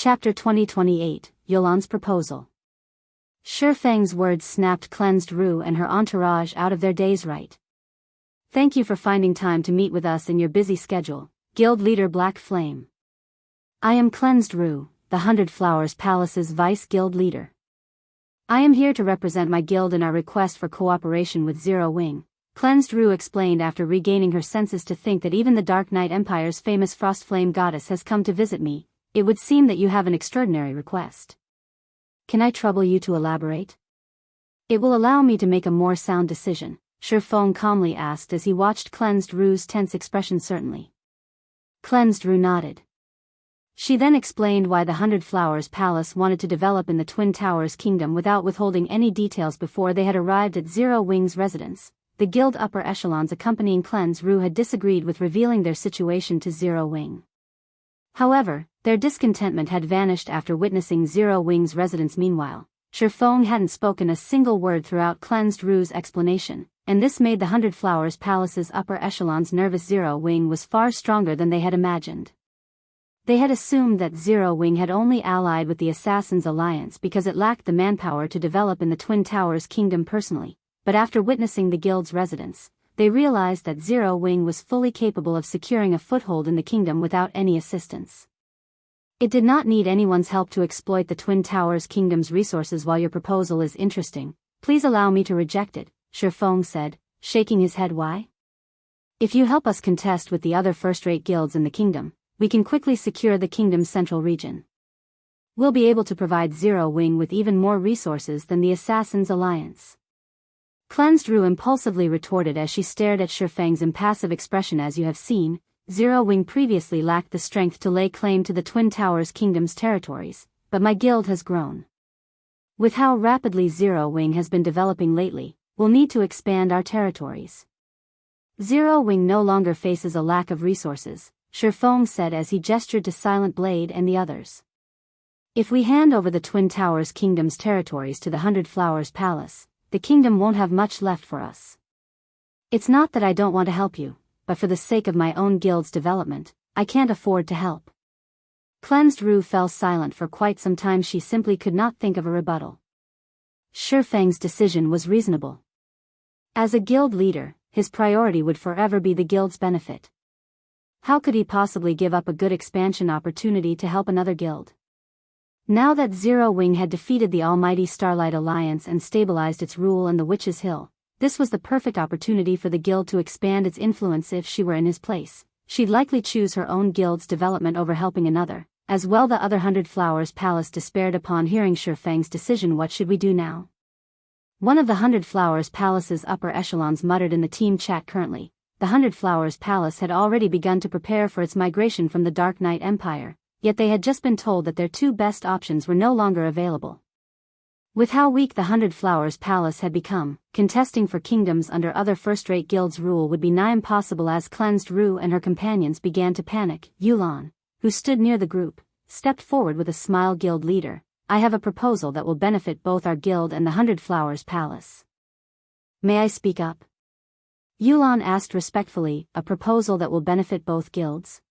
Chapter 2028, Youlan's Proposal. Shifeng's words snapped cleansed Rue and her entourage out of their daze right. Thank you for finding time to meet with us in your busy schedule, Guild Leader Black Flame. I am Cleansed Rue, the 100 Flowers Palace's Vice Guild Leader. I am here to represent my guild in our request for cooperation with Zero Wing, Cleansed Rue explained after regaining her senses. To think that even the Dark Knight Empire's famous Frostflame goddess has come to visit me, it would seem that you have an extraordinary request. Can I trouble you to elaborate? It will allow me to make a more sound decision, Shifeng calmly asked as he watched Cleansed Rue's tense expression. Certainly. Cleansed Rue nodded. She then explained why the 100 Flowers Palace wanted to develop in the Twin Towers Kingdom without withholding any details before they had arrived at Zero Wing's residence. The guild upper echelons accompanying Cleansed Rue had disagreed with revealing their situation to Zero Wing. However, their discontentment had vanished after witnessing Zero Wing's residence. Meanwhile, Shifeng hadn't spoken a single word throughout Cleansed Rue's explanation, and this made the 100 Flowers Palace's upper echelons nervous. Zero Wing was far stronger than they had imagined. They had assumed that Zero Wing had only allied with the Assassins' Alliance because it lacked the manpower to develop in the Twin Towers Kingdom personally, but after witnessing the guild's residence, they realized that Zero Wing was fully capable of securing a foothold in the kingdom without any assistance. It did not need anyone's help to exploit the Twin Towers Kingdom's resources. While your proposal is interesting, please allow me to reject it, Shifeng said, shaking his head. Why? If you help us contest with the other first-rate guilds in the kingdom, we can quickly secure the kingdom's central region. We'll be able to provide Zero Wing with even more resources than the Assassins' Alliance. Cleansed Rue impulsively retorted as she stared at Shifeng's impassive expression. As you have seen, Zero Wing previously lacked the strength to lay claim to the Twin Towers Kingdom's territories, but my guild has grown. With how rapidly Zero Wing has been developing lately, we'll need to expand our territories. Zero Wing no longer faces a lack of resources, Shifeng said as he gestured to Silent Blade and the others. If we hand over the Twin Towers Kingdom's territories to the 100 Flowers Palace, the kingdom won't have much left for us. It's not that I don't want to help you, but for the sake of my own guild's development, I can't afford to help. Cleansed Rue fell silent for quite some time. She simply could not think of a rebuttal. Shifeng's decision was reasonable. As a guild leader, his priority would forever be the guild's benefit. How could he possibly give up a good expansion opportunity to help another guild? Now that Zero Wing had defeated the almighty Starlight Alliance and stabilized its rule in the Witch's Hill, this was the perfect opportunity for the guild to expand its influence. If she were in his place, she'd likely choose her own guild's development over helping another. As well, the other 100 Flowers Palace despaired upon hearing Shifeng's decision. What should we do now? One of the 100 Flowers Palace's upper echelons muttered in the team chat. Currently, the 100 Flowers Palace had already begun to prepare for its migration from the Dark Knight Empire, yet they had just been told that their two best options were no longer available. With how weak the 100 Flowers Palace had become, contesting for kingdoms under other first-rate guilds' rule would be nigh impossible. As Cleansed Rue and her companions began to panic, Youlan, who stood near the group, stepped forward with a smile. Guild leader, I have a proposal that will benefit both our guild and the 100 Flowers Palace. May I speak up? Youlan asked respectfully. A proposal that will benefit both guilds?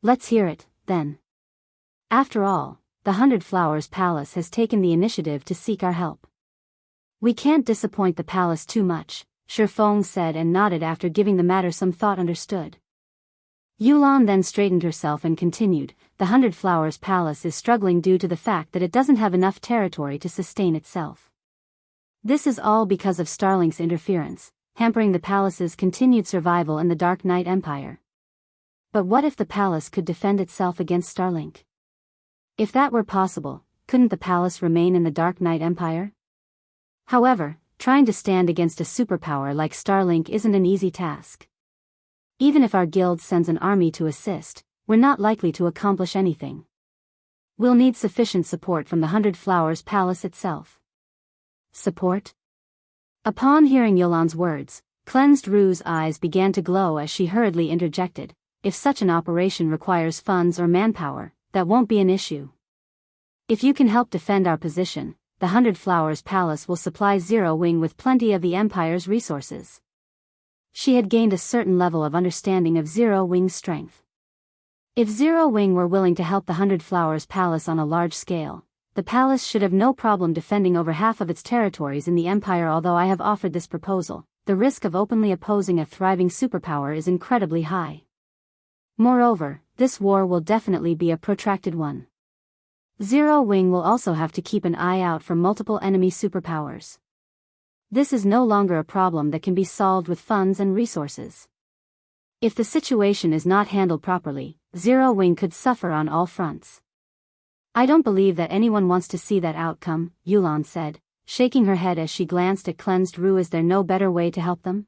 Let's hear it, then. After all, the 100 Flowers Palace has taken the initiative to seek our help. We can't disappoint the palace too much, Shifeng said and nodded after giving the matter some thought. Understood. Youlan then straightened herself and continued, the 100 Flowers Palace is struggling due to the fact that it doesn't have enough territory to sustain itself. This is all because of Starlink's interference, hampering the palace's continued survival in the Dark Knight Empire. But what if the palace could defend itself against Starlink? If that were possible, couldn't the palace remain in the Dark Knight Empire? However, trying to stand against a superpower like Starlink isn't an easy task. Even if our guild sends an army to assist, we're not likely to accomplish anything. We'll need sufficient support from the 100 Flowers Palace itself. Support? Upon hearing Youlan's words, Cleansed Rue's eyes began to glow as she hurriedly interjected, if such an operation requires funds or manpower, that won't be an issue. If you can help defend our position, the 100 Flowers Palace will supply Zero Wing with plenty of the Empire's resources. She had gained a certain level of understanding of Zero Wing's strength. If Zero Wing were willing to help the Hundred Flowers Palace on a large scale, the palace should have no problem defending over half of its territories in the Empire. Although I have offered this proposal, the risk of openly opposing a thriving superpower is incredibly high. Moreover, this war will definitely be a protracted one. Zero Wing will also have to keep an eye out for multiple enemy superpowers. This is no longer a problem that can be solved with funds and resources. If the situation is not handled properly, Zero Wing could suffer on all fronts. I don't believe that anyone wants to see that outcome, Youlan said, shaking her head as she glanced at Cleansed Rue. Is there no better way to help them?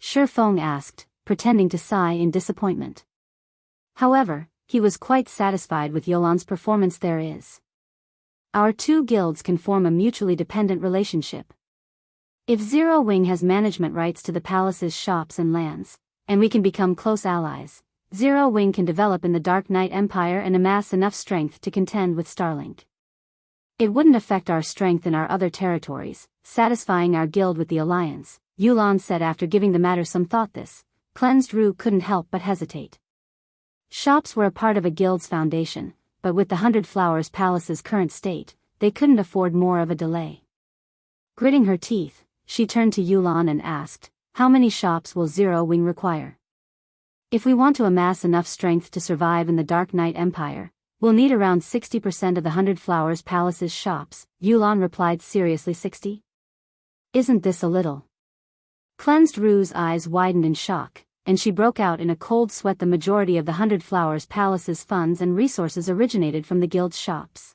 Shifeng asked, pretending to sigh in disappointment. However, he was quite satisfied with Youlan's performance. There is. Our two guilds can form a mutually dependent relationship. If Zero Wing has management rights to the palace's shops and lands, and we can become close allies, Zero Wing can develop in the Dark Knight Empire and amass enough strength to contend with Starlink. It wouldn't affect our strength in our other territories, satisfying our guild with the alliance, Youlan said after giving the matter some thought. This Cleansed Rue couldn't help but hesitate. Shops were a part of a guild's foundation, but with the Hundred Flowers Palace's current state, they couldn't afford more of a delay. Gritting her teeth, she turned to Youlan and asked, how many shops will Zero Wing require? If we want to amass enough strength to survive in the Dark Knight Empire, we'll need around 60% of the Hundred Flowers Palace's shops, Youlan replied seriously. 60? Isn't this a little? Cleansed Rue's eyes widened in shock, and she broke out in a cold sweat. The majority of the Hundred Flowers Palace's funds and resources originated from the guild's shops.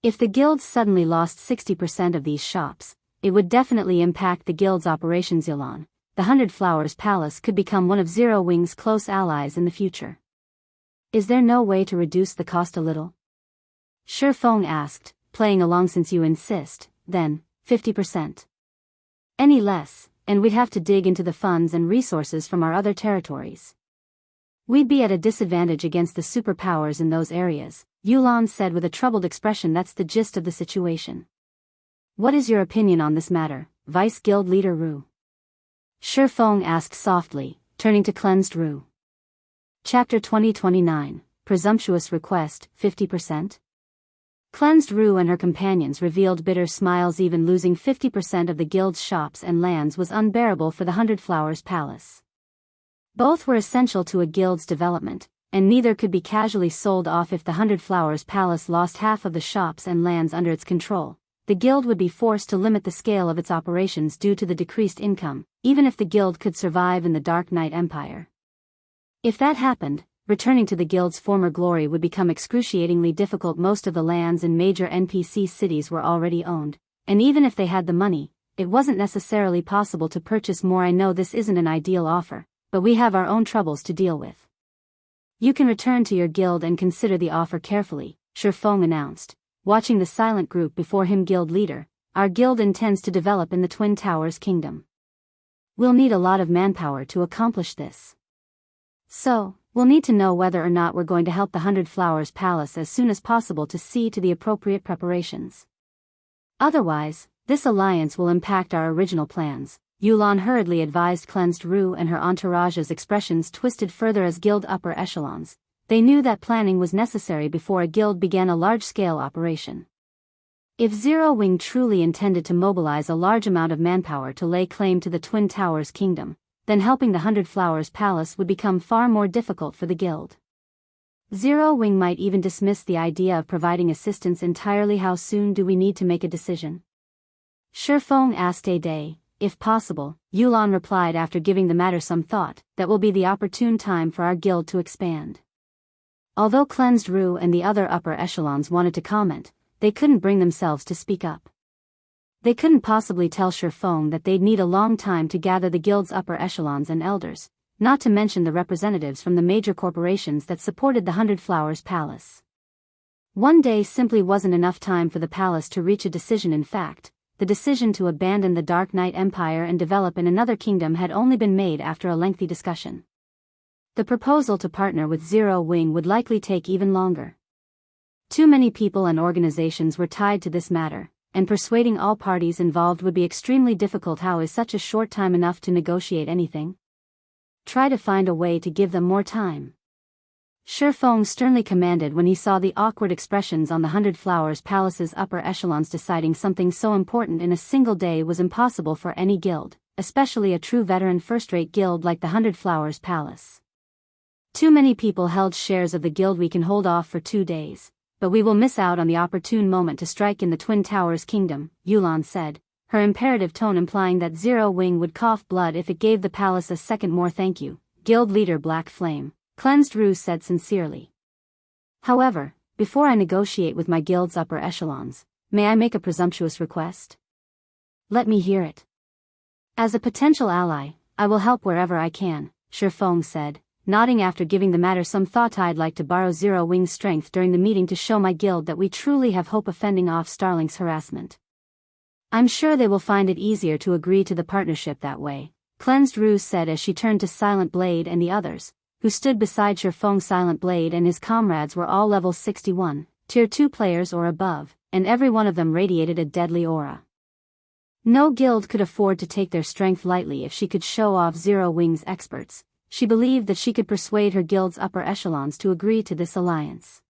If the guild suddenly lost 60% of these shops, it would definitely impact the guild's operations. Youlan, the Hundred Flowers Palace could become one of Zero Wing's close allies in the future. Is there no way to reduce the cost a little? Shifeng asked, playing along. Since you insist, then, 50%. Any less, and we'd have to dig into the funds and resources from our other territories. We'd be at a disadvantage against the superpowers in those areas, Youlan said with a troubled expression. That's the gist of the situation. What is your opinion on this matter, Vice Guild Leader Rue? Shifeng asked softly, turning to Cleansed Rue. Chapter 2029, Presumptuous Request, 50%? Cleansed Rue and her companions revealed bitter smiles. Even losing 50% of the guild's shops and lands was unbearable for the Hundred Flowers Palace. Both were essential to a guild's development, and neither could be casually sold off. If the Hundred Flowers Palace lost half of the shops and lands under its control, the guild would be forced to limit the scale of its operations due to the decreased income, even if the guild could survive in the Dark Knight Empire. If that happened, returning to the guild's former glory would become excruciatingly difficult. Most of the lands in major NPC cities were already owned, and even if they had the money, it wasn't necessarily possible to purchase more. I know this isn't an ideal offer, but we have our own troubles to deal with. You can return to your guild and consider the offer carefully, Shifeng announced, watching the silent group before him. Guild leader, our guild intends to develop in the Twin Towers Kingdom. We'll need a lot of manpower to accomplish this. So, we'll need to know whether or not we're going to help the Hundred Flowers Palace as soon as possible to see to the appropriate preparations. Otherwise, this alliance will impact our original plans, Youlan hurriedly advised. Cleansed Rue and her entourage's expressions twisted further as guild upper echelons. They knew that planning was necessary before a guild began a large-scale operation. If Zero Wing truly intended to mobilize a large amount of manpower to lay claim to the Twin Towers Kingdom, then helping the Hundred Flowers Palace would become far more difficult for the guild. Zero Wing might even dismiss the idea of providing assistance entirely. How soon do we need to make a decision? Shifeng asked. A day, if possible, Youlan replied after giving the matter some thought. That will be the opportune time for our guild to expand. Although Cleansed Rue and the other upper echelons wanted to comment, they couldn't bring themselves to speak up. They couldn't possibly tell Shifeng that they'd need a long time to gather the guild's upper echelons and elders, not to mention the representatives from the major corporations that supported the Hundred Flowers Palace. One day simply wasn't enough time for the palace to reach a decision. In fact, the decision to abandon the Dark Knight Empire and develop in another kingdom had only been made after a lengthy discussion. The proposal to partner with Zero Wing would likely take even longer. Too many people and organizations were tied to this matter, and persuading all parties involved would be extremely difficult. How is such a short time enough to negotiate anything? Try to find a way to give them more time. Feng sternly commanded when he saw the awkward expressions on the 100 Flowers Palace's upper echelons. Deciding something so important in a single day was impossible for any guild, especially a true veteran first-rate guild like the 100 Flowers Palace. Too many people held shares of the guild. We can hold off for 2 days, but we will miss out on the opportune moment to strike in the Twin Towers Kingdom, Youlan said, her imperative tone implying that Zero Wing would cough blood if it gave the palace a second more. Thank you, guild leader Black Flame, Cleansed Rue said sincerely. However, before I negotiate with my guild's upper echelons, may I make a presumptuous request? Let me hear it. As a potential ally, I will help wherever I can, Feng said, nodding after giving the matter some thought. I'd like to borrow Zero Wing's strength during the meeting to show my guild that we truly have hope of fending off Starlink's harassment. I'm sure they will find it easier to agree to the partnership that way, Cleansed Rue said as she turned to Silent Blade and the others, who stood beside Feng. Silent Blade and his comrades were all level 61, tier 2 players or above, and every one of them radiated a deadly aura. No guild could afford to take their strength lightly. If she could show off Zero Wing's experts, she believed that she could persuade her guild's upper echelons to agree to this alliance.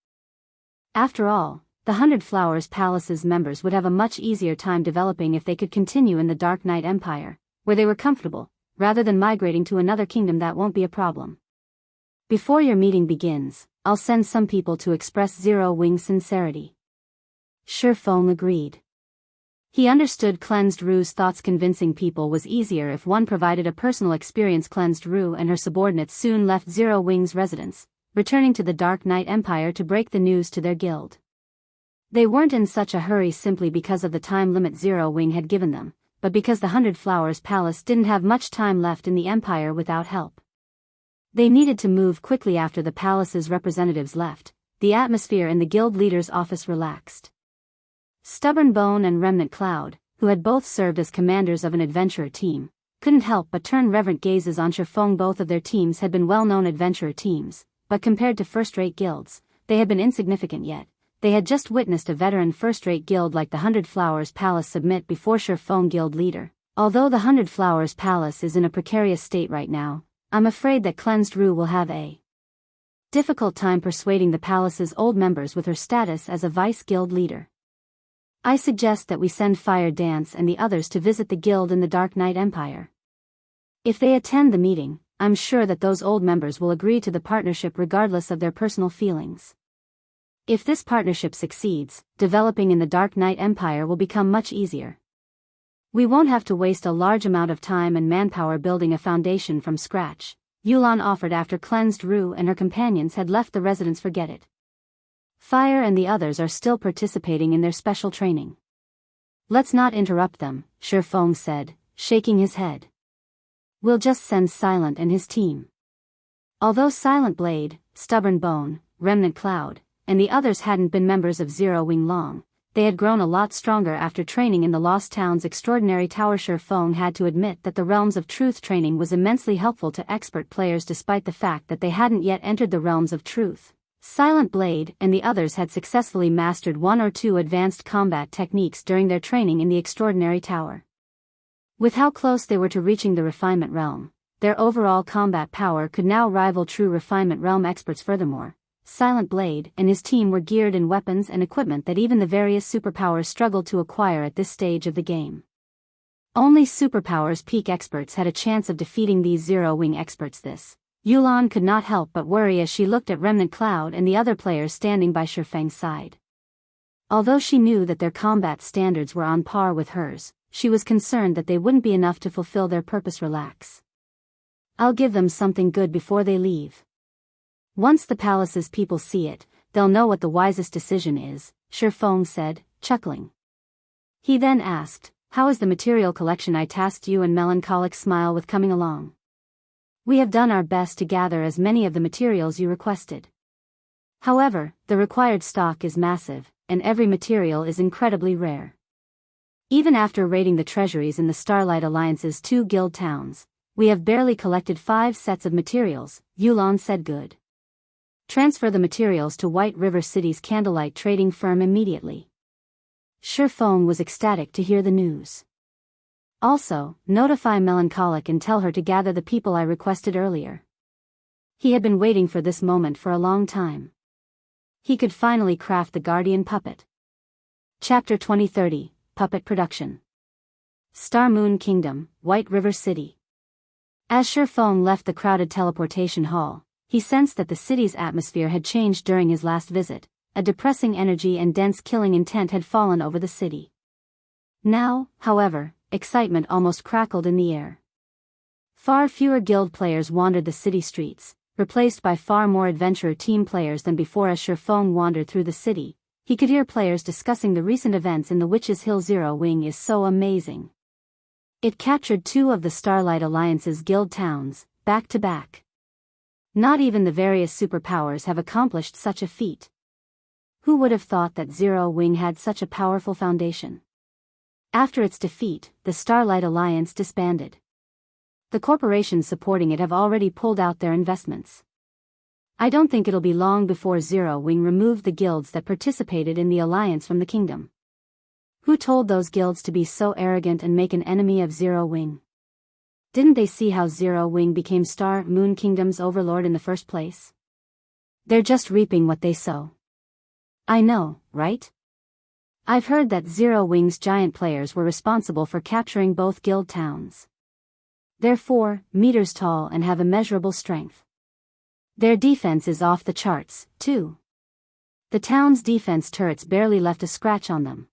After all, the 100 Flowers Palace's members would have a much easier time developing if they could continue in the Dark Knight Empire, where they were comfortable, rather than migrating to another kingdom. That won't be a problem. Before your meeting begins, I'll send some people to express Zero Wing's sincerity. Feng agreed. He understood Cleansed Rue's thoughts. Convincing people was easier if one provided a personal experience. Cleansed Rue and her subordinates soon left Zero Wing's residence, returning to the Dark Knight Empire to break the news to their guild. They weren't in such a hurry simply because of the time limit Zero Wing had given them, but because the 100 Flowers Palace didn't have much time left in the Empire without help. They needed to move quickly. After the palace's representatives left, the atmosphere in the guild leader's office relaxed. Stubborn Bone and Remnant Cloud, who had both served as commanders of an adventurer team, couldn't help but turn reverent gazes on Feng. Both of their teams had been well-known adventurer teams, but compared to first-rate guilds, they had been insignificant. Yet they had just witnessed a veteran first-rate guild like the 100 Flowers Palace submit before Feng. Guild leader, although the 100 Flowers Palace is in a precarious state right now, I'm afraid that Cleansed Rue will have a difficult time persuading the palace's old members with her status as a vice-guild leader. I suggest that we send Fire Dance and the others to visit the guild in the Dark Knight Empire. If they attend the meeting, I'm sure that those old members will agree to the partnership regardless of their personal feelings. If this partnership succeeds, developing in the Dark Knight Empire will become much easier. We won't have to waste a large amount of time and manpower building a foundation from scratch, Youlan offered after Cleansed Rue and her companions had left the residence. Forget it. Fire and the others are still participating in their special training. Let's not interrupt them, Feng said, shaking his head. We'll just send Silent and his team. Although Silent Blade, Stubborn Bone, Remnant Cloud, and the others hadn't been members of Zero Wing long, they had grown a lot stronger after training in the Lost Town's extraordinary tower. Feng had to admit that the Realms of Truth training was immensely helpful to expert players despite the fact that they hadn't yet entered the Realms of Truth. Silent Blade and the others had successfully mastered 1 or 2 advanced combat techniques during their training in the extraordinary tower. With how close they were to reaching the Refinement Realm, their overall combat power could now rival true Refinement Realm experts. Furthermore, Silent Blade and his team were geared in weapons and equipment that even the various superpowers struggled to acquire at this stage of the game. Only superpowers peak experts had a chance of defeating these Zero Wing experts. This Youlan could not help but worry as she looked at Remnant Cloud and the other players standing by Feng's side. Although she knew that their combat standards were on par with hers, she was concerned that they wouldn't be enough to fulfill their purpose. Relax. I'll give them something good before they leave. Once the palace's people see it, they'll know what the wisest decision is, Feng said, chuckling. He then asked, how is the material collection I tasked you? And melancholic smile with coming along. We have done our best to gather as many of the materials you requested. However, the required stock is massive, and every material is incredibly rare. Even after raiding the treasuries in the Starlight Alliance's 2 guild towns, we have barely collected 5 sets of materials, Youlan said. Good. Transfer the materials to White River City's candlelight trading firm immediately. Feng was ecstatic to hear the news. Also, notify Melancholic and tell her to gather the people I requested earlier. He had been waiting for this moment for a long time. He could finally craft the Guardian Puppet. Chapter 2030, Puppet Production. Star Moon Kingdom, White River City. As Shurfeng left the crowded teleportation hall, he sensed that the city's atmosphere had changed during his last visit. A depressing energy and dense killing intent had fallen over the city. Now, however, excitement almost crackled in the air. Far fewer guild players wandered the city streets, replaced by far more adventurer team players than before. As Shurfeng wandered through the city, he could hear players discussing the recent events in the Witch's Hill. Zero Wing is so amazing. It captured 2 of the Starlight Alliance's guild towns, back to back. Not even the various superpowers have accomplished such a feat. Who would have thought that Zero Wing had such a powerful foundation? After its defeat, the Starlight Alliance disbanded. The corporations supporting it have already pulled out their investments. I don't think it'll be long before Zero Wing removed the guilds that participated in the alliance from the kingdom. Who told those guilds to be so arrogant and make an enemy of Zero Wing? Didn't they see how Zero Wing became Star Moon Kingdom's overlord in the first place? They're just reaping what they sow. I know, right? I've heard that Zero Wing's giant players were responsible for capturing both guild towns. They're 4 meters tall and have immeasurable strength. Their defense is off the charts, too. The town's defense turrets barely left a scratch on them.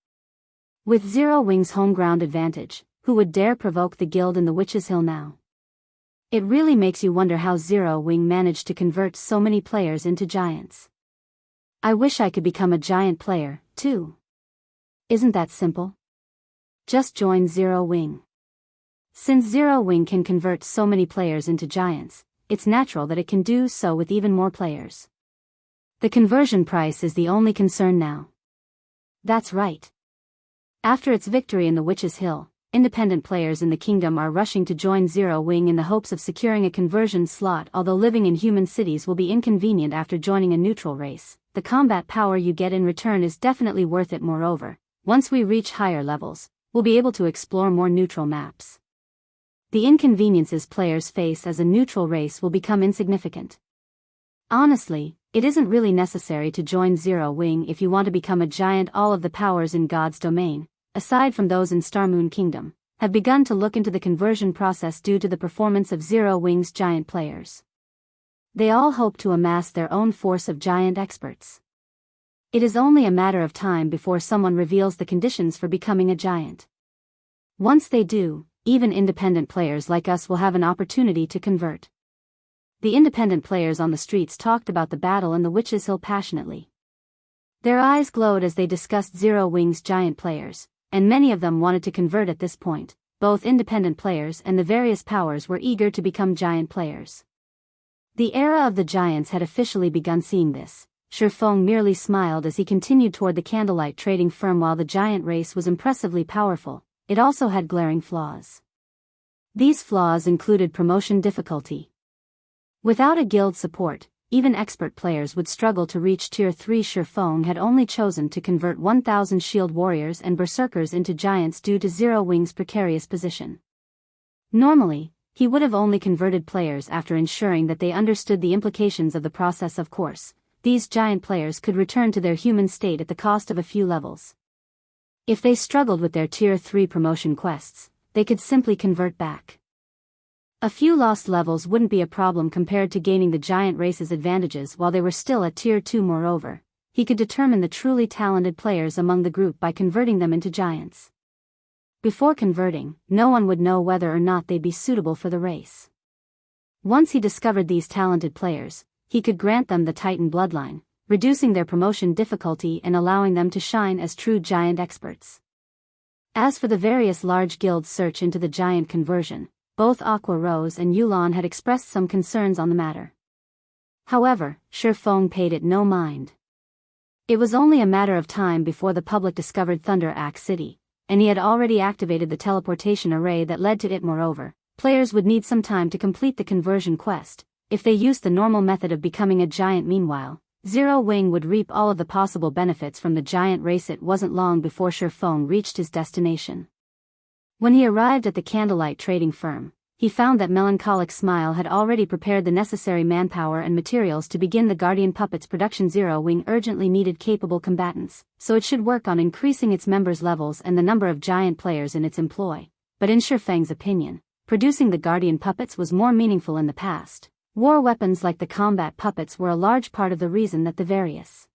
With Zero Wing's home ground advantage, who would dare provoke the guild in the Witch's Hill now? It really makes you wonder how Zero Wing managed to convert so many players into giants. I wish I could become a giant player, too. Isn't that simple? Just join Zero Wing. Since Zero Wing can convert so many players into giants, it's natural that it can do so with even more players. The conversion price is the only concern now. That's right. After its victory in the Witch's Hill, independent players in the kingdom are rushing to join Zero Wing in the hopes of securing a conversion slot. Although living in human cities will be inconvenient after joining a neutral race, the combat power you get in return is definitely worth it. Moreover, once we reach higher levels, we'll be able to explore more neutral maps. The inconveniences players face as a neutral race will become insignificant. Honestly, it isn't really necessary to join Zero Wing if you want to become a giant. All of the powers in God's domain, aside from those in Star Moon Kingdom, have begun to look into the conversion process due to the performance of Zero Wing's giant players. They all hope to amass their own force of giant experts. It is only a matter of time before someone reveals the conditions for becoming a giant. Once they do, even independent players like us will have an opportunity to convert. The independent players on the streets talked about the battle in the Witch's Hill passionately. Their eyes glowed as they discussed Zero Wing's giant players, and many of them wanted to convert at this point. Both independent players and the various powers were eager to become giant players. The era of the giants had officially begun. Seeing this, Shurfeng merely smiled as he continued toward the candlelight trading firm. While the giant race was impressively powerful, it also had glaring flaws. These flaws included promotion difficulty. Without a guild support, even expert players would struggle to reach Tier 3. Shurfeng had only chosen to convert 1,000 shield warriors and berserkers into giants due to Zero Wing's precarious position. Normally, he would have only converted players after ensuring that they understood the implications of the process. Of course, these giant players could return to their human state at the cost of a few levels. If they struggled with their Tier 3 promotion quests, they could simply convert back. A few lost levels wouldn't be a problem compared to gaining the giant race's advantages while they were still at Tier 2. Moreover, he could determine the truly talented players among the group by converting them into giants. Before converting, no one would know whether or not they'd be suitable for the race. Once he discovered these talented players, he could grant them the Titan Bloodline, reducing their promotion difficulty and allowing them to shine as true giant experts. As for the various large guilds' search into the giant conversion, both Aqua Rose and Youlan had expressed some concerns on the matter. However, Shurfeng paid it no mind. It was only a matter of time before the public discovered Thunder Axe City, and he had already activated the teleportation array that led to it. Moreover, players would need some time to complete the conversion quest. If they used the normal method of becoming a giant, meanwhile, Zero Wing would reap all of the possible benefits from the giant race. It wasn't long before Shurfeng reached his destination. When he arrived at the candlelight trading firm, he found that Melancholic Smile had already prepared the necessary manpower and materials to begin the Guardian Puppet's production. Zero Wing urgently needed capable combatants, so it should work on increasing its members' levels and the number of giant players in its employ. But in Shifeng's opinion, producing the Guardian Puppets was more meaningful in the past. War weapons like the combat puppets were a large part of the reason that the various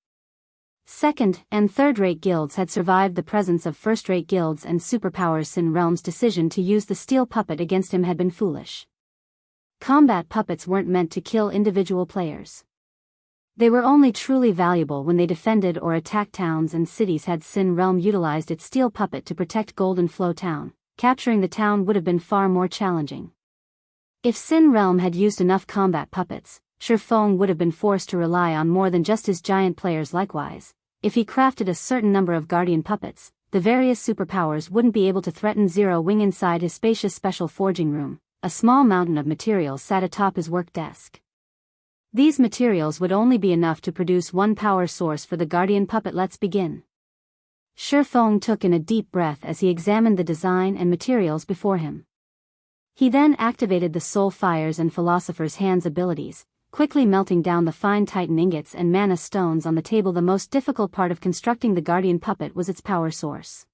second- and third-rate guilds had survived the presence of first-rate guilds, and superpowers. Sin Realm's decision to use the steel puppet against him had been foolish. Combat puppets weren't meant to kill individual players. They were only truly valuable when they defended or attacked towns and cities. Had Sin Realm utilized its steel puppet to protect Golden Flow Town, capturing the town would have been far more challenging. If Sin Realm had used enough combat puppets, Shifeng would have been forced to rely on more than just his giant players. Likewise, if he crafted a certain number of Guardian Puppets, the various superpowers wouldn't be able to threaten Zero Wing. Inside his spacious special forging room, a small mountain of materials sat atop his work desk. These materials would only be enough to produce one power source for the Guardian Puppet. Let's begin. Shifeng took in a deep breath as he examined the design and materials before him. He then activated the Soul Fires and Philosopher's Hands abilities, quickly melting down the fine Titan ingots and mana stones on the table. The most difficult part of constructing the Guardian Puppet was its power source.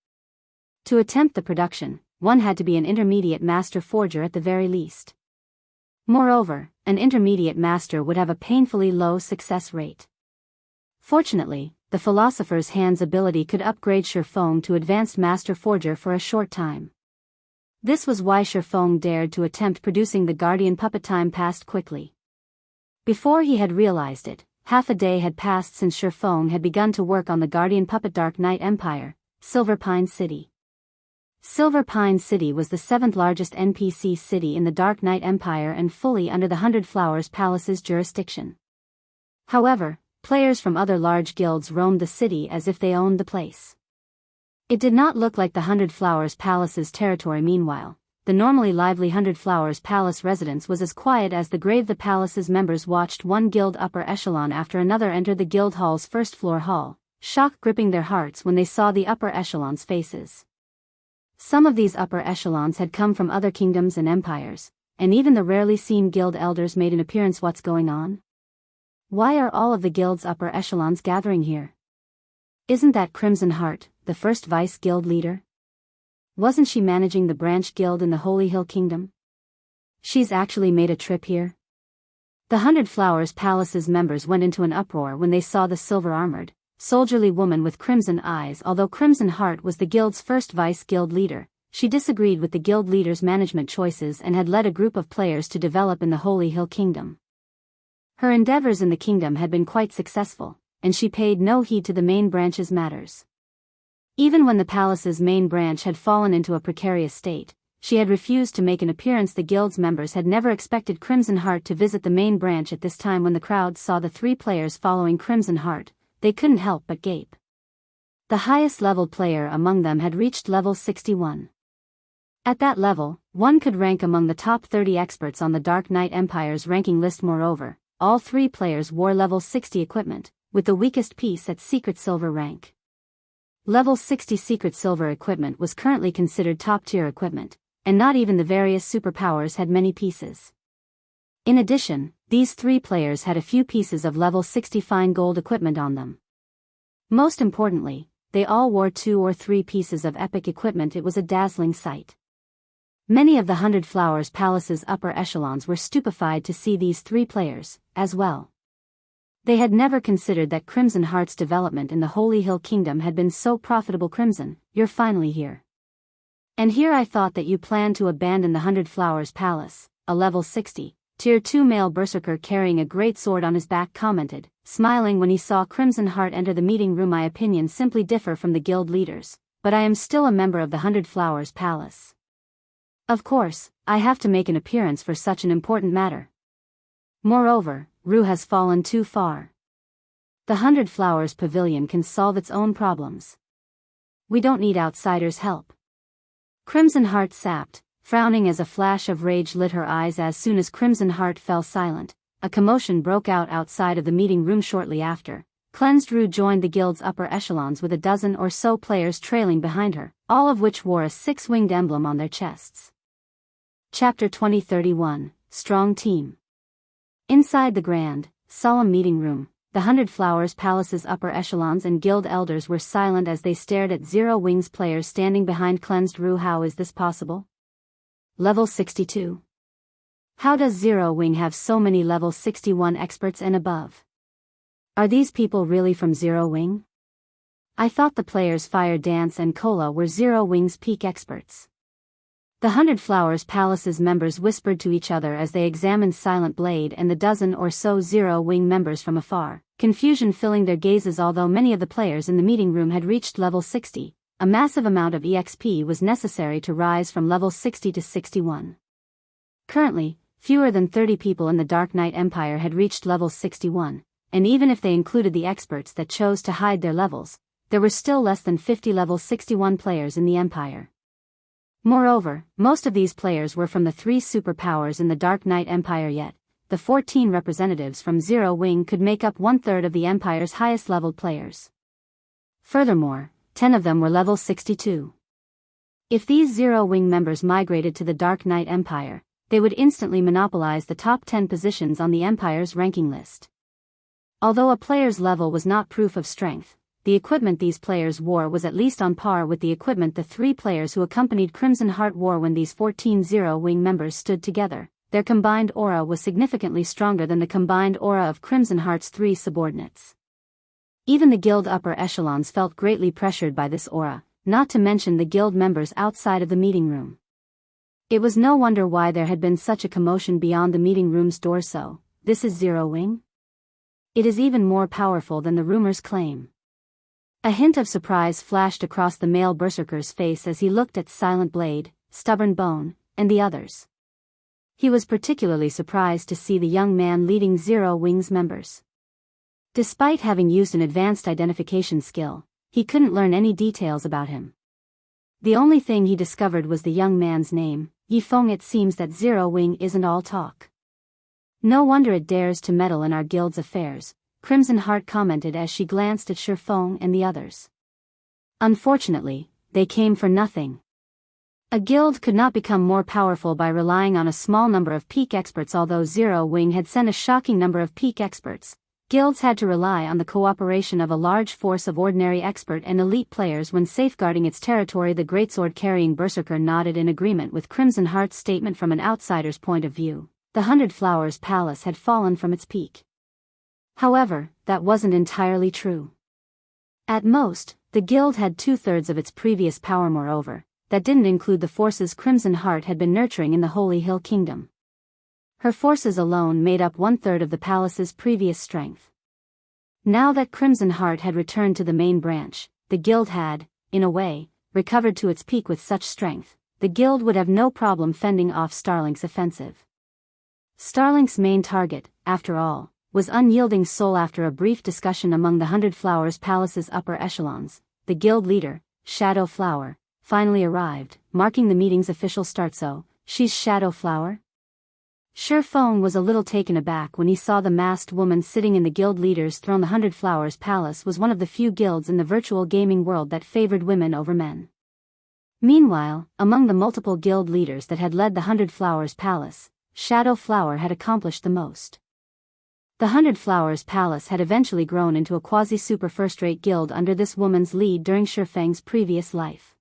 To attempt the production, one had to be an intermediate master forger at the very least. Moreover, an intermediate master would have a painfully low success rate. Fortunately, the Philosopher's Hands ability could upgrade Shifeng to Advanced Master Forger for a short time. This was why Shifeng dared to attempt producing the Guardian Puppet. Time passed quickly. Before he had realized it, half a day had passed since Shifeng had begun to work on the Guardian Puppet. Dark Knight Empire, Silver Pine City. Silver Pine City was the 7th largest NPC city in the Dark Knight Empire and fully under the Hundred Flowers Palace's jurisdiction. However, players from other large guilds roamed the city as if they owned the place. It did not look like the Hundred Flowers Palace's territory. Meanwhile, the normally lively Hundred Flowers Palace residence was as quiet as the grave. The palace's members watched one guild upper echelon after another enter the guild hall's first-floor hall, shock gripping their hearts when they saw the upper echelon's faces. Some of these upper echelons had come from other kingdoms and empires, and even the rarely seen guild elders made an appearance. What's going on? Why are all of the guild's upper echelons gathering here? Isn't that Crimson Heart, the first vice guild leader? Wasn't she managing the branch guild in the Holy Hill Kingdom? She's actually made a trip here? The Hundred Flowers Palace's members went into an uproar when they saw the silver-armored, soldierly woman with crimson eyes. Although Crimson Heart was the guild's first vice guild leader, she disagreed with the guild leader's management choices and had led a group of players to develop in the Holy Hill Kingdom. Her endeavors in the kingdom had been quite successful, and she paid no heed to the main branch's matters. Even when the palace's main branch had fallen into a precarious state, she had refused to make an appearance. The guild's members had never expected Crimson Heart to visit the main branch at this time. When the crowd saw the 3 players following Crimson Heart, they couldn't help but gape. The highest level player among them had reached level 61. At that level, one could rank among the top 30 experts on the Dark Knight Empire's ranking list. Moreover, all 3 players wore level 60 equipment, with the weakest piece at Secret Silver rank. Level 60 Secret Silver equipment was currently considered top-tier equipment, and not even the various superpowers had many pieces. In addition, these 3 players had a few pieces of level 60 fine gold equipment on them. Most importantly, they all wore 2 or 3 pieces of epic equipment. It was a dazzling sight. Many of the Hundred Flowers Palace's upper echelons were stupefied to see these 3 players, as well. They had never considered that Crimson Heart's development in the Holy Hill Kingdom had been so profitable. Crimson, you're finally here. And here I thought that you planned to abandon the Hundred Flowers Palace. A level 60, tier 2 male berserker carrying a great sword on his back commented, smiling when he saw Crimson Heart enter the meeting room. My opinions simply differ from the guild leaders, but I am still a member of the Hundred Flowers Palace. Of course, I have to make an appearance for such an important matter. Moreover, Rue has fallen too far. The Hundred Flowers Pavilion can solve its own problems. We don't need outsiders' help. Crimson Heart sapped, frowning as a flash of rage lit her eyes. As soon as Crimson Heart fell silent, a commotion broke out outside of the meeting room. Shortly after, Cleansed Rue joined the guild's upper echelons with a dozen or so players trailing behind her, all of which wore a 6-winged emblem on their chests. Chapter 2031, Strong Team. Inside the grand, solemn meeting room, the 100 Flowers Palace's upper echelons and guild elders were silent as they stared at Zero Wings players standing behind Cleansed Rue. How is this possible? Level 62. How does Zero Wing have so many level 61 experts and above? Are these people really from Zero Wing? I thought the players Fire Dance and Cola were Zero Wing's peak experts. The 100 Flowers Palace's members whispered to each other as they examined Silent Blade and the dozen or so Zero Wing members from afar, confusion filling their gazes. Although many of the players in the meeting room had reached level 60, a massive amount of EXP was necessary to rise from level 60 to 61. Currently, fewer than 30 people in the Dark Knight Empire had reached level 61, and even if they included the experts that chose to hide their levels, there were still less than 50 level 61 players in the Empire. Moreover, most of these players were from the 3 superpowers in the Dark Knight Empire, yet the 14 representatives from Zero Wing could make up 1/3 of the Empire's highest leveled players. Furthermore, 10 of them were level 62. If these Zero Wing members migrated to the Dark Knight Empire, they would instantly monopolize the top 10 positions on the Empire's ranking list. Although a player's level was not proof of strength, the equipment these players wore was at least on par with the equipment the 3 players who accompanied Crimson Heart wore. When these 14 Zero Wing members stood together, their combined aura was significantly stronger than the combined aura of Crimson Heart's 3 subordinates. Even the guild upper echelons felt greatly pressured by this aura, not to mention the guild members outside of the meeting room. It was no wonder why there had been such a commotion beyond the meeting room's door. So, this is Zero Wing? It is even more powerful than the rumors claim. A hint of surprise flashed across the male berserker's face as he looked at Silent Blade, Stubborn Bone, and the others. He was particularly surprised to see the young man leading Zero Wing's members. Despite having used an advanced identification skill, he couldn't learn any details about him. The only thing he discovered was the young man's name, Yifeng. It seems that Zero Wing isn't all talk. No wonder it dares to meddle in our guild's affairs, Crimson Heart commented as she glanced at Shifeng and the others. Unfortunately, they came for nothing. A guild could not become more powerful by relying on a small number of peak experts. Although Zero Wing had sent a shocking number of peak experts, guilds had to rely on the cooperation of a large force of ordinary expert and elite players when safeguarding its territory. The greatsword-carrying berserker nodded in agreement with Crimson Heart's statement. From an outsider's point of view, the 100 Flowers Palace had fallen from its peak. However, that wasn't entirely true. At most, the guild had 2/3 of its previous power. Moreover, that didn't include the forces Crimson Heart had been nurturing in the Holy Hill Kingdom. Her forces alone made up 1/3 of the palace's previous strength. Now that Crimson Heart had returned to the main branch, the guild had, in a way, recovered to its peak. With such strength, the guild would have no problem fending off Starlink's offensive. Starlink's main target, after all, was unyielding soul. After a brief discussion among the 100 Flowers Palace's upper echelons, the guild leader, Shadow Flower, finally arrived, marking the meeting's official start. So, she's Shadow Flower? Shifeng was a little taken aback when he saw the masked woman sitting in the guild leader's throne. The 100 Flowers Palace was one of the few guilds in the virtual gaming world that favored women over men. Meanwhile, among the multiple guild leaders that had led the 100 Flowers Palace, Shadow Flower had accomplished the most. The 100 Flowers Palace had eventually grown into a quasi-super first-rate guild under this woman's lead during Shifeng's previous life.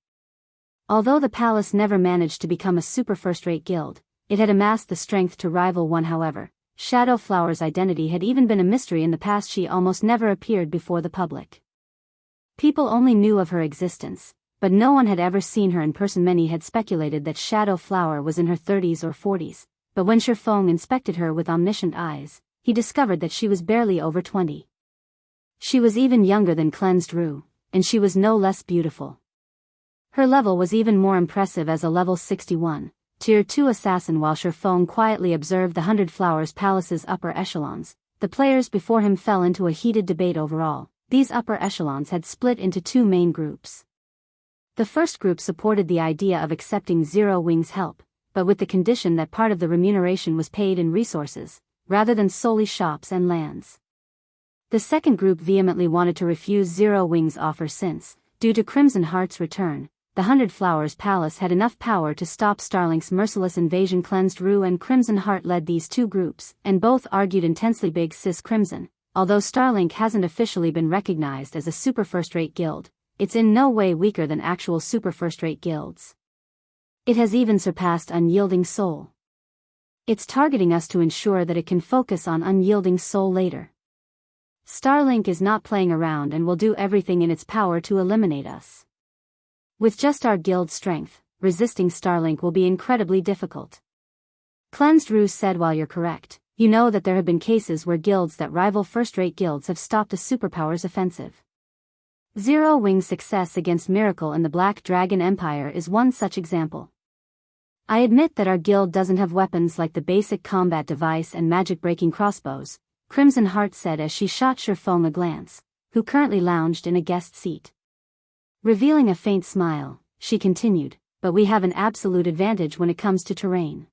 Although the palace never managed to become a super first-rate guild, it had amassed the strength to rival one. However, Shadow Flower's identity had even been a mystery in the past. She almost never appeared before the public. People only knew of her existence, but no one had ever seen her in person. Many had speculated that Shadow Flower was in her 30s or 40s, but when Shifeng inspected her with omniscient eyes, he discovered that she was barely over 20. She was even younger than Cleansed Rue, and she was no less beautiful. Her level was even more impressive as a level 61, Tier 2 assassin. While Shifeng quietly observed the 100 Flowers Palace's upper echelons, the players before him fell into a heated debate. Overall, these upper echelons had split into 2 main groups. The first group supported the idea of accepting Zero Wing's help, but with the condition that part of the remuneration was paid in resources, rather than solely shops and lands. The second group vehemently wanted to refuse Zero Wing's offer since, due to Crimson Heart's return, the 100 Flowers Palace had enough power to stop Starlink's merciless invasion. Cleansed Rue and Crimson Heart led these two groups, and both argued intensely. Big Sis Crimson, although Starlink hasn't officially been recognized as a super first-rate guild, it's in no way weaker than actual super first-rate guilds. It has even surpassed Unyielding Soul. It's targeting us to ensure that it can focus on Unyielding Soul later. Starlink is not playing around and will do everything in its power to eliminate us. With just our guild strength, resisting Starlink will be incredibly difficult. Cleansed Rue said, while you're correct, you know that there have been cases where guilds that rival first-rate guilds have stopped a superpower's offensive. Zero Wing success against Miracle and the Black Dragon Empire is one such example. I admit that our guild doesn't have weapons like the basic combat device and magic-breaking crossbows, Crimson Heart said as she shot Sherfong a glance, who currently lounged in a guest seat. Revealing a faint smile, she continued, but we have an absolute advantage when it comes to terrain.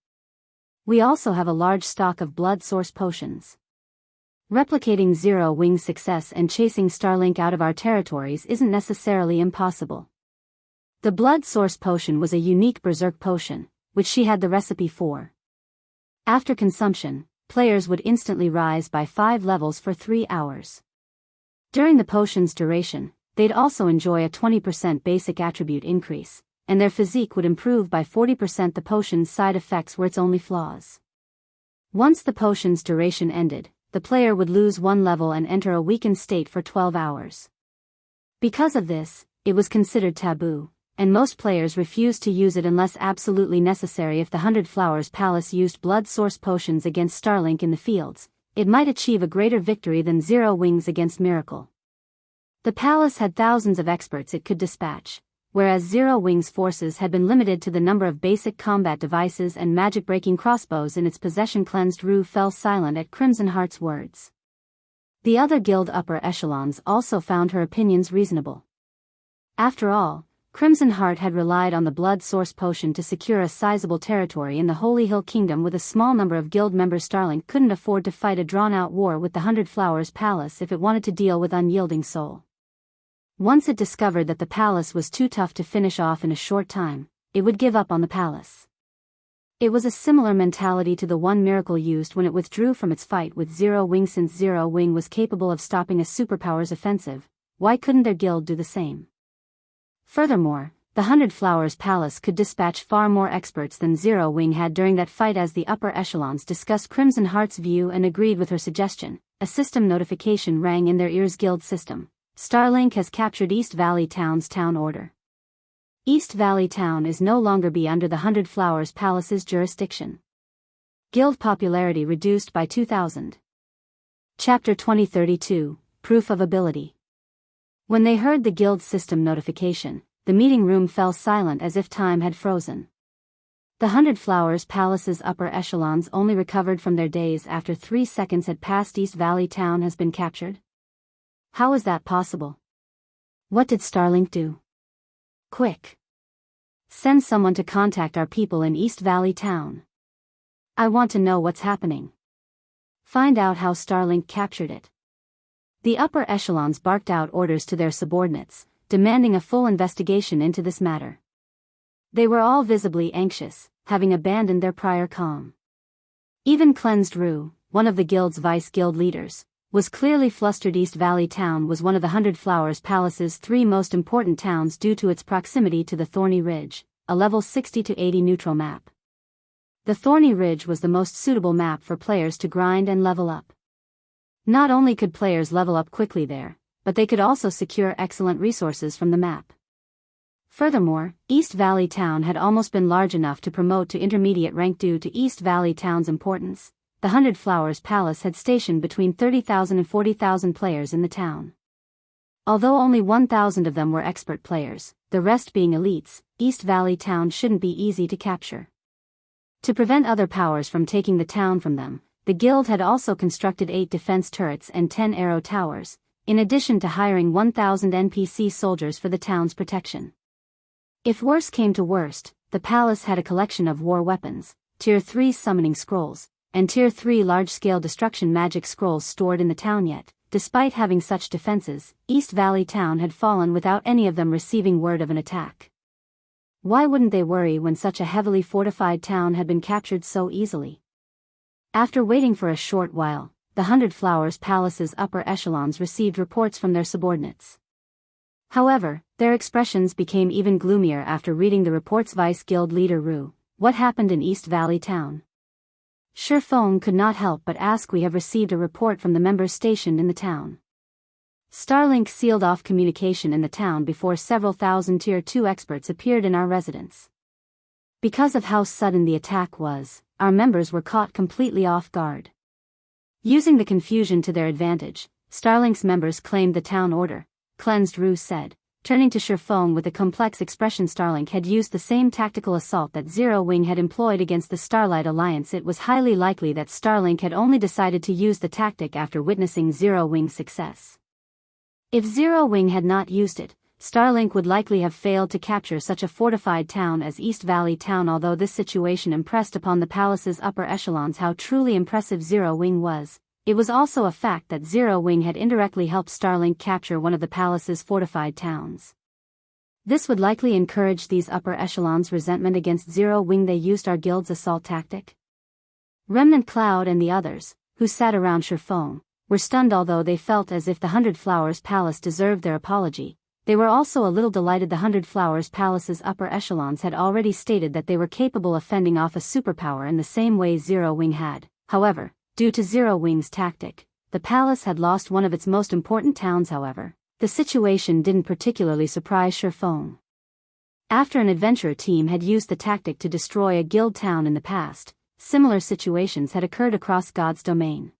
We also have a large stock of blood source potions. Replicating Zero Wing success and chasing Starlink out of our territories isn't necessarily impossible. The blood source potion was a unique berserk potion, which she had the recipe for. After consumption, players would instantly rise by 5 levels for 3 hours. During the potion's duration, they'd also enjoy a 20% basic attribute increase, and their physique would improve by 40%. The potion's side effects were its only flaws. Once the potion's duration ended, the player would lose 1 level and enter a weakened state for 12 hours. Because of this, it was considered taboo, and most players refused to use it unless absolutely necessary. If the 100 Flowers Palace used blood source potions against Starlink in the fields, it might achieve a greater victory than Zero Wings against Miracle. The palace had thousands of experts it could dispatch, whereas Zero Wings' forces had been limited to the number of basic combat devices and magic-breaking crossbows in its possession. Cleansed Rue fell silent at Crimson Heart's words. The other guild upper echelons also found her opinions reasonable. After all, Crimson Heart had relied on the blood source potion to secure a sizable territory in the Holy Hill Kingdom with a small number of guild members. Starlink couldn't afford to fight a drawn-out war with the 100 Flowers Palace if it wanted to deal with Unyielding Soul. Once it discovered that the palace was too tough to finish off in a short time, it would give up on the palace. It was a similar mentality to the one Miracle used when it withdrew from its fight with Zero Wing. Since Zero Wing was capable of stopping a superpower's offensive, why couldn't their guild do the same? Furthermore, the 100 Flowers Palace could dispatch far more experts than Zero Wing had during that fight. As the upper echelons discussed Crimson Heart's view and agreed with her suggestion, a system notification rang in their ears. Guild system. Starlink has captured East Valley Town's town order. East Valley Town is no longer be under the 100 Flowers Palace's jurisdiction. Guild popularity reduced by 2,000. Chapter 2032, Proof of Ability. When they heard the guild system notification, the meeting room fell silent as if time had frozen. The 100 Flowers Palace's upper echelons only recovered from their daze after 3 seconds had passed. East Valley Town has been captured? How is that possible? What did Starlink do? Quick! Send someone to contact our people in East Valley Town. I want to know what's happening. Find out how Starlink captured it. The upper echelons barked out orders to their subordinates, demanding a full investigation into this matter. They were all visibly anxious, having abandoned their prior calm. Even Cleansed Rue, one of the guild's vice-guild leaders, was clearly flustered. East Valley Town was one of the 100 Flowers Palace's 3 most important towns due to its proximity to the Thorny Ridge, a level 60 to 80 neutral map. The Thorny Ridge was the most suitable map for players to grind and level up. Not only could players level up quickly there, but they could also secure excellent resources from the map. Furthermore, East Valley Town had almost been large enough to promote to intermediate rank. Due to East Valley Town's importance, the 100 Flowers Palace had stationed between 30,000 and 40,000 players in the town. Although only 1,000 of them were expert players, the rest being elites, East Valley Town shouldn't be easy to capture. To prevent other powers from taking the town from them, the guild had also constructed 8 defense turrets and 10 arrow towers, in addition to hiring 1,000 NPC soldiers for the town's protection. If worse came to worst, the palace had a collection of war weapons, Tier 3 summoning scrolls, and Tier 3 large-scale destruction magic scrolls stored in the town. Yet, despite having such defenses, East Valley Town had fallen without any of them receiving word of an attack. Why wouldn't they worry when such a heavily fortified town had been captured so easily? After waiting for a short while, the 100 Flowers Palace's upper echelons received reports from their subordinates. However, their expressions became even gloomier after reading the reports. Vice Guild Leader Rue, what happened in East Valley Town? Shifeng could not help but ask. We have received a report from the members stationed in the town. Starlink sealed off communication in the town before several thousand Tier 2 experts appeared in our residence. Because of how sudden the attack was, our members were caught completely off guard. Using the confusion to their advantage, Starlink's members claimed the town order, cleansed Rue said, turning to Shifeng with a complex expression. Starlink had used the same tactical assault that Zero Wing had employed against the Starlight Alliance. It was highly likely that Starlink had only decided to use the tactic after witnessing Zero Wing's success. If Zero Wing had not used it, Starlink would likely have failed to capture such a fortified town as East Valley Town. Although this situation impressed upon the palace's upper echelons how truly impressive Zero Wing was, it was also a fact that Zero Wing had indirectly helped Starlink capture one of the palace's fortified towns. This would likely encourage these upper echelons' resentment against Zero Wing. They used our guild's assault tactic. Remnant Cloud and the others, who sat around Shifeng, were stunned. Although they felt as if the 100 Flowers Palace deserved their apology, they were also a little delighted. The 100 Flowers Palace's upper echelons had already stated that they were capable of fending off a superpower in the same way Zero Wing had. However, due to Zero Wing's tactic, the palace had lost one of its most important towns. However, the situation didn't particularly surprise Shifeng. After an adventurer team had used the tactic to destroy a guild town in the past, similar situations had occurred across God's domain.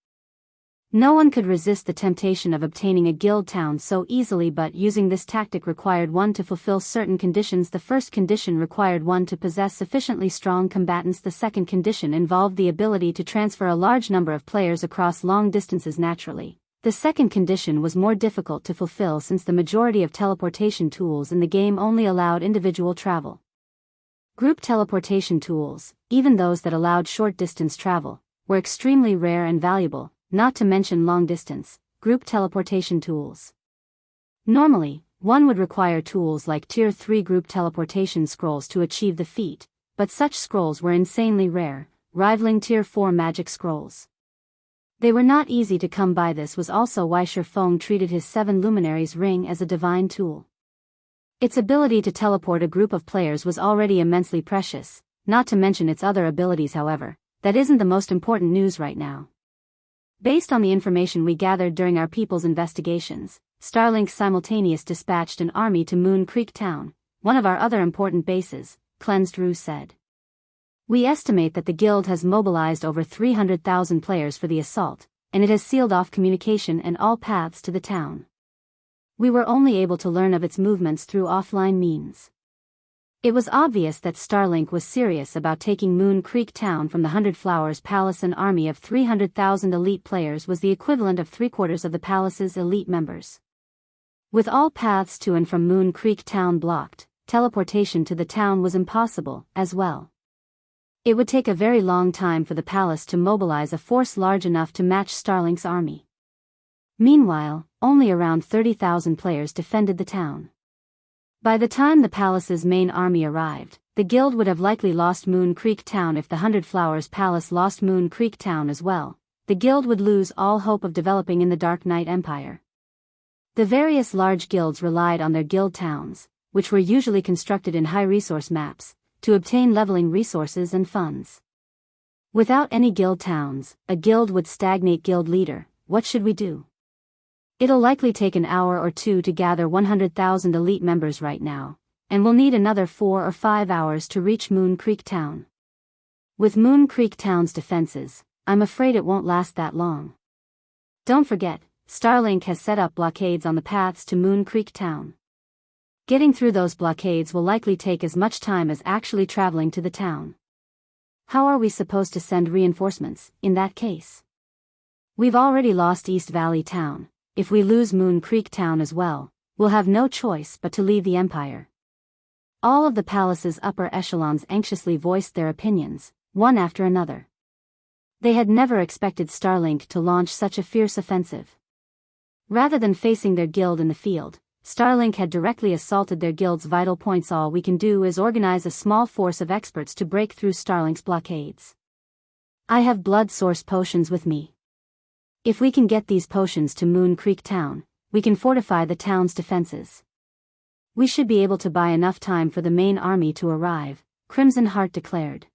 No one could resist the temptation of obtaining a guild town so easily, but using this tactic required one to fulfill certain conditions. The first condition required one to possess sufficiently strong combatants. The second condition involved the ability to transfer a large number of players across long distances naturally. The second condition was more difficult to fulfill since the majority of teleportation tools in the game only allowed individual travel. Group teleportation tools, even those that allowed short-distance travel, were extremely rare and valuable, not to mention long-distance, group teleportation tools. Normally, one would require tools like Tier 3 group teleportation scrolls to achieve the feat, but such scrolls were insanely rare, rivaling Tier 4 magic scrolls. They were not easy to come by. This was also why Shifeng treated his 7 Luminaries ring as a divine tool. Its ability to teleport a group of players was already immensely precious, not to mention its other abilities. However, that isn't the most important news right now. Based on the information we gathered during our people's investigations, Starlink simultaneously dispatched an army to Moon Creek Town, one of our other important bases, Cleansed Rue said. We estimate that the guild has mobilized over 300,000 players for the assault, and it has sealed off communication and all paths to the town. We were only able to learn of its movements through offline means. It was obvious that Starlink was serious about taking Moon Creek Town from the 100 Flowers Palace. An army of 300,000 elite players was the equivalent of 3/4 of the palace's elite members. With all paths to and from Moon Creek Town blocked, teleportation to the town was impossible, as well. It would take a very long time for the palace to mobilize a force large enough to match Starlink's army. Meanwhile, only around 30,000 players defended the town. By the time the palace's main army arrived, the guild would have likely lost Moon Creek Town. If the 100 Flowers Palace lost Moon Creek Town as well, the guild would lose all hope of developing in the Dark Knight Empire. The various large guilds relied on their guild towns, which were usually constructed in high-resource maps, to obtain leveling resources and funds. Without any guild towns, a guild would stagnate. Guild leader, what should we do? It'll likely take an hour or two to gather 100,000 elite members right now, and we'll need another 4 or 5 hours to reach Moon Creek Town. With Moon Creek Town's defenses, I'm afraid it won't last that long. Don't forget, Starlink has set up blockades on the paths to Moon Creek Town. Getting through those blockades will likely take as much time as actually traveling to the town. How are we supposed to send reinforcements, in that case? We've already lost East Valley Town. If we lose Moon Creek Town as well, we'll have no choice but to leave the Empire. All of the palace's upper echelons anxiously voiced their opinions, one after another. They had never expected Starlink to launch such a fierce offensive. Rather than facing their guild in the field, Starlink had directly assaulted their guild's vital points. All we can do is organize a small force of experts to break through Starlink's blockades. I have blood source potions with me. If we can get these potions to Moon Creek Town, we can fortify the town's defenses. We should be able to buy enough time for the main army to arrive, Crimson Heart declared.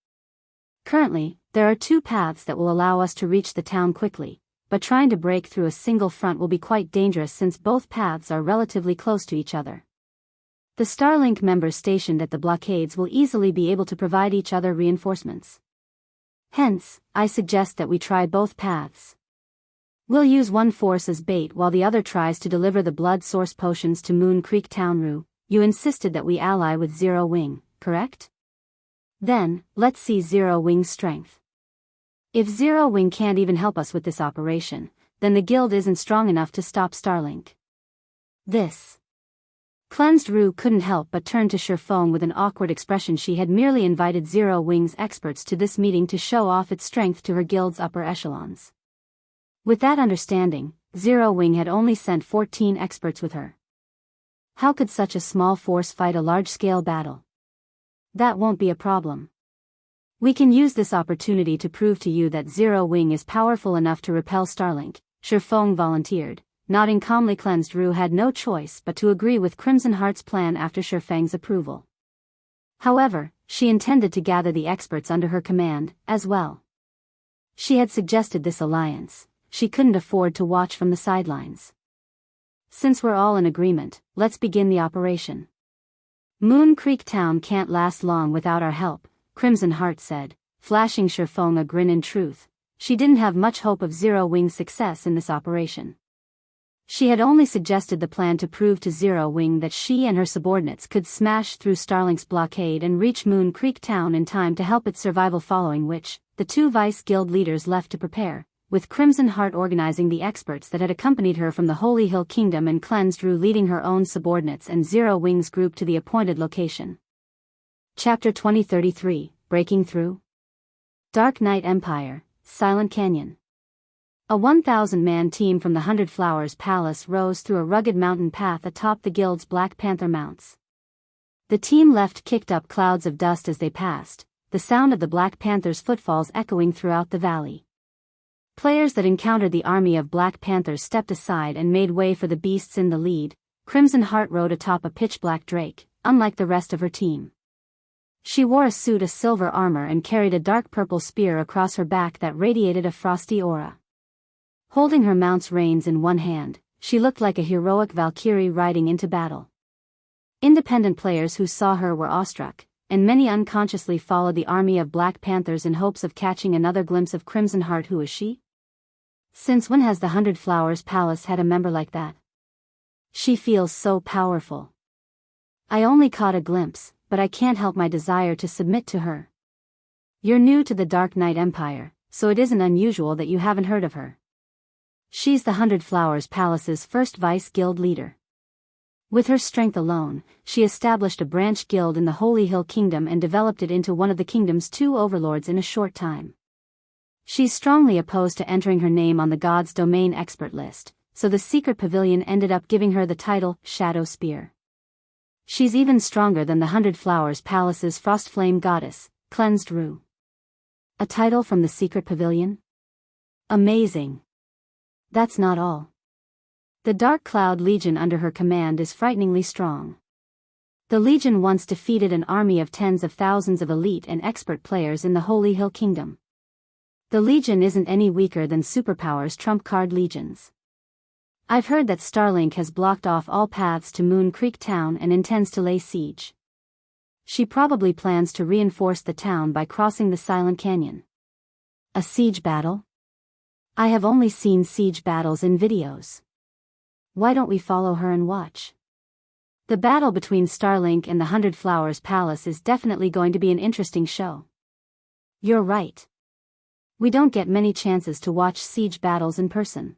Currently, there are 2 paths that will allow us to reach the town quickly, but trying to break through a single front will be quite dangerous since both paths are relatively close to each other. The Starlink members stationed at the blockades will easily be able to provide each other reinforcements. Hence, I suggest that we try both paths. We'll use one force as bait while the other tries to deliver the blood source potions to Moon Creek Town. Rue, you insisted that we ally with Zero Wing, correct? Then, let's see Zero Wing's strength. If Zero Wing can't even help us with this operation, then the guild isn't strong enough to stop Starlink. This. Cleansed Rue couldn't help but turn to Shurfeng with an awkward expression. She had merely invited Zero Wing's experts to this meeting to show off its strength to her guild's upper echelons. With that understanding, Zero Wing had only sent 14 experts with her. How could such a small force fight a large-scale battle? That won't be a problem. We can use this opportunity to prove to you that Zero Wing is powerful enough to repel Starlink, Shurfeng volunteered. Nodding calmly, Cleansed Rue had no choice but to agree with Crimson Heart's plan after Shurfeng's approval. However, she intended to gather the experts under her command, as well. She had suggested this alliance. She couldn't afford to watch from the sidelines. Since we're all in agreement, let's begin the operation. Moon Creek Town can't last long without our help, Crimson Heart said, flashing Shurfeng a grin. In truth, she didn't have much hope of Zero Wing's success in this operation. She had only suggested the plan to prove to Zero Wing that she and her subordinates could smash through Starlink's blockade and reach Moon Creek Town in time to help its survival, following which, the 2 vice guild leaders left to prepare, with Crimson Heart organizing the experts that had accompanied her from the Holy Hill Kingdom and Cleansed Rue leading her own subordinates and Zero Wing's group to the appointed location. Chapter 2033, Breaking Through. Dark Knight Empire, Silent Canyon. A 1,000-man team from the 100 Flowers Palace rose through a rugged mountain path atop the guild's Black Panther mounts. The team left kicked up clouds of dust as they passed, the sound of the Black Panther's footfalls echoing throughout the valley. Players that encountered the army of Black Panthers stepped aside and made way for the beasts in the lead. Crimson Heart rode atop a pitch-black drake, unlike the rest of her team. She wore a suit of silver armor and carried a dark purple spear across her back that radiated a frosty aura. Holding her mount's reins in one hand, she looked like a heroic Valkyrie riding into battle. Independent players who saw her were awestruck, and many unconsciously followed the army of Black Panthers in hopes of catching another glimpse of Crimson Heart. Who is she? Since when has the 100 Flowers Palace had a member like that? She feels so powerful. I only caught a glimpse, but I can't help my desire to submit to her. You're new to the Dark Knight Empire, so it isn't unusual that you haven't heard of her. She's the 100 Flowers Palace's first vice guild leader. With her strength alone, she established a branch guild in the Holy Hill Kingdom and developed it into one of the kingdom's 2 overlords in a short time. She's strongly opposed to entering her name on the God's Domain expert list, so the secret pavilion ended up giving her the title, Shadow Spear. She's even stronger than the 100 Flowers Palace's Frostflame Goddess, Cleansed Rue. A title from the secret pavilion? Amazing. That's not all. The Dark Cloud Legion under her command is frighteningly strong. The Legion once defeated an army of tens of thousands of elite and expert players in the Holy Hill Kingdom. The Legion isn't any weaker than Superpower's trump card legions. I've heard that Starlink has blocked off all paths to Moon Creek Town and intends to lay siege. She probably plans to reinforce the town by crossing the Silent Canyon. A siege battle? I have only seen siege battles in videos. Why don't we follow her and watch? The battle between Starlink and the 100 Flowers Palace is definitely going to be an interesting show. You're right. We don't get many chances to watch siege battles in person.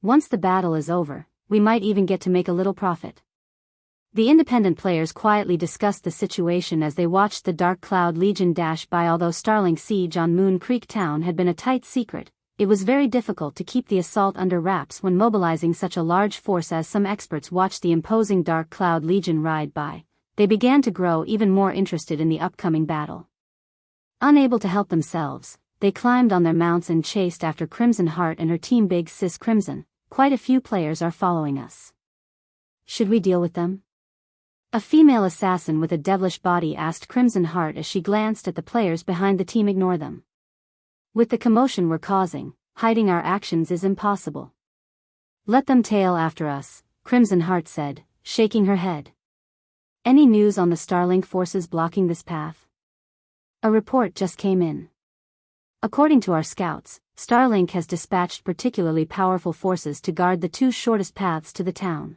Once the battle is over, we might even get to make a little profit. The independent players quietly discussed the situation as they watched the Dark Cloud Legion dash by. Although Starlink's siege on Moon Creek Town had been a tight secret, it was very difficult to keep the assault under wraps when mobilizing such a large force. As some experts watched the imposing Dark Cloud Legion ride by, they began to grow even more interested in the upcoming battle. Unable to help themselves, they climbed on their mounts and chased after Crimson Heart and her team. Big Sis Crimson, quite a few players are following us. Should we deal with them? A female assassin with a devilish body asked Crimson Heart as she glanced at the players behind the team. Ignore them. With the commotion we're causing, hiding our actions is impossible. Let them tail after us, Crimson Heart said, shaking her head. Any news on the Starlink forces blocking this path? A report just came in. According to our scouts, Starlink has dispatched particularly powerful forces to guard the two shortest paths to the town.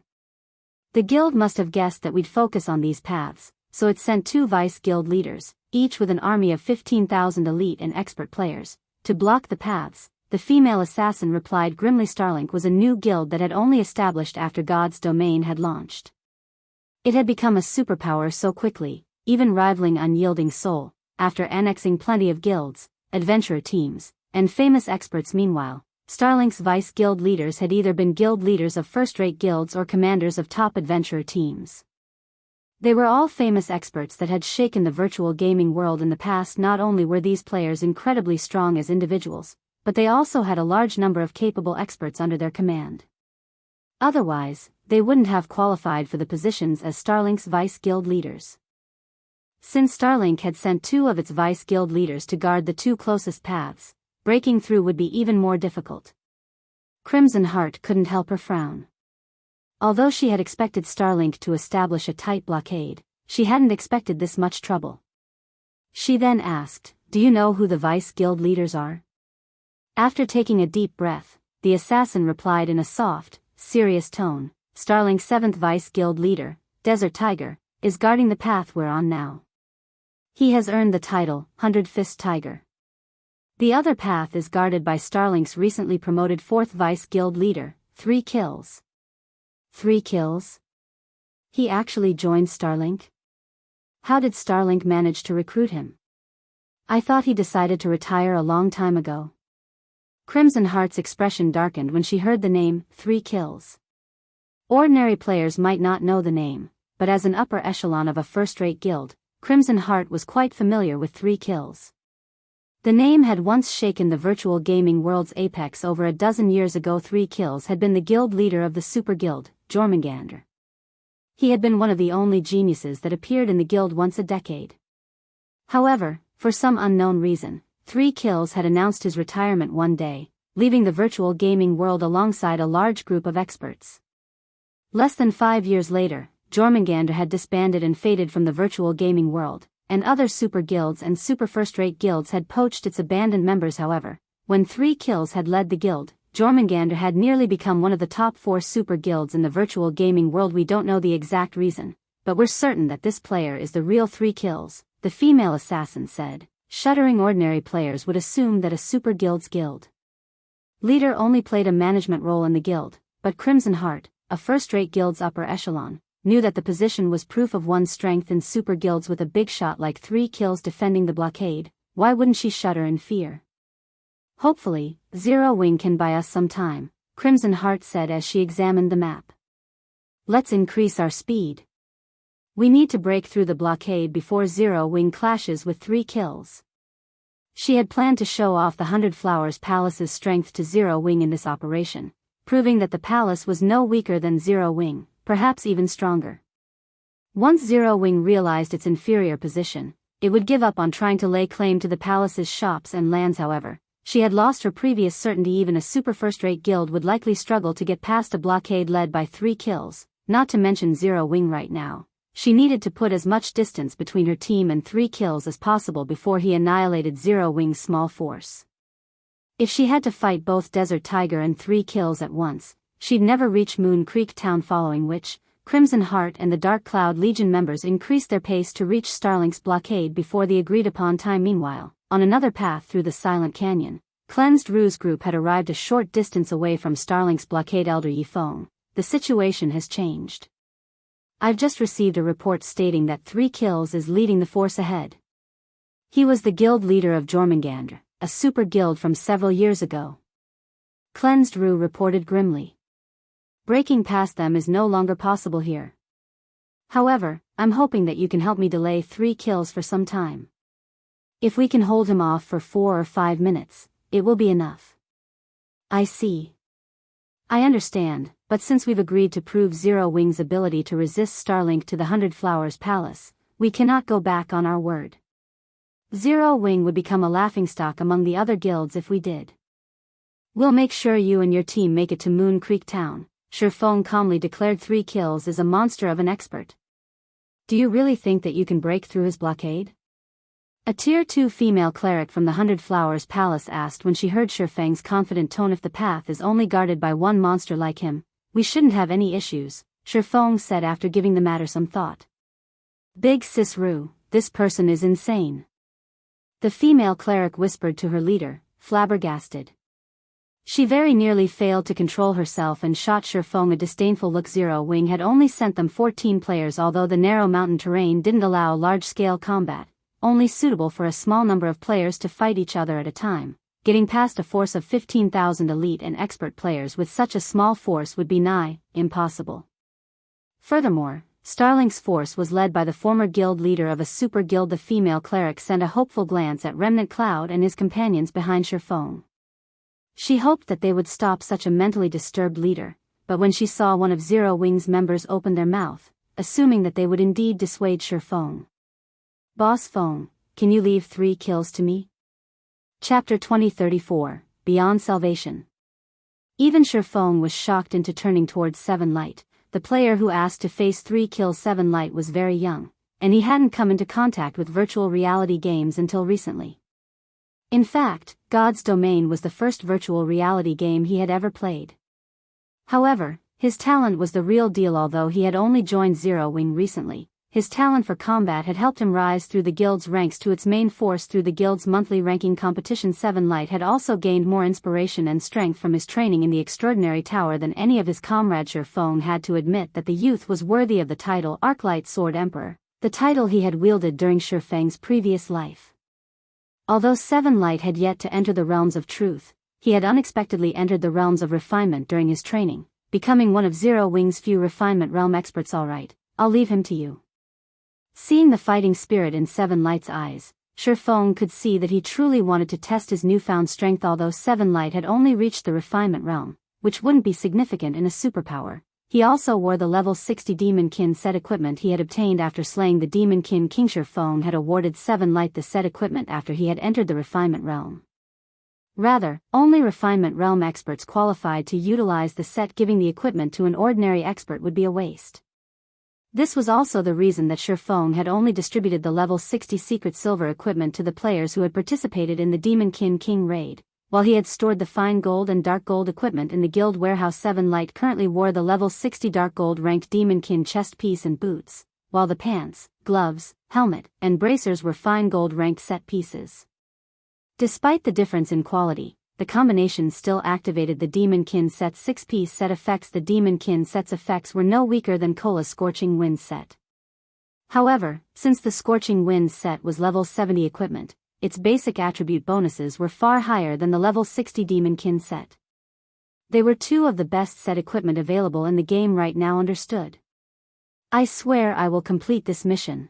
The guild must have guessed that we'd focus on these paths, so it sent 2 vice guild leaders, each with an army of 15,000 elite and expert players, to block the paths. The female assassin replied grimly. Starlink was a new guild that had only established after God's Domain had launched. It had become a superpower so quickly, even rivaling Unyielding Soul, after annexing plenty of guilds, adventurer teams, and famous experts. Meanwhile, Starlink's vice guild leaders had either been guild leaders of first-rate guilds or commanders of top adventurer teams. They were all famous experts that had shaken the virtual gaming world in the past. Not only were these players incredibly strong as individuals, but they also had a large number of capable experts under their command. Otherwise, they wouldn't have qualified for the positions as Starlink's vice guild leaders. Since Starlink had sent 2 of its vice guild leaders to guard the 2 closest paths, breaking through would be even more difficult. Crimson Heart couldn't help her frown. Although she had expected Starlink to establish a tight blockade, she hadn't expected this much trouble. She then asked, "Do you know who the vice guild leaders are?" After taking a deep breath, the assassin replied in a soft, serious tone, "Starlink's 7th vice guild leader, Desert Tiger, is guarding the path we're on now. He has earned the title, 100-Fist Tiger. The other path is guarded by Starlink's recently promoted 4th vice guild leader, 3 kills. 3 kills? He actually joined Starlink? How did Starlink manage to recruit him? I thought he decided to retire a long time ago." Crimson Heart's expression darkened when she heard the name, 3 kills. Ordinary players might not know the name, but as an upper echelon of a first-rate guild, Crimson Heart was quite familiar with 3 kills. The name had once shaken the virtual gaming world's apex over a dozen years ago. 3 kills had been the guild leader of the super guild, Jormungandr. He had been one of the only geniuses that appeared in the guild once a decade. However, for some unknown reason, 3 kills had announced his retirement one day, leaving the virtual gaming world alongside a large group of experts. Less than 5 years later, Jormungandr had disbanded and faded from the virtual gaming world, and other super guilds and super first-rate guilds had poached its abandoned members. However, when 3 kills had led the guild, Jormungandr had nearly become one of the top 4 super guilds in the virtual gaming world. We don't know the exact reason, but we're certain that this player is the real 3 kills, the female assassin said, shuddering. Ordinary players would assume that a super guild's guild leader only played a management role in the guild, but Crimson Heart, a first-rate guild's upper echelon, knew that the position was proof of one's strength in super guilds. With a big shot like 3 kills defending the blockade, why wouldn't she shudder in fear? Hopefully, Zero Wing can buy us some time, Crimson Heart said as she examined the map. Let's increase our speed. We need to break through the blockade before Zero Wing clashes with 3 kills. She had planned to show off the 100 Flowers Palace's strength to Zero Wing in this operation, proving that the palace was no weaker than Zero Wing, perhaps even stronger. Once Zero Wing realized its inferior position, it would give up on trying to lay claim to the palace's shops and lands. However, she had lost her previous certainty. Even a super first-rate guild would likely struggle to get past a blockade led by 3 kills, not to mention Zero Wing. Right now, she needed to put as much distance between her team and 3 kills as possible before he annihilated Zero Wing's small force. If she had to fight both Desert Tiger and 3 kills at once, she'd never reach Moon Creek Town, following which, Crimson Heart and the Dark Cloud Legion members increased their pace to reach Starlink's blockade before the agreed-upon time. Meanwhile, on another path through the Silent Canyon, Cleansed Rue's group had arrived a short distance away from Starlink's blockade. Elder Yifeng, the situation has changed. I've just received a report stating that 3 kills is leading the force ahead. He was the guild leader of Jormungandr, a super guild from several years ago. Cleansed Rue reported grimly. Breaking past them is no longer possible here. However, I'm hoping that you can help me delay 3 kills for some time. If we can hold him off for 4 or 5 minutes, it will be enough. I see. I understand, but since we've agreed to prove Zero Wing's ability to resist Starlink to the 100 Flowers Palace, we cannot go back on our word. Zero Wing would become a laughingstock among the other guilds if we did. We'll make sure you and your team make it to Moon Creek Town, Shifeng calmly declared. 3 kills is a monster of an expert. Do you really think that you can break through his blockade? A Tier 2 female cleric from the 100 Flowers Palace asked when she heard Shifeng's confident tone. If the path is only guarded by one monster like him, we shouldn't have any issues, Shifeng said after giving the matter some thought. Big Sis Rue, this person is insane. The female cleric whispered to her leader, flabbergasted. She very nearly failed to control herself and shot Shifeng a disdainful look. Zero Wing had only sent them 14 players, although the narrow mountain terrain didn't allow large-scale combat, only suitable for a small number of players to fight each other at a time. Getting past a force of 15,000 elite and expert players with such a small force would be nigh impossible. Furthermore, Starlink's force was led by the former guild leader of a super guild. The female cleric sent a hopeful glance at Remnant Cloud and his companions behind Shifeng. She hoped that they would stop such a mentally disturbed leader, but when she saw one of Zero Wing's members open their mouth, assuming that they would indeed dissuade Shifeng. Boss Feng, can you leave 3 kills to me? Chapter 2034, Beyond Salvation. Even Shifeng was shocked into turning towards Seven Light. The player who asked to face 3 kills. Seven Light was very young, and he hadn't come into contact with virtual reality games until recently. In fact, God's Domain was the first virtual reality game he had ever played. However, his talent was the real deal. Although he had only joined Zero Wing recently, his talent for combat had helped him rise through the guild's ranks to its main force through the guild's monthly ranking competition. Seven Light had also gained more inspiration and strength from his training in the Extraordinary Tower than any of his comrades. Shifeng had to admit that the youth was worthy of the title Arclight Sword Emperor, the title he had wielded during Shifeng's previous life. Although Seven Light had yet to enter the realms of truth, he had unexpectedly entered the realms of refinement during his training, becoming one of Zero Wing's few refinement realm experts. All right, I'll leave him to you. Seeing the fighting spirit in Seven Light's eyes, Shifeng could see that he truly wanted to test his newfound strength. Although Seven Light had only reached the refinement realm, which wouldn't be significant in a superpower, he also wore the level 60 Demonkin set equipment he had obtained after slaying the Demonkin King. Shifeng had awarded Seven Light the set equipment after he had entered the refinement realm. Rather, only refinement realm experts qualified to utilize the set. Giving the equipment to an ordinary expert would be a waste. This was also the reason that Shifeng had only distributed the level 60 secret silver equipment to the players who had participated in the Demonkin King raid, while he had stored the fine gold and dark gold equipment in the guild warehouse. Seven Light currently wore the level 60 dark gold ranked Demonkin chest piece and boots, while the pants, gloves, helmet, and bracers were fine gold ranked set pieces. Despite the difference in quality, the combination still activated the Demonkin set's 6-piece set effects. The Demonkin set's effects were no weaker than Kola's Scorching Wind set. However, since the Scorching Wind set was level 70 equipment, its basic attribute bonuses were far higher than the level 60 Demonkin set. They were 2 of the best set equipment available in the game right now. Understood. I swear I will complete this mission.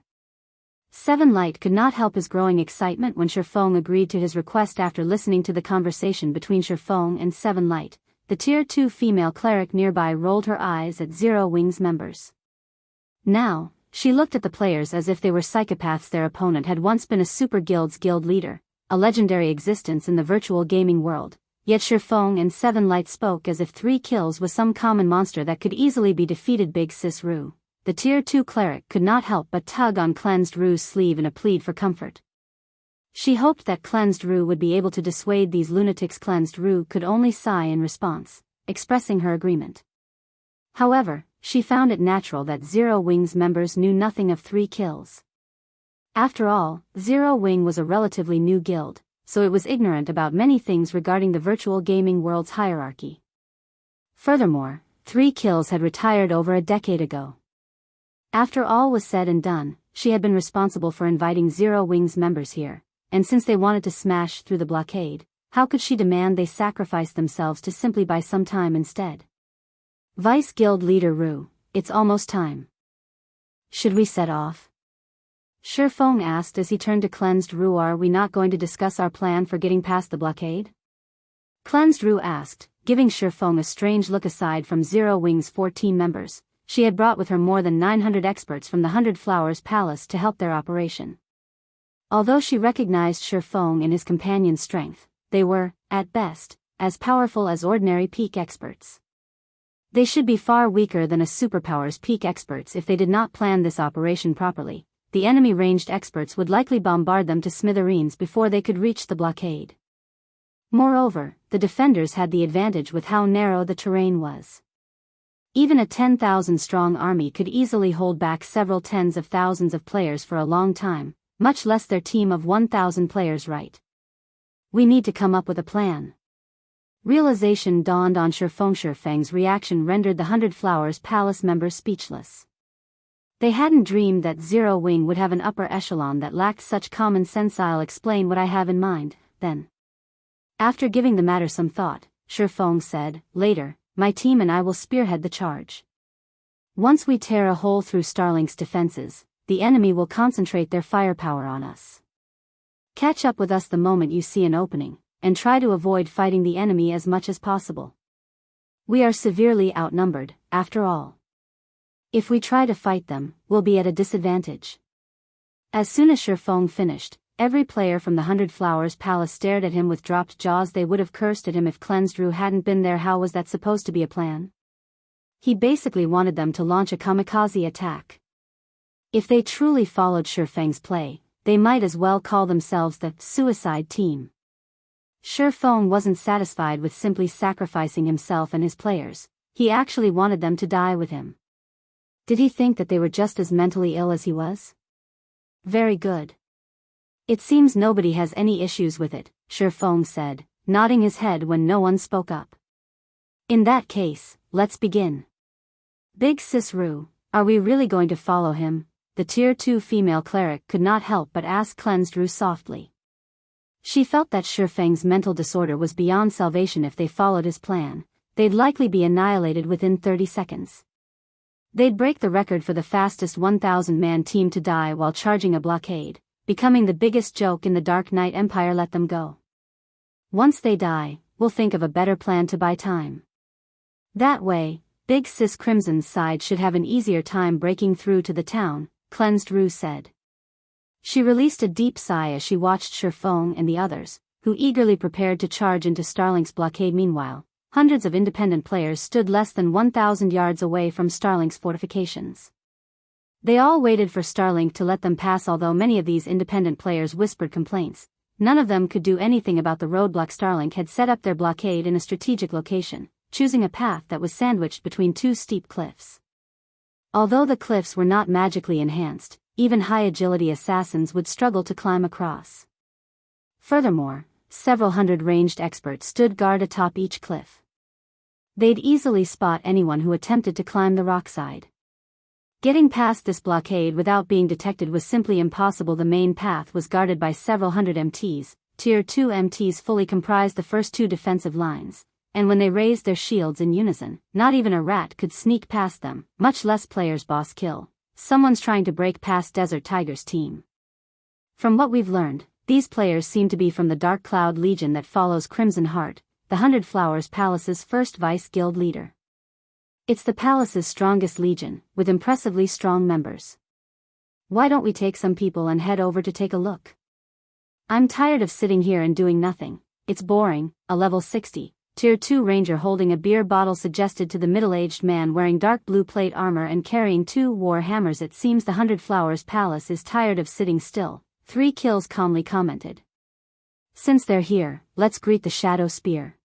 Seven Light could not help his growing excitement when Shifeng agreed to his request. After listening to the conversation between Shifeng and Seven Light, the Tier 2 female cleric nearby rolled her eyes at Zero Wing's members. Now, she looked at the players as if they were psychopaths. Their opponent had once been a super guild's guild leader, a legendary existence in the virtual gaming world, yet Shifeng and Seven Light spoke as if 3 kills was some common monster that could easily be defeated. Big Sis Rue, the Tier 2 cleric, could not help but tug on Cleansed Rue's sleeve in a plead for comfort. She hoped that Cleansed Rue would be able to dissuade these lunatics. Cleansed Rue could only sigh in response, expressing her agreement. However, she found it natural that Zero Wing's members knew nothing of 3 kills. After all, Zero Wing was a relatively new guild, so it was ignorant about many things regarding the virtual gaming world's hierarchy. Furthermore, 3 kills had retired over a decade ago. After all was said and done, she had been responsible for inviting Zero Wing's members here, and since they wanted to smash through the blockade, how could she demand they sacrifice themselves to simply buy some time instead? Vice Guild Leader Rue, it's almost time. Should we set off? Shifeng asked as he turned to Cleansed Rue. Are we not going to discuss our plan for getting past the blockade? Cleansed Rue asked, giving Shifeng a strange look. Aside from Zero Wing's 14 members, she had brought with her more than 900 experts from the 100 Flowers Palace to help their operation. Although she recognized Shifeng and his companion's strength, they were, at best, as powerful as ordinary peak experts. They should be far weaker than a superpower's peak experts. If they did not plan this operation properly, the enemy ranged experts would likely bombard them to smithereens before they could reach the blockade. Moreover, the defenders had the advantage with how narrow the terrain was. Even a 10,000-strong army could easily hold back several tens of thousands of players for a long time, much less their team of 1,000 players. Right. We need to come up with a plan. Realization dawned on Shifeng's reaction rendered the 100 Flowers Palace members speechless. They hadn't dreamed that Zero Wing would have an upper echelon that lacked such common sense. I'll explain what I have in mind, then. After giving the matter some thought, Shifeng said, later, my team and I will spearhead the charge. Once we tear a hole through Starlink's defenses, the enemy will concentrate their firepower on us. Catch up with us the moment you see an opening, and try to avoid fighting the enemy as much as possible. We are severely outnumbered, after all. If we try to fight them, we'll be at a disadvantage. As soon as Shifeng finished, every player from the 100 Flowers Palace stared at him with dropped jaws. They would have cursed at him if Cleansed Rue hadn't been there. How was that supposed to be a plan? He basically wanted them to launch a kamikaze attack. If they truly followed Shifeng's play, they might as well call themselves the Suicide Team. Shifeng wasn't satisfied with simply sacrificing himself and his players. He actually wanted them to die with him. Did he think that they were just as mentally ill as he was? Very good. It seems nobody has any issues with it, Shifeng said, nodding his head when no one spoke up. In that case, let's begin. Big Sis Rue, are we really going to follow him? The Tier 2 female cleric could not help but ask Cleansed Rue softly. She felt that Shifeng's mental disorder was beyond salvation. If they followed his plan, they'd likely be annihilated within 30 seconds. They'd break the record for the fastest 1,000-man team to die while charging a blockade, becoming the biggest joke in the Dark Knight Empire. Let them go. Once they die, we'll think of a better plan to buy time. That way, Big Sis Crimson's side should have an easier time breaking through to the town, Cleansed Rue said. She released a deep sigh as she watched Shifeng and the others, who eagerly prepared to charge into Starlink's blockade. Meanwhile, hundreds of independent players stood less than 1,000 yards away from Starlink's fortifications. They all waited for Starlink to let them pass. Although many of these independent players whispered complaints, none of them could do anything about the roadblock. Starlink had set up their blockade in a strategic location, choosing a path that was sandwiched between two steep cliffs. Although the cliffs were not magically enhanced, even high-agility assassins would struggle to climb across. Furthermore, several hundred ranged experts stood guard atop each cliff. They'd easily spot anyone who attempted to climb the rockside. Getting past this blockade without being detected was simply impossible. The main path was guarded by several hundred MTs. Tier 2 MTs fully comprised the first two defensive lines, and when they raised their shields in unison, not even a rat could sneak past them, much less players boss kill. Someone's trying to break past Desert Tiger's team. From what we've learned, these players seem to be from the Dark Cloud Legion that follows Crimson Heart, the 100 Flowers Palace's first Vice Guild leader. It's the palace's strongest legion, with impressively strong members. Why don't we take some people and head over to take a look? I'm tired of sitting here and doing nothing. It's boring, a level 60, Tier 2 ranger holding a beer bottle suggested to the middle-aged man wearing dark blue plate armor and carrying 2 war hammers. It seems the 100 Flowers Palace is tired of sitting still, 3 kills calmly commented. Since they're here, let's greet the Shadow Spear.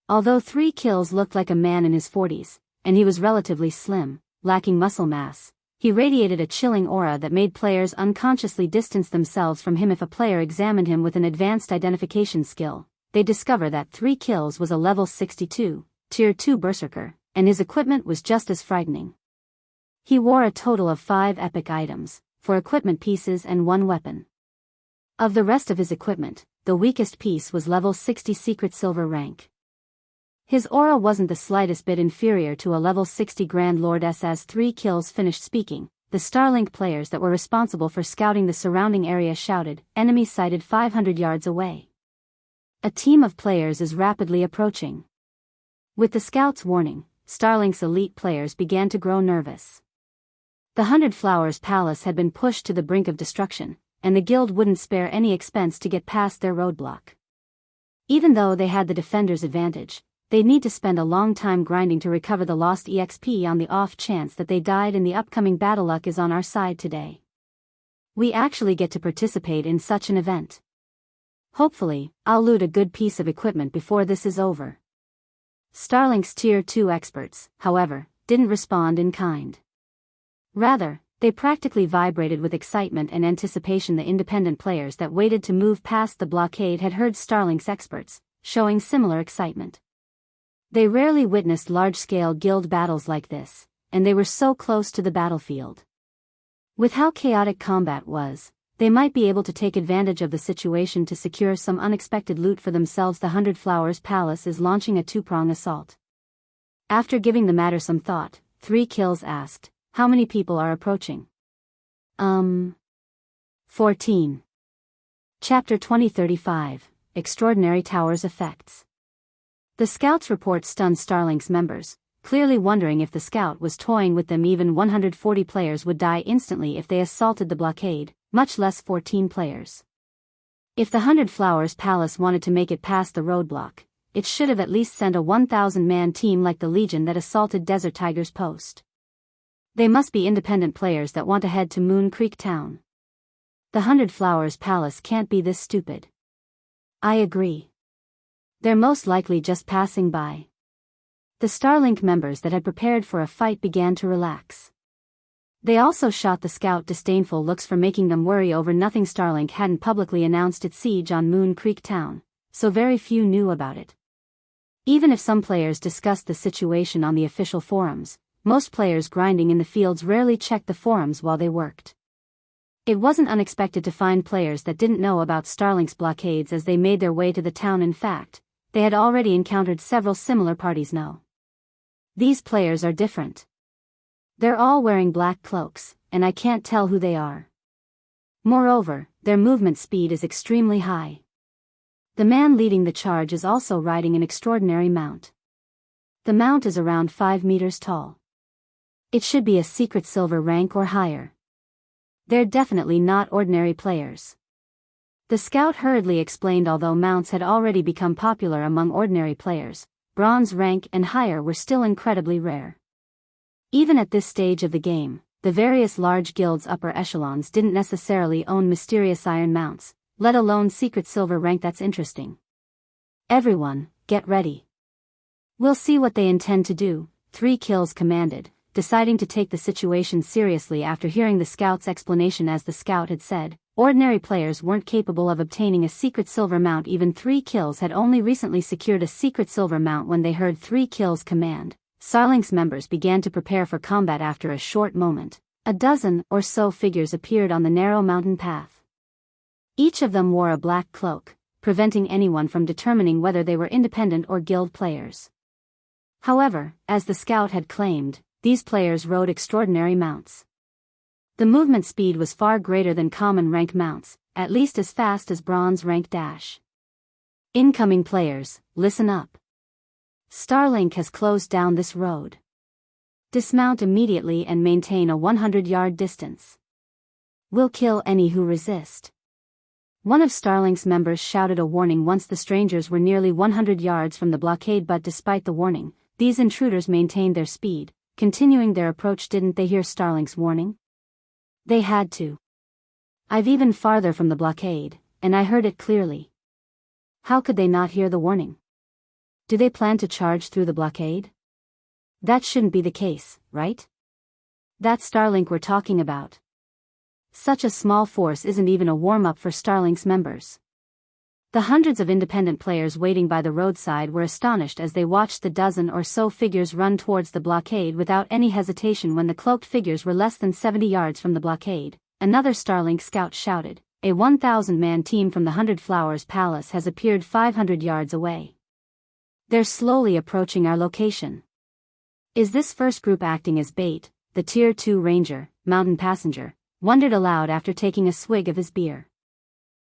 Although 3 kills looked like a man in his 40s, and he was relatively slim, lacking muscle mass, he radiated a chilling aura that made players unconsciously distance themselves from him. If a player examined him with an advanced identification skill, they'd discover that 3 kills was a level 62, Tier 2 Berserker, and his equipment was just as frightening. He wore a total of 5 epic items, 4 equipment pieces and 1 weapon. Of the rest of his equipment, the weakest piece was level 60 secret silver rank. His aura wasn't the slightest bit inferior to a level 60 Grand Lordess. As 3 kills finished speaking, the Starlink players that were responsible for scouting the surrounding area shouted, "Enemy sighted 500 yards away. A team of players is rapidly approaching." With the scout's warning, Starlink's elite players began to grow nervous. The 100 Flowers Palace had been pushed to the brink of destruction, and the guild wouldn't spare any expense to get past their roadblock. Even though they had the defender's advantage, they'd need to spend a long time grinding to recover the lost EXP on the off chance that they died in the upcoming battle. Luck is on our side today. We actually get to participate in such an event. Hopefully, I'll loot a good piece of equipment before this is over. Starlink's Tier 2 experts, however, didn't respond in kind. Rather, they practically vibrated with excitement and anticipation. The independent players that waited to move past the blockade had heard Starlink's experts, showing similar excitement. They rarely witnessed large-scale guild battles like this, and they were so close to the battlefield. With how chaotic combat was, they might be able to take advantage of the situation to secure some unexpected loot for themselves. The 100 Flowers Palace is launching a two-prong assault. After giving the matter some thought, 3 kills asked, "How many people are approaching?" 14. Chapter 2035, Extraordinary Towers Effects. The scout's report stunned Starlink's members, clearly wondering if the scout was toying with them. Even 140 players would die instantly if they assaulted the blockade, much less 14 players. If the 100 Flowers Palace wanted to make it past the roadblock, it should have at least sent a 1,000-man team like the Legion that assaulted Desert Tiger's post. They must be independent players that want to head to Moon Creek Town. The 100 Flowers Palace can't be this stupid. I agree. They're most likely just passing by. The Starlink members that had prepared for a fight began to relax. They also shot the scout disdainful looks for making them worry over nothing. Starlink hadn't publicly announced its siege on Moon Creek Town, so very few knew about it. Even if some players discussed the situation on the official forums, most players grinding in the fields rarely checked the forums while they worked. It wasn't unexpected to find players that didn't know about Starlink's blockades as they made their way to the town. In fact, they had already encountered several similar parties. No. These players are different. They're all wearing black cloaks, and I can't tell who they are. Moreover, their movement speed is extremely high. The man leading the charge is also riding an extraordinary mount. The mount is around 5 meters tall. It should be a secret silver rank or higher. They're definitely not ordinary players. The scout hurriedly explained although mounts had already become popular among ordinary players, bronze rank and higher were still incredibly rare. Even at this stage of the game, the various large guilds' upper echelons didn't necessarily own mysterious iron mounts, let alone secret silver rank. That's interesting. Everyone, get ready. We'll see what they intend to do, 3 kills commanded, deciding to take the situation seriously after hearing the scout's explanation. As the scout had said, ordinary players weren't capable of obtaining a secret silver mount. Even 3 kills had only recently secured a secret silver mount. When they heard 3 kills command, Starlink's members began to prepare for combat. After a short moment, a dozen or so figures appeared on the narrow mountain path. Each of them wore a black cloak, preventing anyone from determining whether they were independent or guild players. However, as the scout had claimed, these players rode extraordinary mounts. The movement speed was far greater than common rank mounts, at least as fast as bronze rank dash. Incoming players, listen up. Starlink has closed down this road. Dismount immediately and maintain a 100-yard distance. We'll kill any who resist. One of Starlink's members shouted a warning once the strangers were nearly 100 yards from the blockade, but despite the warning, these intruders maintained their speed, continuing their approach. Didn't they hear Starlink's warning? They had to. I've even farther from the blockade, and I heard it clearly. How could they not hear the warning? Do they plan to charge through the blockade? That shouldn't be the case, right? That's Starlink we're talking about. Such a small force isn't even a warm-up for Starlink's members. The hundreds of independent players waiting by the roadside were astonished as they watched the dozen or so figures run towards the blockade without any hesitation. When the cloaked figures were less than 70 yards from the blockade, another Starlink scout shouted, a 1,000-man team from the 100 Flowers Palace has appeared 500 yards away. They're slowly approaching our location. Is this first group acting as bait? The Tier 2 Ranger, Mountain Passenger, wondered aloud after taking a swig of his beer.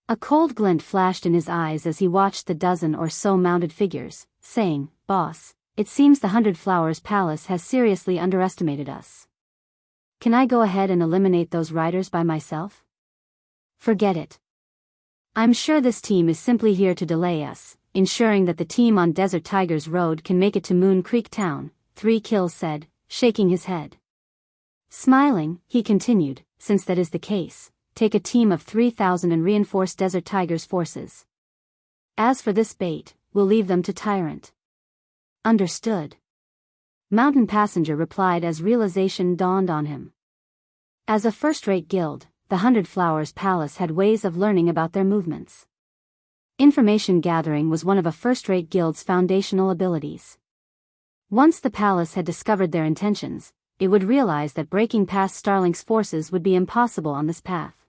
A cold glint flashed in his eyes as he watched the dozen or so mounted figures, saying, "Boss, it seems the 100 Flowers Palace has seriously underestimated us. Can I go ahead and eliminate those riders by myself?" "Forget it. I'm sure this team is simply here to delay us, ensuring that the team on Desert Tigers Road can make it to Moon Creek Town," 3 Kills said, shaking his head. Smiling, he continued, "Since that is the case, take a team of 3,000 and reinforce Desert Tigers' forces. As for this bait, we'll leave them to Tyrant." "Understood." Mountain Passenger replied as realization dawned on him. As a first-rate guild, the 100 Flowers Palace had ways of learning about their movements. Information gathering was one of a first-rate guild's foundational abilities. Once the palace had discovered their intentions, it would realize that breaking past Starlink's forces would be impossible on this path.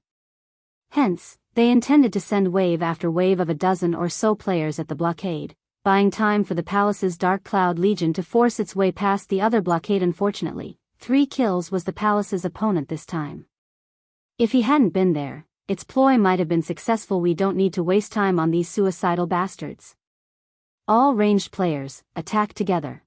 Hence, they intended to send wave after wave of a dozen or so players at the blockade, buying time for the palace's Dark Cloud Legion to force its way past the other blockade. Unfortunately, 3 Kills was the palace's opponent this time. If he hadn't been there, its ploy might have been successful. "We don't need to waste time on these suicidal bastards. All ranged players, attack together."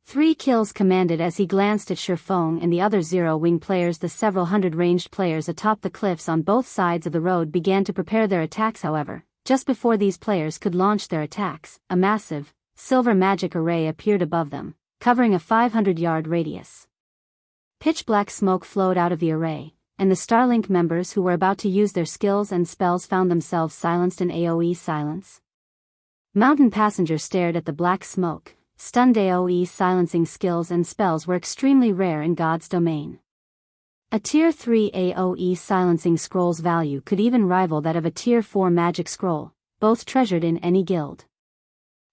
3 Kills commanded as he glanced at Shurfeng and the other Zero-Wing players. The several hundred ranged players atop the cliffs on both sides of the road began to prepare their attacks. However, just before these players could launch their attacks, a massive, silver magic array appeared above them, covering a 500-yard radius. Pitch-black smoke flowed out of the array, and the Starlink members who were about to use their skills and spells found themselves silenced in AoE silence. Mountain Passenger stared at the black smoke. Stunned. AoE silencing skills and spells were extremely rare in God's domain. A Tier 3 AoE silencing scroll's value could even rival that of a Tier 4 magic scroll, both treasured in any guild.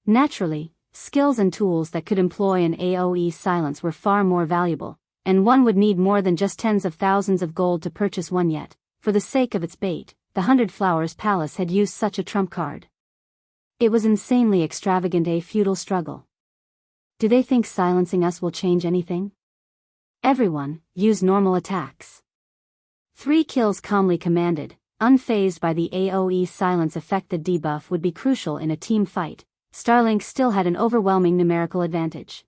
Naturally, skills and tools that could employ an AoE silence were far more valuable, and one would need more than just tens of thousands of gold to purchase one. Yet, for the sake of its bait, the 100 Flowers Palace had used such a trump card. It was insanely extravagant, a futile struggle. Do they think silencing us will change anything? "Everyone, use normal attacks." 3 Kills calmly commanded, unfazed by the AoE silence effect. The debuff would be crucial in a team fight. Starlink still had an overwhelming numerical advantage.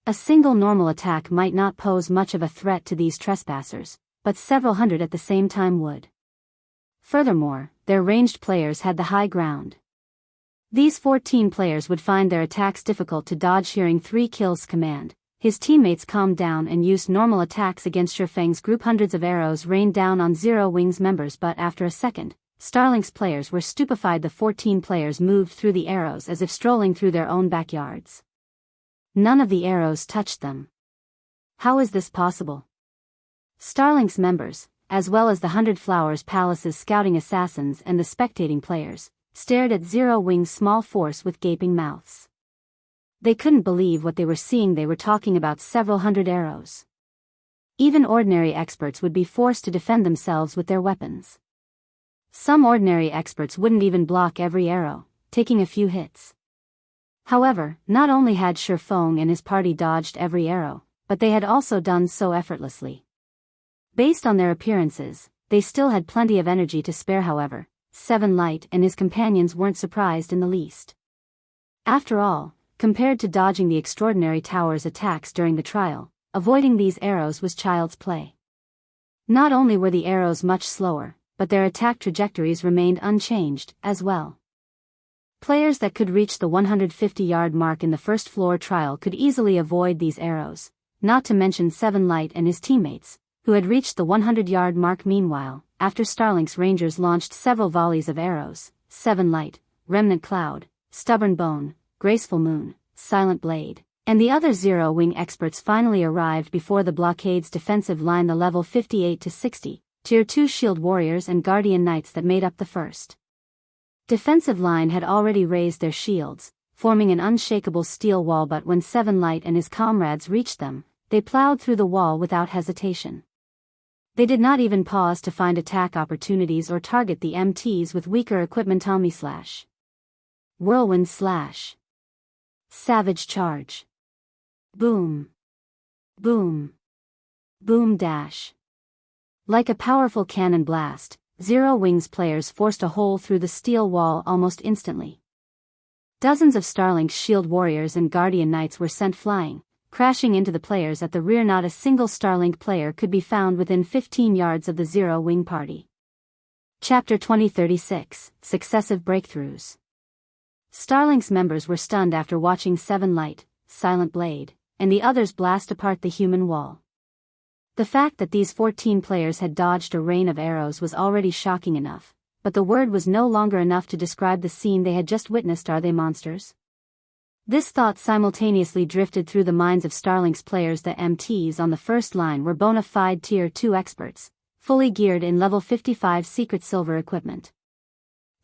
A single normal attack might not pose much of a threat to these trespassers, but several hundred at the same time would. Furthermore, their ranged players had the high ground. These 14 players would find their attacks difficult to dodge. Hearing 3 Kills' command, his teammates calmed down and used normal attacks against Shurfeng's group. Hundreds of arrows rained down on Zero-Wing's members, but after a second, Starlink's players were stupefied. The 14 players moved through the arrows as if strolling through their own backyards. None of the arrows touched them. How is this possible? Starlink's members, as well as the 100 Flowers Palace's scouting assassins and the spectating players, stared at Zero-Wing's small force with gaping mouths. They couldn't believe what they were seeing. They were talking about several hundred arrows. Even ordinary experts would be forced to defend themselves with their weapons. Some ordinary experts wouldn't even block every arrow, taking a few hits. However, not only had Shurfeng and his party dodged every arrow, but they had also done so effortlessly. Based on their appearances, they still had plenty of energy to spare. However, 7 Light and his companions weren't surprised in the least. After all, compared to dodging the Extraordinary Tower's attacks during the trial, avoiding these arrows was child's play. Not only were the arrows much slower, but their attack trajectories remained unchanged, as well. Players that could reach the 150-yard mark in the first floor trial could easily avoid these arrows, not to mention 7 Light and his teammates, who had reached the 100-yard mark. Meanwhile, after Starlink's Rangers launched several volleys of arrows, 7 Light, Remnant Cloud, Stubborn Bone, Graceful Moon, Silent Blade, and the other Zero-Wing experts finally arrived before the blockade's defensive line. The level 58 to 60, Tier 2 Shield Warriors and Guardian Knights that made up the first defensive line had already raised their shields, forming an unshakable steel wall. But when 7 Light and his comrades reached them, they plowed through the wall without hesitation. They did not even pause to find attack opportunities or target the MTs with weaker equipment. Tommy Slash. Whirlwind Slash. Savage Charge. Boom. Boom. Boom dash. Like a powerful cannon blast, Zero Wings players forced a hole through the steel wall almost instantly. Dozens of Starlink's shield warriors and guardian knights were sent flying, crashing into the players at the rear. Not a single Starlink player could be found within 15 yards of the Zero Wing party. Chapter 2036, Successive Breakthroughs. Starlink's members were stunned after watching Seven Light, Silent Blade, and the others blast apart the human wall. The fact that these 14 players had dodged a rain of arrows was already shocking enough, but the word was no longer enough to describe the scene they had just witnessed. Are they monsters? This thought simultaneously drifted through the minds of Starlink's players. The MTs on the first line were bona fide Tier 2 experts, fully geared in level 55 secret silver equipment.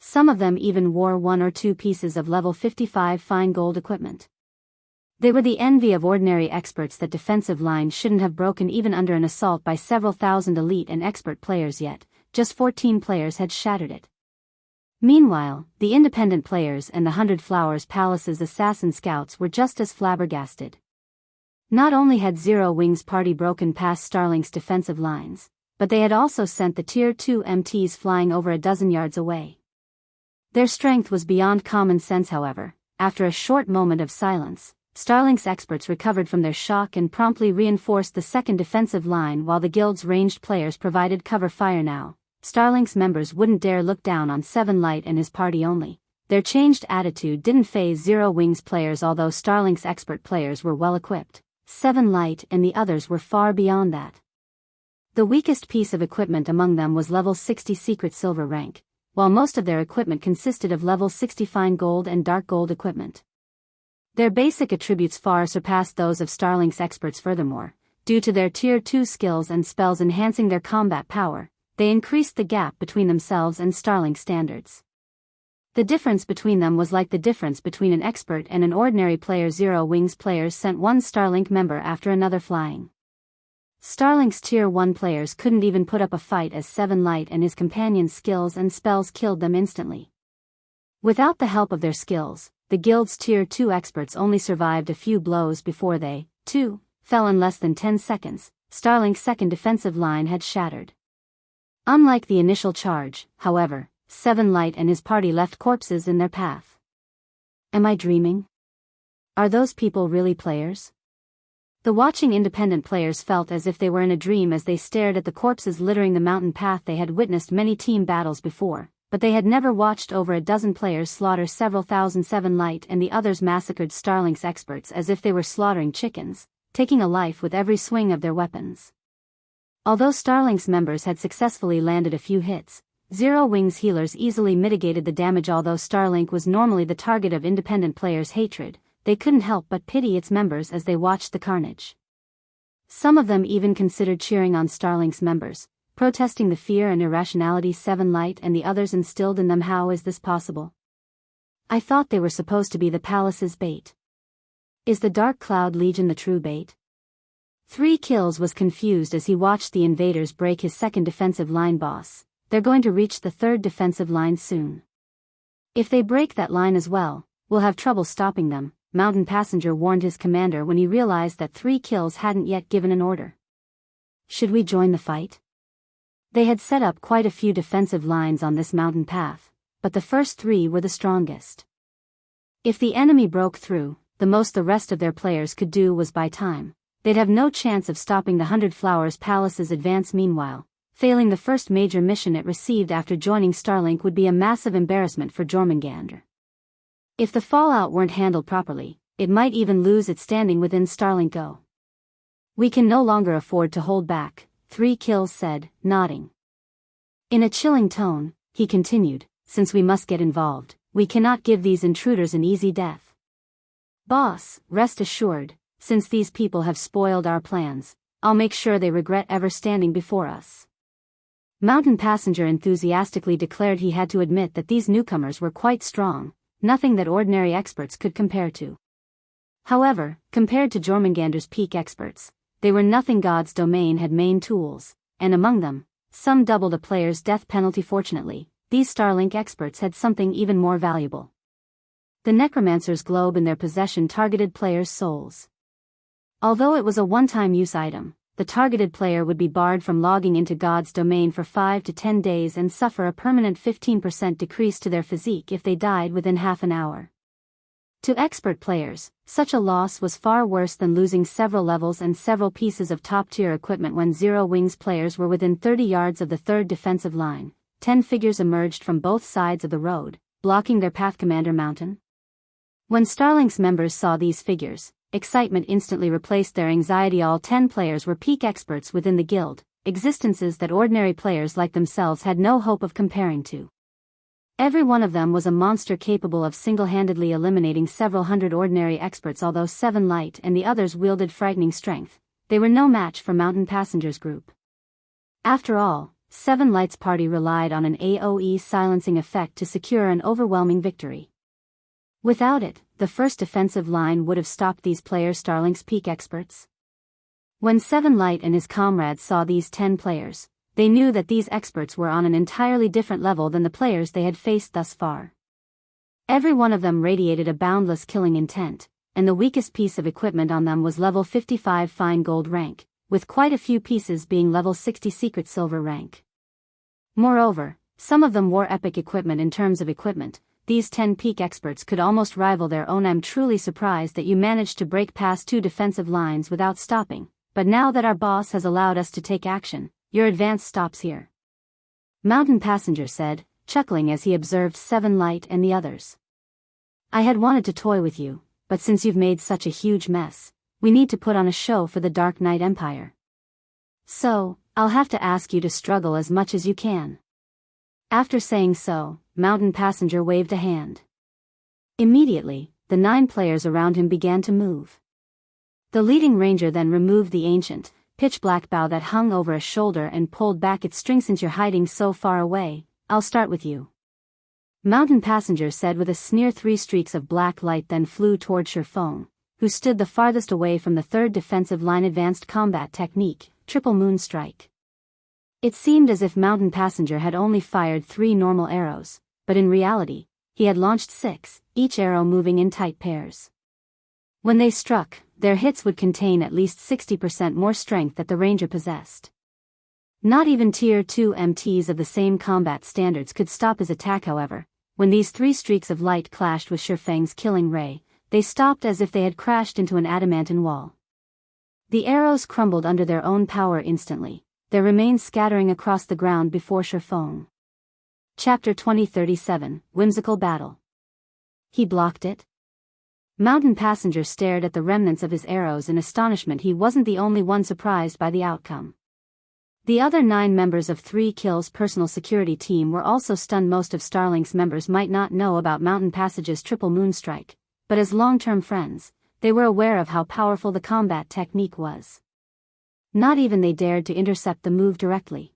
Some of them even wore 1 or 2 pieces of level 55 fine gold equipment. They were the envy of ordinary experts. That defensive line shouldn't have broken even under an assault by several thousand elite and expert players, yet just 14 players had shattered it. Meanwhile, the independent players and the 100 Flowers Palace's assassin scouts were just as flabbergasted. Not only had Zero Wings party broken past Starlink's defensive lines, but they had also sent the Tier 2 MTs flying over a dozen yards away. Their strength was beyond common sense. However, after a short moment of silence, Starlink's experts recovered from their shock and promptly reinforced the second defensive line while the guild's ranged players provided cover fire. Now, Starlink's members wouldn't dare look down on Seven Light and his party only. Their changed attitude didn't faze Zero Wings players. Although Starlink's expert players were well equipped, Seven Light and the others were far beyond that. The weakest piece of equipment among them was level 60 secret silver rank, while most of their equipment consisted of level 60 fine gold and dark gold equipment. Their basic attributes far surpassed those of Starlink's experts. Furthermore, due to their Tier 2 skills and spells enhancing their combat power, they increased the gap between themselves and Starlink standards. The difference between them was like the difference between an expert and an ordinary player. Zero Wings players sent one Starlink member after another flying. Starlink's Tier 1 players couldn't even put up a fight as Seven Light and his companions' skills and spells killed them instantly. Without the help of their skills, the guild's Tier 2 experts only survived a few blows before they, too, fell in less than 10 seconds. Starlink's second defensive line had shattered. Unlike the initial charge, however, Seven Light and his party left corpses in their path. Am I dreaming? Are those people really players? The watching independent players felt as if they were in a dream as they stared at the corpses littering the mountain path. They had witnessed many team battles before, but they had never watched over a dozen players slaughter several thousand. Seven Light and the others massacred Starlink's experts as if they were slaughtering chickens, taking a life with every swing of their weapons. Although Starlink's members had successfully landed a few hits, Zero Wings healers easily mitigated the damage. Although Starlink was normally the target of independent players' hatred, they couldn't help but pity its members as they watched the carnage. Some of them even considered cheering on Starlink's members, protesting the fear and irrationality Seven Light and the others instilled in them. How is this possible? I thought they were supposed to be the palace's bait. Is the Dark Cloud Legion the true bait? 3 Kills was confused as he watched the invaders break his second defensive line. Boss, they're going to reach the third defensive line soon. If they break that line as well, we'll have trouble stopping them, Mountain Passenger warned his commander when he realized that 3 Kills hadn't yet given an order. Should we join the fight? They had set up quite a few defensive lines on this mountain path, but the first 3 were the strongest. If the enemy broke through, the most the rest of their players could do was buy time. They'd have no chance of stopping the 100 Flowers Palace's advance. Meanwhile, failing the first major mission it received after joining Starlink would be a massive embarrassment for Jormungandr. If the fallout weren't handled properly, it might even lose its standing within Starlink. Go. We can no longer afford to hold back, 3 Kills said, nodding. In a chilling tone, he continued, since we must get involved, we cannot give these intruders an easy death. Boss, rest assured, since these people have spoiled our plans, I'll make sure they regret ever standing before us. Mountain Passenger enthusiastically declared. He had to admit that these newcomers were quite strong, nothing that ordinary experts could compare to. However, compared to Jormungandr's peak experts, they were nothing. God's domain had main tools, and among them, some doubled a player's death penalty. Fortunately, these Starlink experts had something even more valuable. The Necromancer's globe in their possession targeted players' souls. Although it was a one-time use item, the targeted player would be barred from logging into God's domain for 5 to 10 days and suffer a permanent 15% decrease to their physique if they died within half an hour. To expert players, such a loss was far worse than losing several levels and several pieces of top-tier equipment. When Zero Wings players were within 30 yards of the third defensive line, 10 figures emerged from both sides of the road, blocking their path. Commander Mountain. When Starlink's members saw these figures, excitement instantly replaced their anxiety. All 10 players were peak experts within the guild, existences that ordinary players like themselves had no hope of comparing to. Every one of them was a monster capable of single-handedly eliminating several hundred ordinary experts. Although 7 Light and the others wielded frightening strength, they were no match for Mountain Passenger's group. After all, 7 Light's party relied on an AoE silencing effect to secure an overwhelming victory. Without it, the first defensive line would have stopped these players. Starlink's peak experts. When 7 Light and his comrades saw these 10 players, they knew that these experts were on an entirely different level than the players they had faced thus far. Every one of them radiated a boundless killing intent, and the weakest piece of equipment on them was level 55 fine gold rank, with quite a few pieces being level 60 secret silver rank. Moreover, some of them wore epic equipment. In terms of equipment, these 10 peak experts could almost rival their own. I'm truly surprised that you managed to break past 2 defensive lines without stopping, but now that our boss has allowed us to take action, your advance stops here. Mountain Passenger said, chuckling as he observed 7 Light and the others. I had wanted to toy with you, but since you've made such a huge mess, we need to put on a show for the Dark Knight Empire. So, I'll have to ask you to struggle as much as you can. After saying so, Mountain Passenger waved a hand. Immediately, the 9 players around him began to move. The leading ranger then removed the ancient, pitch-black bow that hung over a shoulder and pulled back its string. Since you're hiding so far away, I'll start with you. Mountain Passenger said with a sneer. 3 streaks of black light then flew toward Sherfong, who stood the farthest away from the third defensive line. Advanced combat technique, Triple Moon Strike. It seemed as if Mountain Passenger had only fired 3 normal arrows, but in reality, he had launched 6, each arrow moving in tight pairs. When they struck, their hits would contain at least 60% more strength that the ranger possessed. Not even Tier 2 MTs of the same combat standards could stop his attack. However, when these 3 streaks of light clashed with Sherfang's killing ray, they stopped as if they had crashed into an adamantine wall. The arrows crumbled under their own power instantly, their remains scattering across the ground before Sherfang. Chapter 2037, Whimsical Battle. He blocked it? Mountain Passenger stared at the remnants of his arrows in astonishment. He wasn't the only one surprised by the outcome. The other 9 members of 3 Kills' personal security team were also stunned. Most of Starlink's members might not know about Mountain Passage's Triple Moon Strike, but as long-term friends, they were aware of how powerful the combat technique was. Not even they dared to intercept the move directly.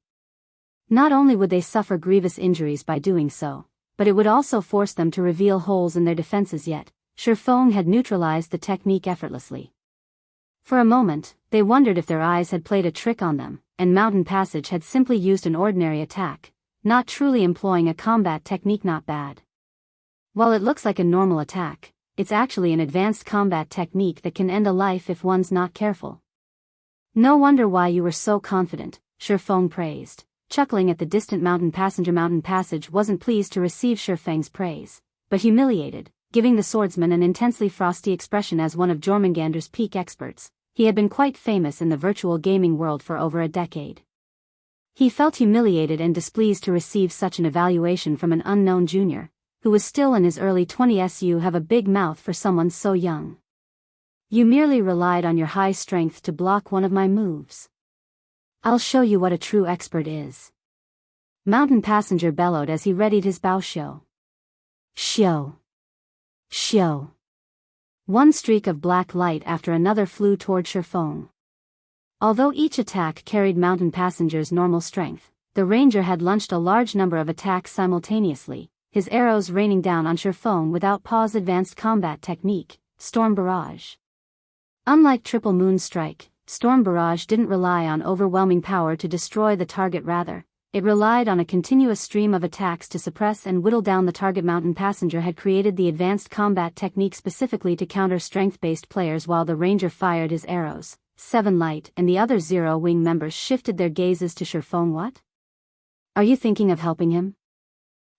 Not only would they suffer grievous injuries by doing so, but it would also force them to reveal holes in their defenses. Yet, Sherfang had neutralized the technique effortlessly. For a moment, they wondered if their eyes had played a trick on them, and Mountain Passage had simply used an ordinary attack, not truly employing a combat technique. Not bad. While it looks like a normal attack, it's actually an advanced combat technique that can end a life if one's not careful. No wonder why you were so confident, Sherfang praised, chuckling at the distant Mountain Passenger. Mountain Passage wasn't pleased to receive Sherfang's praise, but humiliated, giving the swordsman an intensely frosty expression. As one of Jormungandr's peak experts, he had been quite famous in the virtual gaming world for over a decade. He felt humiliated and displeased to receive such an evaluation from an unknown junior, who was still in his early 20s. You have a big mouth for someone so young. You merely relied on your high strength to block one of my moves. I'll show you what a true expert is. Mountain Passenger bellowed as he readied his bow. Show. One streak of black light after another flew toward Sherfang. Although each attack carried Mountain Passenger's normal strength, the ranger had launched a large number of attacks simultaneously, his arrows raining down on Sherfang without pause. Advanced combat technique, Storm Barrage. Unlike Triple Moon Strike, Storm Barrage didn't rely on overwhelming power to destroy the target, rather, it relied on a continuous stream of attacks to suppress and whittle down the target. Mountain Passenger had created the advanced combat technique specifically to counter strength-based players while the Ranger fired his arrows. 7 Light and the other Zero Wing members shifted their gazes to Sherfong. What? Are you thinking of helping him?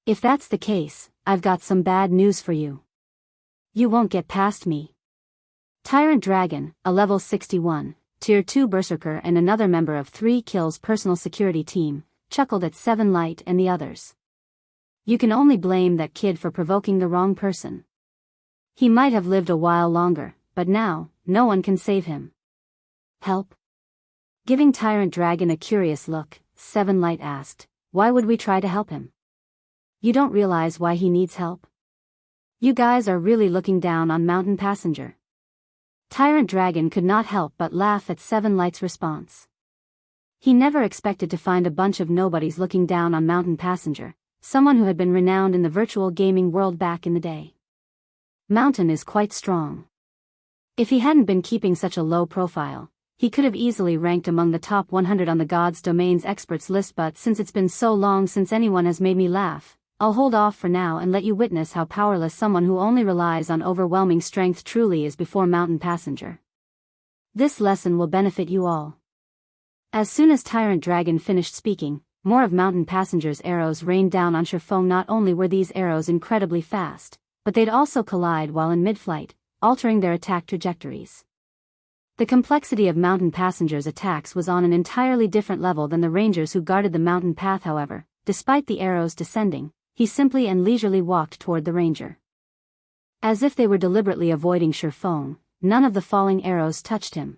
If that's the case, I've got some bad news for you. You won't get past me. Tyrant Dragon, a level 61, Tier 2 Berserker and another member of 3 Kills personal security team, chuckled at 7 Light and the others. You can only blame that kid for provoking the wrong person. He might have lived a while longer, but now, no one can save him. Help? Giving Tyrant Dragon a curious look, 7 Light asked, why would we try to help him? You don't realize why he needs help? You guys are really looking down on Mountain Passenger. Tyrant Dragon could not help but laugh at 7 Light's response. He never expected to find a bunch of nobodies looking down on Mountain Passenger, someone who had been renowned in the virtual gaming world back in the day. Mountain is quite strong. If he hadn't been keeping such a low profile, he could have easily ranked among the top 100 on the God's Domains experts list, but since it's been so long since anyone has made me laugh, I'll hold off for now and let you witness how powerless someone who only relies on overwhelming strength truly is before Mountain Passenger. This lesson will benefit you all. As soon as Tyrant Dragon finished speaking, more of Mountain Passenger's arrows rained down on Sherfong. Not only were these arrows incredibly fast, but they'd also collide while in mid-flight, altering their attack trajectories. The complexity of Mountain Passenger's attacks was on an entirely different level than the Rangers who guarded the mountain path. However, despite the arrows descending, he simply and leisurely walked toward the Ranger. As if they were deliberately avoiding Sherfong, none of the falling arrows touched him.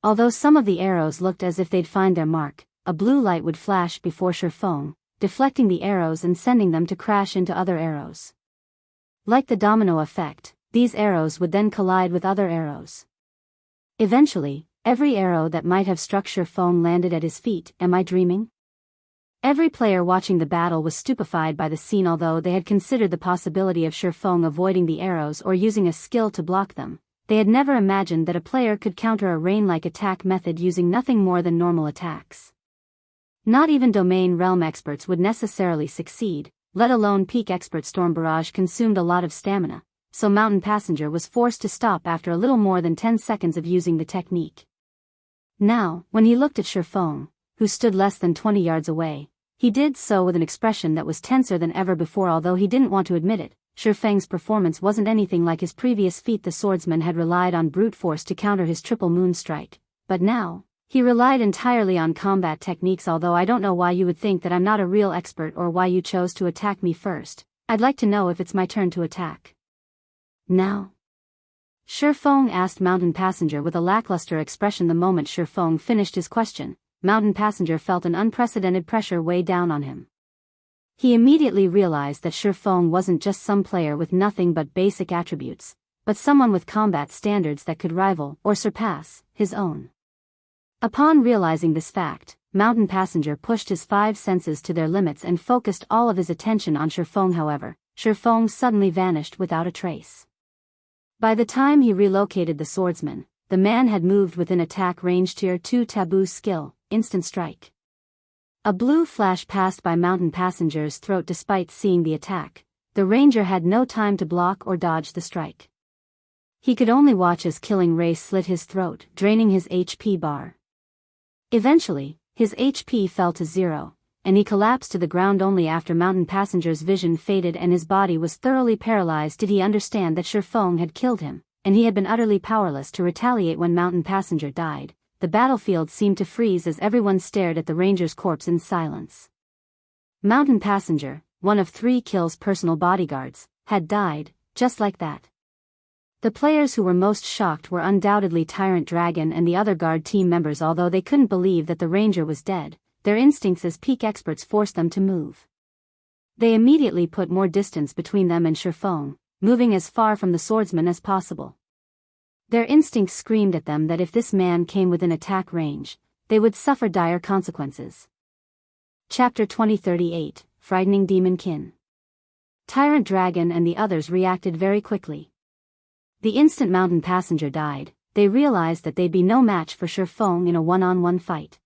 Although some of the arrows looked as if they'd find their mark, a blue light would flash before Sherfong, deflecting the arrows and sending them to crash into other arrows. Like the domino effect, these arrows would then collide with other arrows. Eventually, every arrow that might have struck Sherfong landed at his feet. Am I dreaming? Every player watching the battle was stupefied by the scene. Although they had considered the possibility of Sherfong avoiding the arrows or using a skill to block them, they had never imagined that a player could counter a rain-like attack method using nothing more than normal attacks. Not even Domain Realm experts would necessarily succeed, let alone peak expert. Storm Barrage consumed a lot of stamina, so Mountain Passenger was forced to stop after a little more than 10 seconds of using the technique. Now, when he looked at Sherfong, who stood less than 20 yards away, he did so with an expression that was tenser than ever before. Although he didn't want to admit it, Sherfeng's performance wasn't anything like his previous feat. The swordsman had relied on brute force to counter his triple moon strike, but now, he relied entirely on combat techniques. Although I don't know why you would think that I'm not a real expert or why you chose to attack me first, I'd like to know if it's my turn to attack. Now? Sherfong asked Mountain Passenger with a lackluster expression. The moment Sherfong finished his question, Mountain Passenger felt an unprecedented pressure weigh down on him. He immediately realized that Sherfong wasn't just some player with nothing but basic attributes, but someone with combat standards that could rival, or surpass, his own. Upon realizing this fact, Mountain Passenger pushed his 5 senses to their limits and focused all of his attention on Sherfong. However, Sherfong suddenly vanished without a trace. By the time he relocated the swordsman, the man had moved within attack range. Tier 2 Taboo skill, Instant Strike. A blue flash passed by Mountain Passenger's throat. Despite seeing the attack, the Ranger had no time to block or dodge the strike. He could only watch as Killing Ray slit his throat, draining his HP bar. Eventually, his HP fell to 0, and he collapsed to the ground. Only after Mountain Passenger's vision faded and his body was thoroughly paralyzed did he understand that Sherfong had killed him, and he had been utterly powerless to retaliate. When Mountain Passenger died, the battlefield seemed to freeze as everyone stared at the Ranger's corpse in silence. Mountain Passenger, one of 3 Kills' personal bodyguards, had died, just like that. The players who were most shocked were undoubtedly Tyrant Dragon and the other guard team members. Although they couldn't believe that the Ranger was dead, their instincts as peak experts forced them to move. They immediately put more distance between them and Sherfong, moving as far from the swordsman as possible. Their instincts screamed at them that if this man came within attack range, they would suffer dire consequences. Chapter 2038, Frightening Demonkin. Tyrant Dragon and the others reacted very quickly. The instant Mountain Passenger died, they realized that they'd be no match for Shifeng in a one-on-one fight.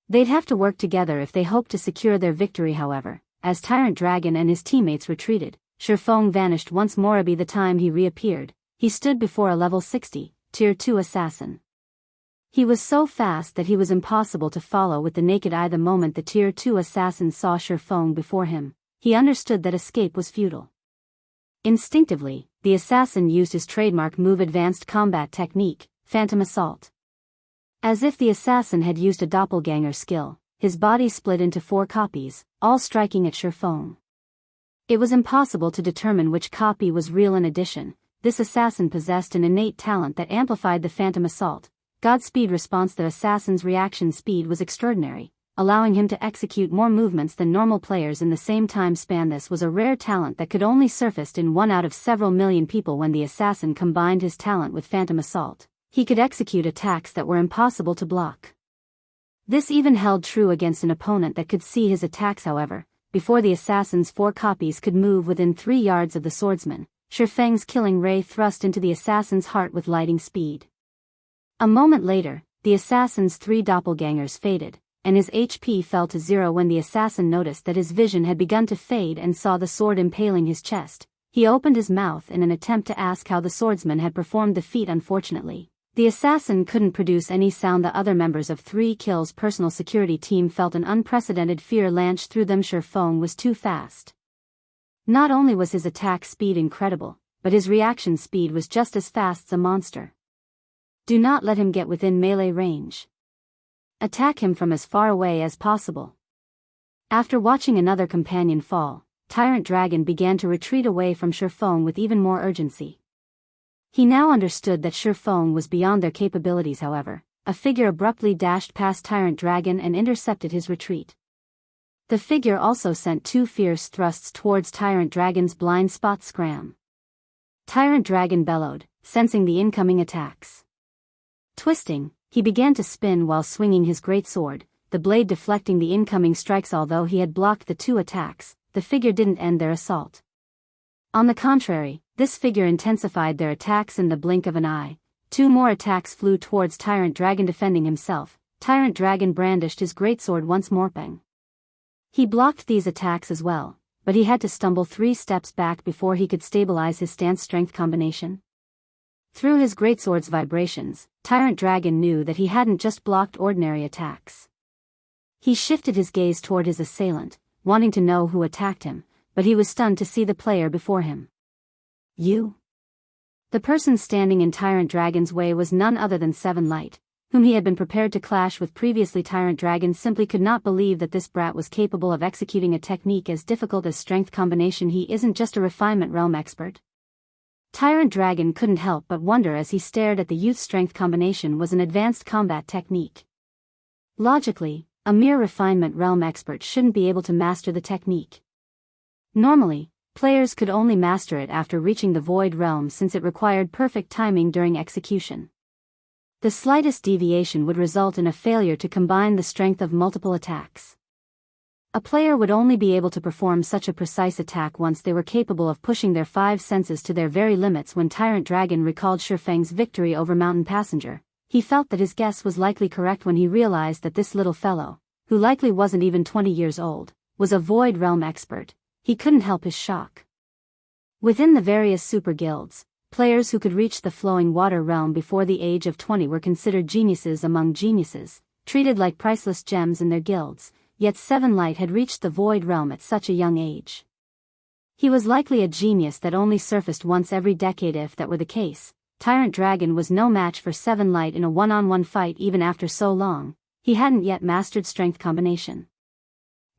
They'd have to work together if they hoped to secure their victory. However, as Tyrant Dragon and his teammates retreated, Shifeng vanished once more. By the time he reappeared, he stood before a level 60, Tier 2 assassin. He was so fast that he was impossible to follow with the naked eye. The moment the Tier 2 assassin saw Shifeng before him, he understood that escape was futile. Instinctively, the assassin used his trademark move, advanced combat technique, Phantom Assault. As if the assassin had used a doppelganger skill, his body split into 4 copies, all striking at Shifeng. It was impossible to determine which copy was real. In addition, this assassin possessed an innate talent that amplified the Phantom Assault. Godspeed response. The assassin's reaction speed was extraordinary, allowing him to execute more movements than normal players in the same time span. This was a rare talent that could only surface in 1 out of several million people. When the assassin combined his talent with Phantom Assault, he could execute attacks that were impossible to block. This even held true against an opponent that could see his attacks. However, before the assassin's 4 copies could move within 3 yards of the swordsman, Shifeng's killing ray thrust into the assassin's heart with lightning speed. A moment later, the assassin's 3 doppelgangers faded, and his HP fell to 0. When the assassin noticed that his vision had begun to fade and saw the sword impaling his chest, he opened his mouth in an attempt to ask how the swordsman had performed the feat. Unfortunately, the assassin couldn't produce any sound. The other members of 3 Kills' personal security team felt an unprecedented fear launch through them. Shifeng was too fast. Not only was his attack speed incredible, but his reaction speed was just as fast. A monster. Do not let him get within melee range. Attack him from as far away as possible. After watching another companion fall, Tyrant Dragon began to retreat away from Shifeng with even more urgency. He now understood that Shifeng was beyond their capabilities. However, a figure abruptly dashed past Tyrant Dragon and intercepted his retreat. The figure also sent 2 fierce thrusts towards Tyrant Dragon's blind spot. Scram! Tyrant Dragon bellowed, sensing the incoming attacks. Twisting, he began to spin while swinging his greatsword, the blade deflecting the incoming strikes. Although he had blocked the 2 attacks, the figure didn't end their assault. On the contrary, this figure intensified their attacks in the blink of an eye. 2 more attacks flew towards Tyrant Dragon. Defending himself, Tyrant Dragon brandished his greatsword once more. Bang! He blocked these attacks as well, but he had to stumble 3 steps back before he could stabilize his stance-strength combination. Through his greatsword's vibrations, Tyrant Dragon knew that he hadn't just blocked ordinary attacks. He shifted his gaze toward his assailant, wanting to know who attacked him, but he was stunned to see the player before him. You? The person standing in Tyrant Dragon's way was none other than Seven Light, whom he had been prepared to clash with previously. Tyrant Dragon simply could not believe that this brat was capable of executing a technique as difficult as strength combination. He isn't just a refinement realm expert. Tyrant Dragon couldn't help but wonder as he stared at the youth's strength combination was an advanced combat technique. Logically, a mere refinement realm expert shouldn't be able to master the technique. Normally, players could only master it after reaching the Void Realm, since it required perfect timing during execution. The slightest deviation would result in a failure to combine the strength of multiple attacks. A player would only be able to perform such a precise attack once they were capable of pushing their 5 senses to their very limits. When Tyrant Dragon recalled Shifeng's victory over Mountain Passenger, he felt that his guess was likely correct when he realized that this little fellow, who likely wasn't even 20 years old, was a Void Realm expert. He couldn't help his shock. Within the various super guilds, players who could reach the flowing water realm before the age of 20 were considered geniuses among geniuses, treated like priceless gems in their guilds. Yet Seven Light had reached the Void Realm at such a young age. He was likely a genius that only surfaced once every decade. If that were the case, Tyrant Dragon was no match for Seven Light in a one-on-one fight. Even after so long, he hadn't yet mastered strength combination.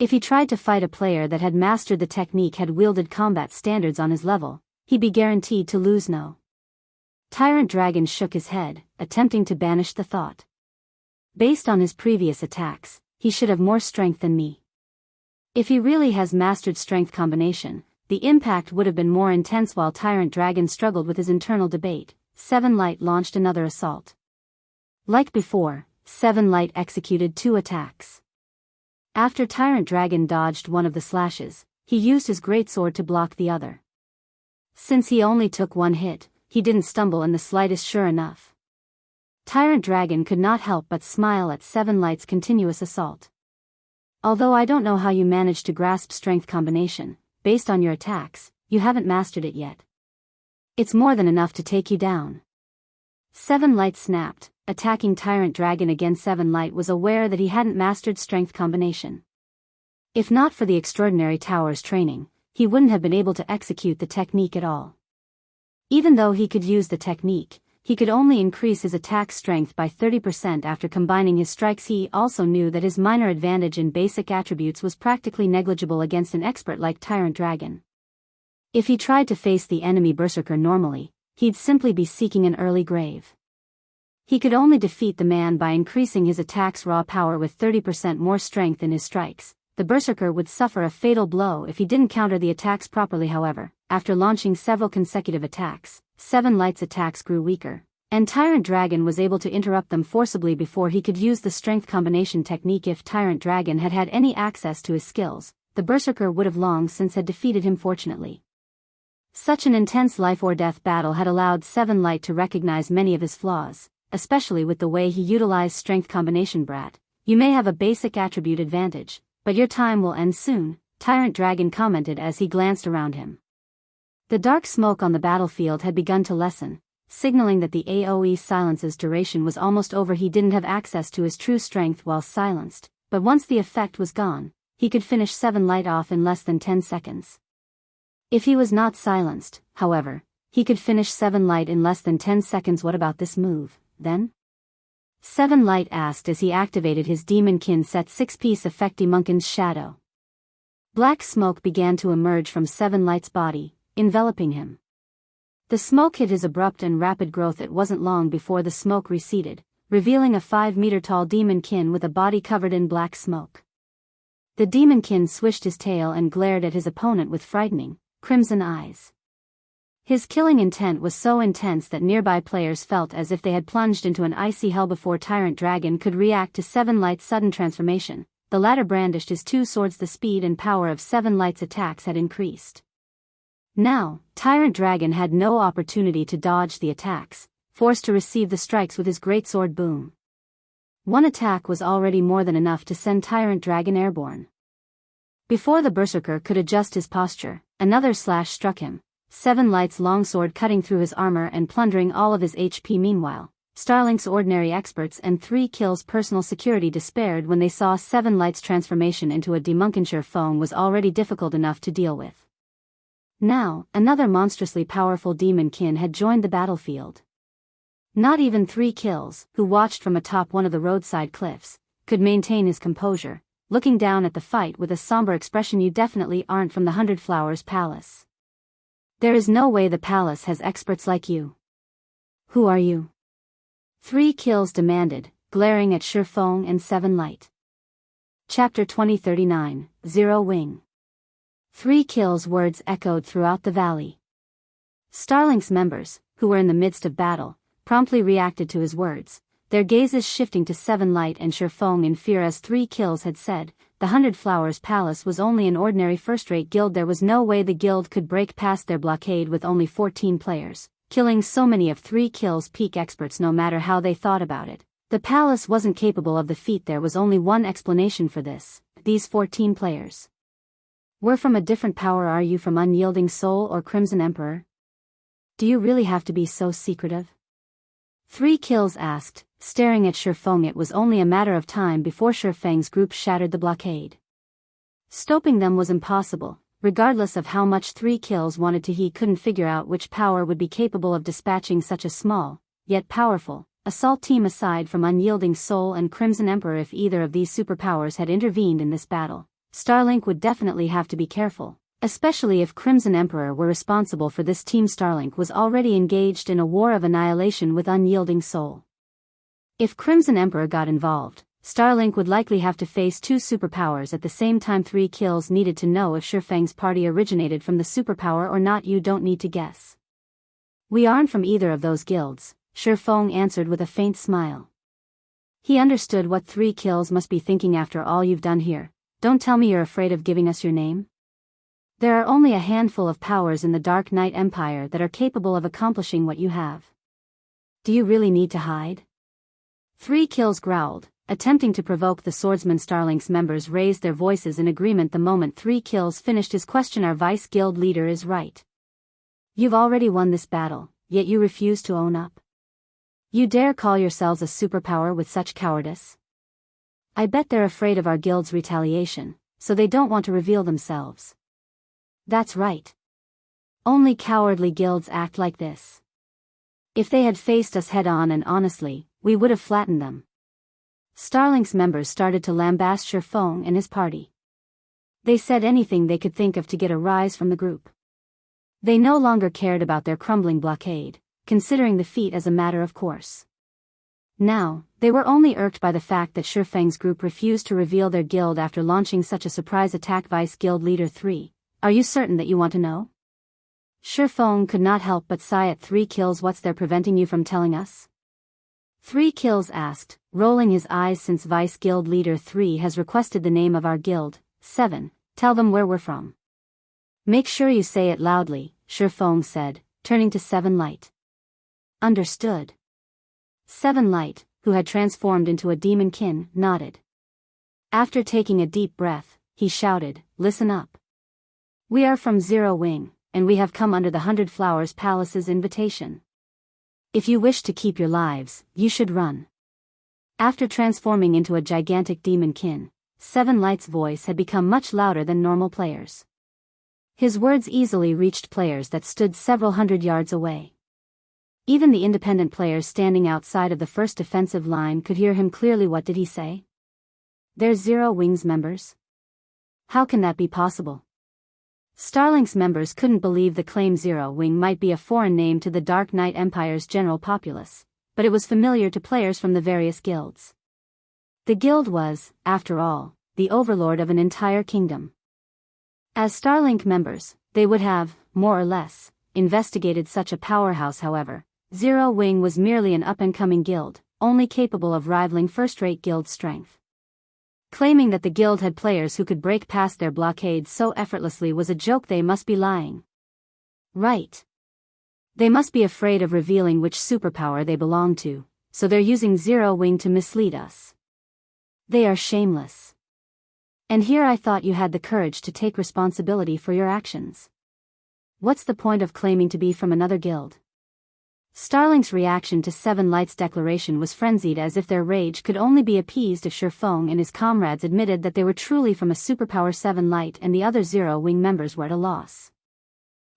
If he tried to fight a player that had mastered the technique, had wielded combat standards on his level, he'd be guaranteed to lose. No. Tyrant Dragon shook his head, attempting to banish the thought. Based on his previous attacks, he should have more strength than me. If he really has mastered strength combination, the impact would have been more intense. While Tyrant Dragon struggled with his internal debate, Seven Light launched another assault. Like before, Seven Light executed 2 attacks. After Tyrant Dragon dodged one of the slashes, he used his greatsword to block the other. Since he only took 1 hit, he didn't stumble in the slightest. Sure enough, Tyrant Dragon could not help but smile at Seven Light's continuous assault. Although I don't know how you managed to grasp strength combination, based on your attacks, you haven't mastered it yet. It's more than enough to take you down. Seven Light snapped. Attacking Tyrant Dragon again. Seven Light was aware that he hadn't mastered strength combination. If not for the extraordinary tower's training, he wouldn't have been able to execute the technique at all. Even though he could use the technique, he could only increase his attack strength by 30% after combining his strikes. He also knew that his minor advantage in basic attributes was practically negligible against an expert like Tyrant Dragon. If he tried to face the enemy berserker normally, he'd simply be seeking an early grave. He could only defeat the man by increasing his attack's raw power with 30% more strength in his strikes. The berserker would suffer a fatal blow if he didn't counter the attacks properly. However, after launching several consecutive attacks, Seven Light's attacks grew weaker, and Tyrant Dragon was able to interrupt them forcibly before he could use the strength combination technique. If Tyrant Dragon had had any access to his skills, the berserker would have long since had defeated him. Fortunately, such an intense life-or-death battle had allowed Seven Light to recognize many of his flaws, especially with the way he utilized strength combination. Brat, you may have a basic attribute advantage, but your time will end soon, Tyrant Dragon commented as he glanced around him. The dark smoke on the battlefield had begun to lessen, signaling that the AoE silence's duration was almost over. He didn't have access to his true strength while silenced, but once the effect was gone, he could finish Seven Light off in less than 10 seconds. If he was not silenced, however, he could finish Seven Light in less than 10 seconds. What about this move, then? Seven Light asked as he activated his Demonkin set 6-piece effect Demonkin's shadow. Black smoke began to emerge from Seven Light's body, enveloping him. The smoke hit his abrupt and rapid growth. It wasn't long before the smoke receded, revealing a 5-meter-tall Demonkin with a body covered in black smoke. The Demonkin swished his tail and glared at his opponent with frightening, crimson eyes. His killing intent was so intense that nearby players felt as if they had plunged into an icy hell. Before Tyrant Dragon could react to Seven Light's sudden transformation, the latter brandished his two swords. The speed and power of Seven Light's attacks had increased. Now, Tyrant Dragon had no opportunity to dodge the attacks, forced to receive the strikes with his greatsword. Boom. One attack was already more than enough to send Tyrant Dragon airborne. Before the berserker could adjust his posture, another slash struck him, Seven Light's longsword cutting through his armor and plundering all of his HP. Meanwhile, Starlink's ordinary experts and 3 kills personal security despaired when they saw Seven Light's transformation into a Demonkin foam was already difficult enough to deal with. Now, another monstrously powerful Demonkin had joined the battlefield. Not even 3 kills, who watched from atop one of the roadside cliffs, could maintain his composure, looking down at the fight with a somber expression. You definitely aren't from the 100 Flowers Palace. There is no way the palace has experts like you. Who are you? 3 kills demanded, glaring at Shurfeng and Seven Light. Chapter 2039, Zero Wing. 3 kills words echoed throughout the valley. Starlink's members, who were in the midst of battle, promptly reacted to his words, their gazes shifting to Seven Light and Shurfeng in fear. As 3 kills had said, the 100 Flowers Palace was only an ordinary first-rate guild. There was no way the guild could break past their blockade with only 14 players, killing so many of 3 kills peak experts. No matter how they thought about it, the palace wasn't capable of the feat. There was only one explanation for this: these 14 players were from a different power. Are you from Unyielding Soul or Crimson Emperor? Do you really have to be so secretive? 3 kills asked, staring at Shurfeng. It was only a matter of time before Shurfeng's group shattered the blockade. Stopping them was impossible, regardless of how much 3 kills wanted to. He couldn't figure out which power would be capable of dispatching such a small, yet powerful, assault team aside from Unyielding Soul and Crimson Emperor. If either of these superpowers had intervened in this battle, Starlink would definitely have to be careful, especially if Crimson Emperor were responsible for this team. Starlink was already engaged in a war of annihilation with Unyielding Soul. If Crimson Emperor got involved, Starlink would likely have to face 2 superpowers at the same time. 3 kills needed to know if Shurfeng's party originated from the superpower or not. You don't need to guess. We aren't from either of those guilds, Shurfeng answered with a faint smile. He understood what 3 kills must be thinking. After all you've done here, don't tell me you're afraid of giving us your name? There are only a handful of powers in the Dark Knight Empire that are capable of accomplishing what you have. Do you really need to hide? 3 Kills growled, attempting to provoke the swordsman. Starlink's members raised their voices in agreement the moment 3 Kills finished his question. Our vice guild leader is right. You've already won this battle, yet you refuse to own up. You dare call yourselves a superpower with such cowardice? I bet they're afraid of our guild's retaliation, so they don't want to reveal themselves. That's right. Only cowardly guilds act like this. If they had faced us head-on and honestly, we would have flattened them. Starlink's members started to lambaste Surfeng and his party. They said anything they could think of to get a rise from the group. They no longer cared about their crumbling blockade, considering the feat as a matter of course. Now, they were only irked by the fact that Surfeng's group refused to reveal their guild after launching such a surprise attack. Vice Guild Leader 3, are you certain that you want to know? Surfeng could not help but sigh at 3 Kills. What's there preventing you from telling us? 3 Kills asked, rolling his eyes. Since Vice Guild Leader 3 has requested the name of our guild, 7, tell them where we're from. Make sure you say it loudly, Surfeng said, turning to 7 Light. Understood. 7 Light, who had transformed into a Demonkin, nodded. After taking a deep breath, he shouted, listen up. We are from Zero Wing, and we have come under the 100 Flowers Palace's invitation. If you wish to keep your lives, you should run. After transforming into a gigantic Demonkin, 7 Light's voice had become much louder than normal players. His words easily reached players that stood several hundred yards away. Even the independent players standing outside of the first defensive line could hear him clearly. What did he say? They're Zero Wing's members? How can that be possible? Starlink's members couldn't believe the claim. Zero Wing might be a foreign name to the Dark Knight Empire's general populace, but it was familiar to players from the various guilds. The guild was, after all, the overlord of an entire kingdom. As Starlink members, they would have, more or less, investigated such a powerhouse. However, Zero Wing was merely an up-and-coming guild, only capable of rivaling first-rate guild strength. Claiming that the guild had players who could break past their blockades so effortlessly was a joke. They must be lying. Right. They must be afraid of revealing which superpower they belong to, so they're using Zero Wing to mislead us. They are shameless. And here I thought you had the courage to take responsibility for your actions. What's the point of claiming to be from another guild? Starlink's reaction to 7 Light's declaration was frenzied, as if their rage could only be appeased if Surfeng and his comrades admitted that they were truly from a superpower. 7 Light and the other Zero Wing members were at a loss.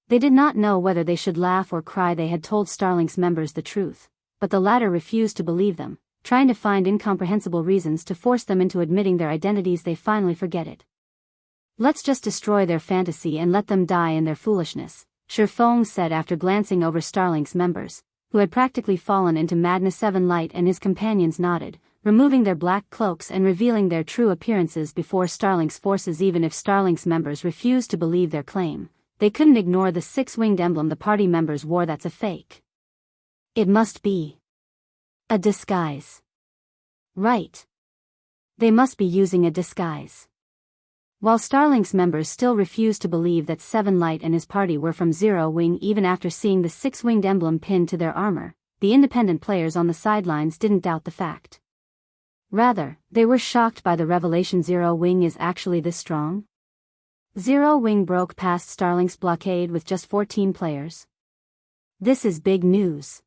They did not know whether they should laugh or cry. They had told Starlink's members the truth, but the latter refused to believe them, trying to find incomprehensible reasons to force them into admitting their identities. They finally forget it. Let's just destroy their fantasy and let them die in their foolishness, Surfeng said after glancing over Starlink's members, who had practically fallen into madness. 7 Light and his companions nodded, removing their black cloaks and revealing their true appearances before Starlink's forces. Even if Starlink's members refused to believe their claim, they couldn't ignore the 6-winged emblem the party members wore. That's a fake. It must be a disguise. Right. They must be using a disguise. While Starlink's members still refused to believe that 7 Light and his party were from Zero Wing even after seeing the 6-winged emblem pinned to their armor, the independent players on the sidelines didn't doubt the fact. Rather, they were shocked by the revelation. Zero Wing is actually this strong? Zero Wing broke past Starlink's blockade with just 14 players. This is big news.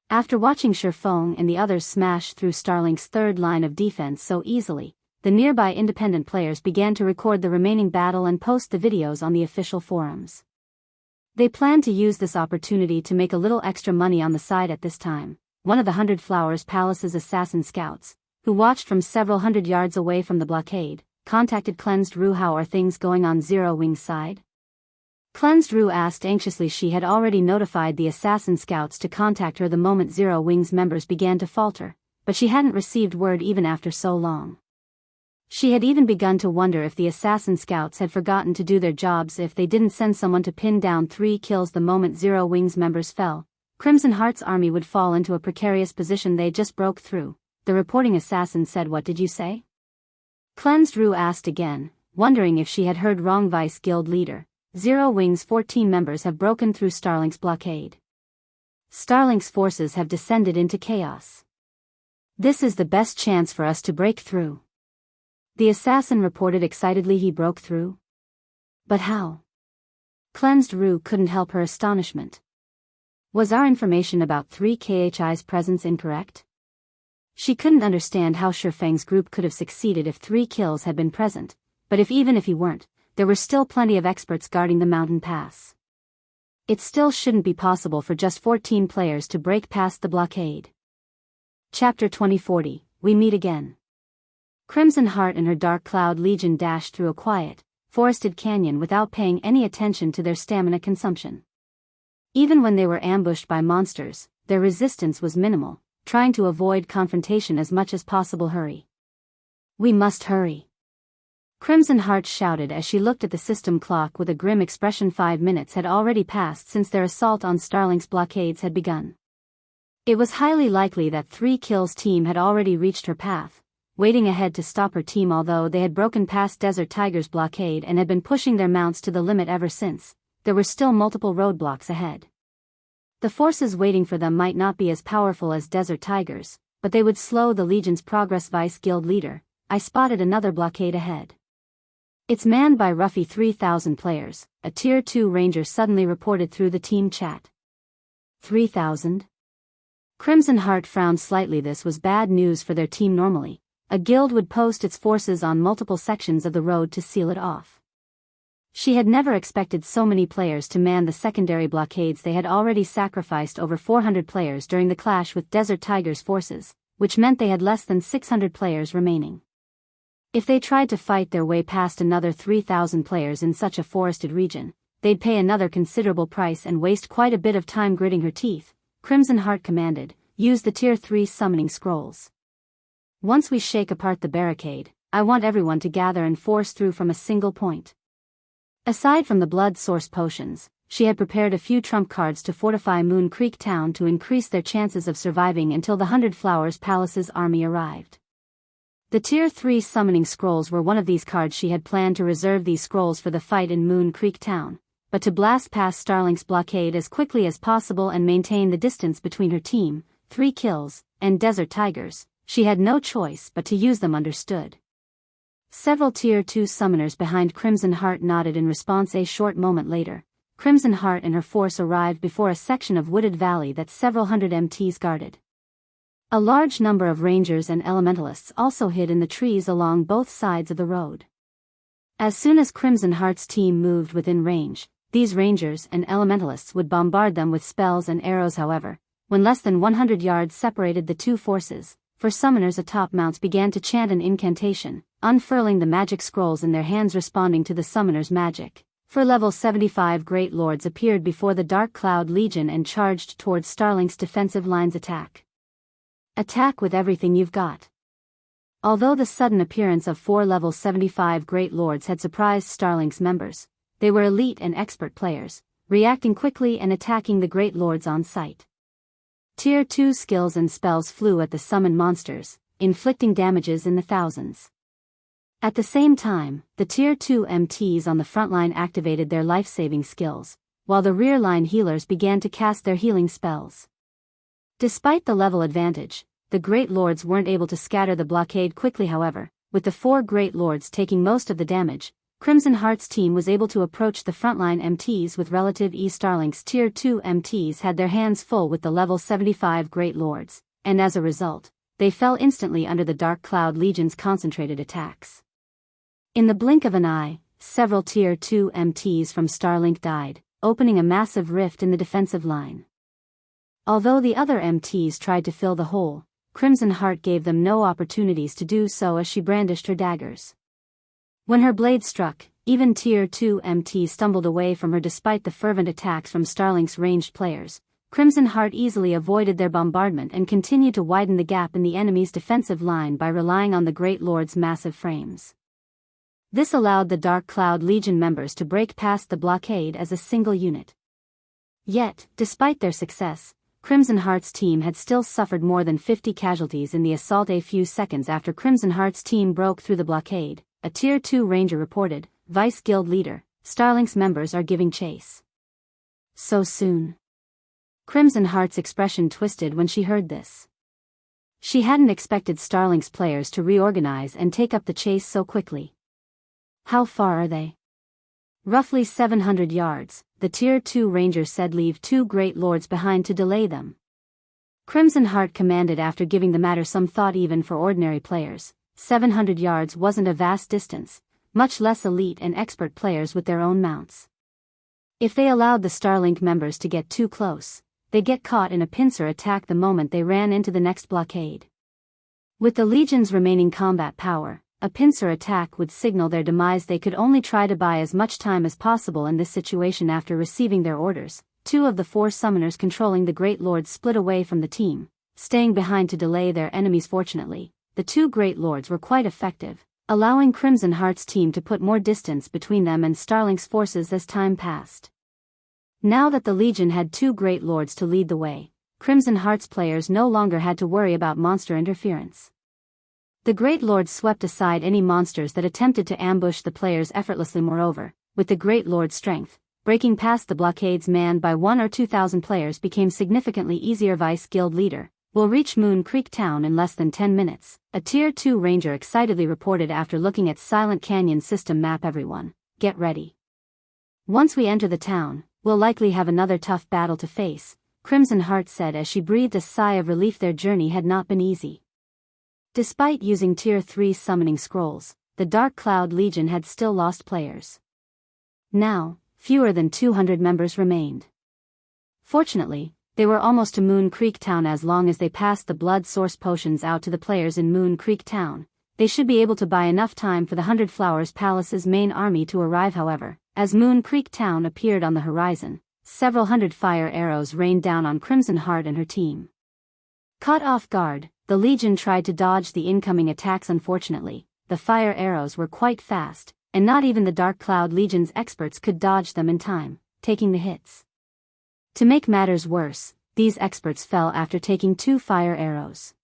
After watching Surfeng and the others smash through Starlink's third line of defense so easily, the nearby independent players began to record the remaining battle and post the videos on the official forums. They planned to use this opportunity to make a little extra money on the side. At this time, one of the 100 Flowers Palace's assassin scouts, who watched from several hundred yards away from the blockade, contacted Cleansed Rue. How are things going on Zero Wing's side? Cleansed Rue asked anxiously. She had already notified the assassin scouts to contact her the moment Zero Wing's members began to falter, but she hadn't received word even after so long. She had even begun to wonder if the assassin scouts had forgotten to do their jobs if they didn't send someone to pin down 3 Kills. The moment Zero Wing's members fell, Crimson Heart's army would fall into a precarious position. They just broke through, the reporting assassin said. What did you say? Cleansed Rue asked again, wondering if she had heard wrong. Vice Guild Leader, Zero Wing's 14 members have broken through Starlink's blockade. Starlink's forces have descended into chaos. This is the best chance for us to break through. The assassin reported excitedly. He broke through? But how? Cleansed Rue couldn't help her astonishment. Was our information about 3KHI's presence incorrect? She couldn't understand how Shifeng's group could have succeeded if 3 kills had been present, but even if he weren't, there were still plenty of experts guarding the mountain pass. It still shouldn't be possible for just 14 players to break past the blockade. Chapter 2040, We Meet Again. Crimson Heart and her Dark Cloud Legion dashed through a quiet, forested canyon without paying any attention to their stamina consumption. Even when they were ambushed by monsters, their resistance was minimal, trying to avoid confrontation as much as possible. Hurry. We must hurry. Crimson Heart shouted as she looked at the system clock with a grim expression. 5 minutes had already passed since their assault on Starlink's blockades had begun. It was highly likely that 3 Kills team had already reached her path, waiting ahead to stop her team. Although they had broken past Desert Tiger's blockade and had been pushing their mounts to the limit ever since, there were still multiple roadblocks ahead. The forces waiting for them might not be as powerful as Desert Tigers, but they would slow the Legion's progress. Vice Guild Leader, I spotted another blockade ahead. It's manned by roughly 3,000 players, a Tier 2 Ranger suddenly reported through the team chat. 3,000? Crimson Heart frowned slightly. This was bad news for their team. Normally, a guild would post its forces on multiple sections of the road to seal it off. She had never expected so many players to man the secondary blockades. They had already sacrificed over 400 players during the clash with Desert Tiger's forces, which meant they had less than 600 players remaining. If they tried to fight their way past another 3,000 players in such a forested region, they'd pay another considerable price and waste quite a bit of time. Gritting her teeth, Crimson Heart commanded, use the Tier 3 summoning scrolls. Once we shake apart the barricade, I want everyone to gather and force through from a single point. Aside from the blood source potions, she had prepared a few trump cards to fortify Moon Creek Town to increase their chances of surviving until the 100 Flowers Palace's army arrived. The Tier 3 summoning scrolls were one of these cards. She had planned to reserve these scrolls for the fight in Moon Creek Town, but to blast past Starlink's blockade as quickly as possible and maintain the distance between her team, 3 Kills, and Desert Tigers, she had no choice but to use them. Understood. Several Tier 2 summoners behind Crimson Heart nodded in response. A short moment later, Crimson Heart and her force arrived before a section of wooded valley that several hundred MTs guarded. A large number of rangers and elementalists also hid in the trees along both sides of the road. As soon as Crimson Heart's team moved within range, these rangers and elementalists would bombard them with spells and arrows. However, when less than 100 yards separated the two forces, 4 summoners atop mounts began to chant an incantation, unfurling the magic scrolls in their hands. Responding to the summoner's magic, 4 level 75 Great Lords appeared before the Dark Cloud Legion and charged towards Starlink's defensive lines. Attack with everything you've got. Although the sudden appearance of 4 level 75 Great Lords had surprised Starlink's members, they were elite and expert players, reacting quickly and attacking the Great Lords on sight. Tier 2 skills and spells flew at the summoned monsters, inflicting damages in the thousands. At the same time, the Tier 2 MTs on the front line activated their life-saving skills, while the rear line healers began to cast their healing spells. Despite the level advantage, the Great Lords weren't able to scatter the blockade quickly. However, with the 4 Great Lords taking most of the damage, Crimson Heart's team was able to approach the frontline MTs with relative ease. Starlink's Tier 2 MTs had their hands full with the level 75 Great Lords, and as a result, they fell instantly under the Dark Cloud Legion's concentrated attacks. In the blink of an eye, several Tier 2 MTs from Starlink died, opening a massive rift in the defensive line. Although the other MTs tried to fill the hole, Crimson Heart gave them no opportunities to do so as she brandished her daggers. When her blade struck, even Tier 2 MTs stumbled away from her despite the fervent attacks from Starlink's ranged players. Crimson Heart easily avoided their bombardment and continued to widen the gap in the enemy's defensive line by relying on the Great Lord's massive frames. This allowed the Dark Cloud Legion members to break past the blockade as a single unit. Yet, despite their success, Crimson Heart's team had still suffered more than 50 casualties in the assault. A few seconds after Crimson Heart's team broke through the blockade, a Tier 2 Ranger reported, Vice Guild Leader, Starlink's members are giving chase. So soon? Crimson Heart's expression twisted when she heard this. She hadn't expected Starlink's players to reorganize and take up the chase so quickly. How far are they? Roughly 700 yards, the Tier 2 Ranger said. Leave 2 Great Lords behind to delay them. Crimson Heart commanded after giving the matter some thought. Even for ordinary players, 700 yards wasn't a vast distance, much less elite and expert players with their own mounts. If they allowed the Starlink members to get too close, they'd get caught in a pincer attack the moment they ran into the next blockade. With the Legion's remaining combat power, a pincer attack would signal their demise. They could only try to buy as much time as possible in this situation. After receiving their orders, 2 of the 4 summoners controlling the Great Lords split away from the team, staying behind to delay their enemies. Fortunately, the 2 Great Lords were quite effective, allowing Crimson Heart's team to put more distance between them and Starlink's forces as time passed. Now that the Legion had 2 Great Lords to lead the way, Crimson Heart's players no longer had to worry about monster interference. The Great Lords swept aside any monsters that attempted to ambush the players effortlessly. Moreover, with the Great Lord's strength, breaking past the blockades manned by 1,000 or 2,000 players became significantly easier. Vice Guild Leader, "We'll reach Moon Creek Town in less than 10 minutes, a Tier 2 Ranger excitedly reported after looking at Silent Canyon system map. Everyone, get ready. Once we enter the town, we'll likely have another tough battle to face," Crimson Heart said as she breathed a sigh of relief. Their journey had not been easy. Despite using Tier 3 summoning scrolls, the Dark Cloud Legion had still lost players. Now, fewer than 200 members remained. Fortunately, they were almost to Moon Creek Town. As long as they passed the blood source potions out to the players in Moon Creek Town, they should be able to buy enough time for the 100 Flowers Palace's main army to arrive. However, as Moon Creek Town appeared on the horizon, several hundred fire arrows rained down on Crimson Heart and her team. Caught off guard, the Legion tried to dodge the incoming attacks. Unfortunately, the fire arrows were quite fast, and not even the Dark Cloud Legion's experts could dodge them in time, taking the hits. To make matters worse, these experts fell after taking 2 fire arrows.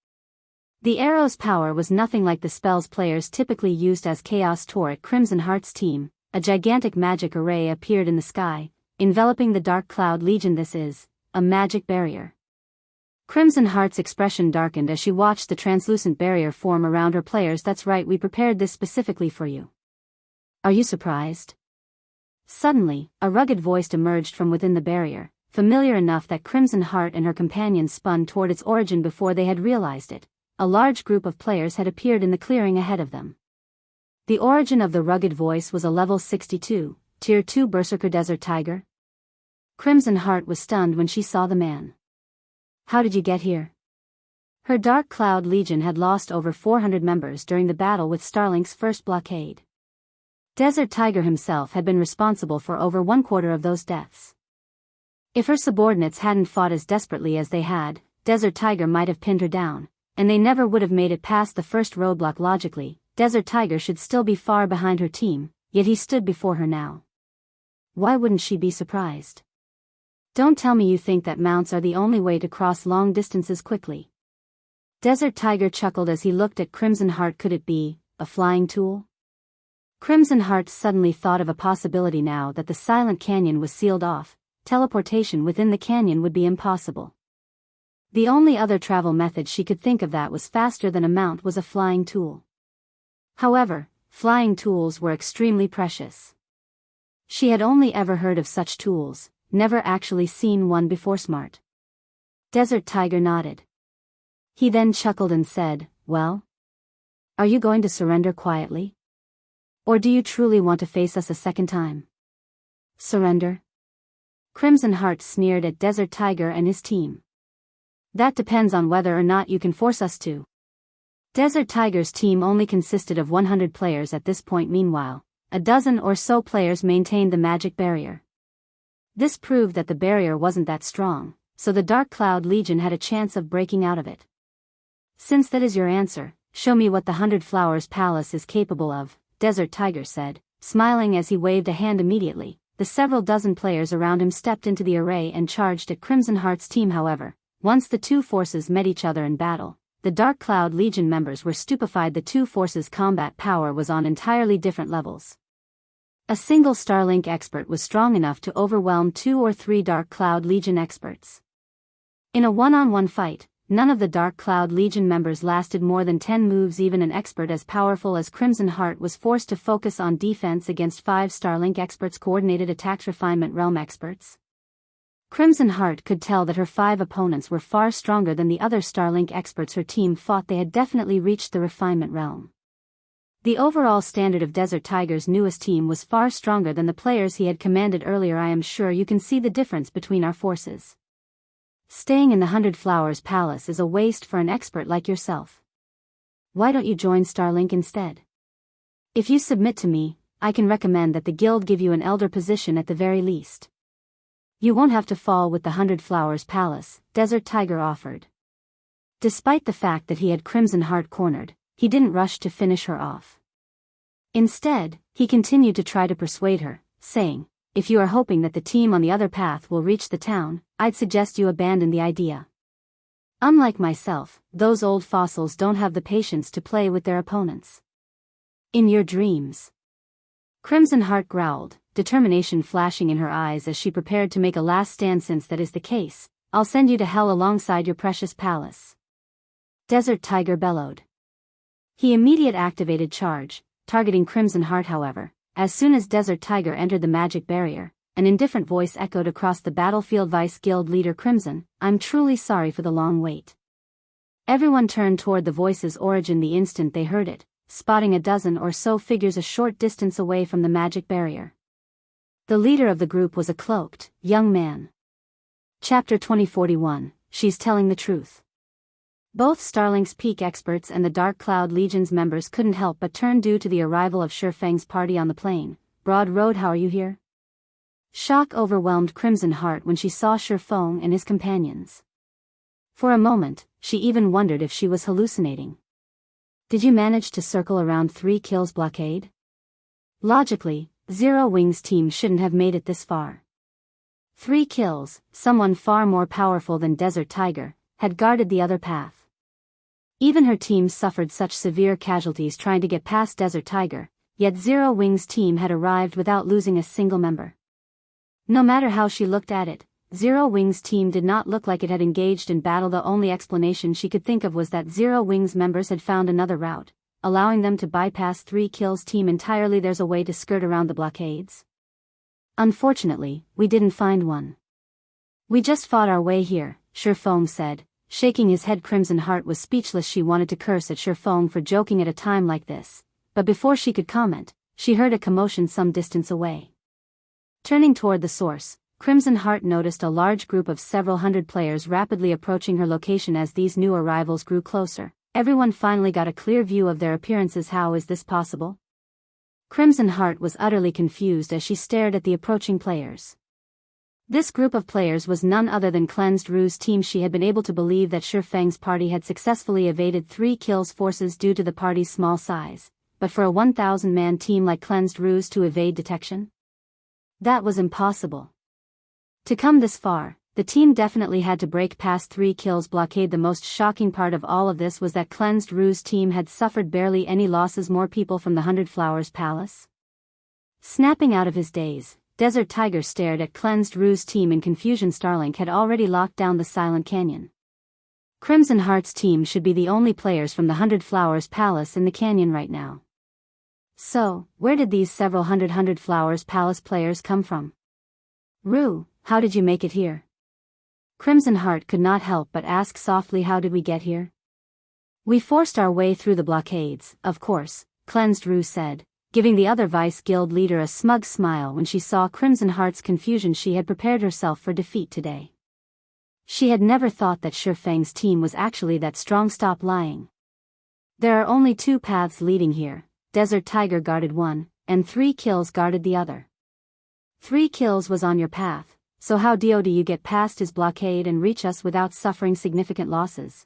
The arrow's power was nothing like the spells players typically used. As chaos tore at Crimson Heart's team, a gigantic magic array appeared in the sky, enveloping the Dark Cloud Legion. This is a magic barrier. Crimson Heart's expression darkened as she watched the translucent barrier form around her players. That's right, we prepared this specifically for you. Are you surprised? Suddenly, a rugged voice emerged from within the barrier, familiar enough that Crimson Heart and her companions spun toward its origin before they had realized it. A large group of players had appeared in the clearing ahead of them. The origin of the rugged voice was a level 62, Tier 2 Berserker Desert Tiger. Crimson Heart was stunned when she saw the man. How did you get here? Her Dark Cloud Legion had lost over 400 members during the battle with Starlink's first blockade. Desert Tiger himself had been responsible for over 1/4 of those deaths. If her subordinates hadn't fought as desperately as they had, Desert Tiger might have pinned her down, and they never would have made it past the first roadblock. Logically, Desert Tiger should still be far behind her team, yet he stood before her now. Why wouldn't she be surprised? Don't tell me you think that mounts are the only way to cross long distances quickly. Desert Tiger chuckled as he looked at Crimson Heart. Could it be a flying tool? Crimson Heart suddenly thought of a possibility. Now that the Silent Canyon was sealed off, teleportation within the canyon would be impossible. The only other travel method she could think of that was faster than a mount was a flying tool. However, flying tools were extremely precious. She had only ever heard of such tools, never actually seen one before. Smart. Desert Tiger nodded. He then chuckled and said, "Well? Are you going to surrender quietly? Or do you truly want to face us a second time?" Surrender? Crimson Heart sneered at Desert Tiger and his team. That depends on whether or not you can force us to. Desert Tiger's team only consisted of 100 players at this point. Meanwhile, a dozen or so players maintained the magic barrier. This proved that the barrier wasn't that strong, so the Dark Cloud Legion had a chance of breaking out of it. Since that is your answer, show me what the 100 Flowers Palace is capable of, Desert Tiger said, smiling as he waved a hand. Immediately, the several dozen players around him stepped into the array and charged at Crimson Heart's team. However, once the two forces met each other in battle, the Dark Cloud Legion members were stupefied. The two forces' combat power was on entirely different levels. A single Starlink expert was strong enough to overwhelm 2 or 3 Dark Cloud Legion experts. In a one-on-one fight, none of the Dark Cloud Legion members lasted more than 10 moves. Even an expert as powerful as Crimson Heart was forced to focus on defense against 5 Starlink experts' coordinated attacks. Refinement Realm experts. Crimson Heart could tell that her 5 opponents were far stronger than the other Starlink experts her team fought. They had definitely reached the Refinement Realm. The overall standard of Desert Tiger's newest team was far stronger than the players he had commanded earlier. I am sure you can see the difference between our forces. Staying in the 100 Flowers Palace is a waste for an expert like yourself. Why don't you join Starlink instead? If you submit to me, I can recommend that the guild give you an elder position at the very least. You won't have to fall with the 100 Flowers Palace, Desert Tiger offered. Despite the fact that he had Crimson Heart cornered, he didn't rush to finish her off. Instead, he continued to try to persuade her, saying, "If you are hoping that the team on the other path will reach the town, I'd suggest you abandon the idea. Unlike myself, those old fossils don't have the patience to play with their opponents. In your dreams." Crimson Heart growled, determination flashing in her eyes as she prepared to make a last stand. "Since that is the case, I'll send you to hell alongside your precious palace." Desert Tiger bellowed. He immediately activated charge, targeting Crimson Heart. However, as soon as Desert Tiger entered the magic barrier, an indifferent voice echoed across the battlefield. "Vice Guild Leader Crimson, I'm truly sorry for the long wait." Everyone turned toward the voice's origin the instant they heard it, spotting a dozen or so figures a short distance away from the magic barrier. The leader of the group was a cloaked, young man. Chapter 2041, She's Telling the Truth. Both Starlink's peak experts and the Dark Cloud Legion's members couldn't help but turn due to the arrival of Shifeng's party on the plain. "Broad Road, how are you here?" Shock overwhelmed Crimson Heart when she saw Shifeng and his companions. For a moment, she even wondered if she was hallucinating. "Did you manage to circle around 3 kills blockade?" Logically, Zero Wing's team shouldn't have made it this far. 3 kills, someone far more powerful than Desert Tiger, had guarded the other path. Even her team suffered such severe casualties trying to get past Desert Tiger, yet Zero Wing's team had arrived without losing a single member. No matter how she looked at it, Zero Wing's team did not look like it had engaged in battle. The only explanation she could think of was that Zero Wing's members had found another route, allowing them to bypass 3 kills team entirely. "There's a way to skirt around the blockades?" "Unfortunately, we didn't find one. We just fought our way here," Shifeng said, shaking his head. Crimson Heart was speechless. She wanted to curse at Shifeng for joking at a time like this, but before she could comment, she heard a commotion some distance away. Turning toward the source, Crimson Heart noticed a large group of several hundred players rapidly approaching her location. As these new arrivals grew closer, everyone finally got a clear view of their appearances. "How is this possible?" Crimson Heart was utterly confused as she stared at the approaching players. This group of players was none other than Cleansed Rue's team. She had been able to believe that Shifeng's party had successfully evaded 3 kills forces due to the party's small size, but for a 1,000-man team like Cleansed Rue's to evade detection? That was impossible. To come this far, the team definitely had to break past 3 kills blockade. The most shocking part of all of this was that Cleansed Rue's team had suffered barely any losses. More people from the 100 Flowers Palace? Snapping out of his daze, Desert Tiger stared at Cleansed Rue's team in confusion. Starlink had already locked down the Silent Canyon. Crimson Heart's team should be the only players from the 100 Flowers Palace in the canyon right now. So, where did these several hundred Flowers Palace players come from? "Rue, how did you make it here?" Crimson Heart could not help but ask softly. "How did we get here?" "We forced our way through the blockades, of course," Cleansed Rue said, giving the other Vice Guild leader a smug smile. When she saw Crimson Heart's confusion, she had prepared herself for defeat today. She had never thought that Shifeng's team was actually that strong. "Stop lying. There are only 2 paths leading here. Desert Tiger guarded one, and 3 kills guarded the other. 3 kills was on your path, so how do you get past his blockade and reach us without suffering significant losses?"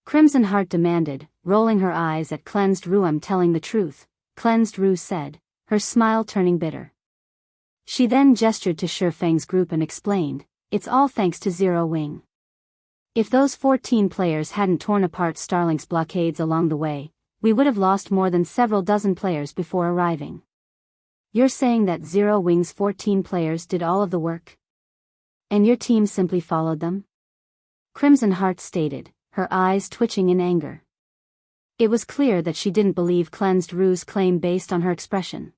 Crimson Heart demanded, rolling her eyes at Cleansed Rue. "I'm telling the truth," Cleansed Rue said, her smile turning bitter. She then gestured to Shifeng's group and explained, "It's all thanks to Zero Wing. If those 14 players hadn't torn apart Starlink's blockades along the way, we would have lost more than several dozen players before arriving." "You're saying that Zero Wing's 14 players did all of the work? And your team simply followed them?" Crimson Heart stated, her eyes twitching in anger. It was clear that she didn't believe Cleansed Rue's claim based on her expression.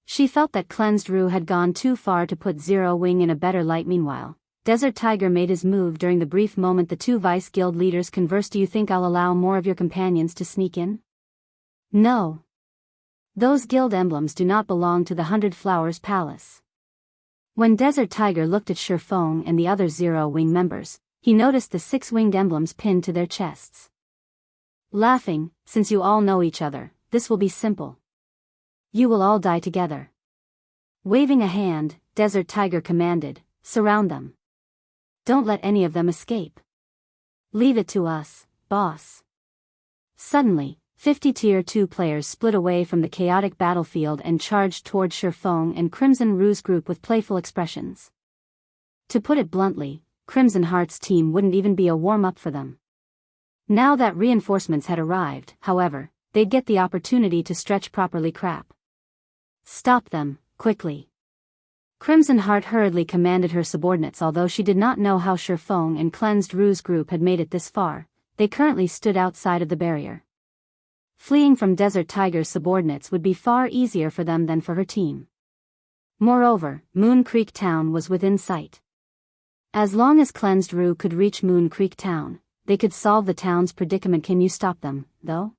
She felt that Cleansed Rue had gone too far to put Zero Wing in a better light. Meanwhile, Desert Tiger made his move during the brief moment the two Vice Guild leaders conversed. Do you think I'll allow more of your companions to sneak in? No. Those guild emblems do not belong to the 100 Flowers Palace. When Desert Tiger looked at Shifeng and the other Zero Wing members, he noticed the 6-winged emblems pinned to their chests. Laughing, since you all know each other, this will be simple. You will all die together. Waving a hand, Desert Tiger commanded, surround them. Don't let any of them escape. Leave it to us, boss. Suddenly, 50 Tier 2 players split away from the chaotic battlefield and charged toward Shifeng and Crimson Rue's group with playful expressions. To put it bluntly, Crimson Heart's team wouldn't even be a warm-up for them. Now that reinforcements had arrived, however, they'd get the opportunity to stretch properly. Crap. Stop them, quickly. Crimson Heart hurriedly commanded her subordinates. Although she did not know how Shifeng and Cleansed Rue's group had made it this far, they currently stood outside of the barrier. Fleeing from Desert Tiger's subordinates would be far easier for them than for her team. Moreover, Moon Creek Town was within sight. As long as Cleansed Rue could reach Moon Creek Town, they could solve the town's predicament. Can you stop them, though?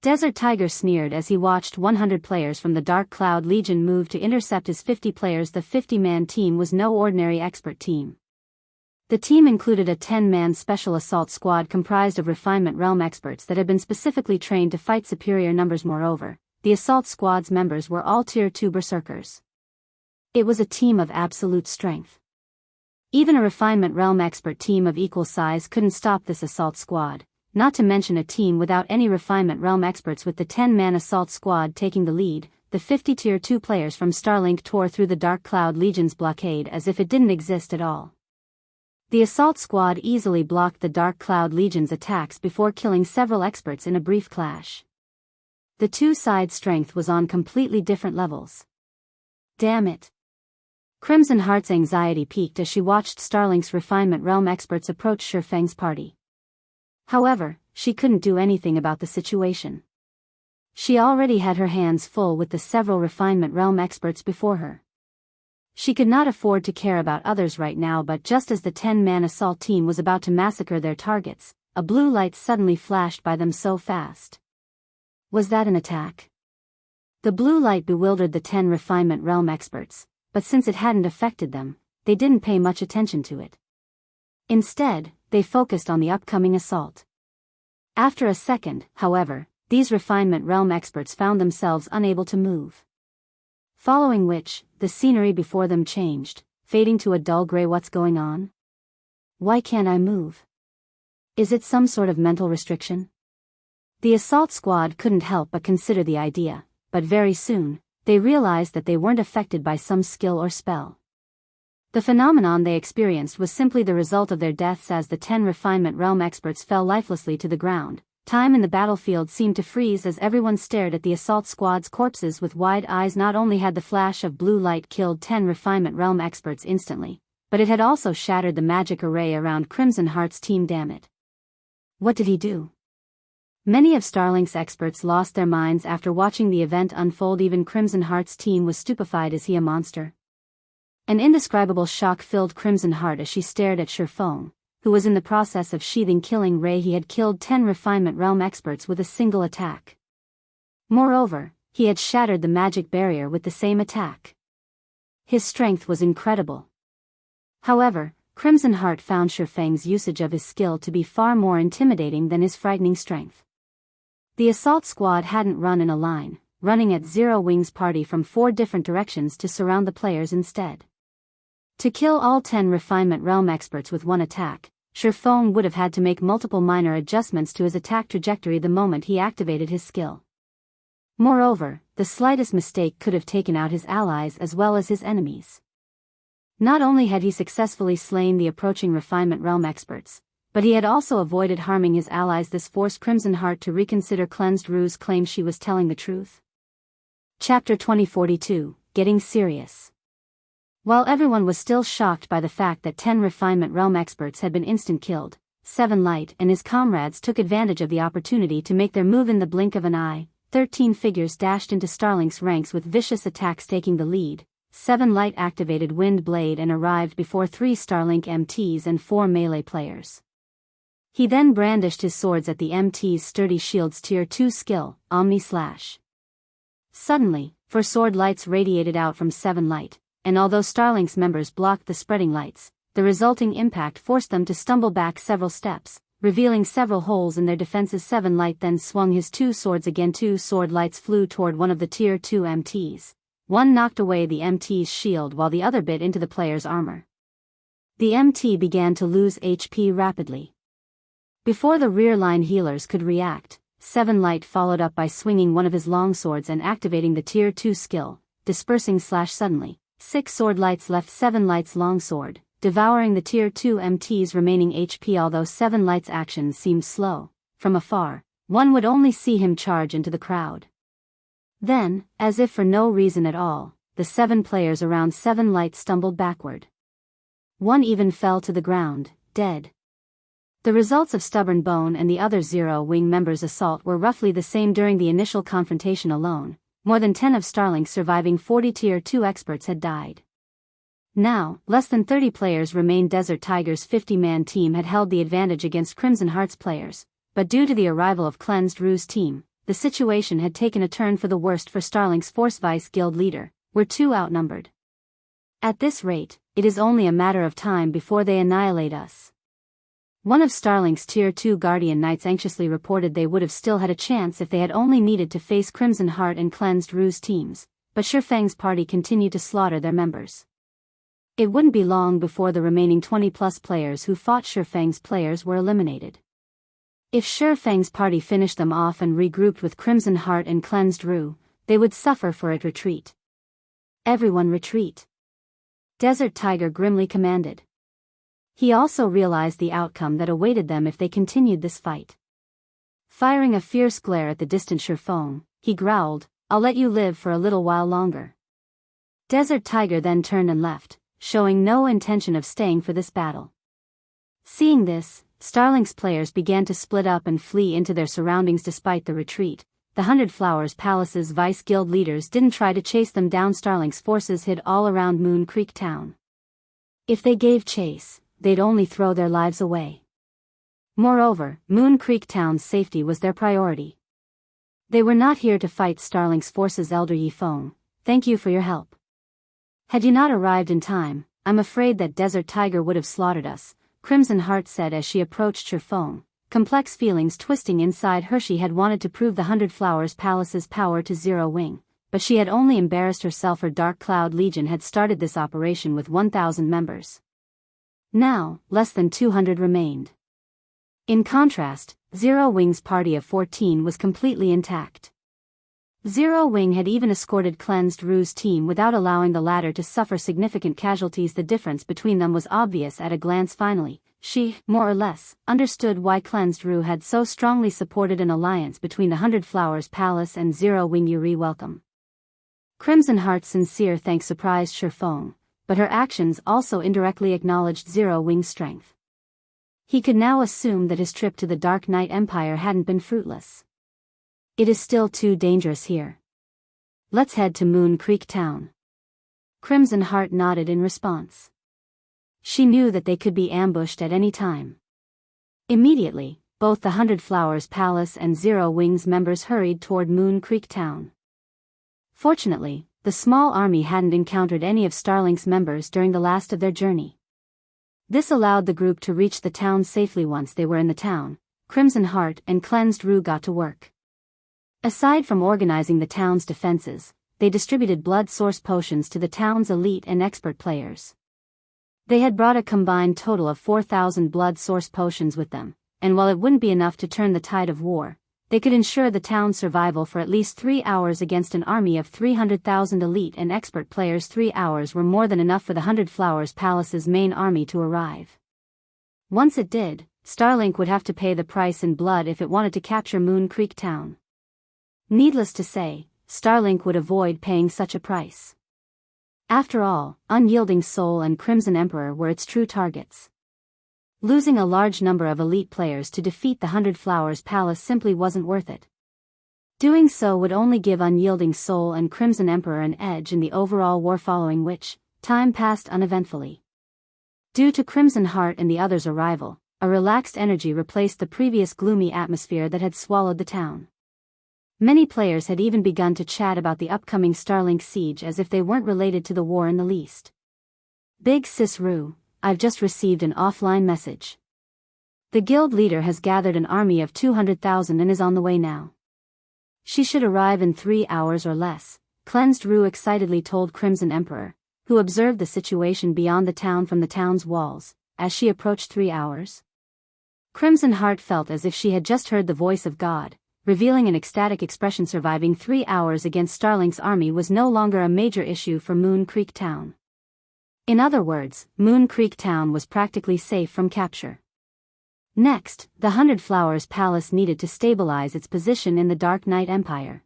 Desert Tiger sneered as he watched 100 players from the Dark Cloud Legion move to intercept his 50 players. The 50-man team was no ordinary expert team. The team included a 10-man special assault squad comprised of Refinement Realm experts that had been specifically trained to fight superior numbers. Moreover, the assault squad's members were all Tier 2 berserkers. It was a team of absolute strength. Even a Refinement Realm expert team of equal size couldn't stop this assault squad, not to mention a team without any Refinement Realm experts. With the 10-man assault squad taking the lead, the 50 Tier 2 players from Starlink tore through the Dark Cloud Legion's blockade as if it didn't exist at all. The assault squad easily blocked the Dark Cloud Legion's attacks before killing several experts in a brief clash. The two sides' strength was on completely different levels. Damn it. Crimson Heart's anxiety peaked as she watched Starlink's Refinement Realm experts approach Shifeng's party. However, she couldn't do anything about the situation. She already had her hands full with the several Refinement Realm experts before her. She could not afford to care about others right now. But just as the 10-man assault team was about to massacre their targets, a blue light suddenly flashed by them so fast. Was that an attack? The blue light bewildered the 10 Refinement Realm experts, but since it hadn't affected them, they didn't pay much attention to it. Instead, they focused on the upcoming assault. After a second, however, these Refinement Realm experts found themselves unable to move. Following which, the scenery before them changed, fading to a dull gray. What's going on? Why can't I move? Is it some sort of mental restriction? The assault squad couldn't help but consider the idea, but very soon, they realized that they weren't affected by some skill or spell. The phenomenon they experienced was simply the result of their deaths. As the 10 Refinement Realm experts fell lifelessly to the ground, time in the battlefield seemed to freeze as everyone stared at the assault squad's corpses with wide eyes. Not only had the flash of blue light killed 10 Refinement Realm experts instantly, but it had also shattered the magic array around Crimson Heart's team. Damn it. What did he do? Many of Starlink's experts lost their minds after watching the event unfold. Even Crimson Heart's team was stupefied. Is he a monster? An indescribable shock filled Crimson Heart as she stared at Shifeng, who was in the process of sheathing Killing Ray. He had killed 10 Refinement Realm experts with a single attack. Moreover, he had shattered the magic barrier with the same attack. His strength was incredible. However, Crimson Heart found Shifeng's usage of his skill to be far more intimidating than his frightening strength. The assault squad hadn't run in a line, running at Zero Wing's party from 4 different directions to surround the players instead. To kill all 10 Refinement Realm experts with one attack, Shifeng would have had to make multiple minor adjustments to his attack trajectory the moment he activated his skill. Moreover, the slightest mistake could have taken out his allies as well as his enemies. Not only had he successfully slain the approaching Refinement Realm experts, but he had also avoided harming his allies. This forced Crimson Heart to reconsider Cleansed Rue's claim she was telling the truth. Chapter 2042, Getting Serious. While everyone was still shocked by the fact that 10 Refinement Realm experts had been instant killed, 7 Light and his comrades took advantage of the opportunity to make their move in the blink of an eye. 13 figures dashed into Starlink's ranks with vicious attacks taking the lead. 7 Light activated Wind Blade and arrived before 3 Starlink MTs and 4 melee players. He then brandished his swords at the MT's sturdy shields tier 2 skill, Omni Slash. Suddenly, 4 sword lights radiated out from 7 Light, and although Starlink's members blocked the spreading lights, the resulting impact forced them to stumble back several steps, revealing several holes in their defenses. 7 Light then swung his 2 swords again. 2 sword lights flew toward one of the tier 2 MTs. One knocked away the MT's shield while the other bit into the player's armor. The MT began to lose HP rapidly. Before the rear line healers could react, 7 Light followed up by swinging one of his longswords and activating the tier 2 skill, Dispersing Slash. Suddenly, 6 sword lights left 7 Light's longsword, devouring the tier 2 MT's remaining HP. Although 7 Light's actions seemed slow, from afar, one would only see him charge into the crowd. Then, as if for no reason at all, the 7 players around 7 Light stumbled backward. One even fell to the ground, dead. The results of Stubborn Bone and the other Zero Wing members' assault were roughly the same. During the initial confrontation alone, more than 10 of Starlink's surviving 40 tier 2 experts had died. Now, less than 30 players remained. Desert Tiger's 50-man team had held the advantage against Crimson Heart's players, but due to the arrival of Cleansed Rue's team, the situation had taken a turn for the worst for Starlink's Force Vice Guild leader. We're too outnumbered. At this rate, it is only a matter of time before they annihilate us. One of Starlink's tier 2 Guardian Knights anxiously reported they would have still had a chance if they had only needed to face Crimson Heart and Cleansed Rue's teams, but Shifeng's party continued to slaughter their members. It wouldn't be long before the remaining 20-plus players who fought Shifeng's players were eliminated. If Shifeng's party finished them off and regrouped with Crimson Heart and Cleansed Rue, they would suffer for it. Retreat. Everyone retreat. Desert Tiger grimly commanded. He also realized the outcome that awaited them if they continued this fight. Firing a fierce glare at the distant Shifeng, he growled, "I'll let you live for a little while longer." Desert Tiger then turned and left, showing no intention of staying for this battle. Seeing this, Starlink's players began to split up and flee into their surroundings. Despite the retreat, the 100 Flowers Palace's Vice Guild leaders didn't try to chase them down. Starlink's forces hid all around Moon Creek Town. If they gave chase, they'd only throw their lives away. Moreover, Moon Creek Town's safety was their priority. They were not here to fight Starlink's forces. Elder Yifeng, thank you for your help. Had you not arrived in time, I'm afraid that Desert Tiger would have slaughtered us, Crimson Heart said as she approached Shifeng, complex feelings twisting inside her. She had wanted to prove the 100 Flowers Palace's power to Zero Wing, but she had only embarrassed herself. Her Dark Cloud Legion had started this operation with 1,000 members. Now, less than 200 remained. In contrast, Zero Wing's party of 14 was completely intact. Zero Wing had even escorted Cleansed Rue's team without allowing the latter to suffer significant casualties. The difference between them was obvious at a glance. Finally, she, more or less, understood why Cleansed Rue had so strongly supported an alliance between the 100 Flowers Palace and Zero Wing. Yuri welcome. Crimson Heart's sincere thanks surprised Shifeng, but her actions also indirectly acknowledged Zero Wing's strength. He could now assume that his trip to the Dark Knight Empire hadn't been fruitless. It is still too dangerous here. Let's head to Moon Creek Town. Crimson Heart nodded in response. She knew that they could be ambushed at any time. Immediately, both the 100 Flowers Palace and Zero Wing's members hurried toward Moon Creek Town. Fortunately, the small army hadn't encountered any of Starlink's members during the last of their journey. This allowed the group to reach the town safely. Once they were in the town, Crimson Heart and Cleansed Rue got to work. Aside from organizing the town's defenses, they distributed blood source potions to the town's elite and expert players. They had brought a combined total of 4,000 blood source potions with them, and while it wouldn't be enough to turn the tide of war, they could ensure the town's survival for at least 3 hours against an army of 300,000 elite and expert players. 3 hours were more than enough for the 100 Flowers Palace's main army to arrive. Once it did, Starlink would have to pay the price in blood if it wanted to capture Moon Creek Town. Needless to say, Starlink would avoid paying such a price. After all, Unyielding Soul and Crimson Emperor were its true targets. Losing a large number of elite players to defeat the 100 Flowers Palace simply wasn't worth it. Doing so would only give Unyielding Soul and Crimson Emperor an edge in the overall war, following which, time passed uneventfully. Due to Crimson Heart and the others' arrival, a relaxed energy replaced the previous gloomy atmosphere that had swallowed the town. Many players had even begun to chat about the upcoming Starlink siege as if they weren't related to the war in the least. Big Sis Rue, I've just received an offline message. The guild leader has gathered an army of 200,000 and is on the way now. She should arrive in 3 hours or less, Cleansed Rue excitedly told Crimson Emperor, who observed the situation beyond the town from the town's walls, as she approached 3 hours. Crimson Heart felt as if she had just heard the voice of God, revealing an ecstatic expression. Surviving 3 hours against Starlink's army was no longer a major issue for Moon Creek Town. In other words, Moon Creek Town was practically safe from capture. Next, the 100 Flowers Palace needed to stabilize its position in the Dark Knight Empire.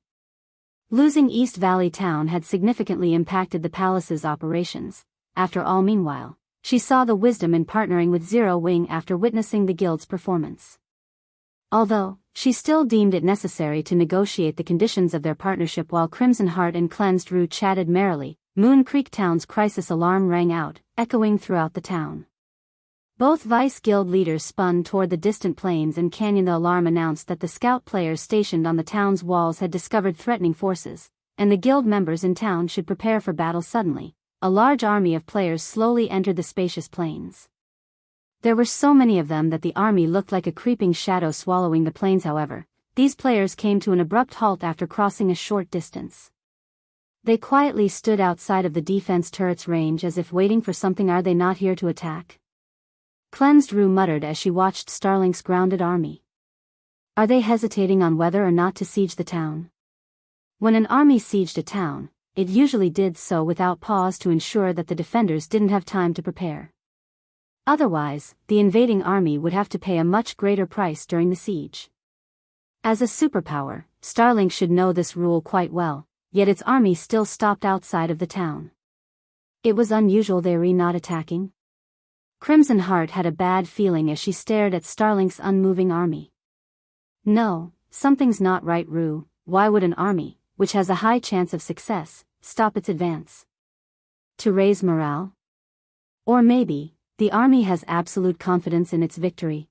Losing East Valley Town had significantly impacted the palace's operations. After all, meanwhile, she saw the wisdom in partnering with Zero Wing after witnessing the guild's performance. Although, she still deemed it necessary to negotiate the conditions of their partnership while Crimson Heart and Cleansed Rue chatted merrily, Moon Creek Town's crisis alarm rang out, echoing throughout the town. Both Vice Guild leaders spun toward the distant plains and canyon. The alarm announced that the scout players stationed on the town's walls had discovered threatening forces, and the guild members in town should prepare for battle. Suddenly, a large army of players slowly entered the spacious plains. There were so many of them that the army looked like a creeping shadow swallowing the plains. However, these players came to an abrupt halt after crossing a short distance. They quietly stood outside of the defense turret's range as if waiting for something. Are they not here to attack? Cleansed Rue muttered as she watched Starlink's grounded army. Are they hesitating on whether or not to siege the town? When an army sieged a town, it usually did so without pause to ensure that the defenders didn't have time to prepare. Otherwise, the invading army would have to pay a much greater price during the siege. As a superpower, Starlink should know this rule quite well, yet its army still stopped outside of the town. It was unusual they were not attacking. Crimson Heart had a bad feeling as she stared at Starlink's unmoving army. No, something's not right, Rue. Why would an army, which has a high chance of success, stop its advance? To raise morale? Or maybe, the army has absolute confidence in its victory.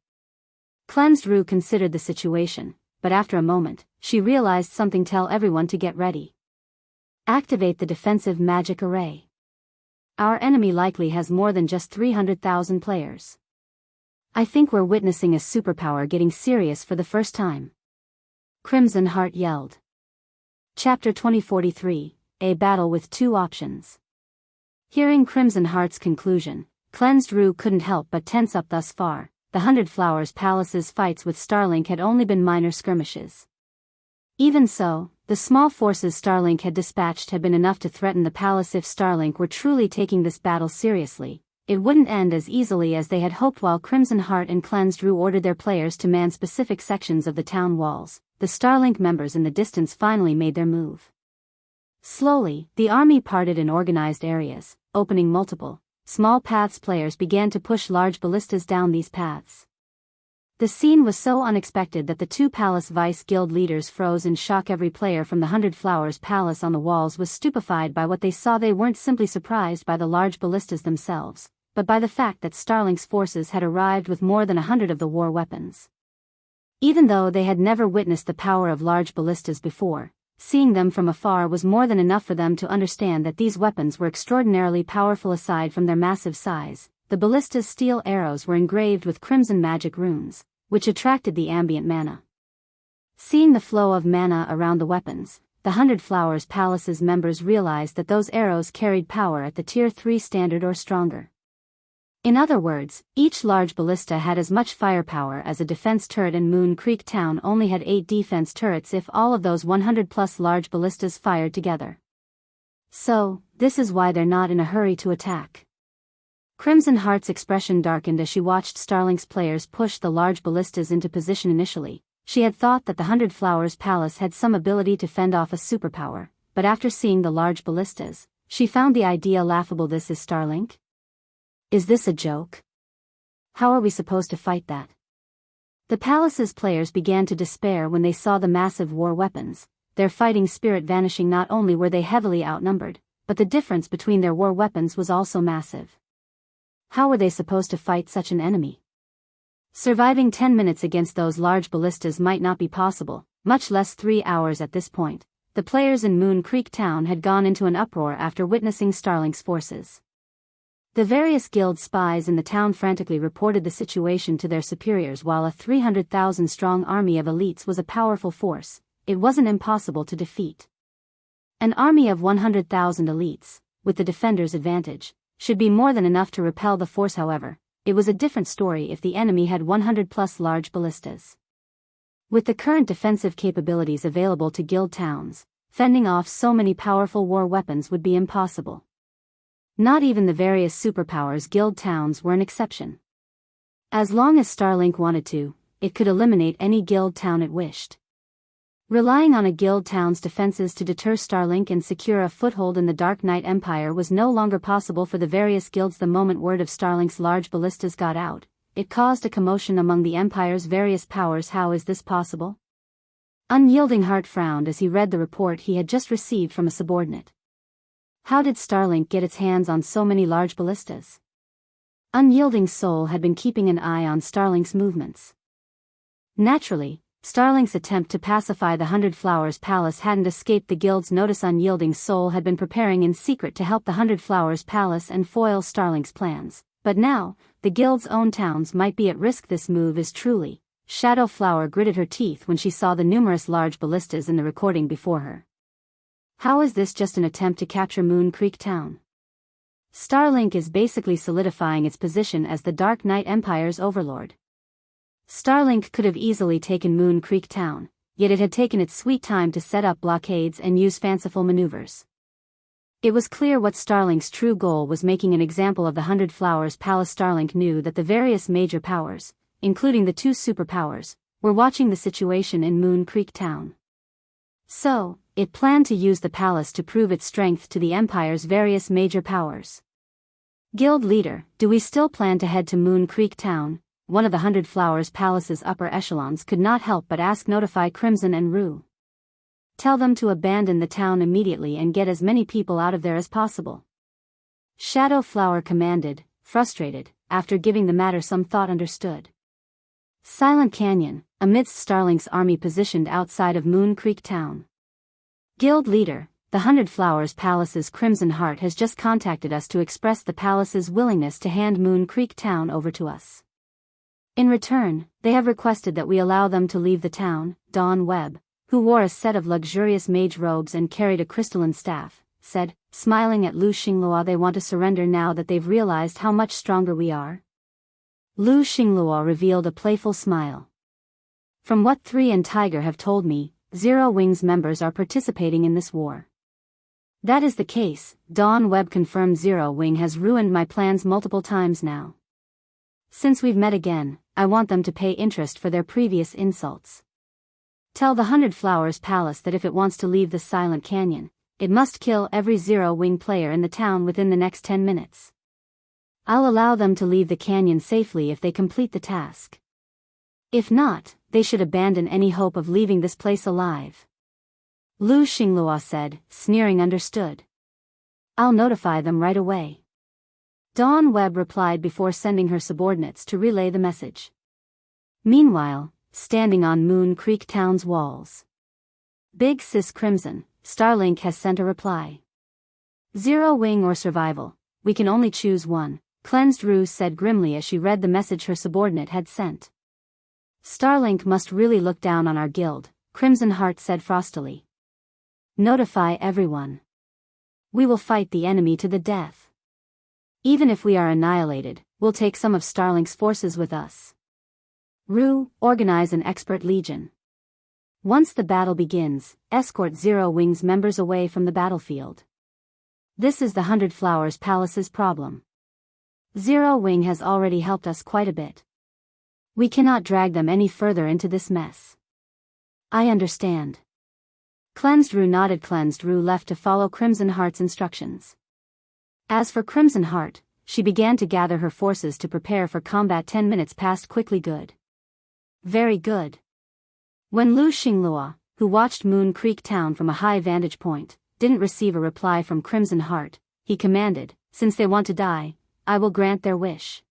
Cleansed Rue considered the situation, but after a moment, she realized something. Tell everyone to get ready. Activate the defensive magic array. Our enemy likely has more than just 300,000 players. I think we're witnessing a superpower getting serious for the first time. Crimson Heart yelled. Chapter 2043, A Battle with Two Options. Hearing Crimson Heart's conclusion, Cleansed Rue couldn't help but tense up. Thus far, the 100 Flowers Palace's fights with Starlink had only been minor skirmishes. Even so, the small forces Starlink had dispatched had been enough to threaten the palace. If Starlink were truly taking this battle seriously, it wouldn't end as easily as they had hoped. While Crimson Heart and Cleansed Rue ordered their players to man specific sections of the town walls, the Starlink members in the distance finally made their move. Slowly, the army parted in organized areas, opening multiple, small paths. Players began to push large ballistas down these paths. The scene was so unexpected that the two Palace Vice Guild leaders froze in shock. Every player from the 100 Flowers Palace on the walls was stupefied by what they saw. They weren't simply surprised by the large ballistas themselves, but by the fact that Starlink's forces had arrived with more than 100 of the war weapons. Even though they had never witnessed the power of large ballistas before, seeing them from afar was more than enough for them to understand that these weapons were extraordinarily powerful. Aside from their massive size, the ballista's steel arrows were engraved with crimson magic runes, which attracted the ambient mana. Seeing the flow of mana around the weapons, the 100 Flowers Palace's members realized that those arrows carried power at the Tier 3 standard or stronger. In other words, each large ballista had as much firepower as a defense turret, and Moon Creek Town only had 8 defense turrets if all of those 100+ large ballistas fired together. So, this is why they're not in a hurry to attack. Crimson Heart's expression darkened as she watched Starlink's players push the large ballistas into position. Initially, she had thought that the 100 Flowers Palace had some ability to fend off a superpower, but after seeing the large ballistas, She found the idea laughable. This is Starlink? Is this a joke? How are we supposed to fight that? The palace's players began to despair when they saw the massive war weapons, their fighting spirit vanishing. Not only were they heavily outnumbered, but the difference between their war weapons was also massive. How were they supposed to fight such an enemy? Surviving 10 minutes against those large ballistas might not be possible, much less 3 hours at this point. The players in Moon Creek Town had gone into an uproar after witnessing Starlink's forces. The various guild spies in the town frantically reported the situation to their superiors. While a 300,000-strong army of elites was a powerful force, it wasn't impossible to defeat. An army of 100,000 elites, with the defenders' advantage, should be more than enough to repel the force. However, it was a different story if the enemy had 100+ large ballistas. With the current defensive capabilities available to guild towns, fending off so many powerful war weapons would be impossible. Not even the various superpowers guild towns were an exception. As long as Starlink wanted to, it could eliminate any guild town it wished. Relying on a guild town's defenses to deter Starlink and secure a foothold in the Dark Knight Empire was no longer possible for the various guilds. The moment word of Starlink's large ballistas got out, it caused a commotion among the Empire's various powers. How is this possible? Unyielding Heart frowned as he read the report he had just received from a subordinate. How did Starlink get its hands on so many large ballistas? Unyielding Soul had been keeping an eye on Starlink's movements. Naturally, Starlink's attempt to pacify the 100 Flowers Palace hadn't escaped the guild's notice. Unyielding Soul had been preparing in secret to help the 100 Flowers Palace and foil Starlink's plans, but now, the guild's own towns might be at risk. This move is truly... Shadow Flower gritted her teeth when she saw the numerous large ballistas in the recording before her. How is this just an attempt to capture Moon Creek Town? Starlink is basically solidifying its position as the Dark Knight Empire's overlord. Starlink could have easily taken Moon Creek Town, yet it had taken its sweet time to set up blockades and use fanciful maneuvers. It was clear what Starlink's true goal was: making an example of the 100 Flowers Palace. Starlink knew that the various major powers, including the 2 superpowers, were watching the situation in Moon Creek Town. So, it planned to use the palace to prove its strength to the Empire's various major powers. Guild leader, do we still plan to head to Moon Creek Town? One of the 100 Flowers Palace's upper echelons could not help but ask. Notify Crimson and Rue. Tell them to abandon the town immediately and get as many people out of there as possible. Shadow Flower commanded, frustrated, after giving the matter some thought. Understood. Silent Canyon, amidst Starlink's army positioned outside of Moon Creek Town. Guild leader, the 100 Flowers Palace's Crimson Heart has just contacted us to express the palace's willingness to hand Moon Creek Town over to us. In return, they have requested that we allow them to leave the town. Dawn Webb, who wore a set of luxurious mage robes and carried a crystalline staff, said, smiling at Lu Xinglua. They want to surrender now that they've realized how much stronger we are. Lu Xinglua revealed a playful smile. From what 3 and Tiger have told me, Zero Wing's members are participating in this war. That is the case, Dawn Webb confirmed. Zero Wing has ruined my plans multiple times now. Since we've met again, I want them to pay interest for their previous insults. Tell the 100 Flowers Palace that if it wants to leave the Silent Canyon, it must kill every Zero Wing player in the town within the next 10 minutes. I'll allow them to leave the canyon safely if they complete the task. If not, they should abandon any hope of leaving this place alive. Lu Xinglua said, sneering. Understood. I'll notify them right away. Dawn Webb replied before sending her subordinates to relay the message. Meanwhile, standing on Moon Creek Town's walls. Big Sis Crimson, Starlink has sent a reply. Zero Wing or survival, we can only choose one, Cleansed Ruse said grimly as she read the message her subordinate had sent. Starlink must really look down on our guild, Crimson Heart said frostily. Notify everyone. We will fight the enemy to the death. Even if we are annihilated, we'll take some of Starlink's forces with us. Rue, organize an expert legion. Once the battle begins, escort Zero Wing's members away from the battlefield. This is the 100 Flowers Palace's problem. Zero Wing has already helped us quite a bit. We cannot drag them any further into this mess. I understand. Cleansed Rue nodded. Cleansed Rue left to follow Crimson Heart's instructions. As for Crimson Heart, she began to gather her forces to prepare for combat. 10 minutes passed quickly. Good. Very good. When Lu Xinglua, who watched Moon Creek Town from a high vantage point, didn't receive a reply from Crimson Heart, he commanded, "Since they want to die, I will grant their wish.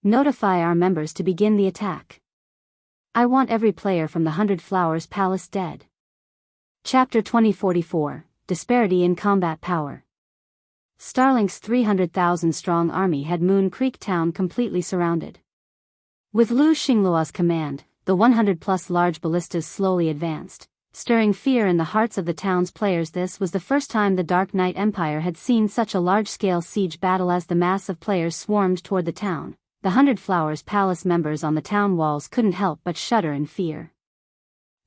Notify our members to begin the attack. I want every player from the 100 Flowers Palace dead." Chapter 2044, Disparity in Combat Power. Starlink's 300,000-strong army had Moon Creek Town completely surrounded. With Lu Xinglua's command, the 100-plus large ballistas slowly advanced, stirring fear in the hearts of the town's players. This was the first time the Dark Knight Empire had seen such a large-scale siege battle. As the mass of players swarmed toward the town, the 100 Flowers Palace members on the town walls couldn't help but shudder in fear.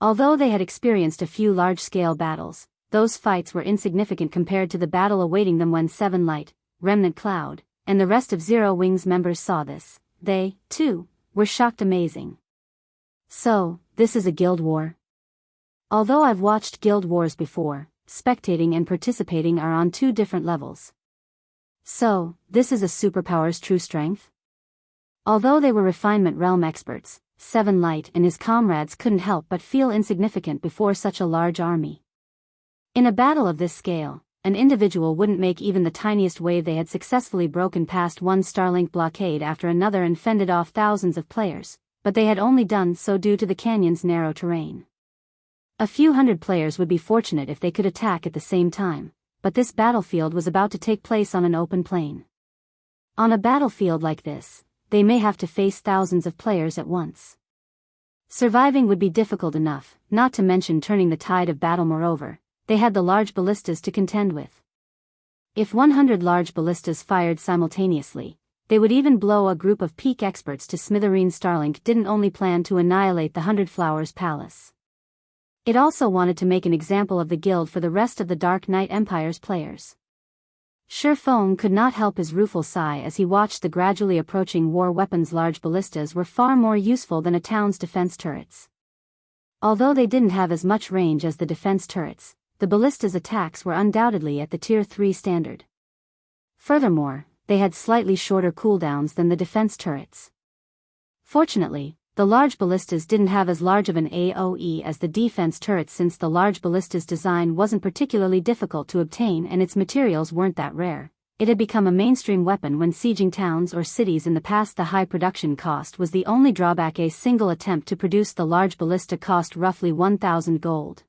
Although they had experienced a few large-scale battles, those fights were insignificant compared to the battle awaiting them when Seven Light, Remnant Cloud, and the rest of Zero Wings members saw this. They, too, were shocked. Amazing. So, this is a guild war? Although I've watched guild wars before, spectating and participating are on two different levels. So, this is a superpower's true strength? Although they were refinement realm experts, Seven Light and his comrades couldn't help but feel insignificant before such a large army. In a battle of this scale, an individual wouldn't make even the tiniest wave. They had successfully broken past one Starlink blockade after another and fended off thousands of players, but they had only done so due to the canyon's narrow terrain. A few hundred players would be fortunate if they could attack at the same time, but this battlefield was about to take place on an open plain. On a battlefield like this, they may have to face thousands of players at once. Surviving would be difficult enough, not to mention turning the tide of battle. Moreover, they had the large ballistas to contend with. If 100 large ballistas fired simultaneously, they would even blow a group of peak experts to smithereens. Starlink didn't only plan to annihilate the 100 Flowers Palace. It also wanted to make an example of the guild for the rest of the Dark Knight Empire's players. Feng could not help his rueful sigh as he watched the gradually approaching war weapons. Large ballistas were far more useful than a town's defense turrets. Although they didn't have as much range as the defense turrets, the ballista's attacks were undoubtedly at the Tier 3 standard. Furthermore, they had slightly shorter cooldowns than the defense turrets. Fortunately, the large ballistas didn't have as large of an AoE as the defense turrets, since the large ballista's design wasn't particularly difficult to obtain and its materials weren't that rare. It had become a mainstream weapon when sieging towns or cities in the past. The high production cost was the only drawback. A single attempt to produce the large ballista cost roughly 1,000 gold.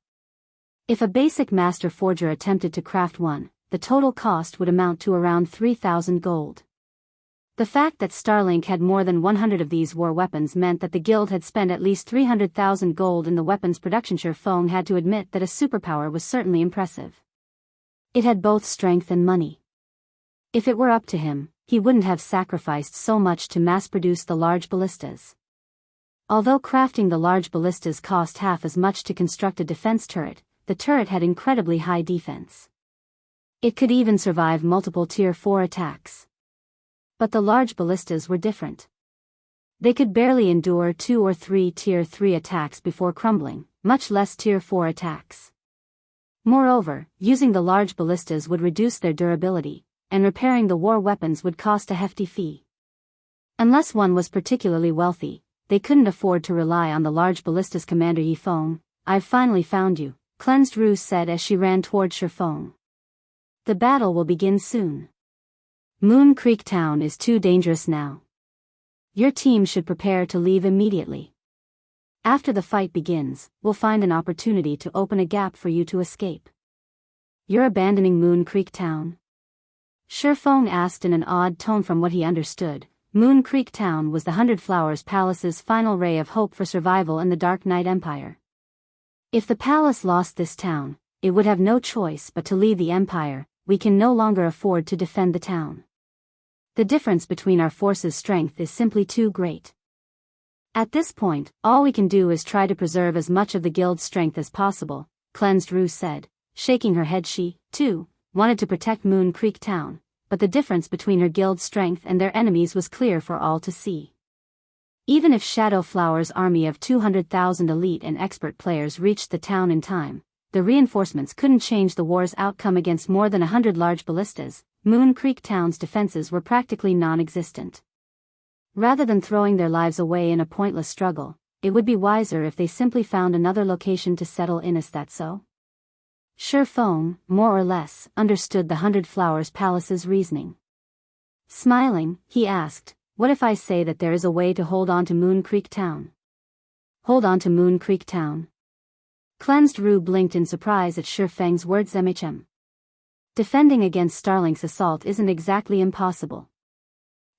If a basic master forger attempted to craft one, the total cost would amount to around 3,000 gold. The fact that Starlink had more than 100 of these war weapons meant that the guild had spent at least 300,000 gold in the weapons production. Feng had to admit that a superpower was certainly impressive. It had both strength and money. If it were up to him, he wouldn't have sacrificed so much to mass-produce the large ballistas. Although crafting the large ballistas cost half as much to construct a defense turret, the turret had incredibly high defense. It could even survive multiple Tier 4 attacks. But the large ballistas were different. They could barely endure 2 or 3 Tier 3 attacks before crumbling, much less Tier 4 attacks. Moreover, using the large ballistas would reduce their durability, and repairing the war weapons would cost a hefty fee. Unless one was particularly wealthy, they couldn't afford to rely on the large ballistas. Commander Yifeng, "I've finally found you," Cleansed Rue said as she ran toward Feng. "The battle will begin soon. Moon Creek Town is too dangerous now. Your team should prepare to leave immediately. After the fight begins, we'll find an opportunity to open a gap for you to escape." "You're abandoning Moon Creek Town?" Feng asked in an odd tone. From what he understood, Moon Creek Town was the 100 Flowers Palace's final ray of hope for survival in the Dark Knight Empire. If the palace lost this town, it would have no choice but to leave the empire. "We can no longer afford to defend the town. The difference between our forces' strength is simply too great. At this point, all we can do is try to preserve as much of the guild's strength as possible," Cleansed Rue said, shaking her head. She, too, wanted to protect Moon Creek Town, but the difference between her guild's strength and their enemies was clear for all to see. Even if Shadow Flower's army of 200,000 elite and expert players reached the town in time, the reinforcements couldn't change the war's outcome against more than 100 large ballistas. Moon Creek Town's defenses were practically non-existent. Rather than throwing their lives away in a pointless struggle, it would be wiser if they simply found another location to settle in. Is that so? Feng, more or less, understood the 100 Flowers Palace's reasoning. Smiling, he asked, "What if I say that there is a way to hold on to Moon Creek Town?" Hold on to Moon Creek Town? Cleansed Rue blinked in surprise at Feng's words. Defending against Starlink's assault isn't exactly impossible.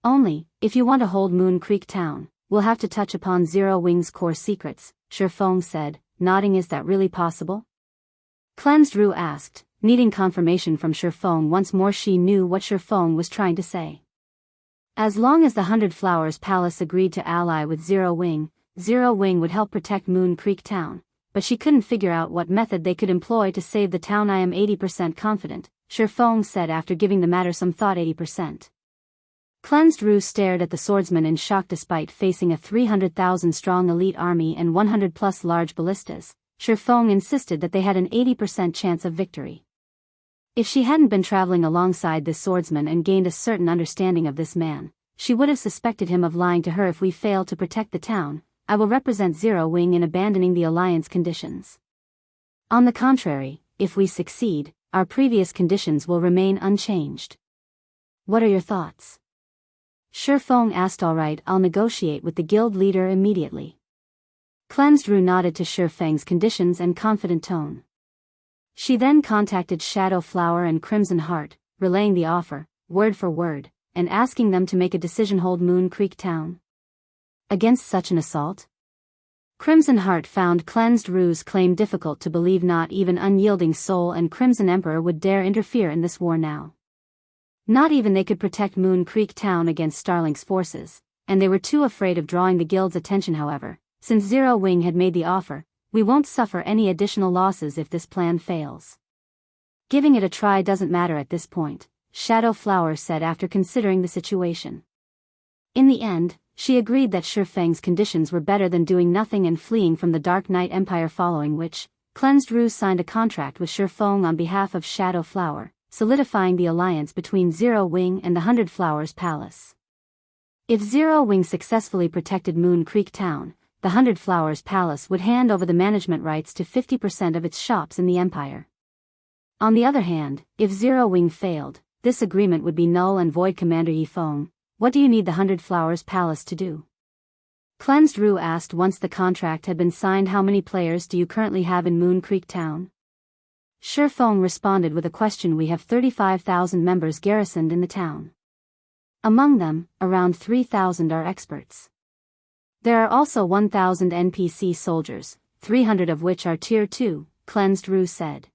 Only, if you want to hold Moon Creek Town, we'll have to touch upon Zero Wing's core secrets, Feng said, nodding. Is that really possible? Cleansed Rue asked, needing confirmation from Feng once more. She knew what Feng was trying to say. As long as the 100 Flowers Palace agreed to ally with Zero Wing would help protect Moon Creek Town, but she couldn't figure out what method they could employ to save the town. I am 80% confident, Feng said after giving the matter some thought. 80%. Cleansed Rue stared at the swordsman in shock. Despite facing a 300,000-strong elite army and 100-plus large ballistas, Feng insisted that they had an 80% chance of victory. If she hadn't been traveling alongside this swordsman and gained a certain understanding of this man, she would have suspected him of lying to her. If we fail to protect the town, I will represent Zero Wing in abandoning the alliance conditions. On the contrary, if we succeed, our previous conditions will remain unchanged. What are your thoughts? Feng asked. All right, I'll negotiate with the guild leader immediately. Cleansed Rue nodded to Feng's conditions and confident tone. She then contacted Shadow Flower and Crimson Heart, relaying the offer, word for word, and asking them to make a decision. Hold Moon Creek Town against such an assault? Crimson Heart found Cleansed Rue's claim difficult to believe. Not even Unyielding Soul and Crimson Emperor would dare interfere in this war now. Not even they could protect Moon Creek Town against Starlink's forces, and they were too afraid of drawing the guild's attention. However, since Zero Wing had made the offer, we won't suffer any additional losses if this plan fails. Giving it a try doesn't matter at this point, Shadow Flower said after considering the situation. In the end, she agreed that Feng's conditions were better than doing nothing and fleeing from the Dark Knight Empire, following which, Cleansed Rue signed a contract with Feng on behalf of Shadow Flower, solidifying the alliance between Zero Wing and the 100 Flowers Palace. If Zero Wing successfully protected Moon Creek Town, the 100 Flowers Palace would hand over the management rights to 50% of its shops in the Empire. On the other hand, if Zero Wing failed, this agreement would be null and void. Commander Yifeng, what do you need the 100 Flowers Palace to do? Cleansed Rue asked once the contract had been signed. How many players do you currently have in Moon Creek Town? Feng responded with a question. We have 35,000 members garrisoned in the town. Among them, around 3,000 are experts. There are also 1,000 NPC soldiers, 300 of which are Tier 2, Cleansed Rue said.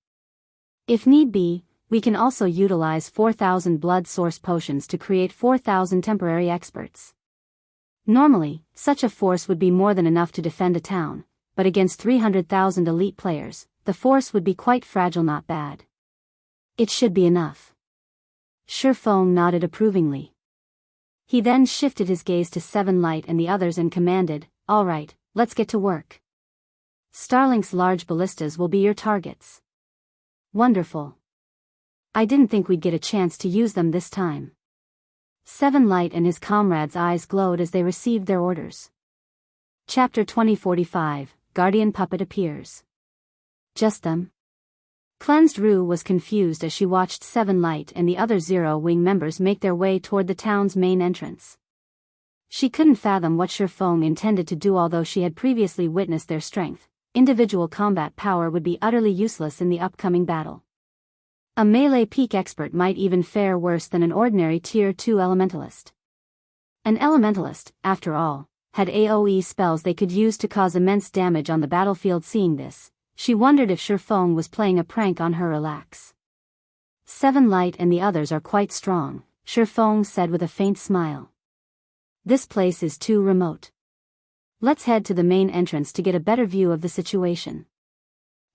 If need be, we can also utilize 4,000 blood source potions to create 4,000 temporary experts. Normally, such a force would be more than enough to defend a town, but against 300,000 elite players, the force would be quite fragile. Not bad. It should be enough. Feng nodded approvingly. He then shifted his gaze to Seven Light and the others and commanded, "All right, let's get to work. Starlink's large ballistas will be your targets." Wonderful. I didn't think we'd get a chance to use them this time. Seven Light and his comrades' eyes glowed as they received their orders. Chapter 2045, Guardian Puppet appears. Just them? Cleansed Rue was confused as she watched Seven Light and the other Zero Wing members make their way toward the town's main entrance. She couldn't fathom what Feng intended to do. Although she had previously witnessed their strength, individual combat power would be utterly useless in the upcoming battle. A melee peak expert might even fare worse than an ordinary Tier 2 elementalist. An elementalist, after all, had AoE spells they could use to cause immense damage on the battlefield. Seeing this, she wondered if Feng was playing a prank on her. Relax. Seven Light and the others are quite strong, Feng said with a faint smile. This place is too remote. Let's head to the main entrance to get a better view of the situation.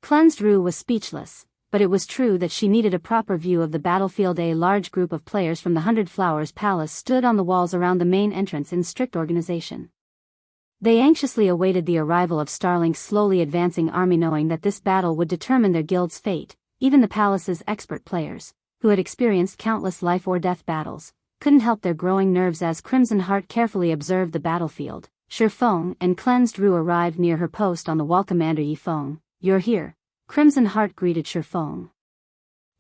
Cleansed Rue was speechless, but it was true that she needed a proper view of the battlefield. A large group of players from the 100 Flowers Palace stood on the walls around the main entrance in strict organization. They anxiously awaited the arrival of Starlink's slowly advancing army, knowing that this battle would determine their guild's fate. Even the palace's expert players, who had experienced countless life-or-death battles, couldn't help their growing nerves as Crimson Heart carefully observed the battlefield. Shifeng and Cleansed Rue arrived near her post on the wall. Commander Yifeng, you're here, Crimson Heart greeted Shifeng.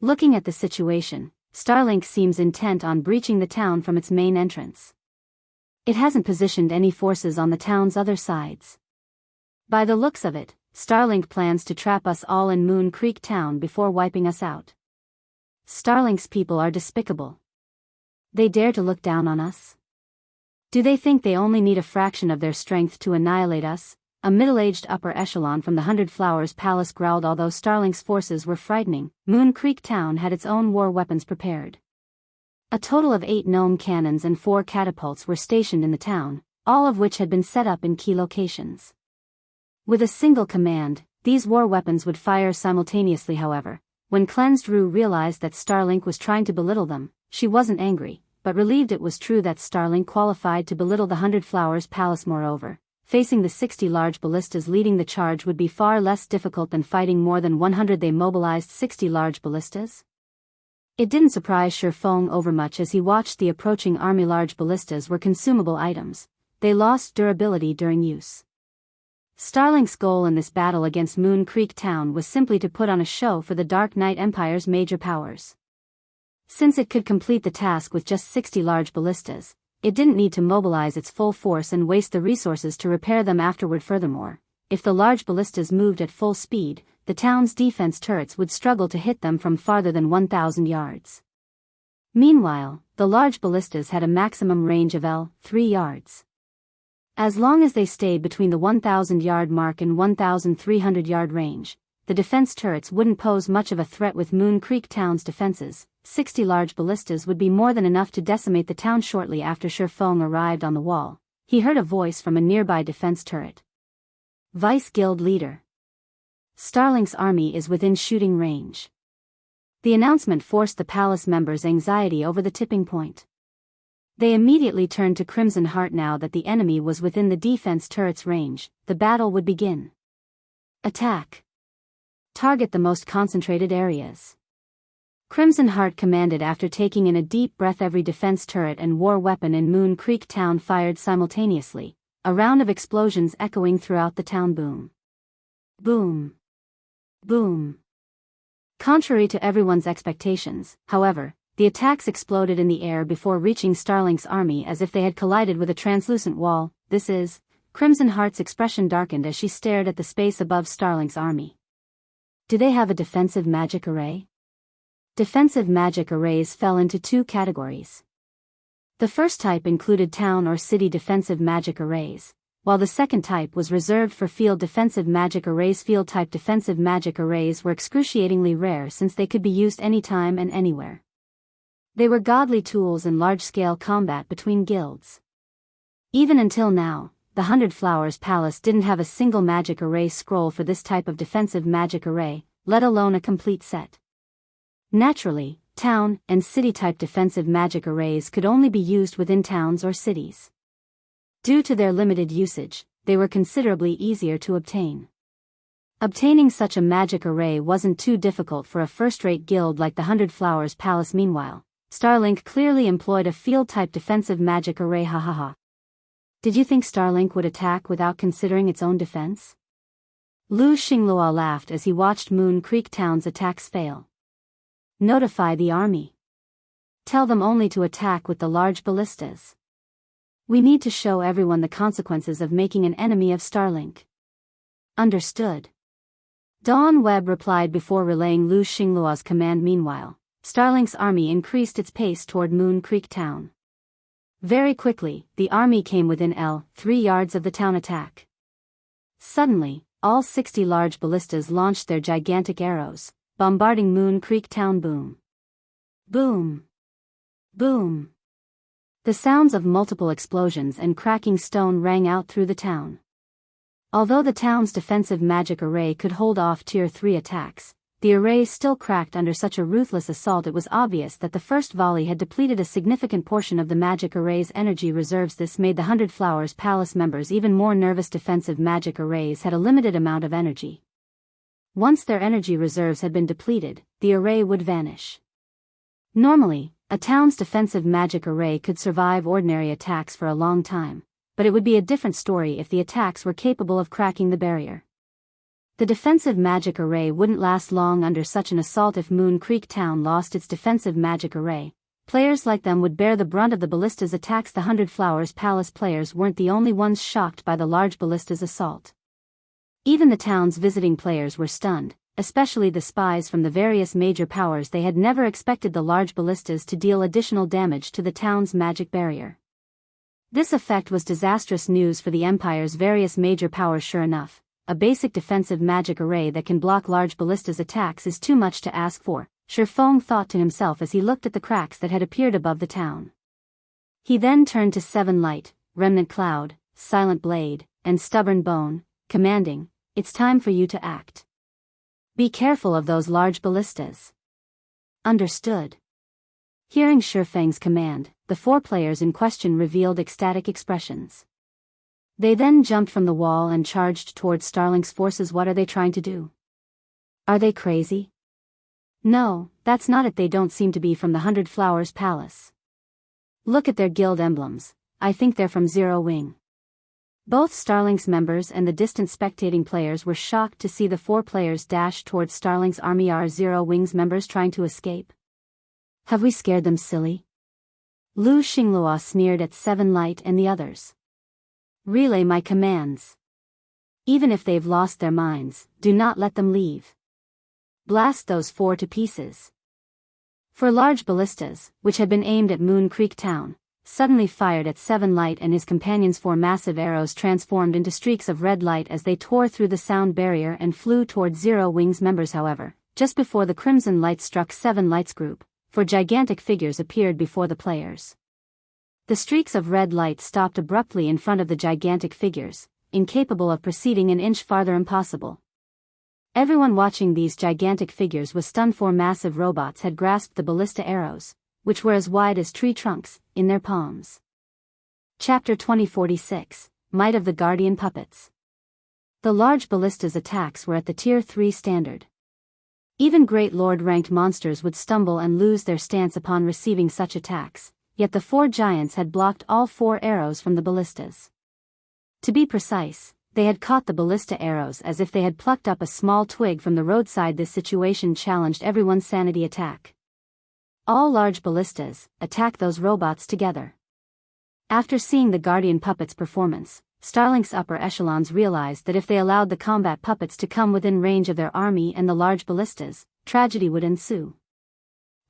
Looking at the situation, Starlink seems intent on breaching the town from its main entrance. It hasn't positioned any forces on the town's other sides. By the looks of it, Starlink plans to trap us all in Moon Creek Town before wiping us out. Starlink's people are despicable. They dare to look down on us? Do they think they only need a fraction of their strength to annihilate us? A middle-aged upper echelon from the Hundred Flowers Palace growled. Although Starlink's forces were frightening, Moon Creek Town had its own war weapons prepared. A total of 8 gnome cannons and 4 catapults were stationed in the town, all of which had been set up in key locations. With a single command, these war weapons would fire simultaneously. However, when Cleansed Rue realized that Starlink was trying to belittle them, she wasn't angry, but relieved. It was true that Starlink qualified to belittle the Hundred Flowers Palace. Moreover, facing the 60 large ballistas leading the charge would be far less difficult than fighting more than 100. They mobilized 60 large ballistas? It didn't surprise Shifeng overmuch as he watched the approaching army. Large ballistas were consumable items. They lost durability during use. Starlink's goal in this battle against Moon Creek Town was simply to put on a show for the Dark Knight Empire's major powers. Since it could complete the task with just 60 large ballistas, it didn't need to mobilize its full force and waste the resources to repair them afterward. Furthermore, if the large ballistas moved at full speed, the town's defense turrets would struggle to hit them from farther than 1,000 yards. Meanwhile, the large ballistas had a maximum range of 3 yards. As long as they stayed between the 1,000-yard mark and 1,300-yard range, the defense turrets wouldn't pose much of a threat. With Moon Creek Town's defenses, 60 large ballistas would be more than enough to decimate the town. Shortly after Shifeng arrived on the wall, he heard a voice from a nearby defense turret. Vice Guild Leader. Starlink's army is within shooting range. The announcement forced the palace members' anxiety over the tipping point. They immediately turned to Crimson Heart. Now that the enemy was within the defense turret's range, the battle would begin. Attack. Target the most concentrated areas. Crimson Heart commanded after taking in a deep breath. Every defense turret and war weapon in Moon Creek Town fired simultaneously, a round of explosions echoing throughout the town. Boom. Boom. Boom. Contrary to everyone's expectations, however, the attacks exploded in the air before reaching Starlink's army as if they had collided with a translucent wall. This is, Crimson Heart's expression darkened as she stared at the space above Starlink's army. Do they have a defensive magic array? Defensive magic arrays fell into 2 categories. The first type included town or city defensive magic arrays, while the second type was reserved for field defensive magic arrays. Field-type defensive magic arrays were excruciatingly rare since they could be used anytime and anywhere. They were godly tools in large-scale combat between guilds. Even until now, the Hundred Flowers Palace didn't have a single magic array scroll for this type of defensive magic array, let alone a complete set. Naturally, town and city-type defensive magic arrays could only be used within towns or cities. Due to their limited usage, they were considerably easier to obtain. Obtaining such a magic array wasn't too difficult for a first-rate guild like the Hundred Flowers Palace. Meanwhile, Starlink clearly employed a field-type defensive magic array. Ha. Did you think Starlink would attack without considering its own defense? Lu Xinglua laughed as he watched Moon Creek Town's attacks fail. Notify the army. Tell them only to attack with the large ballistas. We need to show everyone the consequences of making an enemy of Starlink. Understood. Dawn Webb replied before relaying Lu Xinglua's command. Meanwhile, Starlink's army increased its pace toward Moon Creek Town. Very quickly, the army came within 3 yards of the town. Attack. Suddenly, all 60 large ballistas launched their gigantic arrows, bombarding Moon Creek Town. Boom. Boom. Boom. The sounds of multiple explosions and cracking stone rang out through the town. Although the town's defensive magic array could hold off Tier 3 attacks, the array still cracked under such a ruthless assault. It was obvious that the first volley had depleted a significant portion of the magic array's energy reserves. This made the 100 Flowers Palace members even more nervous. Defensive magic arrays had a limited amount of energy. Once their energy reserves had been depleted, the array would vanish. Normally, a town's defensive magic array could survive ordinary attacks for a long time, but it would be a different story if the attacks were capable of cracking the barrier. The defensive magic array wouldn't last long under such an assault. If Moon Creek Town lost its defensive magic array, players like them would bear the brunt of the ballista's attacks. The 100 Flowers Palace players weren't the only ones shocked by the large ballista's assault. Even the town's visiting players were stunned, especially the spies from the various major powers. They had never expected the large ballistas to deal additional damage to the town's magic barrier. This effect was disastrous news for the Empire's various major powers. Sure enough, a basic defensive magic array that can block large ballista's attacks is too much to ask for, Sherfong thought to himself as he looked at the cracks that had appeared above the town. He then turned to Seven Light, Remnant Cloud, Silent Blade, and Stubborn Bone, commanding, "It's time for you to act. Be careful of those large ballistas." Understood. Hearing Sherfang's command, the 4 players in question revealed ecstatic expressions. They then jumped from the wall and charged towards Starlink's forces. What are they trying to do? Are they crazy? No, that's not it. They don't seem to be from the 100 Flowers Palace. Look at their guild emblems. I think they're from Zero Wing. Both Starlink's members and the distant spectating players were shocked to see the 4 players dash towards Starlink's army. Are Zero Wing's members trying to escape? Have we scared them silly? Lu Xinglua sneered at Seven Light and the others. Relay my commands. Even if they've lost their minds, do not let them leave. Blast those 4 to pieces. 4 large ballistas, which had been aimed at Moon Creek Town, suddenly fired at Seven Light and his companions. 4 massive arrows transformed into streaks of red light as they tore through the sound barrier and flew towards Zero Wing's members. However, just before the crimson light struck Seven Light's group, 4 gigantic figures appeared before the players. The streaks of red light stopped abruptly in front of the gigantic figures, incapable of proceeding an inch farther. Impossible. Everyone watching these gigantic figures was stunned. 4 massive robots had grasped the ballista arrows, which were as wide as tree trunks, in their palms. Chapter 2046, Might of the Guardian Puppets. The large ballista's attacks were at the Tier 3 standard. Even Great Lord-ranked monsters would stumble and lose their stance upon receiving such attacks, yet the 4 giants had blocked all 4 arrows from the ballistas. To be precise, they had caught the ballista arrows as if they had plucked up a small twig from the roadside. This situation challenged everyone's sanity. Attack. All large ballistas, attack those robots together. After seeing the Guardian Puppets' performance, Starlink's upper echelons realized that if they allowed the combat puppets to come within range of their army and the large ballistas, tragedy would ensue.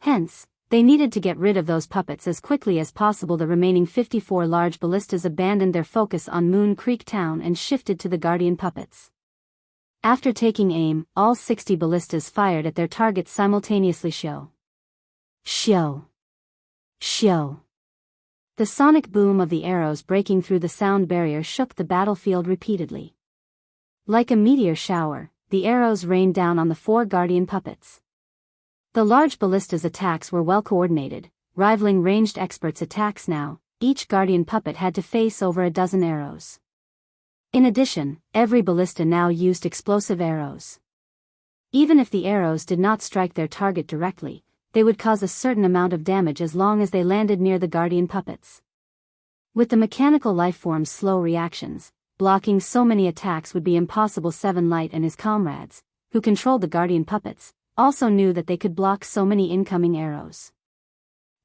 Hence, they needed to get rid of those puppets as quickly as possible. The remaining 54 large ballistas abandoned their focus on Moon Creek Town and shifted to the Guardian Puppets. After taking aim, all 60 ballistas fired at their targets simultaneously. Shio. The sonic boom of the arrows breaking through the sound barrier shook the battlefield repeatedly. Like a meteor shower, the arrows rained down on the 4 Guardian Puppets. The large ballista's attacks were well coordinated, rivaling ranged experts' attacks. Now, each Guardian Puppet had to face over a dozen arrows. In addition, every ballista now used explosive arrows. Even if the arrows did not strike their target directly, they would cause a certain amount of damage as long as they landed near the Guardian Puppets. With the mechanical lifeform's slow reactions, blocking so many attacks would be impossible. Seven Light and his comrades, who controlled the Guardian Puppets, also knew that they could block so many incoming arrows.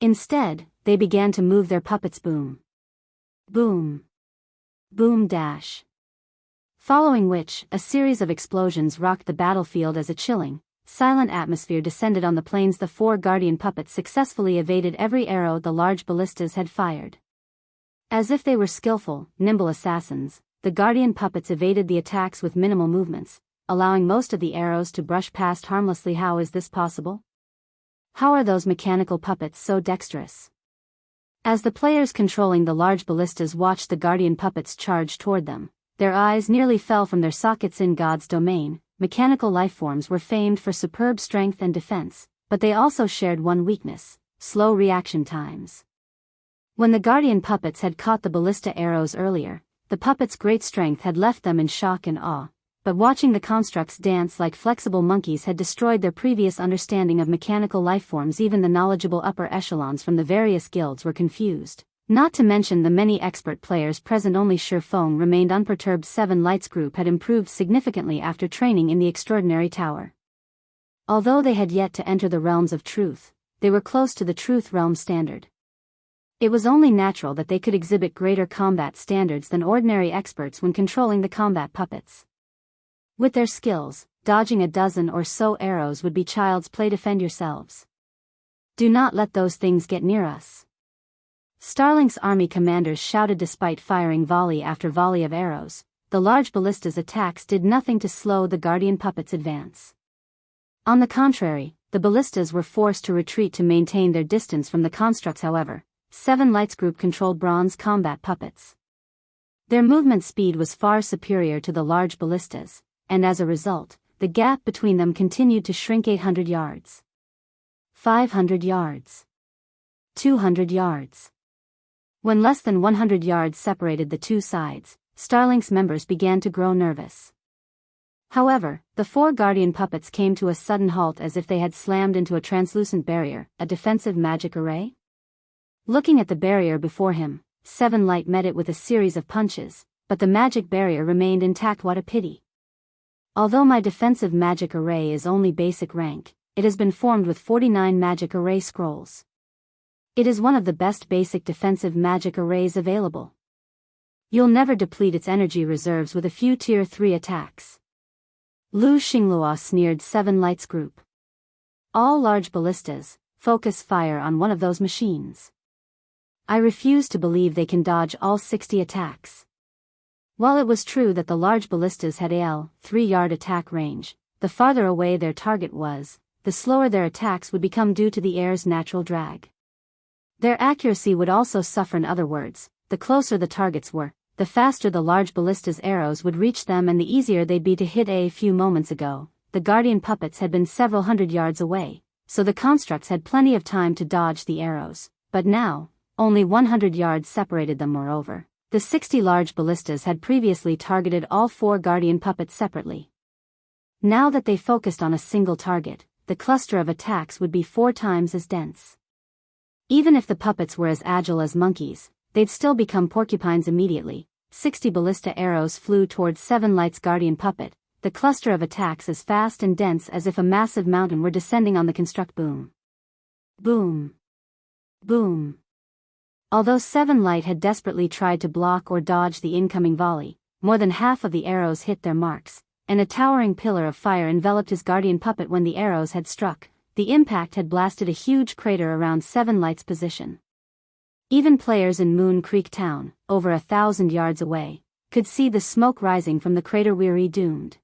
Instead, they began to move their puppets. Boom. Boom. Boom dash. Following which, a series of explosions rocked the battlefield as a chilling, silent atmosphere descended on the plains. The 4 Guardian Puppets successfully evaded every arrow the large ballistas had fired. As if they were skillful, nimble assassins, the Guardian Puppets evaded the attacks with minimal movements, allowing most of the arrows to brush past harmlessly. How is this possible? How are those mechanical puppets so dexterous? As the players controlling the large ballistas watched the Guardian Puppets charge toward them, their eyes nearly fell from their sockets. In God's domain, mechanical lifeforms were famed for superb strength and defense, but they also shared one weakness: slow reaction times. When the Guardian puppets had caught the ballista arrows earlier, the puppets' great strength had left them in shock and awe, but watching the constructs dance like flexible monkeys had destroyed their previous understanding of mechanical lifeforms. Even the knowledgeable upper echelons from the various guilds were confused. Not to mention the many expert players present. Only Feng remained unperturbed. Seven Lights group had improved significantly after training in the Extraordinary Tower. Although they had yet to enter the realms of truth, they were close to the truth realm standard. It was only natural that they could exhibit greater combat standards than ordinary experts when controlling the combat puppets. With their skills, dodging a dozen or so arrows would be child's play. Defend yourselves. Do not let those things get near us. Starlink's army commanders shouted. Despite firing volley after volley of arrows, the large ballista's attacks did nothing to slow the Guardian puppets' advance. On the contrary, the ballistas were forced to retreat to maintain their distance from the constructs. However, Seven Lights group controlled bronze combat puppets. Their movement speed was far superior to the large ballistas, and as a result, the gap between them continued to shrink. 800 yards. 500 yards. 200 yards. When less than 100 yards separated the two sides, Starlink's members began to grow nervous. However, the four Guardian puppets came to a sudden halt as if they had slammed into a translucent barrier, a defensive magic array. Looking at the barrier before him, Seven Light met it with a series of punches, but the magic barrier remained intact. What a pity. Although my defensive magic array is only basic rank, it has been formed with 49 magic array scrolls. It is one of the best basic defensive magic arrays available. You'll never deplete its energy reserves with a few tier 3 attacks. Lu Xinglua sneered. Seven Lights group. All large ballistas, focus fire on one of those machines. I refuse to believe they can dodge all 60 attacks. While it was true that the large ballistas had a 3-yard attack range, the farther away their target was, the slower their attacks would become due to the air's natural drag. Their accuracy would also suffer. In other words, the closer the targets were, the faster the large ballista's arrows would reach them and the easier they'd be to hit. A few moments ago, the Guardian puppets had been several hundred yards away, so the constructs had plenty of time to dodge the arrows, but now, only 100 yards separated them. Moreover, the 60 large ballistas had previously targeted all four Guardian puppets separately. Now that they focused on a single target, the cluster of attacks would be 4 times as dense. Even if the puppets were as agile as monkeys, they'd still become porcupines immediately. 60 ballista arrows flew towards Seven Lights' Guardian puppet, the cluster of attacks as fast and dense as if a massive mountain were descending on the construct. Boom. Boom. Boom. Although Seven Light had desperately tried to block or dodge the incoming volley, more than half of the arrows hit their marks, and a towering pillar of fire enveloped his Guardian puppet. When the arrows had struck, the impact had blasted a huge crater around Seven Lights' position. Even players in Moon Creek Town, over 1,000 yards away, could see the smoke rising from the crater. Weary doomed.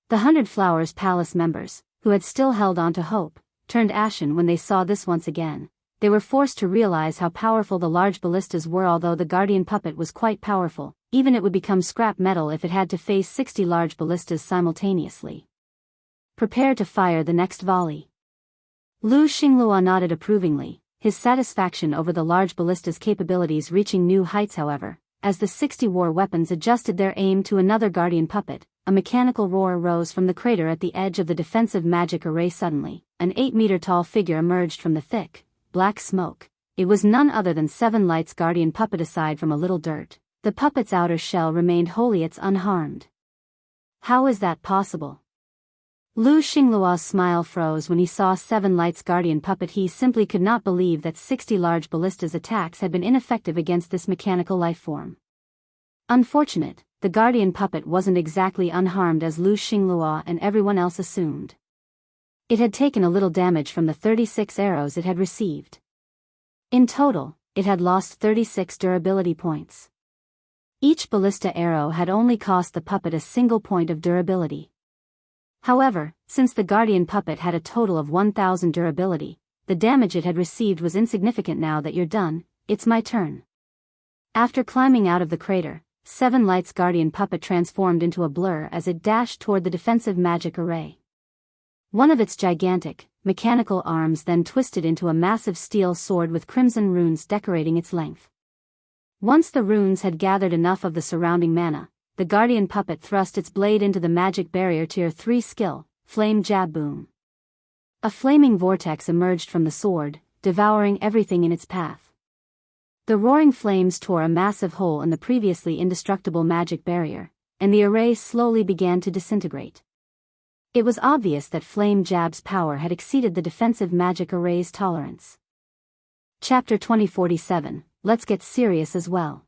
The 100 Flowers Palace members, who had still held on to hope, turned ashen when they saw this once again. They were forced to realize how powerful the large ballistas were. Although the Guardian puppet was quite powerful, even it would become scrap metal if it had to face 60 large ballistas simultaneously. Prepare to fire the next volley. Lu Xinglua nodded approvingly, his satisfaction over the large ballista's capabilities reaching new heights. However, as the 60 war weapons adjusted their aim to another Guardian puppet, a mechanical roar rose from the crater at the edge of the defensive magic array. Suddenly, an 8-meter-tall figure emerged from the thick, black smoke. It was none other than Seven Lights' Guardian puppet. Aside from a little dirt, the puppet's outer shell remained wholly unharmed. How is that possible? Lu Xinglua's smile froze when he saw Seven Lights' Guardian puppet. He simply could not believe that 60 large ballista's attacks had been ineffective against this mechanical life form. Unfortunate, the Guardian puppet wasn't exactly unharmed as Lu Xinglua and everyone else assumed. It had taken a little damage from the 36 arrows it had received. In total, it had lost 36 durability points. Each ballista arrow had only cost the puppet a single point of durability. However, since the Guardian puppet had a total of 1,000 durability, the damage it had received was insignificant. Now that you're done, it's my turn. After climbing out of the crater, Seven Light's guardian puppet transformed into a blur as it dashed toward the defensive magic array. One of its gigantic, mechanical arms then twisted into a massive steel sword with crimson runes decorating its length. Once the runes had gathered enough of the surrounding mana, the guardian puppet thrust its blade into the magic barrier tier 3 skill, Flame Jab Boom. A flaming vortex emerged from the sword, devouring everything in its path. The roaring flames tore a massive hole in the previously indestructible magic barrier, and the array slowly began to disintegrate. It was obvious that Flame Jab's power had exceeded the defensive magic array's tolerance. Chapter 2047, Let's Get Serious as well.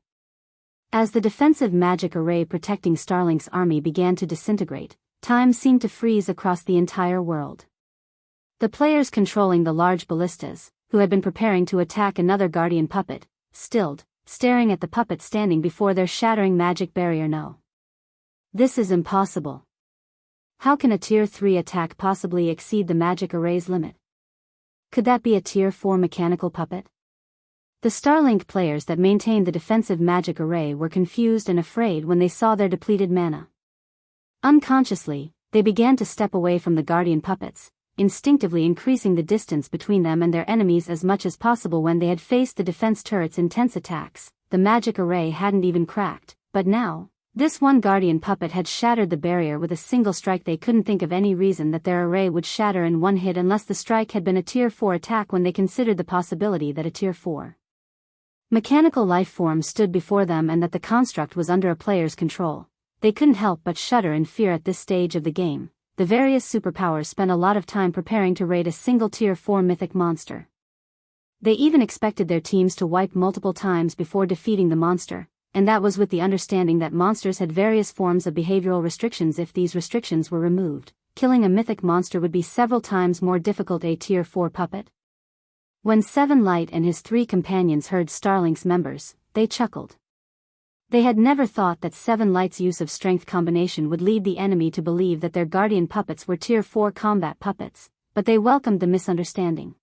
As the defensive magic array protecting Starlink's army began to disintegrate, time seemed to freeze across the entire world. The players controlling the large ballistas, who had been preparing to attack another guardian puppet, stilled, staring at the puppet standing before their shattering magic barrier. No. This is impossible. How can a tier 3 attack possibly exceed the magic array's limit? Could that be a tier 4 mechanical puppet? The Starlink players that maintained the defensive magic array were confused and afraid when they saw their depleted mana. Unconsciously, they began to step away from the guardian puppets, instinctively increasing the distance between them and their enemies as much as possible. When they had faced the defense turret's intense attacks, the magic array hadn't even cracked, but now, this one guardian puppet had shattered the barrier with a single strike. They couldn't think of any reason that their array would shatter in one hit unless the strike had been a tier 4 attack. When they considered the possibility that a tier 4 mechanical life form stood before them and that the construct was under a player's control, they couldn't help but shudder in fear. At this stage of the game, the various superpowers spent a lot of time preparing to raid a single tier 4 mythic monster. They even expected their teams to wipe multiple times before defeating the monster, and that was with the understanding that monsters had various forms of behavioral restrictions. If these restrictions were removed, killing a mythic monster would be several times more difficult. A tier 4 puppet? When Seven Light and his 3 companions heard Starlink's members, they chuckled. They had never thought that Seven Light's use of strength combination would lead the enemy to believe that their guardian puppets were tier 4 combat puppets, but they welcomed the misunderstanding.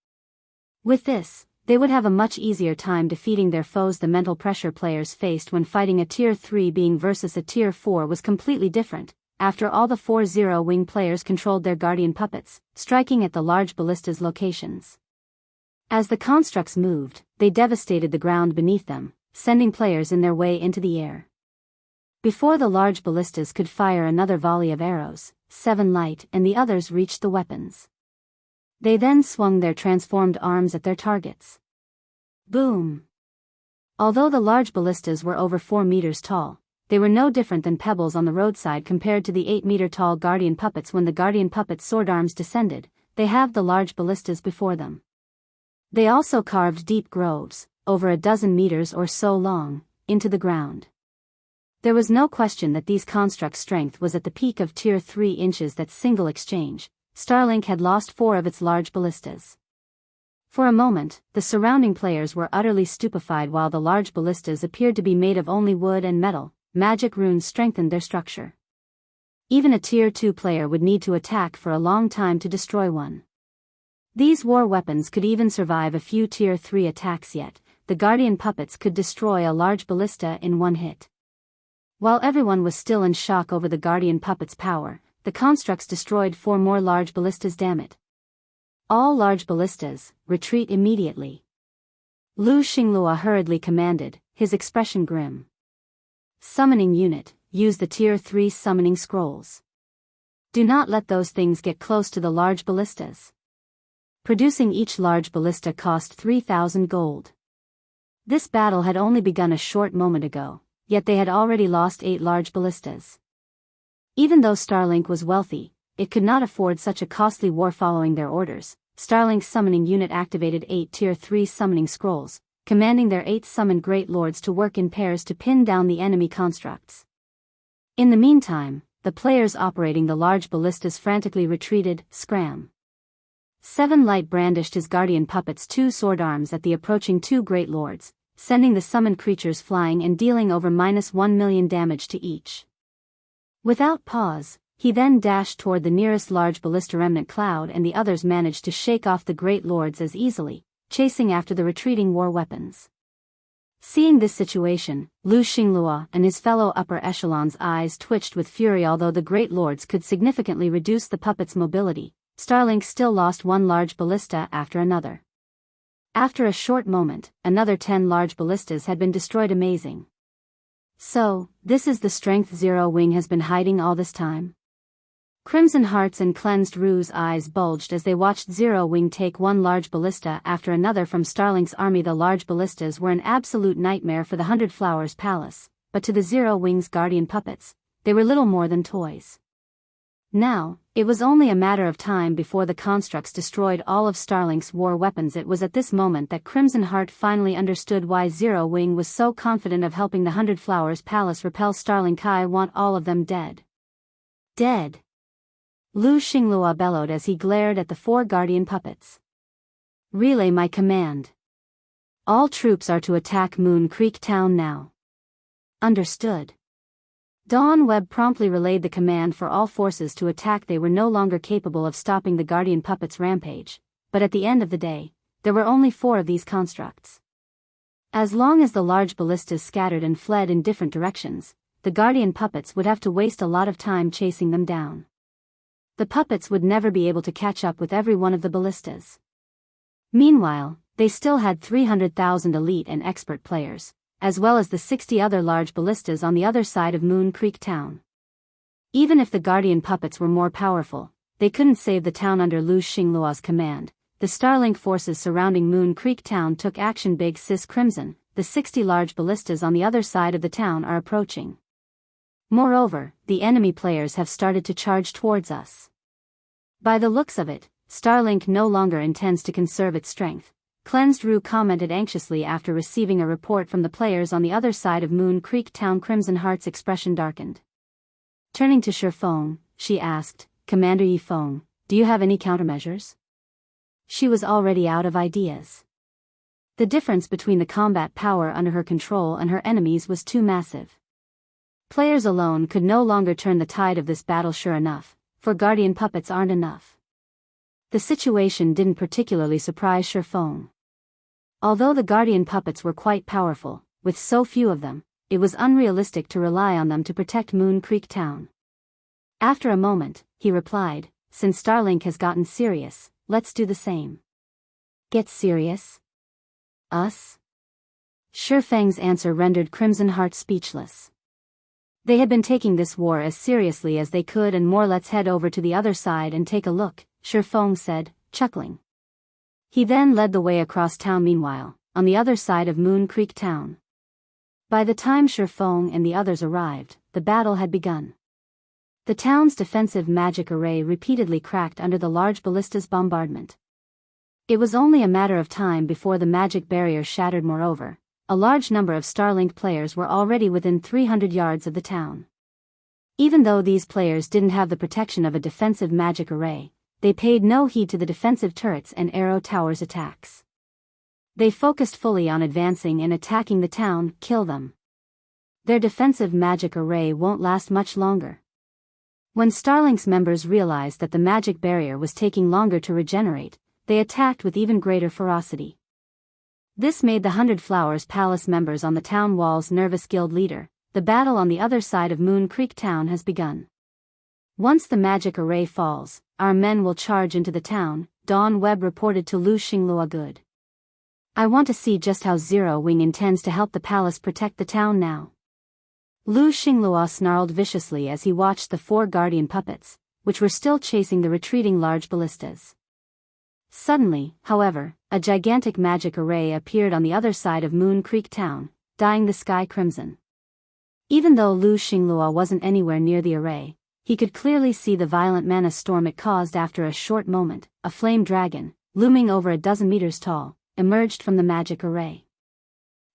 With this, they would have a much easier time defeating their foes. The mental pressure players faced when fighting a tier 3 being versus a tier 4 was completely different. After all, the 4-0 wing players controlled their guardian puppets, striking at the large ballista's locations. As the constructs moved, they devastated the ground beneath them, sending players in their way into the air. Before the large ballistas could fire another volley of arrows, Seven Light and the others reached the weapons. They then swung their transformed arms at their targets. Boom! Although the large ballistas were over 4 meters tall, they were no different than pebbles on the roadside compared to the 8-meter-tall guardian puppets. When the guardian puppets' sword arms descended, they halved the large ballistas before them. They also carved deep grooves, over a dozen meters or so long, into the ground. There was no question that these constructs' strength was at the peak of tier 3 inches. That single exchange, Starlink had lost 4 of its large ballistas. For a moment, the surrounding players were utterly stupefied. While the large ballistas appeared to be made of only wood and metal, magic runes strengthened their structure. Even a tier 2 player would need to attack for a long time to destroy one. These war weapons could even survive a few tier 3 attacks, yet the guardian puppets could destroy a large ballista in one hit. While everyone was still in shock over the guardian puppets' power, the constructs destroyed 4 more large ballistas. Damn it. All large ballistas, retreat immediately. Lu Xinglua hurriedly commanded, his expression grim. Summoning unit, use the tier 3 summoning scrolls. Do not let those things get close to the large ballistas. Producing each large ballista cost 3,000 gold. This battle had only begun a short moment ago, yet they had already lost 8 large ballistas. Even though Starlink was wealthy, it could not afford such a costly war. Following their orders, Starlink's summoning unit activated 8 tier 3 summoning scrolls, commanding their 8 summoned great lords to work in pairs to pin down the enemy constructs. In the meantime, the players operating the large ballistas frantically retreated. Scram. Seven Light brandished his guardian puppet's 2 sword arms at the approaching 2 great lords, sending the summoned creatures flying and dealing over -1 million damage to each. Without pause, he then dashed toward the nearest large ballista remnant cloud, and the others managed to shake off the great lords as easily, chasing after the retreating war weapons. Seeing this situation, Lu Xinglua and his fellow upper echelons' eyes twitched with fury. Although the Great Lords could significantly reduce the puppet's mobility, Starlink still lost one large ballista after another. After a short moment, another 10 large ballistas had been destroyed. Amazing. So, this is the strength Zero Wing has been hiding all this time? Crimson Heart's and Cleansed Rue's eyes bulged as they watched Zero Wing take one large ballista after another from Starlink's army. The large ballistas were an absolute nightmare for the 100 Flowers Palace, but to the Zero Wing's guardian puppets, they were little more than toys. Now, it was only a matter of time before the constructs destroyed all of Starlink's war weapons. It was at this moment that Crimson Heart finally understood why Zero Wing was so confident of helping the 100 Flowers Palace repel Starlink. I want all of them dead. Dead. Lu Xinglua bellowed as he glared at the 4 guardian puppets. Relay my command. All troops are to attack Moon Creek Town now. Understood. Dawn Webb promptly relayed the command for all forces to attack. They were no longer capable of stopping the guardian puppets' rampage, but at the end of the day, there were only 4 of these constructs. As long as the large ballistas scattered and fled in different directions, the guardian puppets would have to waste a lot of time chasing them down. The puppets would never be able to catch up with every one of the ballistas. Meanwhile, they still had 300,000 elite and expert players, as well as the 60 other large ballistas on the other side of Moon Creek Town. Even if the guardian puppets were more powerful, they couldn't save the town under Lu Xinglua's command. The Starlink forces surrounding Moon Creek Town took action. Big Sis Crimson, the 60 large ballistas on the other side of the town are approaching. Moreover, the enemy players have started to charge towards us. By the looks of it, Starlink no longer intends to conserve its strength, Cleansed Rue commented anxiously after receiving a report from the players on the other side of Moon Creek Town. Crimson Heart's expression darkened. Turning to Shifeng, she asked, Commander Yifeng, do you have any countermeasures? She was already out of ideas. The difference between the combat power under her control and her enemies was too massive. Players alone could no longer turn the tide of this battle. Sure enough, for guardian puppets aren't enough. The situation didn't particularly surprise Shifeng. Although the guardian puppets were quite powerful, with so few of them, it was unrealistic to rely on them to protect Moon Creek Town. After a moment, he replied, since Starlink has gotten serious, let's do the same. Get serious? Us? Shifeng's answer rendered Crimson Heart speechless. They had been taking this war as seriously as they could and more. Let's head over to the other side and take a look, Shifeng said, chuckling. He then led the way across town. Meanwhile, on the other side of Moon Creek Town. By the time Shifeng and the others arrived, the battle had begun. The town's defensive magic array repeatedly cracked under the large ballista's bombardment. It was only a matter of time before the magic barrier shattered. Moreover, a large number of Starlink players were already within 300 yards of the town. Even though these players didn't have the protection of a defensive magic array, they paid no heed to the defensive turrets and arrow towers' attacks. They focused fully on advancing and attacking the town. Kill them. Their defensive magic array won't last much longer. When Starlink's members realized that the magic barrier was taking longer to regenerate, they attacked with even greater ferocity. This made the 100 Flowers Palace members on the town walls nervous. Guild leader, the battle on the other side of Moon Creek Town has begun. Once the magic array falls, our men will charge into the town, Dawn Webb reported to Lu Xinglua. Good. I want to see just how Zero Wing intends to help the palace protect the town now. Lu Xinglua snarled viciously as he watched the 4 guardian puppets, which were still chasing the retreating large ballistas. Suddenly, however, a gigantic magic array appeared on the other side of Moon Creek Town, dyeing the sky crimson. Even though Lu Xinglua wasn't anywhere near the array, he could clearly see the violent mana storm it caused. After a short moment, a flame dragon, looming over a dozen meters tall, emerged from the magic array.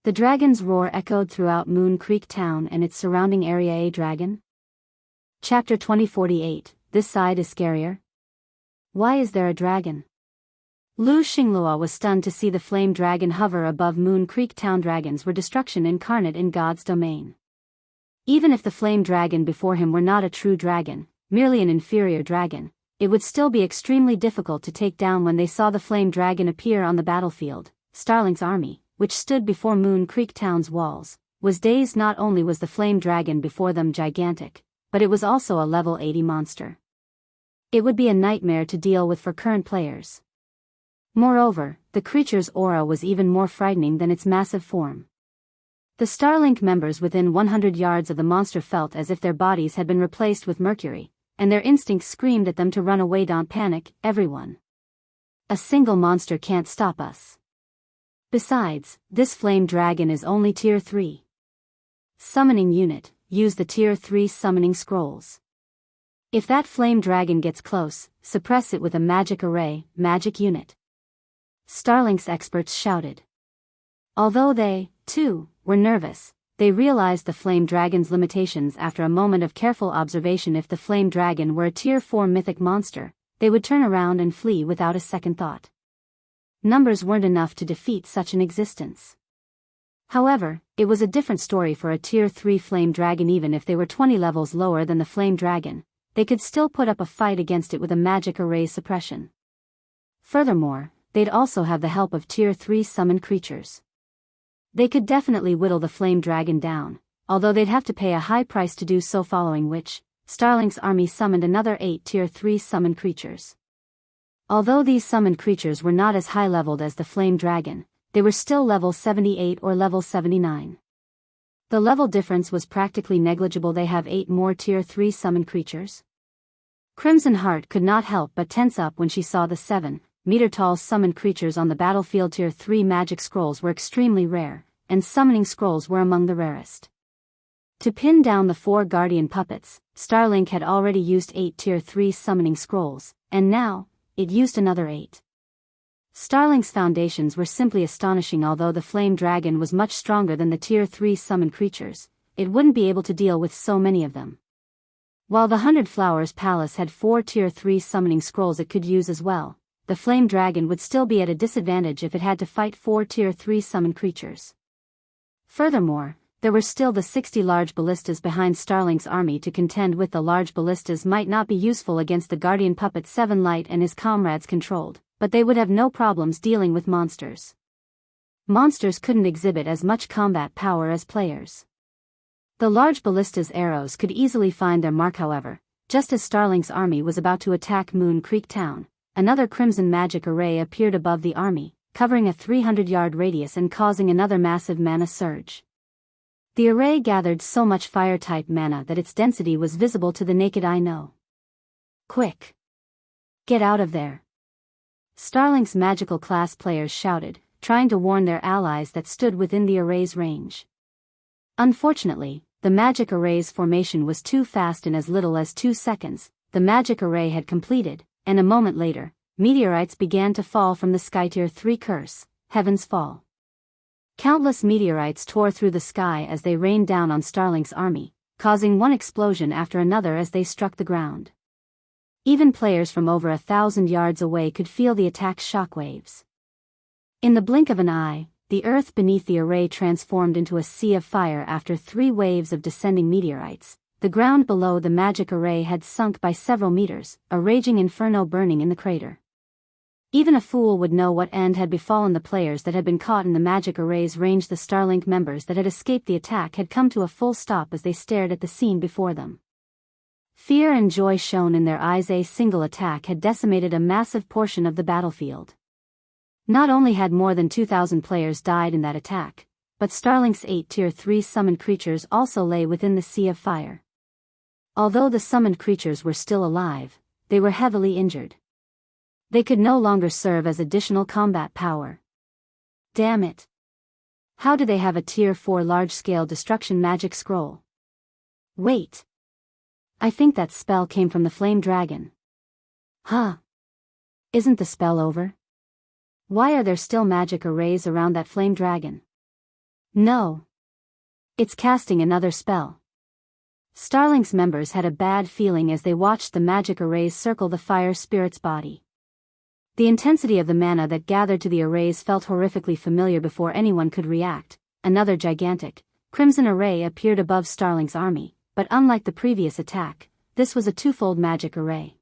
The dragon's roar echoed throughout Moon Creek Town and its surrounding area. A dragon? Chapter 2048, This Side is Scarier. Why is there a dragon? Lu Xinglua was stunned to see the flame dragon hover above Moon Creek Town. Dragons were destruction incarnate in God's domain. Even if the flame dragon before him were not a true dragon, merely an inferior dragon, it would still be extremely difficult to take down. When they saw the flame dragon appear on the battlefield, Starlink's army, which stood before Moon Creek Town's walls, was dazed. Not only was the flame dragon before them gigantic, but it was also a level 80 monster. It would be a nightmare to deal with for current players. Moreover, the creature's aura was even more frightening than its massive form. The Starlink members within 100 yards of the monster felt as if their bodies had been replaced with mercury, and their instincts screamed at them to run away. Don't panic, everyone. A single monster can't stop us. Besides, this flame dragon is only Tier 3. Summoning unit, use the Tier 3 summoning scrolls. If that flame dragon gets close, suppress it with a magic array, magic unit. Starlink's experts shouted. Although they, too, were nervous, they realized the flame dragon's limitations after a moment of careful observation. If the flame dragon were a Tier 4 mythic monster, they would turn around and flee without a second thought. Numbers weren't enough to defeat such an existence. However, it was a different story for a Tier 3 flame dragon. Even if they were 20 levels lower than the flame dragon, they could still put up a fight against it with a magic array suppression. Furthermore, they'd also have the help of Tier 3 summoned creatures. They could definitely whittle the flame dragon down, although they'd have to pay a high price to do so, following which, Starlink's army summoned another 8 Tier 3 summoned creatures. Although these summoned creatures were not as high-leveled as the flame dragon, they were still level 78 or level 79. The level difference was practically negligible. They have 8 more Tier 3 summoned creatures. Crimson Heart could not help but tense up when she saw the 7-meter-tall summoned creatures on the battlefield. Tier 3 magic scrolls were extremely rare, and summoning scrolls were among the rarest. To pin down the 4 guardian puppets, Starlink had already used 8 Tier 3 summoning scrolls, and now, it used another 8. Starlink's foundations were simply astonishing. Although the flame dragon was much stronger than the Tier 3 summoned creatures, it wouldn't be able to deal with so many of them. While the 100 Flowers Palace had 4 Tier 3 summoning scrolls it could use as well, the flame dragon would still be at a disadvantage if it had to fight 4 Tier 3 summoned creatures. Furthermore, there were still the 60 large ballistas behind Starlink's army to contend with. The large ballistas might not be useful against the guardian puppet 7 Light and his comrades controlled, but they would have no problems dealing with monsters. Monsters couldn't exhibit as much combat power as players. The large ballista's arrows could easily find their mark. However, just as Starlink's army was about to attack Moon Creek Town, another crimson magic array appeared above the army, covering a 300-yard radius and causing another massive mana surge. The array gathered so much fire-type mana that its density was visible to the naked eye. No. Quick! Get out of there! Starlink's magical class players shouted, trying to warn their allies that stood within the array's range. Unfortunately, the magic array's formation was too fast. In as little as 2 seconds, the magic array had completed, and a moment later, meteorites began to fall from the sky. Tier 3 curse, Heaven's Fall. Countless meteorites tore through the sky as they rained down on Starlink's army, causing one explosion after another as they struck the ground. Even players from over 1,000 yards away could feel the attack's shockwaves. In the blink of an eye, the earth beneath the array transformed into a sea of fire. After 3 waves of descending meteorites, the ground below the magic array had sunk by several meters, a raging inferno burning in the crater. Even a fool would know what end had befallen the players that had been caught in the magic array's range. The Starlink members that had escaped the attack had come to a full stop as they stared at the scene before them. Fear and joy shone in their eyes. A single attack had decimated a massive portion of the battlefield. Not only had more than 2,000 players died in that attack, but Starlink's 8 Tier 3 summoned creatures also lay within the sea of fire. Although the summoned creatures were still alive, they were heavily injured. They could no longer serve as additional combat power. Damn it! How do they have a Tier 4 large-scale destruction magic scroll? Wait! I think that spell came from the flame dragon. Huh? Isn't the spell over? Why are there still magic arrays around that flame dragon? No. It's casting another spell. Starlink's members had a bad feeling as they watched the magic arrays circle the fire spirit's body. The intensity of the mana that gathered to the arrays felt horrifically familiar. Before anyone could react, another gigantic, crimson array appeared above Starlink's army, but unlike the previous attack, this was a twofold magic array.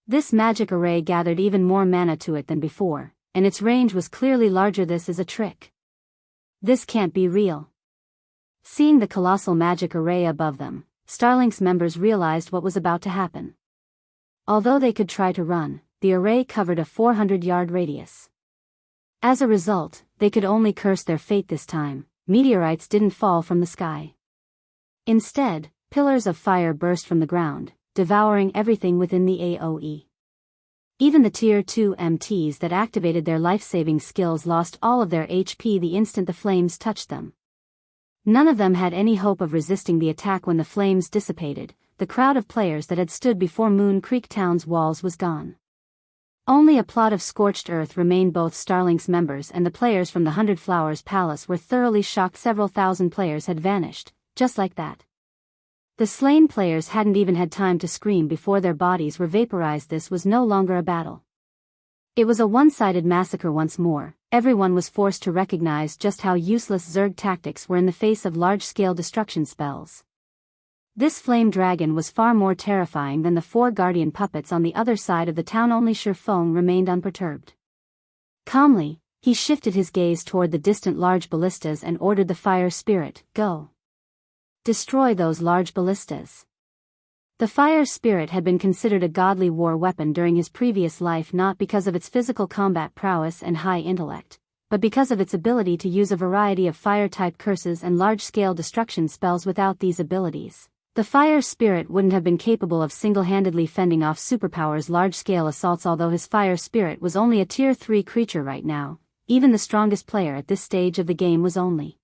This magic array gathered even more mana to it than before, and its range was clearly larger. This is a trick. This can't be real. Seeing the colossal magic array above them, Starlink's members realized what was about to happen. Although they could try to run, the array covered a 400-yard radius. As a result, they could only curse their fate this time. Meteorites didn't fall from the sky. Instead, pillars of fire burst from the ground, devouring everything within the AoE. Even the Tier 2 MTs that activated their life-saving skills lost all of their HP the instant the flames touched them. None of them had any hope of resisting the attack when the flames dissipated. The crowd of players that had stood before Moon Creek Town's walls was gone. Only a plot of scorched earth remained. Both Starlink's members and the players from the 100 Flowers Palace were thoroughly shocked. Several thousand players had vanished, just like that. The slain players hadn't even had time to scream before their bodies were vaporized. This was no longer a battle. It was a one-sided massacre once more. Everyone was forced to recognize just how useless Zerg tactics were in the face of large-scale destruction spells. This flame dragon was far more terrifying than the 4 guardian puppets on the other side of the town. Only Shurfeng remained unperturbed. Calmly, he shifted his gaze toward the distant large ballistas and ordered the fire spirit, "Go. Destroy those large ballistas." The fire spirit had been considered a godly war weapon during his previous life, not because of its physical combat prowess and high intellect, but because of its ability to use a variety of fire-type curses and large-scale destruction spells. Without these abilities, the fire spirit wouldn't have been capable of single-handedly fending off Superpower's large-scale assaults. Although his fire spirit was only a Tier 3 creature right now, even the strongest player at this stage of the game was only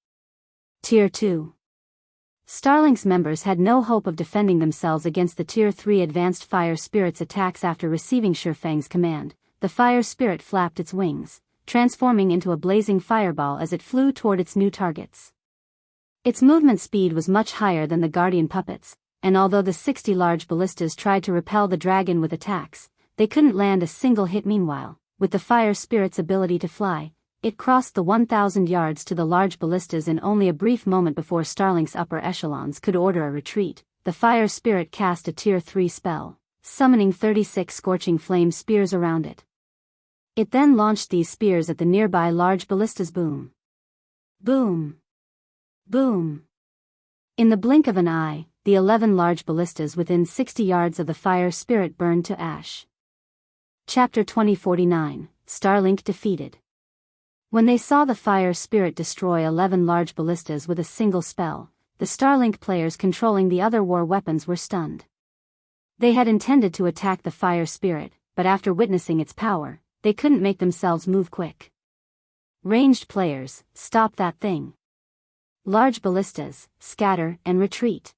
Tier 2. Starlink's members had no hope of defending themselves against the Tier 3 advanced fire spirit's attacks. After receiving Shurfeng's command, the fire spirit flapped its wings, transforming into a blazing fireball as it flew toward its new targets. Its movement speed was much higher than the guardian puppets, and although the 60 large ballistas tried to repel the dragon with attacks, they couldn't land a single hit. Meanwhile, with the fire spirit's ability to fly, it crossed the 1,000 yards to the large ballistas in only a brief moment. Before Starlink's upper echelons could order a retreat, the fire spirit cast a Tier 3 spell, summoning 36 scorching flame spears around it. It then launched these spears at the nearby large ballistas. Boom. Boom. Boom. In the blink of an eye, the 11 large ballistas within 60 yards of the fire spirit burned to ash. Chapter 2049, Starlink defeated. When they saw the fire spirit destroy 11 large ballistas with a single spell, the Starlink players controlling the other war weapons were stunned. They had intended to attack the fire spirit, but after witnessing its power, they couldn't make themselves move quick. Ranged players, stop that thing. Large ballistas, scatter and retreat.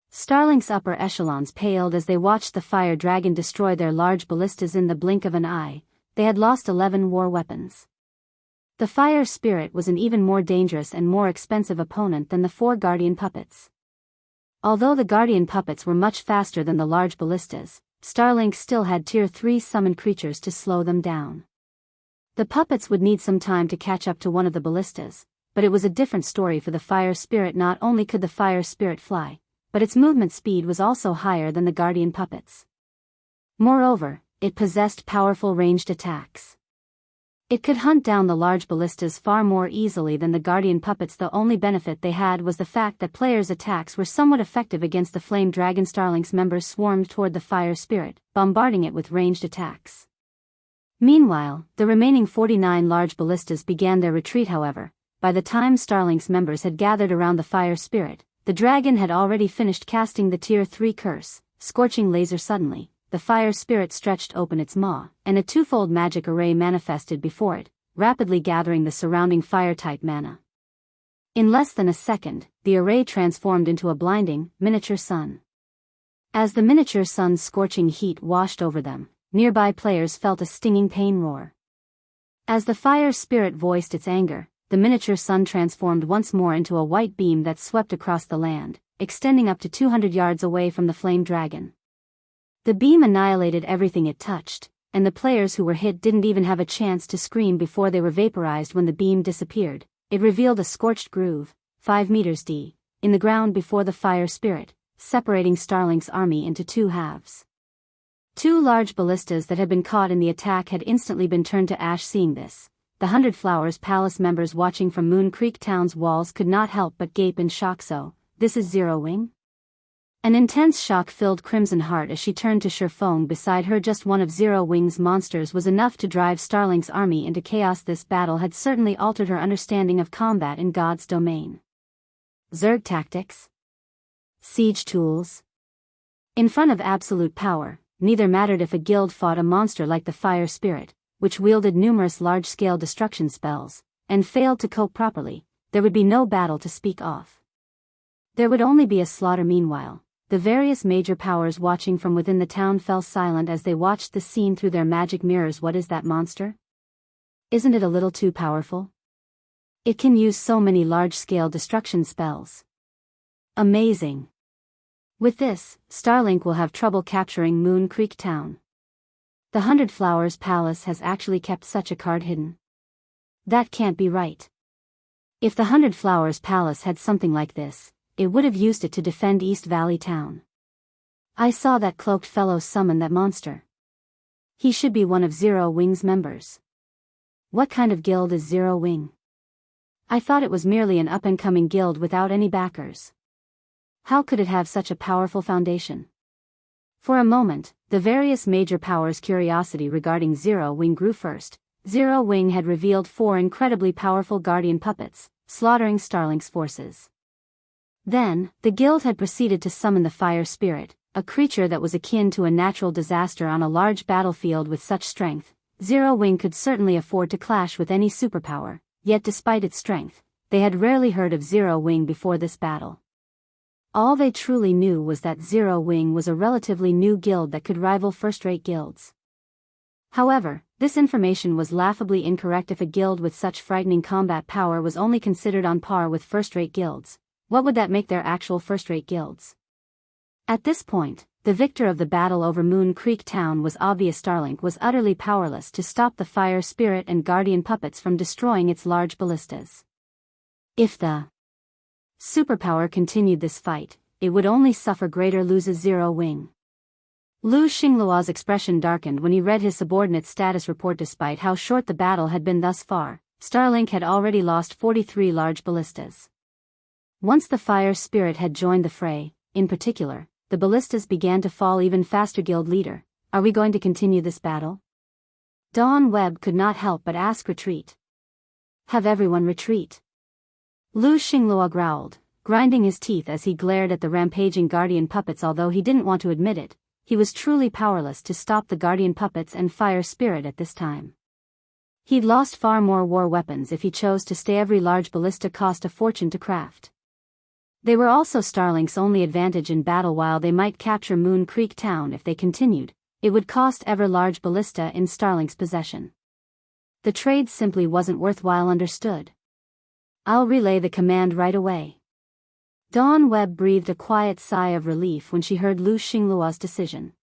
Starlink's upper echelons paled as they watched the fire dragon destroy their large ballistas in the blink of an eye. They had lost 11 war weapons. The fire spirit was an even more dangerous and more expensive opponent than the 4 guardian puppets. Although the guardian puppets were much faster than the large ballistas, Starlink still had Tier 3 summoned creatures to slow them down. The puppets would need some time to catch up to one of the ballistas, but it was a different story for the fire spirit. Not only could the fire spirit fly, but its movement speed was also higher than the guardian puppets. Moreover, it possessed powerful ranged attacks. It could hunt down the large ballistas far more easily than the guardian puppets. The only benefit they had was the fact that players' attacks were somewhat effective against the flame dragon. Starlink's members swarmed toward the fire spirit, bombarding it with ranged attacks. Meanwhile, the remaining 49 large ballistas began their retreat. However, by the time Starlink's members had gathered around the fire spirit, the dragon had already finished casting the Tier 3 curse, Scorching Laser. Suddenly, the fire spirit stretched open its maw, and a twofold magic array manifested before it, rapidly gathering the surrounding fire-type mana. In less than a second, the array transformed into a blinding, miniature sun. As the miniature sun's scorching heat washed over them, nearby players felt a stinging pain roar. As the fire spirit voiced its anger, the miniature sun transformed once more into a white beam that swept across the land, extending up to 200 yards away from the flame dragon. The beam annihilated everything it touched, and the players who were hit didn't even have a chance to scream before they were vaporized. When the beam disappeared, it revealed a scorched groove, 5 meters deep, in the ground before the fire spirit, separating Starlink's army into 2 halves. 2 large ballistas that had been caught in the attack had instantly been turned to ash. Seeing this, the 100 Flowers Palace members watching from Moon Creek Town's walls could not help but gape in shock. So, this is Zero Wing? An intense shock filled Crimson Heart as she turned to Sherfong beside her. Just one of Zero Wing's monsters was enough to drive Starlink's army into chaos. This battle had certainly altered her understanding of combat in God's domain. Zerg tactics? Siege tools? In front of absolute power, neither mattered. If a guild fought a monster like the Fire Spirit, which wielded numerous large-scale destruction spells, and failed to cope properly, there would be no battle to speak of. There would only be a slaughter. Meanwhile, the various major powers watching from within the town fell silent as they watched the scene through their magic mirrors. What is that monster? Isn't it a little too powerful? It can use so many large-scale destruction spells. Amazing. With this, Starlink will have trouble capturing Moon Creek Town. The 100 Flowers Palace has actually kept such a card hidden. That can't be right. If the 100 Flowers Palace had something like this, it would have used it to defend East Valley Town. I saw that cloaked fellow summon that monster. He should be one of Zero Wing's members. What kind of guild is Zero Wing? I thought it was merely an up-and-coming guild without any backers. How could it have such a powerful foundation? For a moment, the various major powers' curiosity regarding Zero Wing grew. First, Zero Wing had revealed 4 incredibly powerful guardian puppets, slaughtering Starlink's forces. Then, the guild had proceeded to summon the Fire Spirit, a creature that was akin to a natural disaster on a large battlefield. With such strength, Zero Wing could certainly afford to clash with any superpower, yet despite its strength, they had rarely heard of Zero Wing before this battle. All they truly knew was that Zero Wing was a relatively new guild that could rival first-rate guilds. However, this information was laughably incorrect. If a guild with such frightening combat power was only considered on par with first-rate guilds, what would that make their actual first-rate guilds? At this point, the victor of the battle over Moon Creek Town was obvious. Starlink was utterly powerless to stop the Fire Spirit and Guardian puppets from destroying its large ballistas. If the superpower continued this fight, it would only suffer greater losses. Zero Wing. Lu Xingluo's expression darkened when he read his subordinate's status report. Despite how short the battle had been thus far, Starlink had already lost 43 large ballistas. Once the Fire Spirit had joined the fray, in particular, the ballistas began to fall even faster. Guild leader, are we going to continue this battle? Dawn Webb could not help but ask. Retreat. Have everyone retreat. Lu Xingluo growled, grinding his teeth as he glared at the rampaging guardian puppets. Although he didn't want to admit it, he was truly powerless to stop the guardian puppets and Fire Spirit at this time. He'd lost far more war weapons if he chose to stay. Every large ballista cost a fortune to craft. They were also Starlink's only advantage in battle. While they might capture Moon Creek Town if they continued, it would cost every large ballista in Starlink's possession. The trade simply wasn't worthwhile. Understood. I'll relay the command right away. Dawn Webb breathed a quiet sigh of relief when she heard Lu Xingluo's decision.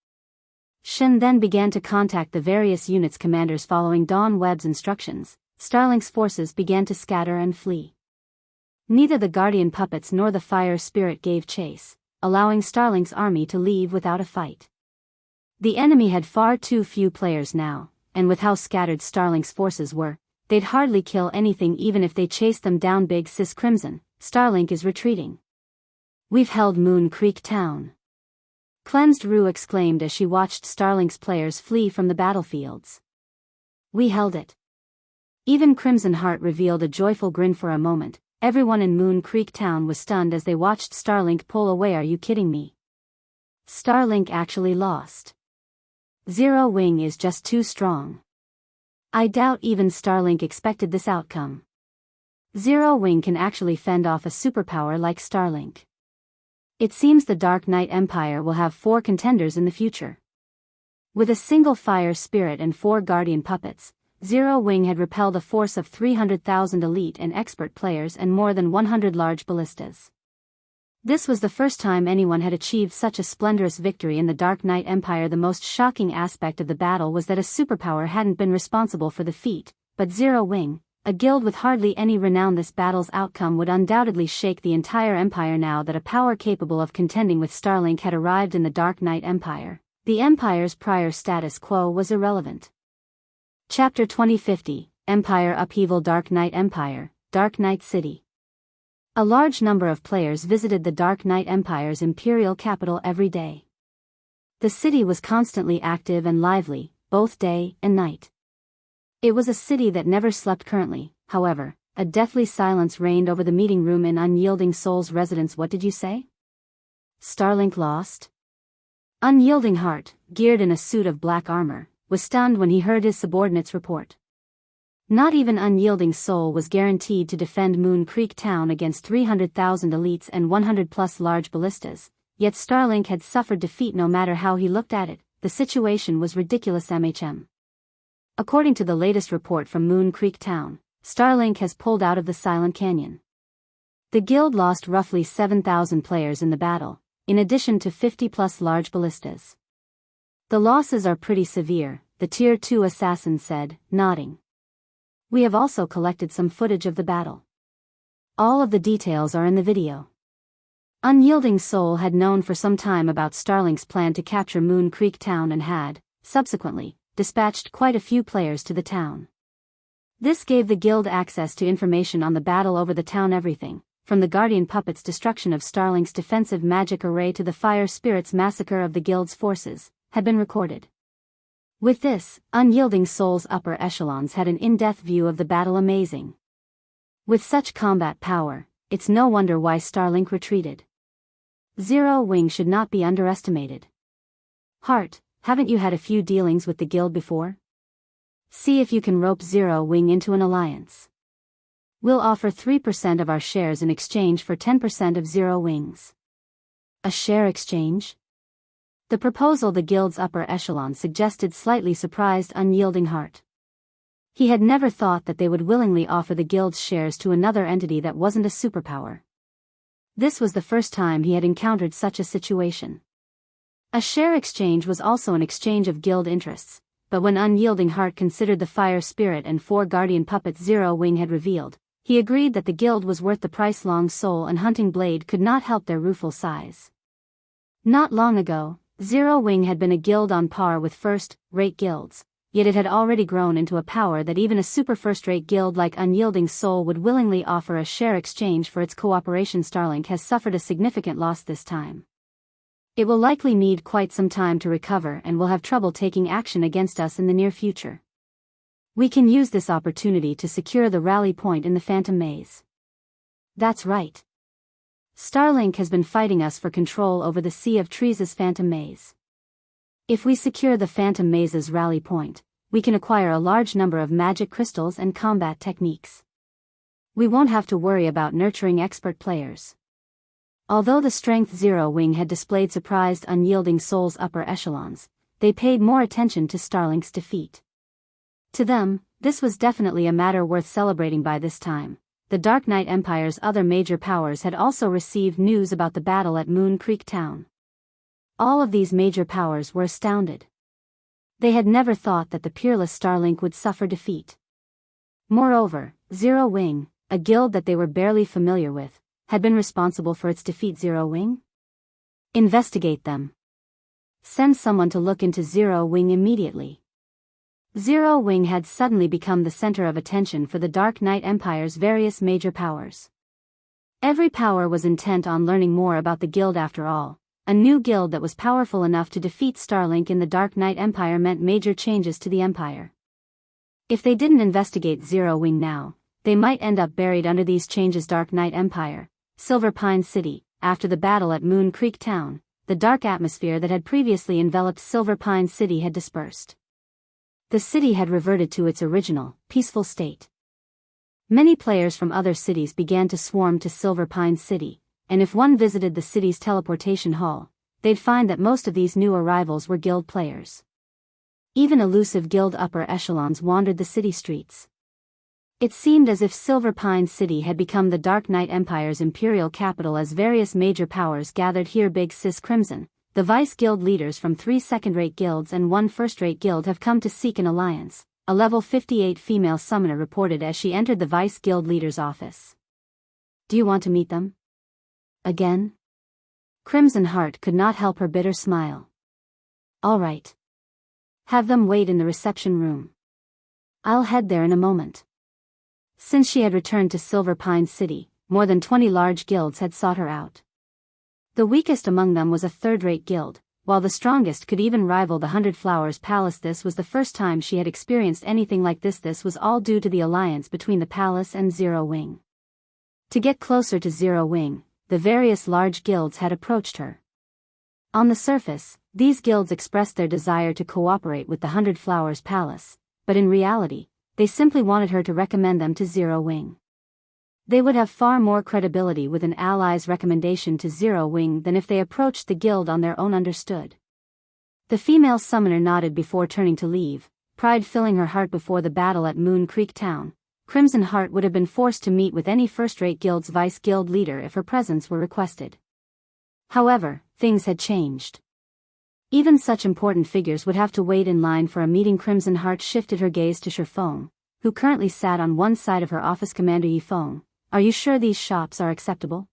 Shen then began to contact the various units' commanders. Following Dawn Webb's instructions, Starlink's forces began to scatter and flee. Neither the guardian puppets nor the Fire Spirit gave chase, allowing Starlink's army to leave without a fight. The enemy had far too few players now, and with how scattered Starlink's forces were, they'd hardly kill anything even if they chased them down. Big Sis Crimson, Starlink is retreating. We've held Moon Creek Town. Cleansed Rue exclaimed as she watched Starlink's players flee from the battlefields. We held it. Even Crimson Heart revealed a joyful grin. For a moment, everyone in Moon Creek Town was stunned as they watched Starlink pull away. Are you kidding me? Starlink actually lost. Zero Wing is just too strong. I doubt even Starlink expected this outcome. Zero Wing can actually fend off a superpower like Starlink. It seems the Dark Knight Empire will have 4 contenders in the future. With a single Fire Spirit and 4 Guardian puppets, Zero Wing had repelled a force of 300,000 elite and expert players and more than 100 large ballistas. This was the first time anyone had achieved such a splendorous victory in the Dark Knight Empire. The most shocking aspect of the battle was that a superpower hadn't been responsible for the feat, but Zero Wing, a guild with hardly any renown. This battle's outcome would undoubtedly shake the entire empire. Now that a power capable of contending with Starlink had arrived in the Dark Knight Empire, the empire's prior status quo was irrelevant. Chapter 2050, Empire Upheaval Dark Knight Empire, Dark Knight City. A large number of players visited the Dark Knight Empire's imperial capital every day. The city was constantly active and lively, both day and night. It was a city that never slept currently, however. A deathly silence reigned over the meeting room in Unyielding Soul's residence. What did you say? Starlink lost? Unyielding Heart, geared in a suit of black armor, was stunned when he heard his subordinates report. Not even Unyielding Soul was guaranteed to defend Moon Creek Town against 300,000 elites and 100+ large ballistas, yet Starlink had suffered defeat no matter how he looked at it. The situation was ridiculous. According to the latest report from Moon Creek Town, Starlink has pulled out of the Silent Canyon. The guild lost roughly 7,000 players in the battle, in addition to 50+ large ballistas. The losses are pretty severe, the Tier 2 assassin said, nodding. We have also collected some footage of the battle. All of the details are in the video. Unyielding Soul had known for some time about Starlink's plan to capture Moon Creek Town and had, subsequently, dispatched quite a few players to the town. This gave the guild access to information on the battle over the town. Everything, from the Guardian Puppet's destruction of Starlink's defensive magic array to the Fire Spirit's massacre of the guild's forces, had been recorded. With this, Unyielding Soul's upper echelons had an in-depth view of the battle. Amazing. With such combat power, it's no wonder why Starlink retreated. Zero Wing should not be underestimated. Heart, haven't you had a few dealings with the guild before? See if you can rope Zero Wing into an alliance. We'll offer 3% of our shares in exchange for 10% of Zero Wings. A share exchange? The proposal the guild's upper echelon suggested slightly surprised Unyielding Heart. He had never thought that they would willingly offer the guild's shares to another entity that wasn't a superpower. This was the first time he had encountered such a situation. A share exchange was also an exchange of guild interests. But when Unyielding Heart considered the Fire Spirit and 4 Guardian Puppets Zero Wing had revealed, he agreed that the guild was worth the price. Long Soul and Hunting Blade could not help their rueful sighs. Not long ago, Zero Wing had been a guild on par with first-rate guilds, yet it had already grown into a power that even a super first-rate guild like Unyielding Soul would willingly offer a share exchange for its cooperation. Starlink has suffered a significant loss this time. It will likely need quite some time to recover and will have trouble taking action against us in the near future. We can use this opportunity to secure the rally point in the Phantom Maze. That's right. Starlink has been fighting us for control over the Sea of Trees' Phantom Maze. If we secure the Phantom Maze's rally point, we can acquire a large number of magic crystals and combat techniques. We won't have to worry about nurturing expert players. Although the Strength Zero Wing had displayed surprised Unyielding Soul's upper echelons, they paid more attention to Starlink's defeat. To them, this was definitely a matter worth celebrating. By this time, the Dark Knight Empire's other major powers had also received news about the battle at Moon Creek Town. All of these major powers were astounded. They had never thought that the peerless Starlink would suffer defeat. Moreover, Zero Wing, a guild that they were barely familiar with, had been responsible for its defeat. Zero Wing? Investigate them. Send someone to look into Zero Wing immediately. Zero Wing had suddenly become the center of attention for the Dark Knight Empire's various major powers. Every power was intent on learning more about the guild. After all, a new guild that was powerful enough to defeat Starlink in the Dark Knight Empire meant major changes to the Empire. If they didn't investigate Zero Wing now, they might end up buried under these changes. Dark Knight Empire, Silver Pine City. After the battle at Moon Creek Town, the dark atmosphere that had previously enveloped Silver Pine City had dispersed. The city had reverted to its original, peaceful state. Many players from other cities began to swarm to Silver Pine City, and if one visited the city's teleportation hall, they'd find that most of these new arrivals were guild players. Even elusive guild upper echelons wandered the city streets. It seemed as if Silver Pine City had become the Dark Knight Empire's imperial capital as various major powers gathered here. Big Sis Crimson, the vice guild leaders from 3 second-rate guilds and 1 first-rate guild have come to seek an alliance, a level 58 female summoner reported as she entered the vice guild leader's office. Do you want to meet them? Again? Crimson Heart could not help her bitter smile. All right. Have them wait in the reception room. I'll head there in a moment. Since she had returned to Silver Pine City, more than 20 large guilds had sought her out. The weakest among them was a third-rate guild, while the strongest could even rival the 100 Flowers Palace. This was the first time she had experienced anything like this. This was all due to the alliance between the palace and Zero Wing. To get closer to Zero Wing, the various large guilds had approached her. On the surface, these guilds expressed their desire to cooperate with the 100 Flowers Palace, but in reality, they simply wanted her to recommend them to Zero Wing. They would have far more credibility with an ally's recommendation to Zero Wing than if they approached the guild on their own. Understood. The female summoner nodded before turning to leave, pride filling her heart. Before the battle at Moon Creek Town, Crimson Heart would have been forced to meet with any first-rate guild's vice-guild leader if her presence were requested. However, things had changed. Even such important figures would have to wait in line for a meeting. Crimson Heart shifted her gaze to Shifeng, who currently sat on one side of her office. Commander Yifeng, are you sure these shops are acceptable?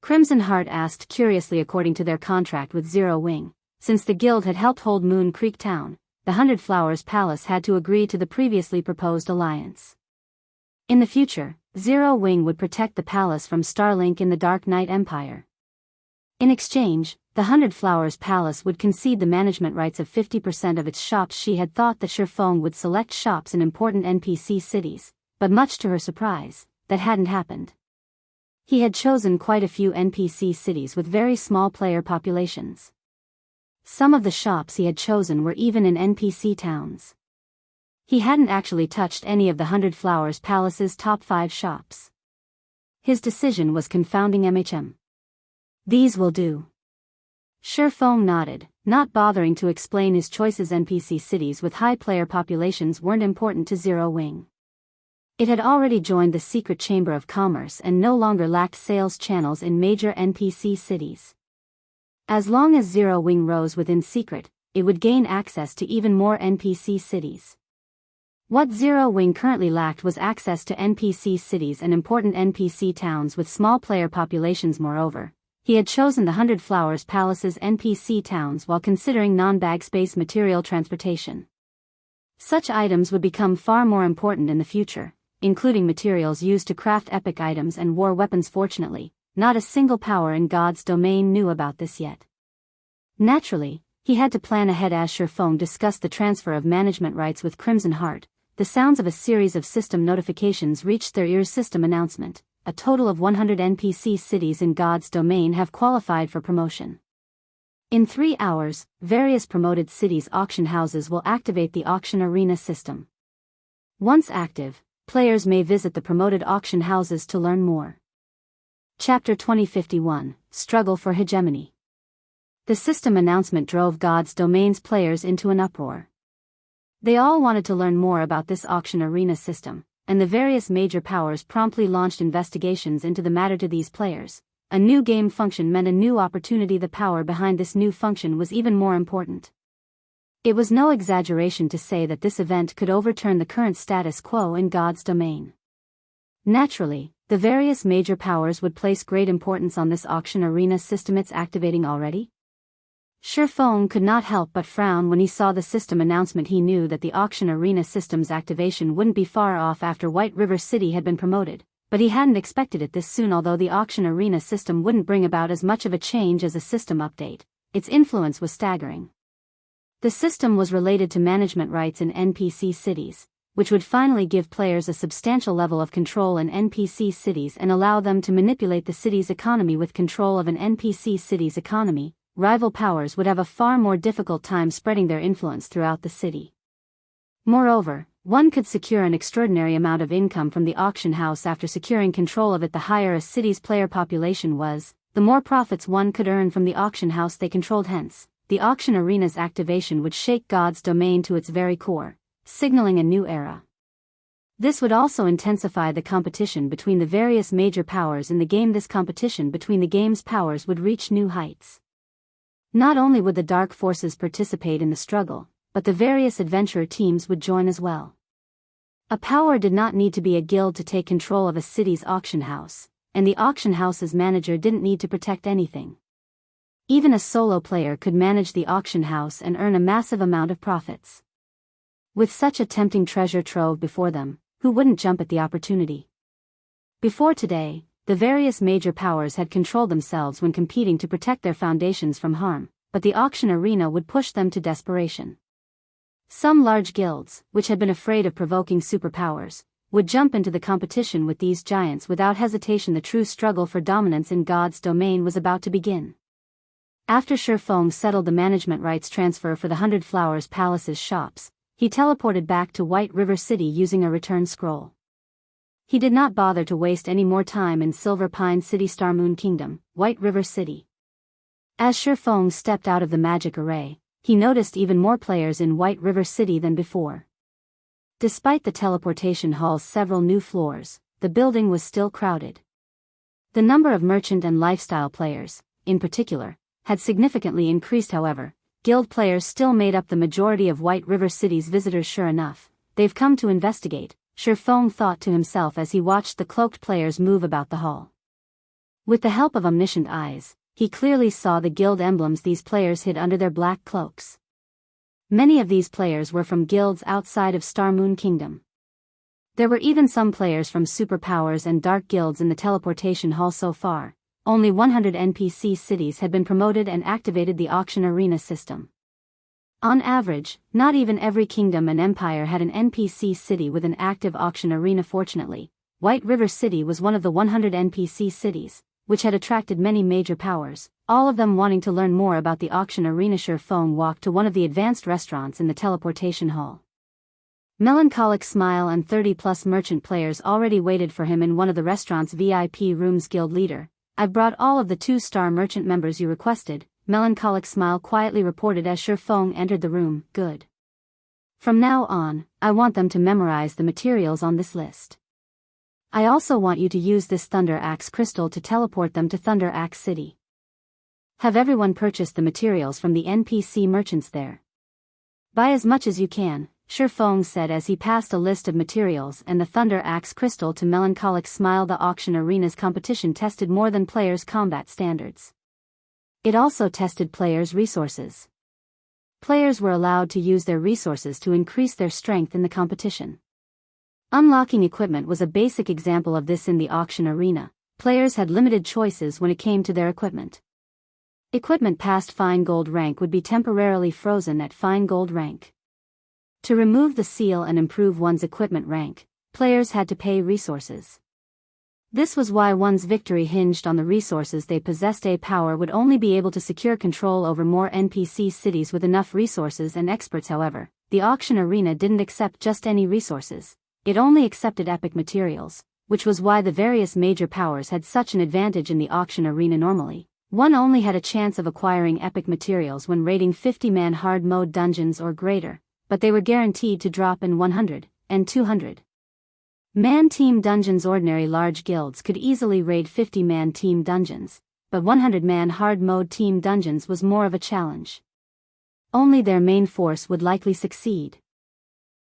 Crimson Heart asked curiously. According to their contract with Zero Wing, since the guild had helped hold Moon Creek Town, the 100 Flowers Palace had to agree to the previously proposed alliance. In the future, Zero Wing would protect the palace from Starlink in the Dark Knight Empire. In exchange, the 100 Flowers Palace would concede the management rights of 50% of its shops. She had thought that Shifeng would select shops in important NPC cities, but much to her surprise, that hadn't happened. He had chosen quite a few NPC cities with very small player populations. Some of the shops he had chosen were even in NPC towns. He hadn't actually touched any of the 100 Flowers Palace's top 5 shops. His decision was confounding. These will do. Shifeng nodded, not bothering to explain his choices. NPC cities with high player populations weren't important to Zero Wing. It had already joined the Secret Chamber of Commerce and no longer lacked sales channels in major NPC cities. As long as Zero Wing rose within Secret, it would gain access to even more NPC cities. What Zero Wing currently lacked was access to NPC cities and important NPC towns with small player populations. Moreover, he had chosen the 100 Flowers Palace's NPC towns while considering non-bag space material transportation. Such items would become far more important in the future, including materials used to craft epic items and war weapons. Fortunately, not a single power in God's domain knew about this yet. Naturally, he had to plan ahead. As Shifeng discussed the transfer of management rights with Crimson Heart, the sounds of a series of system notifications reached their ears. System announcement: a total of 100 NPC cities in God's domain have qualified for promotion. In 3 hours, various promoted cities' auction houses will activate the auction arena system. Once active, players may visit the promoted auction houses to learn more. Chapter 2051, Struggle for Hegemony. The system announcement drove God's domain's players into an uproar. They all wanted to learn more about this auction arena system, and the various major powers promptly launched investigations into the matter. To these players, a new game function meant a new opportunity. The power behind this new function was even more important. It was no exaggeration to say that this event could overturn the current status quo in God's domain. Naturally, the various major powers would place great importance on this auction arena system. It's activating already? Shifeng could not help but frown when he saw the system announcement. He knew that the auction arena system's activation wouldn't be far off after White River City had been promoted, but he hadn't expected it this soon. Although the auction arena system wouldn't bring about as much of a change as a system update, its influence was staggering. The system was related to management rights in NPC cities, which would finally give players a substantial level of control in NPC cities and allow them to manipulate the city's economy. With control of an NPC city's economy, rival powers would have a far more difficult time spreading their influence throughout the city. Moreover, one could secure an extraordinary amount of income from the auction house after securing control of it. The higher a city's player population was, the more profits one could earn from the auction house they controlled. Hence, the auction arena's activation would shake God's domain to its very core, signaling a new era. This would also intensify the competition between the various major powers in the game. This competition between the game's powers would reach new heights. Not only would the dark forces participate in the struggle, but the various adventurer teams would join as well. A power did not need to be a guild to take control of a city's auction house, and the auction house's manager didn't need to protect anything. Even a solo player could manage the auction house and earn a massive amount of profits. With such a tempting treasure trove before them, who wouldn't jump at the opportunity? Before today, the various major powers had controlled themselves when competing to protect their foundations from harm, but the auction arena would push them to desperation. Some large guilds, which had been afraid of provoking superpowers, would jump into the competition with these giants without hesitation. The true struggle for dominance in God's domain was about to begin. After Shurfeng settled the management rights transfer for the 100 Flowers Palace's shops, he teleported back to White River City using a return scroll. He did not bother to waste any more time in Silver Pine City, Starmoon Kingdom, White River City. As Shurfeng stepped out of the magic array, he noticed even more players in White River City than before. Despite the teleportation hall's several new floors, the building was still crowded. The number of merchant and lifestyle players, in particular, had significantly increased. However, guild players still made up the majority of White River City's visitors. Sure enough, they've come to investigate, Shurfeng thought to himself as he watched the cloaked players move about the hall. With the help of omniscient eyes, he clearly saw the guild emblems these players hid under their black cloaks. Many of these players were from guilds outside of Starmoon Kingdom. There were even some players from superpowers and dark guilds in the teleportation hall. So far, only 100 NPC cities had been promoted and activated the auction arena system. On average, not even every kingdom and empire had an NPC city with an active auction arena. Fortunately, White River City was one of the 100 NPC cities, which had attracted many major powers, all of them wanting to learn more about the auction arena. Shurfeng walked to one of the advanced restaurants in the teleportation hall. Melancholic Smile and 30-plus merchant players already waited for him in one of the restaurant's VIP rooms. Guild leader, I've brought all of the 2-star merchant members you requested, Melancholic Smile quietly reported as Shurfeng entered the room. Good. From now on, I want them to memorize the materials on this list. I also want you to use this Thunder Axe crystal to teleport them to Thunder Axe City. Have everyone purchase the materials from the NPC merchants there. Buy as much as you can, Shurfeng said as he passed a list of materials and the Thunder Axe crystal to Melancholic Smile. The auction arena's competition tested more than players' combat standards. It also tested players' resources. Players were allowed to use their resources to increase their strength in the competition. Unlocking equipment was a basic example of this in the auction arena. Players had limited choices when it came to their equipment. Equipment past Fine Gold rank would be temporarily frozen at Fine Gold rank. To remove the seal and improve one's equipment rank, players had to pay resources. This was why one's victory hinged on the resources they possessed. A power would only be able to secure control over more NPC cities with enough resources and experts. However, the auction arena didn't accept just any resources. It only accepted epic materials, which was why the various major powers had such an advantage in the auction arena. Normally, one only had a chance of acquiring epic materials when raiding 50-man hard mode dungeons or greater, but they were guaranteed to drop in 100 and 200. Man team dungeons. Ordinary large guilds could easily raid 50-man team dungeons, but 100-man hard mode team dungeons was more of a challenge. Only their main force would likely succeed.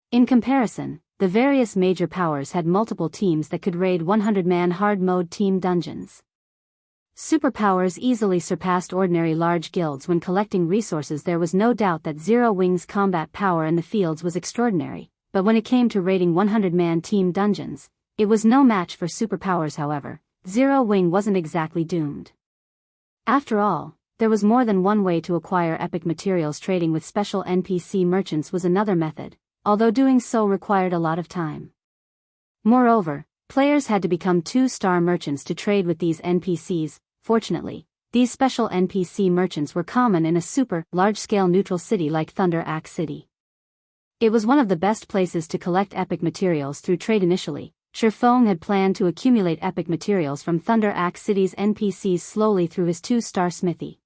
In comparison, the various major powers had multiple teams that could raid 100-man hard mode team dungeons. Superpowers easily surpassed ordinary large guilds when collecting resources. There was no doubt that Zero Wing's combat power in the fields was extraordinary. But when it came to raiding 100-man team dungeons, it was no match for superpowers. However, Zero Wing wasn't exactly doomed. After all, there was more than one way to acquire epic materials. Trading with special NPC merchants was another method, although doing so required a lot of time. Moreover, players had to become 2-star merchants to trade with these NPCs. Fortunately, these special NPC merchants were common in a super, large-scale neutral city like Thunder Axe City. It was one of the best places to collect epic materials through trade. Initially, Shurfeng had planned to accumulate epic materials from Thunder Axe City's NPCs slowly through his 2-star smithy.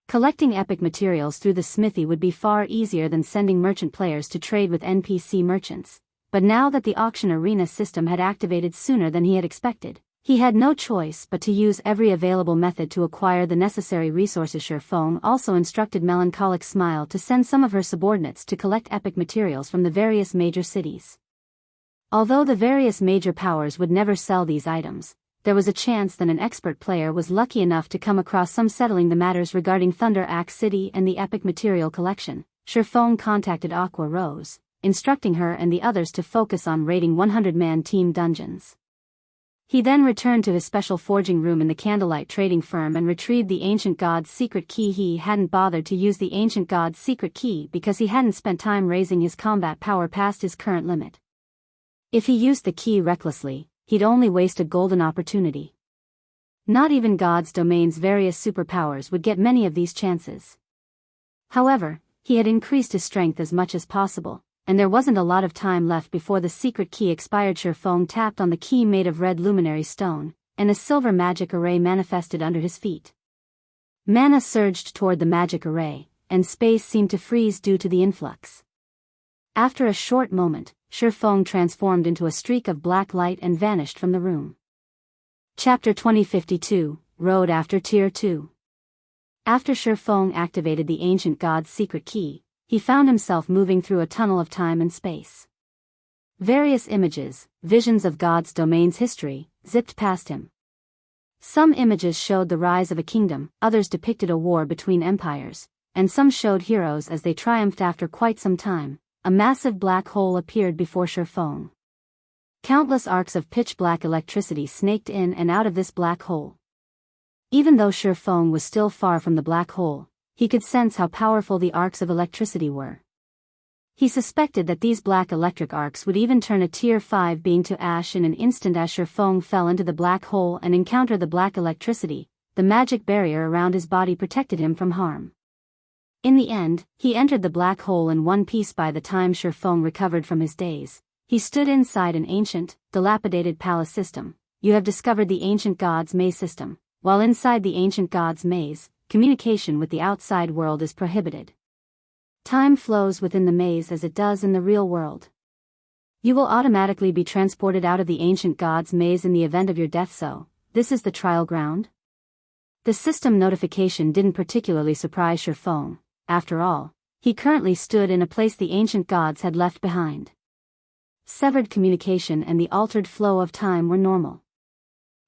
Collecting epic materials through the smithy would be far easier than sending merchant players to trade with NPC merchants, but now that the auction arena system had activated sooner than he had expected, he had no choice but to use every available method to acquire the necessary resources. Shurfeng also instructed Melancholic Smile to send some of her subordinates to collect epic materials from the various major cities. Although the various major powers would never sell these items, there was a chance that an expert player was lucky enough to come across some. Settling the matters regarding Thunder Axe City and the epic material collection, Shurfeng contacted Aqua Rose, instructing her and the others to focus on raiding 100-man team dungeons. He then returned to his special forging room in the Candlelight trading firm and retrieved the Ancient God's secret key. He hadn't bothered to use the Ancient God's secret key because he hadn't spent time raising his combat power past his current limit. If he used the key recklessly, he'd only waste a golden opportunity. Not even God's domain's various superpowers would get many of these chances. However, he had increased his strength as much as possible, and there wasn't a lot of time left before the secret key expired. Sherfong tapped on the key made of red luminary stone, and a silver magic array manifested under his feet. Mana surged toward the magic array, and space seemed to freeze due to the influx. After a short moment, Sherfong transformed into a streak of black light and vanished from the room. Chapter 2052, Road After Tier 2. After Sherfong activated the Ancient God's secret key, he found himself moving through a tunnel of time and space. Various images, visions of God's domain's history, zipped past him. Some images showed the rise of a kingdom, others depicted a war between empires, and some showed heroes as they triumphed. After quite some time, a massive black hole appeared before Sherfong. Countless arcs of pitch-black electricity snaked in and out of this black hole. Even though Sherfong was still far from the black hole, he could sense how powerful the arcs of electricity were. He suspected that these black electric arcs would even turn a Tier 5 being to ash in an instant. As Sherfong fell into the black hole and encountered the black electricity, the magic barrier around his body protected him from harm. In the end, he entered the black hole in one piece. By the time Sherfong recovered from his daze, he stood inside an ancient, dilapidated palace system. You have discovered the Ancient God's maze system. While inside the Ancient God's maze, communication with the outside world is prohibited. Time flows within the maze as it does in the real world. You will automatically be transported out of the Ancient God's maze in the event of your death. So, this is the trial ground? The system notification didn't particularly surprise Sherfong. After all, he currently stood in a place the Ancient Gods had left behind. Severed communication and the altered flow of time were normal.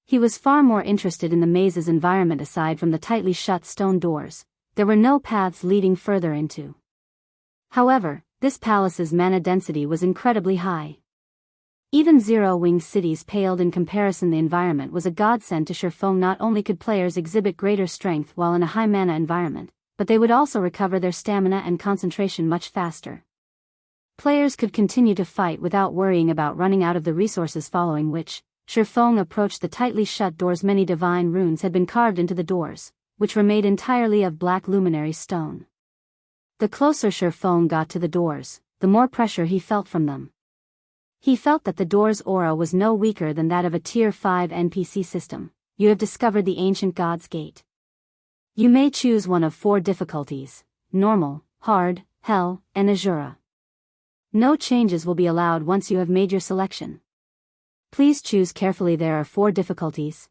He was far more interested in the maze's environment. Aside from the tightly shut stone doors, there were no paths leading further into. However, this palace's mana density was incredibly high. Even zero-winged cities paled in comparison. The environment was a godsend to Sherfong. Not only could players exhibit greater strength while in a high mana environment, but they would also recover their stamina and concentration much faster. Players could continue to fight without worrying about running out of the resources. Following which, Sherfong approached the tightly shut doors. Many divine runes had been carved into the doors, which were made entirely of black luminary stone. The closer Sherfong got to the doors, the more pressure he felt from them. He felt that the door's aura was no weaker than that of a Tier 5 NPC system. You have discovered the Ancient God's Gate. You may choose one of 4 difficulties: normal, hard, hell, and Azura. No changes will be allowed once you have made your selection. Please choose carefully. There are 4 difficulties.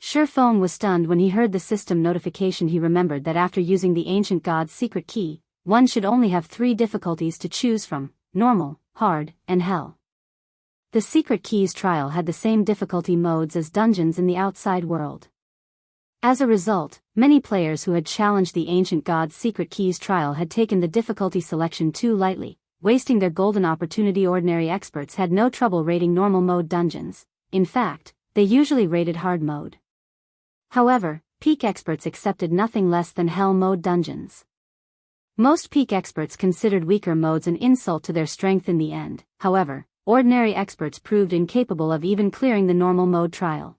Sherfong was stunned when he heard the system notification. He remembered that after using the Ancient God's secret key, one should only have 3 difficulties to choose from: normal, hard, and hell. The secret key's trial had the same difficulty modes as dungeons in the outside world. As a result, many players who had challenged the Ancient God's secret key's trial had taken the difficulty selection too lightly, wasting their golden opportunity. Ordinary experts had no trouble raiding normal mode dungeons. In fact, they usually raided hard mode. However, peak experts accepted nothing less than hell mode dungeons. Most peak experts considered weaker modes an insult to their strength. In the end, however, ordinary experts proved incapable of even clearing the normal mode trial.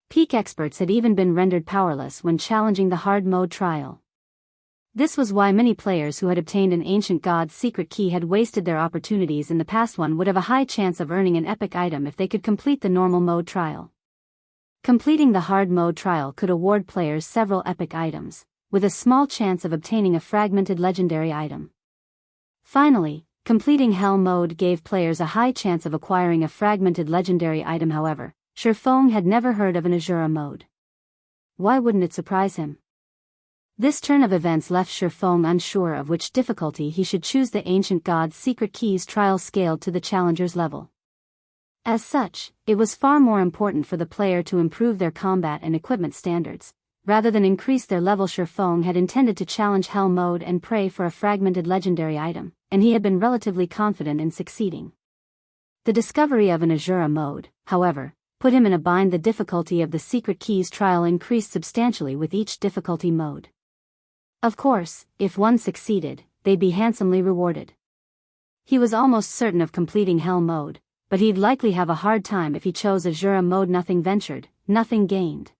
Peak experts had even been rendered powerless when challenging the hard mode trial. This was why many players who had obtained an Ancient God's secret key had wasted their opportunities in the past. One would have a high chance of earning an epic item if they could complete the normal mode trial. Completing the hard mode trial could award players several epic items, with a small chance of obtaining a fragmented legendary item. Finally, completing hell mode gave players a high chance of acquiring a fragmented legendary item. However, Sherfong had never heard of an Azura mode. Why wouldn't it surprise him? This turn of events left Sherfong unsure of which difficulty he should choose. The Ancient God's secret key's trial scaled to the challenger's level. As such, it was far more important for the player to improve their combat and equipment standards, rather than increase their level. Shurfeng had intended to challenge Hell mode and pray for a fragmented legendary item, and he had been relatively confident in succeeding. The discovery of an Azura mode, however, put him in a bind. The difficulty of the Secret Keys trial increased substantially with each difficulty mode. Of course, if one succeeded, they'd be handsomely rewarded. He was almost certain of completing Hell mode, but he'd likely have a hard time if he chose Azura mode. Nothing ventured, nothing gained.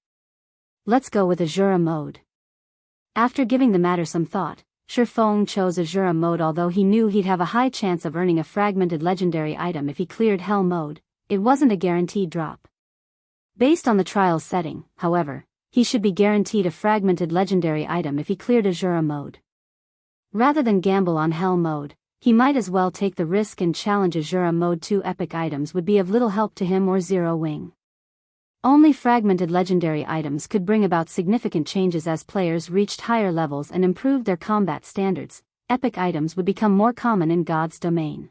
Let's go with Azura mode. After giving the matter some thought, Shurfeng chose Azura mode. Although he knew he'd have a high chance of earning a fragmented legendary item if he cleared Hell mode, it wasn't a guaranteed drop. Based on the trial's setting, however, he should be guaranteed a fragmented legendary item if he cleared Azura mode. Rather than gamble on Hell mode, he might as well take the risk and challenge Azura mode. 2 epic items would be of little help to him or Zero Wing. Only fragmented legendary items could bring about significant changes as players reached higher levels and improved their combat standards. Epic items would become more common in God's domain.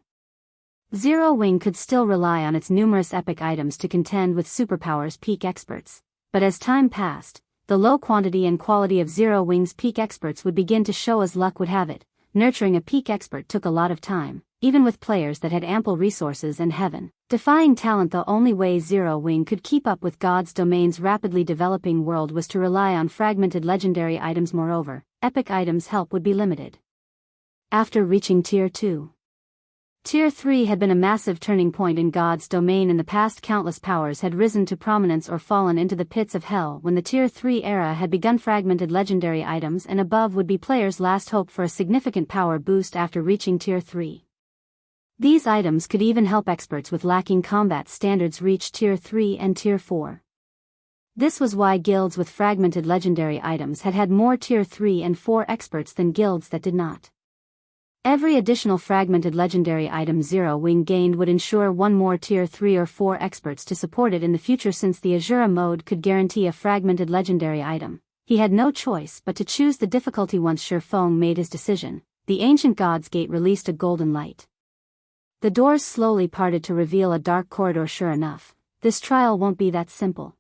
Zero Wing could still rely on its numerous epic items to contend with Superpower's peak experts, but as time passed, the low quantity and quality of Zero Wing's peak experts would begin to show. As luck would have it, nurturing a peak expert took a lot of time, even with players that had ample resources and heaven-defying talent. The only way Zero Wing could keep up with God's domain's rapidly developing world was to rely on fragmented legendary items. Moreover, epic items' help would be limited. After reaching Tier 2, Tier 3 had been a massive turning point in God's domain. In the past, countless powers had risen to prominence or fallen into the pits of hell when the Tier 3 era had begun. Fragmented legendary items and above would be players' last hope for a significant power boost after reaching Tier 3. These items could even help experts with lacking combat standards reach Tier 3 and Tier 4. This was why guilds with fragmented legendary items had more Tier 3 and 4 experts than guilds that did not. Every additional fragmented legendary item Zero Wing gained would ensure one more Tier 3 or 4 experts to support it in the future. Since the Azura mode could guarantee a fragmented legendary item, he had no choice but to choose the difficulty. Once Shurfeng made his decision, the ancient God's Gate released a golden light. The doors slowly parted to reveal a dark corridor. Sure enough, this trial won't be that simple.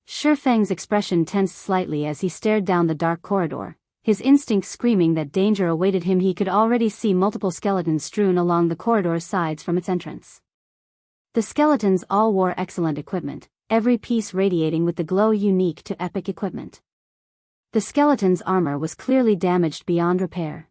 Shurfeng's expression tensed slightly as he stared down the dark corridor, his instinct screaming that danger awaited him. He could already see multiple skeletons strewn along the corridor's sides from its entrance. The skeletons all wore excellent equipment, every piece radiating with the glow unique to epic equipment. The skeleton's armor was clearly damaged beyond repair.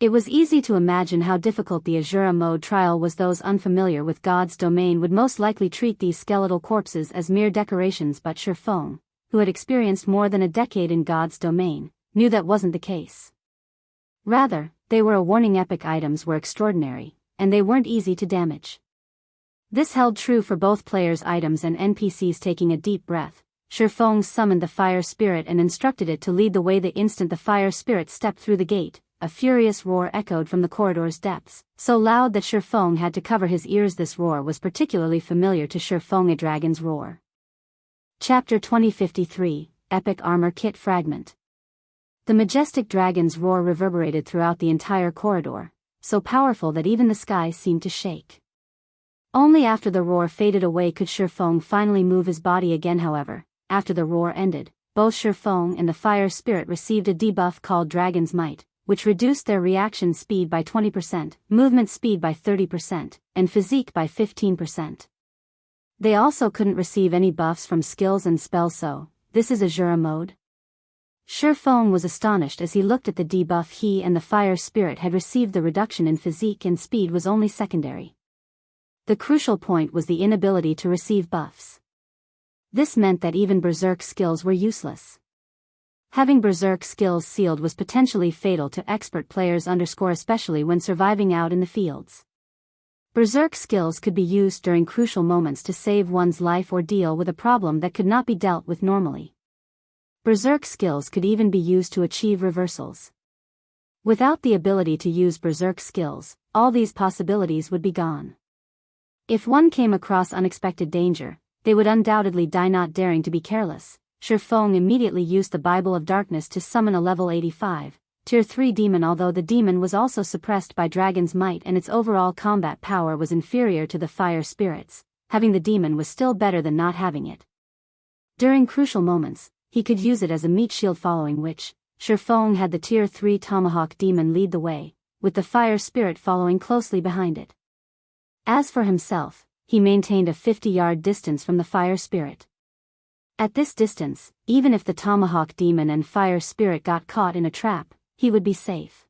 It was easy to imagine how difficult the Azura mode trial was. Those unfamiliar with God's domain would most likely treat these skeletal corpses as mere decorations, but Shurfeng, who had experienced more than a decade in God's domain, knew that wasn't the case. Rather, they were a warning. Epic items were extraordinary, and they weren't easy to damage. This held true for both players' items and NPCs. Taking a deep breath, Shurfeng summoned the fire spirit and instructed it to lead the way. The instant the fire spirit stepped through the gate, a furious roar echoed from the corridor's depths, so loud that Shurfeng had to cover his ears. This roar was particularly familiar to Shurfeng, a dragon's roar. Chapter 2053, Epic Armor Kit Fragment. The majestic dragon's roar reverberated throughout the entire corridor, so powerful that even the sky seemed to shake. Only after the roar faded away could Shurfeng finally move his body again. However, after the roar ended, both Shurfeng and the fire spirit received a debuff called Dragon's Might, which reduced their reaction speed by 20%, movement speed by 30%, and physique by 15%. They also couldn't receive any buffs from skills and spells. So, this is Azura mode? Shurfeng was astonished as he looked at the debuff. He and the fire spirit had received. The reduction in physique and speed was only secondary. The crucial point was the inability to receive buffs. This meant that even berserk skills were useless. Having berserk skills sealed was potentially fatal to expert players, especially when surviving out in the fields. Berserk skills could be used during crucial moments to save one's life or deal with a problem that could not be dealt with normally. Berserk skills could even be used to achieve reversals. Without the ability to use berserk skills, all these possibilities would be gone. If one came across unexpected danger, they would undoubtedly die. Not daring to be careless, Shurfeng immediately used the Bible of Darkness to summon a level 85, Tier 3 demon. Although the demon was also suppressed by Dragon's Might and its overall combat power was inferior to the fire spirits, having the demon was still better than not having it. During crucial moments, he could use it as a meat shield, following which, Shurfeng had the Tier 3 Tomahawk Demon lead the way, with the Fire Spirit following closely behind it. As for himself, he maintained a 50-yard distance from the Fire Spirit. At this distance, even if the Tomahawk Demon and Fire Spirit got caught in a trap, he would be safe.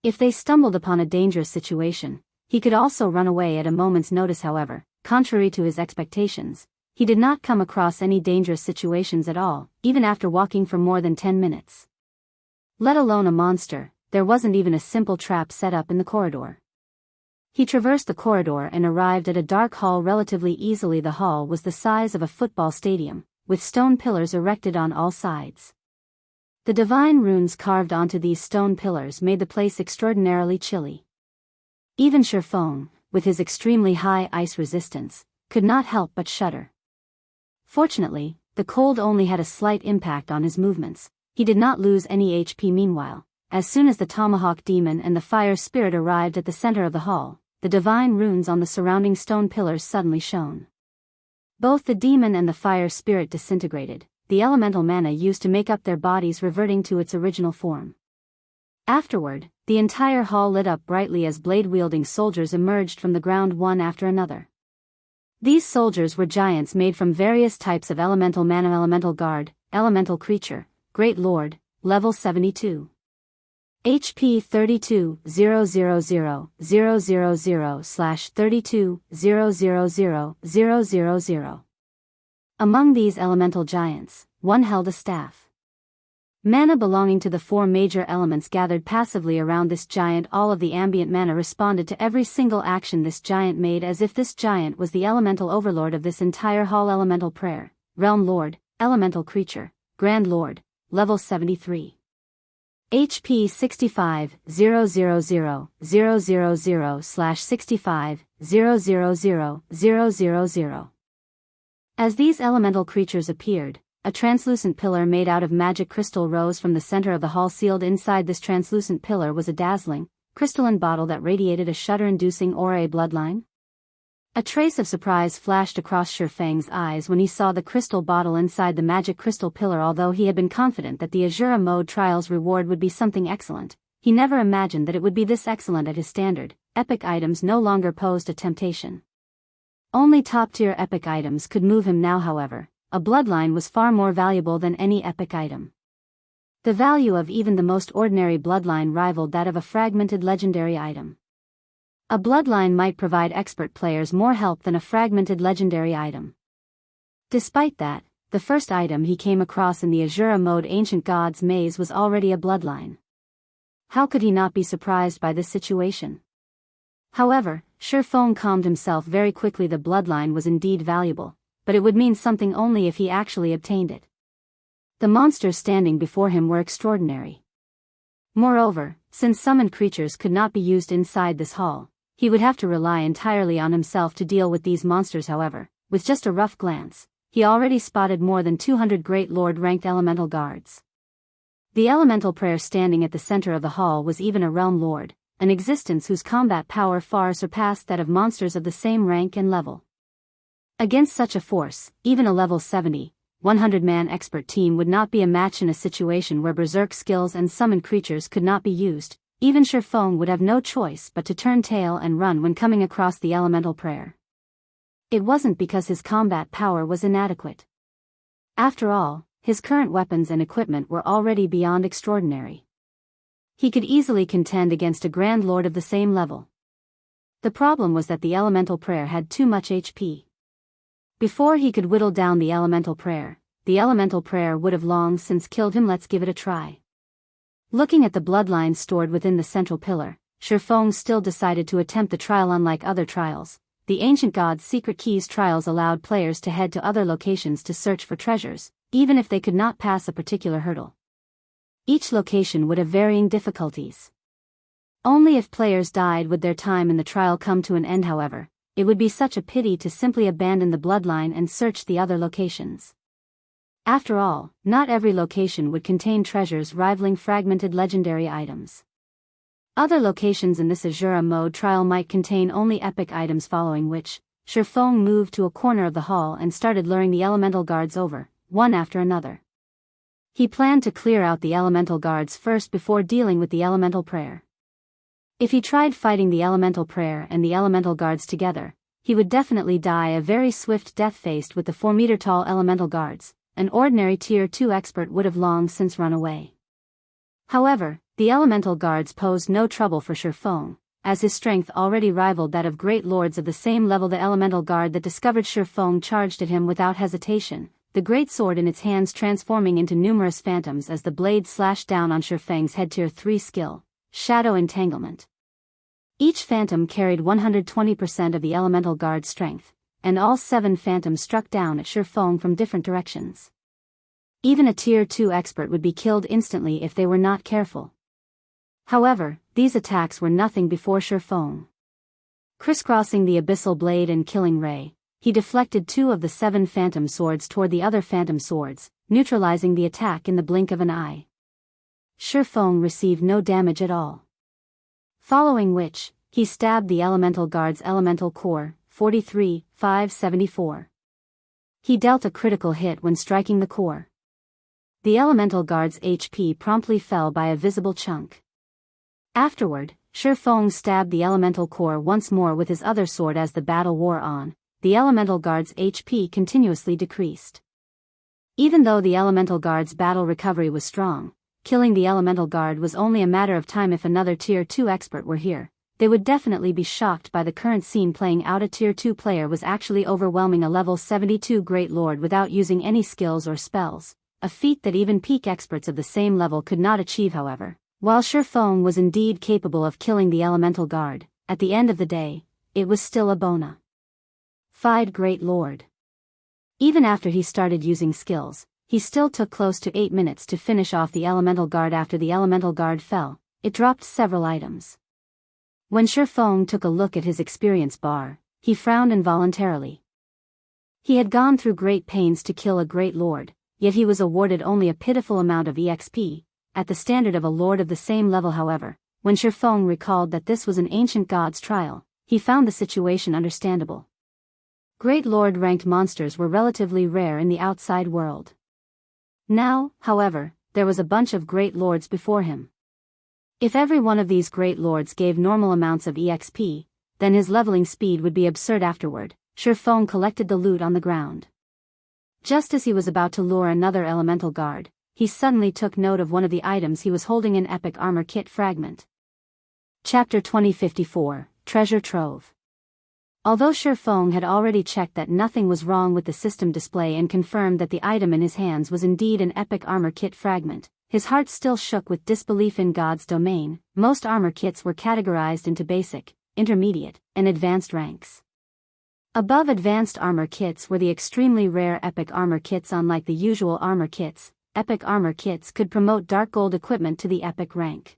If they stumbled upon a dangerous situation, he could also run away at a moment's notice. However, contrary to his expectations, he did not come across any dangerous situations at all, even after walking for more than 10 minutes. Let alone a monster, there wasn't even a simple trap set up in the corridor. He traversed the corridor and arrived at a dark hall relatively easily. The hall was the size of a football stadium, with stone pillars erected on all sides. The divine runes carved onto these stone pillars made the place extraordinarily chilly. Even Shurfeng, with his extremely high ice resistance, could not help but shudder. Fortunately, the cold only had a slight impact on his movements. He did not lose any HP. Meanwhile, as soon as the Tomahawk Demon and the Fire Spirit arrived at the center of the hall, the divine runes on the surrounding stone pillars suddenly shone. Both the demon and the Fire Spirit disintegrated, the elemental mana used to make up their bodies reverting to its original form. Afterward, the entire hall lit up brightly as blade-wielding soldiers emerged from the ground one after another. These soldiers were giants made from various types of elemental mana: elemental guard, elemental creature, great lord, level 72. HP 32,000/32,000,000. Among these elemental giants, one held a staff. Mana belonging to the four major elements gathered passively around this giant. All of the ambient mana responded to every single action this giant made, as if this giant was the elemental overlord of this entire hall. Elemental prayer, realm lord, elemental creature, grand lord, level 73. HP 65,000/65,000,000. As these elemental creatures appeared, a translucent pillar made out of magic crystal rose from the center of the hall. Sealed inside this translucent pillar was a dazzling, crystalline bottle that radiated a shudder-inducing aura. A bloodline? A trace of surprise flashed across Shurfeng's eyes when he saw the crystal bottle inside the magic crystal pillar. Although he had been confident that the Azura mode trial's reward would be something excellent, he never imagined that it would be this excellent. At his standard, epic items no longer posed a temptation. Only top-tier epic items could move him now. However, a bloodline was far more valuable than any epic item. The value of even the most ordinary bloodline rivaled that of a fragmented legendary item. A bloodline might provide expert players more help than a fragmented legendary item. Despite that, the first item he came across in the Azura mode, Ancient God's Maze, was already a bloodline. How could he not be surprised by this situation? However, Shurfeng calmed himself very quickly. The bloodline was indeed valuable, but it would mean something only if he actually obtained it. The monsters standing before him were extraordinary. Moreover, since summoned creatures could not be used inside this hall, he would have to rely entirely on himself to deal with these monsters. However, with just a rough glance, he already spotted more than 200 Great Lord-ranked elemental guards. The elemental prayer standing at the center of the hall was even a realm lord, an existence whose combat power far surpassed that of monsters of the same rank and level. Against such a force, even a level 70, 100-man expert team would not be a match. In a situation where berserk skills and summoned creatures could not be used, even Shurfeng would have no choice but to turn tail and run when coming across the elemental prayer. It wasn't because his combat power was inadequate. After all, his current weapons and equipment were already beyond extraordinary. He could easily contend against a Grand Lord of the same level. The problem was that the elemental prayer had too much HP. Before he could whittle down the elemental prayer would have long since killed him. Let's give it a try. Looking at the bloodline stored within the central pillar, Shurfeng still decided to attempt the trial. Unlike other trials, the Ancient God's Secret Keys trials allowed players to head to other locations to search for treasures, even if they could not pass a particular hurdle. Each location would have varying difficulties. Only if players died would their time in the trial come to an end. However, it would be such a pity to simply abandon the bloodline and search the other locations. After all, not every location would contain treasures rivaling fragmented legendary items. Other locations in this Azura mode trial might contain only epic items, following which, Shurfeng moved to a corner of the hall and started luring the elemental guards over, one after another. He planned to clear out the elemental guards first before dealing with the elemental prayer. If he tried fighting the elemental prayer and the elemental guards together, he would definitely die a very swift death faced with the 4-meter-tall elemental guards. An ordinary Tier 2 expert would have long since run away. However, the elemental guards posed no trouble for Shifeng, as his strength already rivaled that of great lords of the same level. The elemental guard that discovered Shifeng charged at him without hesitation, the great sword in its hands transforming into numerous phantoms as the blade slashed down on Shifeng's head. Tier 3 skill, Shadow Entanglement. Each phantom carried 120% of the elemental guard's strength, and all 7 phantoms struck down at Shifeng from different directions. Even a Tier 2 expert would be killed instantly if they were not careful. However, these attacks were nothing before Shifeng. Crisscrossing the abyssal blade and killing ray, he deflected 2 of the 7 phantom swords toward the other phantom swords, neutralizing the attack in the blink of an eye. Shifeng received no damage at all. Following which, he stabbed the elemental guard's elemental core, 43,574. He dealt a critical hit when striking the core. The elemental guard's HP promptly fell by a visible chunk. Afterward, Shifeng stabbed the elemental core once more with his other sword. As the battle wore on, the elemental guard's HP continuously decreased. Even though the elemental guard's battle recovery was strong, killing the elemental guard was only a matter of time. If another Tier 2 expert were here, they would definitely be shocked by the current scene playing out. A Tier 2 player was actually overwhelming a level 72 Great Lord without using any skills or spells, a feat that even peak experts of the same level could not achieve. However, while Shifeng was indeed capable of killing the elemental guard, at the end of the day, it was still a bona fide Great Lord. Even after he started using skills, he still took close to 8 minutes to finish off the elemental guard. After the elemental guard fell, it dropped several items. When Shifeng took a look at his experience bar, he frowned involuntarily. He had gone through great pains to kill a Great Lord, yet he was awarded only a pitiful amount of EXP, at the standard of a lord of the same level. However, when Shifeng recalled that this was an ancient god's trial, he found the situation understandable. Great Lord ranked monsters were relatively rare in the outside world. Now, however, there was a bunch of Great Lords before him. If every one of these Great Lords gave normal amounts of EXP, then his leveling speed would be absurd. Afterward, Shifeng collected the loot on the ground. Just as he was about to lure another elemental guard, he suddenly took note of one of the items he was holding: an epic armor kit fragment. Chapter 2054, Treasure Trove. Although Shifeng had already checked that nothing was wrong with the system display and confirmed that the item in his hands was indeed an epic armor kit fragment, his heart still shook with disbelief in God's domain. Most armor kits were categorized into basic, intermediate, and advanced ranks. Above advanced armor kits were the extremely rare epic armor kits. Unlike the usual armor kits, epic armor kits could promote dark gold equipment to the epic rank.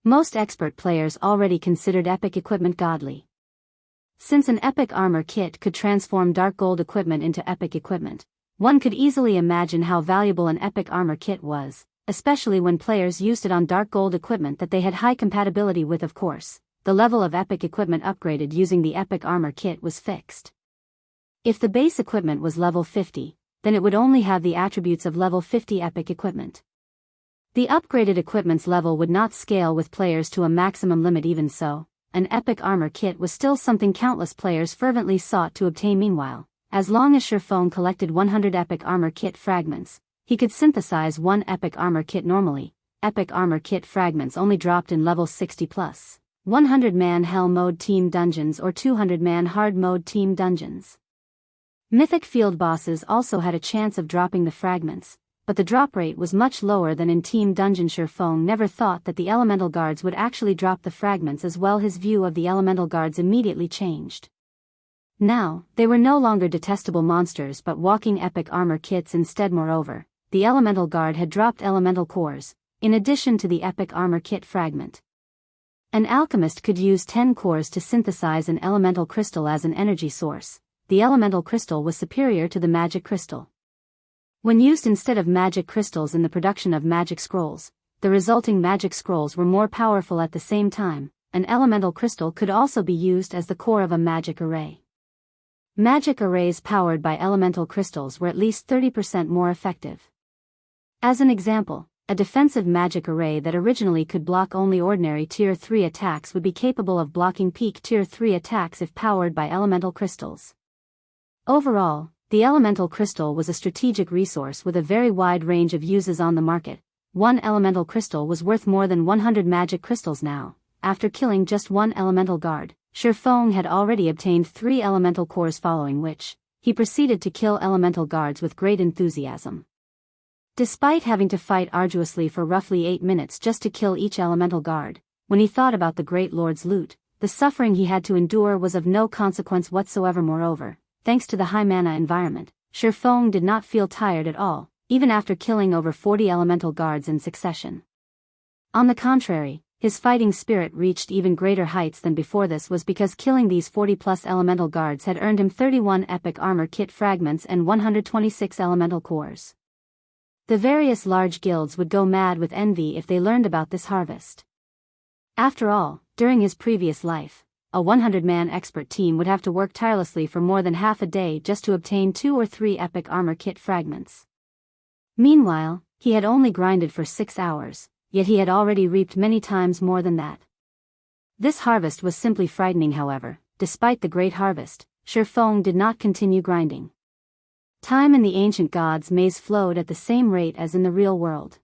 Most expert players already considered epic equipment godly. Since an epic armor kit could transform dark gold equipment into epic equipment, one could easily imagine how valuable an epic armor kit was, especially when players used it on dark gold equipment that they had high compatibility with. Of course, the level of epic equipment upgraded using the epic armor kit was fixed. If the base equipment was level 50, then it would only have the attributes of level 50 epic equipment. The upgraded equipment's level would not scale with players to a maximum limit. Even so, an epic armor kit was still something countless players fervently sought to obtain. Meanwhile, as long as Shifeng collected 100 epic armor kit fragments, he could synthesize one epic armor kit normally. Epic armor kit fragments only dropped in level 60+, 100-man hell mode team dungeons or 200-man hard mode team dungeons. Mythic field bosses also had a chance of dropping the fragments, but the drop rate was much lower than in team dungeon. Shifeng never thought that the elemental guards would actually drop the fragments as well. His view of the elemental guards immediately changed. Now, they were no longer detestable monsters but walking epic armor kits instead. Moreover, the elemental guard had dropped elemental cores, in addition to the epic armor kit fragment. An alchemist could use 10 cores to synthesize an elemental crystal as an energy source. The elemental crystal was superior to the magic crystal. When used instead of magic crystals in the production of magic scrolls, the resulting magic scrolls were more powerful. At the same time, an elemental crystal could also be used as the core of a magic array. Magic arrays powered by elemental crystals were at least 30% more effective. As an example, a defensive magic array that originally could block only ordinary Tier 3 attacks would be capable of blocking peak Tier 3 attacks if powered by elemental crystals. Overall, the elemental crystal was a strategic resource with a very wide range of uses on the market. One elemental crystal was worth more than 100 magic crystals now. After killing just one elemental guard, Shifeng had already obtained 3 elemental cores, following which, he proceeded to kill elemental guards with great enthusiasm. Despite having to fight arduously for roughly 8 minutes just to kill each elemental guard, when he thought about the Great Lord's loot, the suffering he had to endure was of no consequence whatsoever. Moreover, thanks to the high mana environment, Shifeng did not feel tired at all, even after killing over 40 elemental guards in succession. On the contrary, his fighting spirit reached even greater heights than before. This was because killing these 40+ elemental guards had earned him 31 epic armor kit fragments and 126 elemental cores. The various large guilds would go mad with envy if they learned about this harvest. After all, during his previous life, a 100-man expert team would have to work tirelessly for more than half a day just to obtain 2 or 3 epic armor kit fragments. Meanwhile, he had only grinded for 6 hours, yet he had already reaped many times more than that. This harvest was simply frightening. However, despite the great harvest, Shifeng did not continue grinding. Time in the ancient gods' maze flowed at the same rate as in the real world.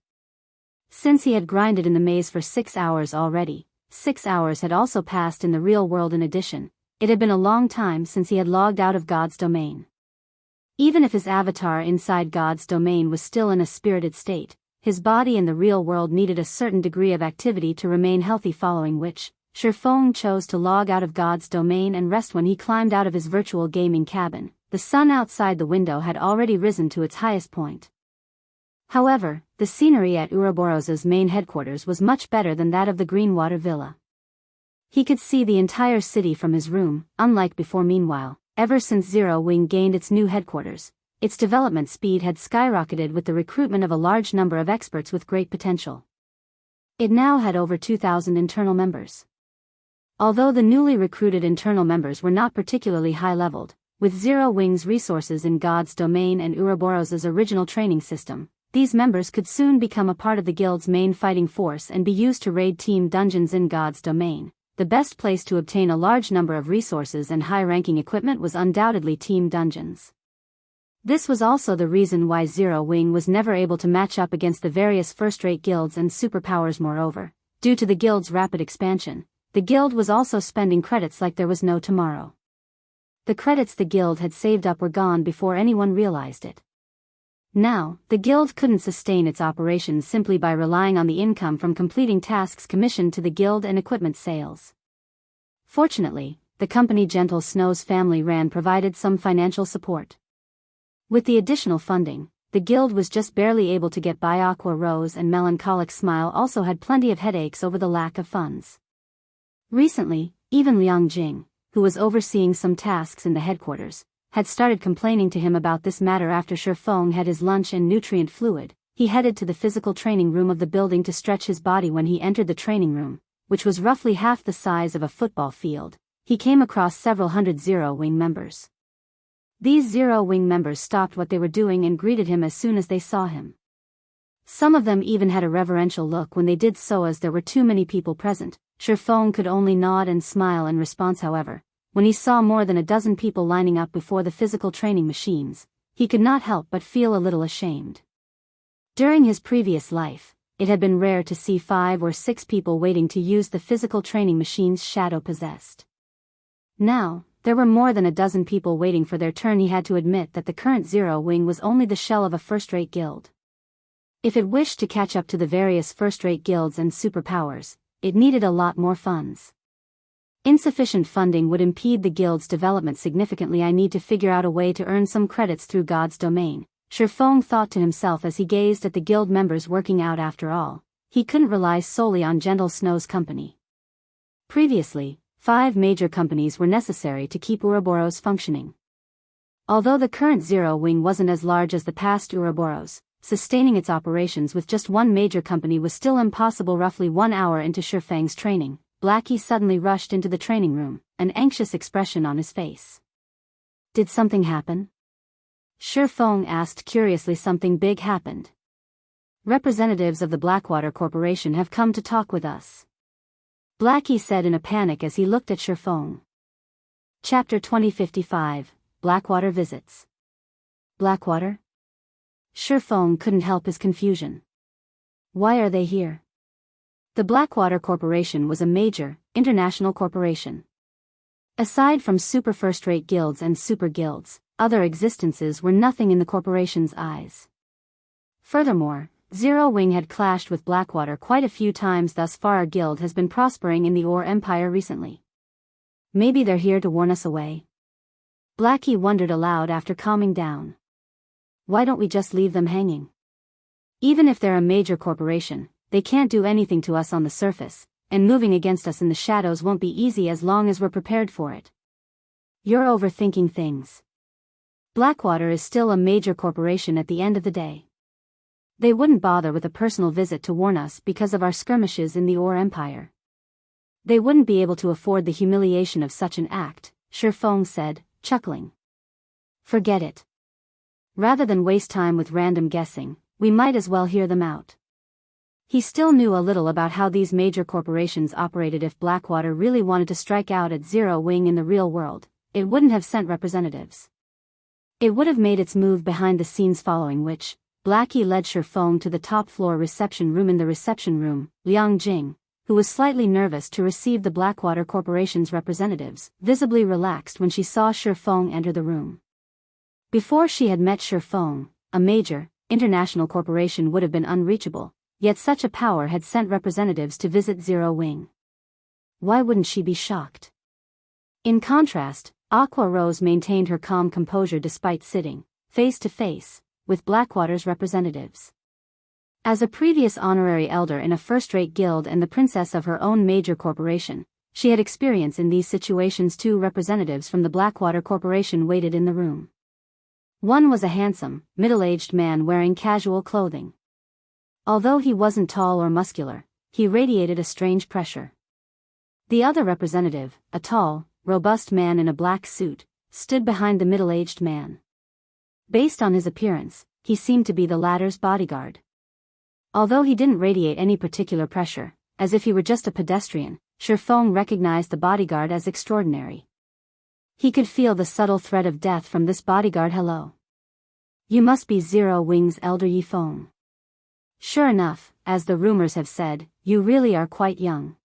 Since he had grinded in the maze for 6 hours already, 6 hours had also passed in the real world. In addition, it had been a long time since he had logged out of God's domain. Even if his avatar inside God's domain was still in a spirited state, his body in the real world needed a certain degree of activity to remain healthy, following which, Shifeng chose to log out of God's domain and rest. When he climbed out of his virtual gaming cabin, the sun outside the window had already risen to its highest point. However, the scenery at Ouroboros's main headquarters was much better than that of the Greenwater Villa. He could see the entire city from his room, unlike before. Meanwhile, ever since Zero Wing gained its new headquarters, its development speed had skyrocketed with the recruitment of a large number of experts with great potential. It now had over 2,000 internal members. Although the newly recruited internal members were not particularly high-leveled, with Zero Wing's resources in God's domain and Ouroboros's original training system, these members could soon become a part of the guild's main fighting force and be used to raid team dungeons in God's domain. The best place to obtain a large number of resources and high-ranking equipment was undoubtedly team dungeons. This was also the reason why Zero Wing was never able to match up against the various first-rate guilds and superpowers. Moreover, due to the guild's rapid expansion, the guild was also spending credits like there was no tomorrow. The credits the guild had saved up were gone before anyone realized it. Now, the guild couldn't sustain its operations simply by relying on the income from completing tasks commissioned to the guild and equipment sales. Fortunately, the company Gentle Snow's family ran provided some financial support. With the additional funding, the guild was just barely able to get by. Aqua Rose and Melancholic Smile also had plenty of headaches over the lack of funds. Recently, even Liang Jing, who was overseeing some tasks in the headquarters, had started complaining to him about this matter. After Shifeng had his lunch and nutrient fluid, he headed to the physical training room of the building to stretch his body. When he entered the training room, which was roughly half the size of a football field, he came across several hundred Zero Wing members. These Zero Wing members stopped what they were doing and greeted him as soon as they saw him. Some of them even had a reverential look when they did so, as there were too many people present. Shifeng could only nod and smile in response. However, when he saw more than a dozen people lining up before the physical training machines, he could not help but feel a little ashamed. During his previous life, it had been rare to see 5 or 6 people waiting to use the physical training machines Shadow possessed. Now, there were more than a dozen people waiting for their turn. He had to admit that the current Zero Wing was only the shell of a first-rate guild. If it wished to catch up to the various first-rate guilds and superpowers, it needed a lot more funds. Insufficient funding would impede the guild's development significantly. I need to figure out a way to earn some credits through God's domain, Shifeng thought to himself as he gazed at the guild members working out. After all, he couldn't rely solely on Gentle Snow's company. Previously, 5 major companies were necessary to keep Ouroboros functioning. Although the current Zero Wing wasn't as large as the past Ouroboros, sustaining its operations with just one major company was still impossible. Roughly 1 hour into Shifeng's training, Blackie suddenly rushed into the training room, an anxious expression on his face. Did something happen? Shifeng asked curiously. Something big happened. Representatives of the Blackwater Corporation have come to talk with us. Blackie said in a panic as he looked at Sherfong. Chapter 2055, Blackwater Visits. Blackwater? Sherfong couldn't help his confusion. Why are they here? The Blackwater Corporation was a major, international corporation. Aside from super first-rate guilds and super guilds, other existences were nothing in the corporation's eyes. Furthermore, Zero Wing had clashed with Blackwater quite a few times thus far. Our guild has been prospering in the Ore Empire recently. Maybe they're here to warn us away? Blackie wondered aloud after calming down. Why don't we just leave them hanging? Even if they're a major corporation, they can't do anything to us on the surface, and moving against us in the shadows won't be easy as long as we're prepared for it. You're overthinking things. Blackwater is still a major corporation at the end of the day. They wouldn't bother with a personal visit to warn us because of our skirmishes in the Ore Empire. They wouldn't be able to afford the humiliation of such an act, Sherfong said, chuckling. Forget it. Rather than waste time with random guessing, we might as well hear them out. He still knew a little about how these major corporations operated. If Blackwater really wanted to strike out at Zero Wing in the real world, it wouldn't have sent representatives. It would have made its move behind the scenes, following which, Blackie led Sherfong to the top-floor reception room. In the reception room, Liang Jing, who was slightly nervous to receive the Blackwater Corporation's representatives, visibly relaxed when she saw Sherfong enter the room. Before she had met Sherfong, a major, international corporation would have been unreachable, yet such a power had sent representatives to visit Zero Wing. Why wouldn't she be shocked? In contrast, Aqua Rose maintained her calm composure despite sitting, face to face, with Blackwater's representatives. As a previous honorary elder in a first-rate guild and the princess of her own major corporation, she had experience in these situations. Two representatives from the Blackwater Corporation waited in the room. One was a handsome, middle-aged man wearing casual clothing. Although he wasn't tall or muscular, he radiated a strange pressure. The other representative, a tall, robust man in a black suit, stood behind the middle-aged man. Based on his appearance, he seemed to be the latter's bodyguard. Although he didn't radiate any particular pressure, as if he were just a pedestrian, Sherfong recognized the bodyguard as extraordinary. He could feel the subtle threat of death from this bodyguard. Hello. You must be Zero Wing's elder Yifeng. Sure enough, as the rumors have said, you really are quite young.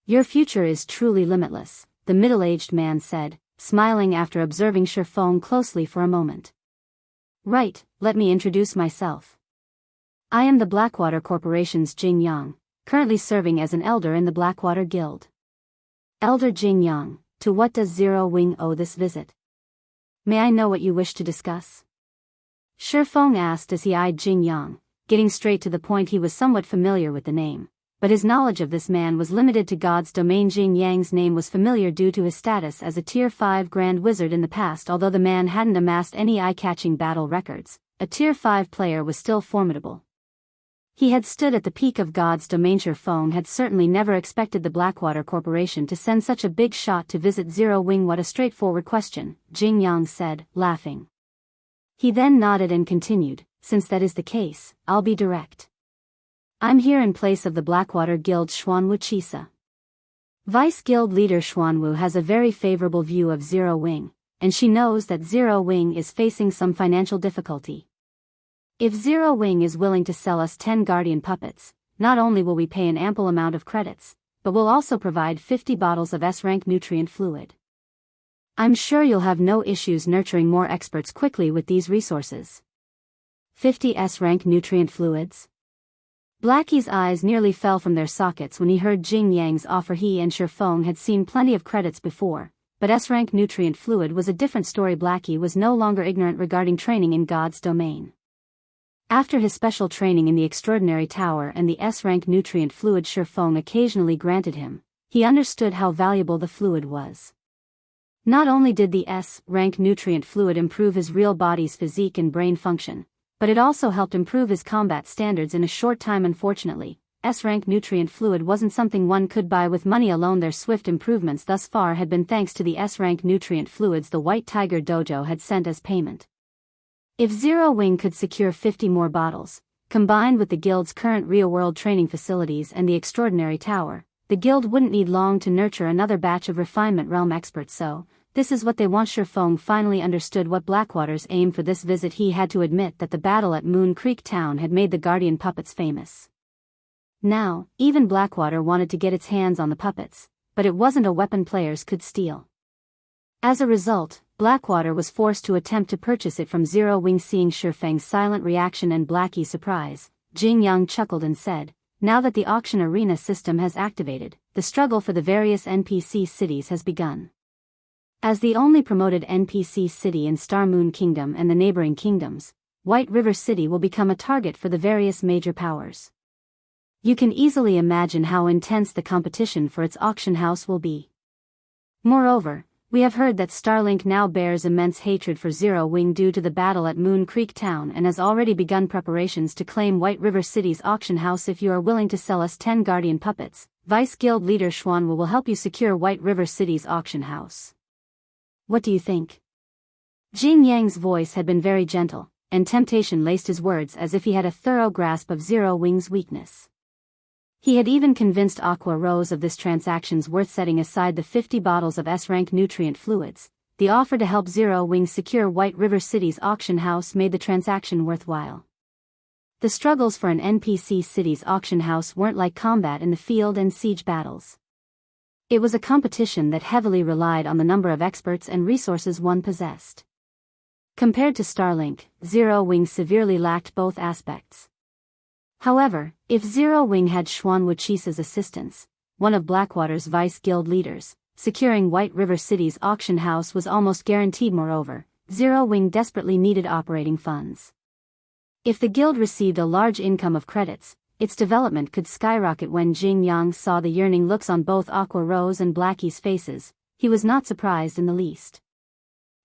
Your future is truly limitless, the middle-aged man said, smiling after observing Sherfong closely for a moment. Right, let me introduce myself. I am the Blackwater Corporation's Jing Yang, currently serving as an elder in the Blackwater Guild. Elder Jing Yang, to what does Zero Wing owe this visit? May I know what you wish to discuss? Sherfong asked as he eyed Jing Yang. Getting straight to the point, he was somewhat familiar with the name, but his knowledge of this man was limited to God's domain. Jing Yang's name was familiar due to his status as a Tier 5 Grand Wizard in the past. Although the man hadn't amassed any eye-catching battle records, a Tier 5 player was still formidable. He had stood at the peak of God's domain. Sherfong had certainly never expected the Blackwater Corporation to send such a big shot to visit Zero Wing. What a straightforward question, Jing Yang said, laughing. He then nodded and continued, since that is the case, I'll be direct. I'm here in place of the Blackwater Guild Xuanwu Chisa. Vice Guild Leader Xuanwu has a very favorable view of Zero Wing, and she knows that Zero Wing is facing some financial difficulty. If Zero Wing is willing to sell us 10 guardian puppets, not only will we pay an ample amount of credits, but we'll also provide 50 bottles of S-rank nutrient fluid. I'm sure you'll have no issues nurturing more experts quickly with these resources. 50 S-rank nutrient fluids? Blackie's eyes nearly fell from their sockets when he heard Jing Yang's offer. He and Sherfong had seen plenty of credits before, but S-rank nutrient fluid was a different story. Blackie was no longer ignorant regarding training in God's domain. After his special training in the Extraordinary Tower and the S-rank nutrient fluid Sherfong occasionally granted him, he understood how valuable the fluid was. Not only did the S-rank nutrient fluid improve his real body's physique and brain function, but it also helped improve his combat standards in a short time. Unfortunately, S-rank nutrient fluid wasn't something one could buy with money alone. Their swift improvements thus far had been thanks to the S-rank nutrient fluids the White Tiger Dojo had sent as payment. If Zero Wing could secure 50 more bottles, combined with the guild's current real-world training facilities and the extraordinary tower, the guild wouldn't need long to nurture another batch of refinement realm experts. So, this is what they want. Shifeng finally understood what Blackwater's aim for this visit. He had to admit that the battle at Moon Creek Town had made the guardian puppets famous. Now, even Blackwater wanted to get its hands on the puppets, but it wasn't a weapon players could steal. As a result, Blackwater was forced to attempt to purchase it from Zero Wing. Seeing Shifeng's silent reaction and Blackie's surprise, Jing Yang chuckled and said, "Now that the auction arena system has activated, the struggle for the various NPC cities has begun. As the only promoted NPC city in Star Moon Kingdom and the neighboring kingdoms, White River City will become a target for the various major powers. You can easily imagine how intense the competition for its auction house will be. Moreover, we have heard that Starlink now bears immense hatred for Zero Wing due to the battle at Moon Creek Town and has already begun preparations to claim White River City's auction house. If you are willing to sell us 10 guardian puppets, Vice Guild Leader Xuan will help you secure White River City's auction house. What do you think?" Jing Yang's voice had been very gentle, and temptation laced his words as if he had a thorough grasp of Zero Wing's weakness. He had even convinced Aqua Rose of this transaction's worth. Setting aside the 50 bottles of S-rank nutrient fluids, the offer to help Zero Wing secure White River City's auction house made the transaction worthwhile. The struggles for an NPC city's auction house weren't like combat in the field and siege battles. It was a competition that heavily relied on the number of experts and resources one possessed. Compared to Starlink, Zero Wing severely lacked both aspects. However, if Zero Wing had Xuan Wuqi's assistance, one of Blackwater's vice guild leaders, securing White River City's auction house was almost guaranteed. Moreover, Zero Wing desperately needed operating funds. If the guild received a large income of credits, its development could skyrocket. When Jing Yang saw the yearning looks on both Aqua Rose and Blackie's faces, he was not surprised in the least.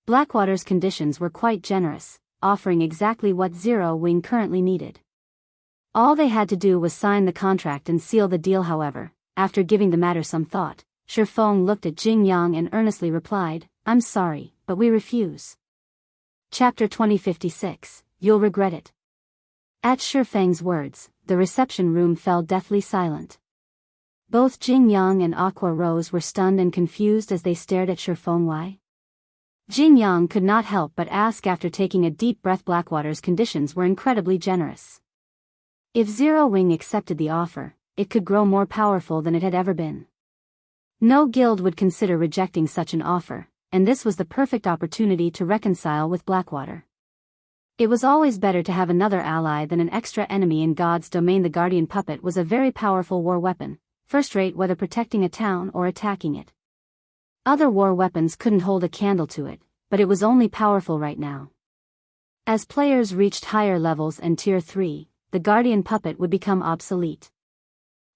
Blackwater's conditions were quite generous, offering exactly what Zero Wing currently needed. All they had to do was sign the contract and seal the deal. However, after giving the matter some thought, Shifeng looked at Jing Yang and earnestly replied, "I'm sorry, but we refuse." Chapter 2056, You'll regret it. At Shifeng's words, the reception room fell deathly silent. Both Jing Yang and Aqua Rose were stunned and confused as they stared at Shifeng. Why? Jing Yang could not help but ask. After taking a deep breath, Blackwater's conditions were incredibly generous. If Zero Wing accepted the offer, it could grow more powerful than it had ever been. No guild would consider rejecting such an offer, and this was the perfect opportunity to reconcile with Blackwater. It was always better to have another ally than an extra enemy in God's domain. The guardian puppet was a very powerful war weapon, first-rate whether protecting a town or attacking it. Other war weapons couldn't hold a candle to it, but it was only powerful right now. As players reached higher levels and Tier 3, the guardian puppet would become obsolete.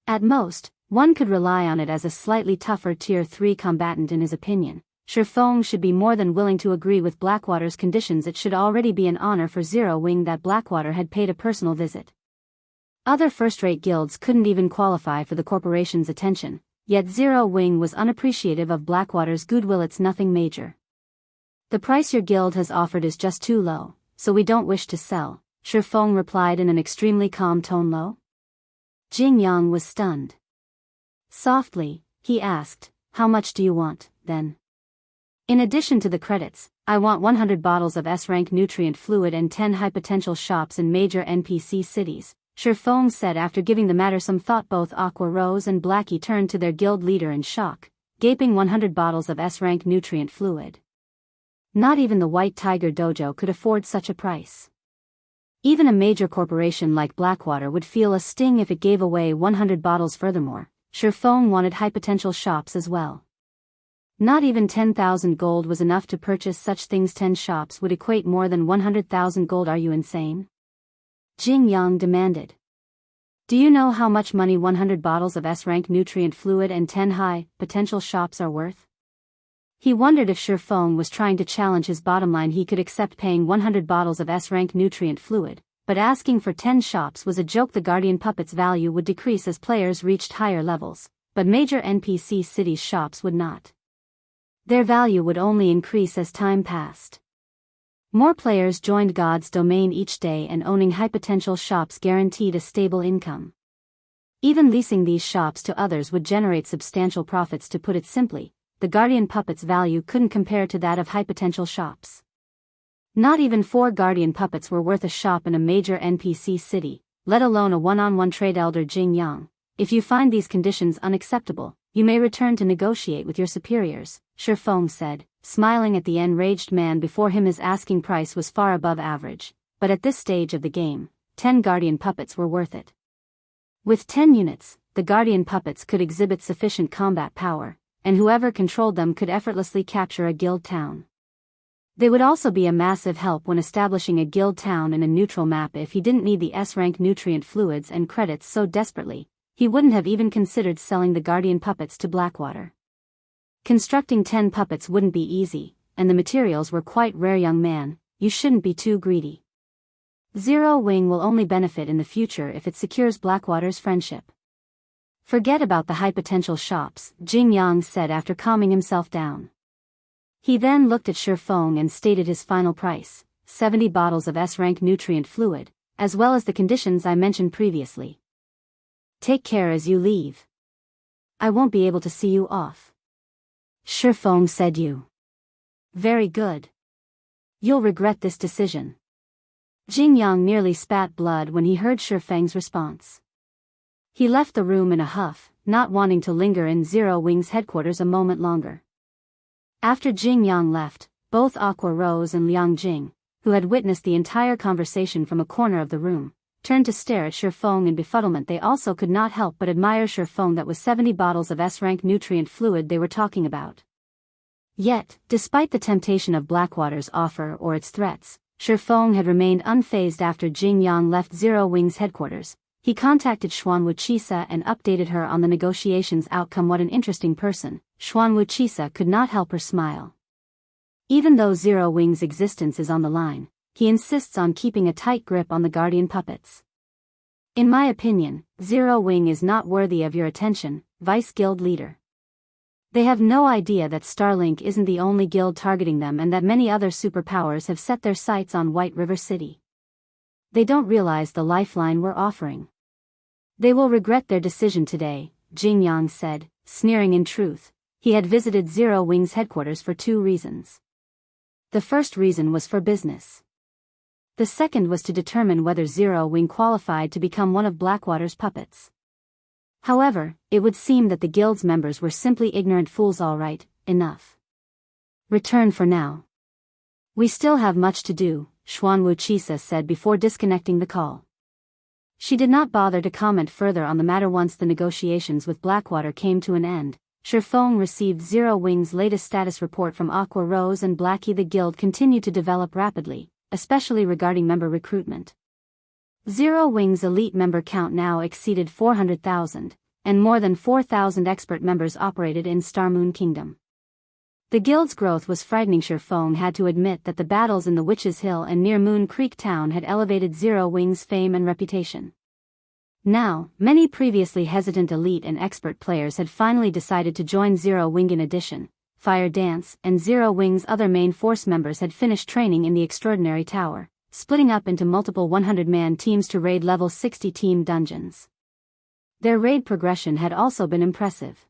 At most, one could rely on it as a slightly tougher Tier 3 combatant. In his opinion, Shifeng should be more than willing to agree with Blackwater's conditions. It should already be an honor for Zero Wing that Blackwater had paid a personal visit. Other first-rate guilds couldn't even qualify for the corporation's attention, yet Zero Wing was unappreciative of Blackwater's goodwill. It's nothing major. The price your guild has offered is just too low, so we don't wish to sell, Shifeng replied in an extremely calm tone. Low? Jing Yang was stunned. Softly, he asked, "How much do you want, then?" "In addition to the credits, I want 100 bottles of S-rank nutrient fluid and 10 high-potential shops in major NPC cities," Shifeng said. After giving the matter some thought, both Aqua Rose and Blackie turned to their guild leader in shock, gaping. 100 bottles of S-rank nutrient fluid. Not even the White Tiger Dojo could afford such a price. Even a major corporation like Blackwater would feel a sting if it gave away 100 bottles. Furthermore, Shifeng wanted high-potential shops as well. Not even 10,000 gold was enough to purchase such things. 10 shops would equate more than 100,000 gold. Are you insane? Jing Yang demanded. Do you know how much money 100 bottles of S-rank nutrient fluid and 10 high-potential shops are worth? He wondered if Shifeng was trying to challenge his bottom line. He could accept paying 100 bottles of S-rank nutrient fluid, but asking for 10 shops was a joke. The guardian puppet's value would decrease as players reached higher levels, but major NPC cities' shops would not. Their value would only increase as time passed. More players joined God's domain each day, and owning high-potential shops guaranteed a stable income. Even leasing these shops to others would generate substantial profits. To put it simply, the Guardian Puppets' value couldn't compare to that of high-potential shops. Not even 4 Guardian Puppets were worth a shop in a major NPC city, let alone a one-on-one trade. Elder Jing Yang, if you find these conditions unacceptable, you may return to negotiate with your superiors, Shifeng said, smiling at the enraged man before him. His asking price was far above average, but at this stage of the game, 10 Guardian Puppets were worth it. With 10 units, the Guardian Puppets could exhibit sufficient combat power, and whoever controlled them could effortlessly capture a guild town. They would also be a massive help when establishing a guild town in a neutral map. If he didn't need the S-rank nutrient fluids and credits so desperately, he wouldn't have even considered selling the Guardian Puppets to Blackwater. Constructing 10 puppets wouldn't be easy, and the materials were quite rare. Young man, you shouldn't be too greedy. Zero Wing will only benefit in the future if it secures Blackwater's friendship. Forget about the high-potential shops, Jing Yang said after calming himself down. He then looked at Shifeng and stated his final price, 70 bottles of S-rank nutrient fluid, as well as the conditions I mentioned previously. Take care as you leave. I won't be able to see you off. Shifeng said. You. Very good. You'll regret this decision. Jing Yang nearly spat blood when he heard Shifeng's response. He left the room in a huff, not wanting to linger in Zero Wing's headquarters a moment longer. After Jing Yang left, both Aqua Rose and Liang Jing, who had witnessed the entire conversation from a corner of the room, turned to stare at Shifeng in befuddlement. They also could not help but admire Shifeng. That was 70 bottles of S-rank nutrient fluid they were talking about. Yet, despite the temptation of Blackwater's offer or its threats, Shifeng had remained unfazed. After Jing Yang left Zero Wing's headquarters, he contacted Xuanwu Chisa and updated her on the negotiations outcome. What an interesting person, Xuanwu Chisa could not help her smile. Even though Zero Wing's existence is on the line, he insists on keeping a tight grip on the Guardian Puppets. In my opinion, Zero Wing is not worthy of your attention, Vice Guild Leader. They have no idea that Starlink isn't the only guild targeting them and that many other superpowers have set their sights on White River City. They don't realize the lifeline we're offering. They will regret their decision today, Jing Yang said, sneering. In truth, he had visited Zero Wing's headquarters for 2 reasons. The first reason was for business. The second was to determine whether Zero Wing qualified to become one of Blackwater's puppets. However, it would seem that the guild's members were simply ignorant fools. All right, enough. Return for now. We still have much to do, Xuanwu Chisa said before disconnecting the call. She did not bother to comment further on the matter. Once the negotiations with Blackwater came to an end, Shifeng received Zero Wing's latest status report from Aqua Rose and Blackie. The guild continued to develop rapidly, especially regarding member recruitment. Zero Wing's elite member count now exceeded 400,000, and more than 4,000 expert members operated in Starmoon Kingdom. The guild's growth was frightening. Shifeng had to admit that the battles in the Witch's Hill and near Moon Creek Town had elevated Zero Wing's fame and reputation. Now, many previously hesitant elite and expert players had finally decided to join Zero Wing. In addition, Fire Dance and Zero Wing's other main force members had finished training in the Extraordinary Tower, splitting up into multiple 100-man teams to raid level 60 team dungeons. Their raid progression had also been impressive.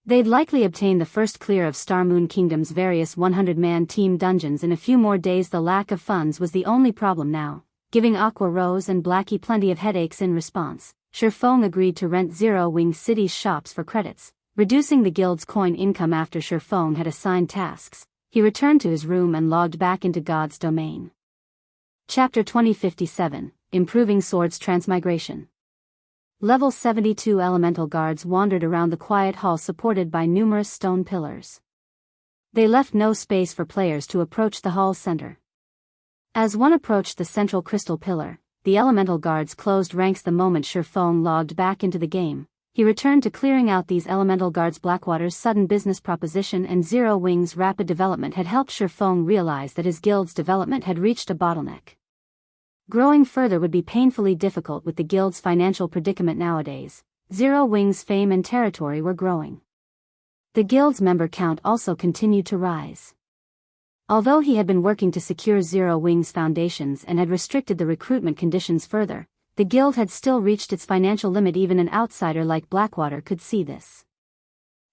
They'd likely obtain the first clear of Starmoon Kingdom's various 100-man team dungeons in a few more days. The lack of funds was the only problem now, giving Aqua Rose and Blackie plenty of headaches. In response, Shifeng agreed to rent Zero Wing City's shops for credits, reducing the guild's coin income. After Shifeng had assigned tasks, he returned to his room and logged back into God's domain. Chapter 2057, Improving Swords Transmigration. Level 72 elemental guards wandered around the quiet hall supported by numerous stone pillars. They left no space for players to approach the hall's center. As one approached the central crystal pillar, the elemental guards closed ranks. The moment Shifeng logged back into the game, he returned to clearing out these elemental guards. Blackwater's sudden business proposition and Zero Wing's rapid development had helped Shifeng realize that his guild's development had reached a bottleneck. Growing further would be painfully difficult with the guild's financial predicament nowadays. Zero Wing's fame and territory were growing. The guild's member count also continued to rise. Although he had been working to secure Zero Wing's foundations and had restricted the recruitment conditions further, the guild had still reached its financial limit. Even an outsider like Blackwater could see this.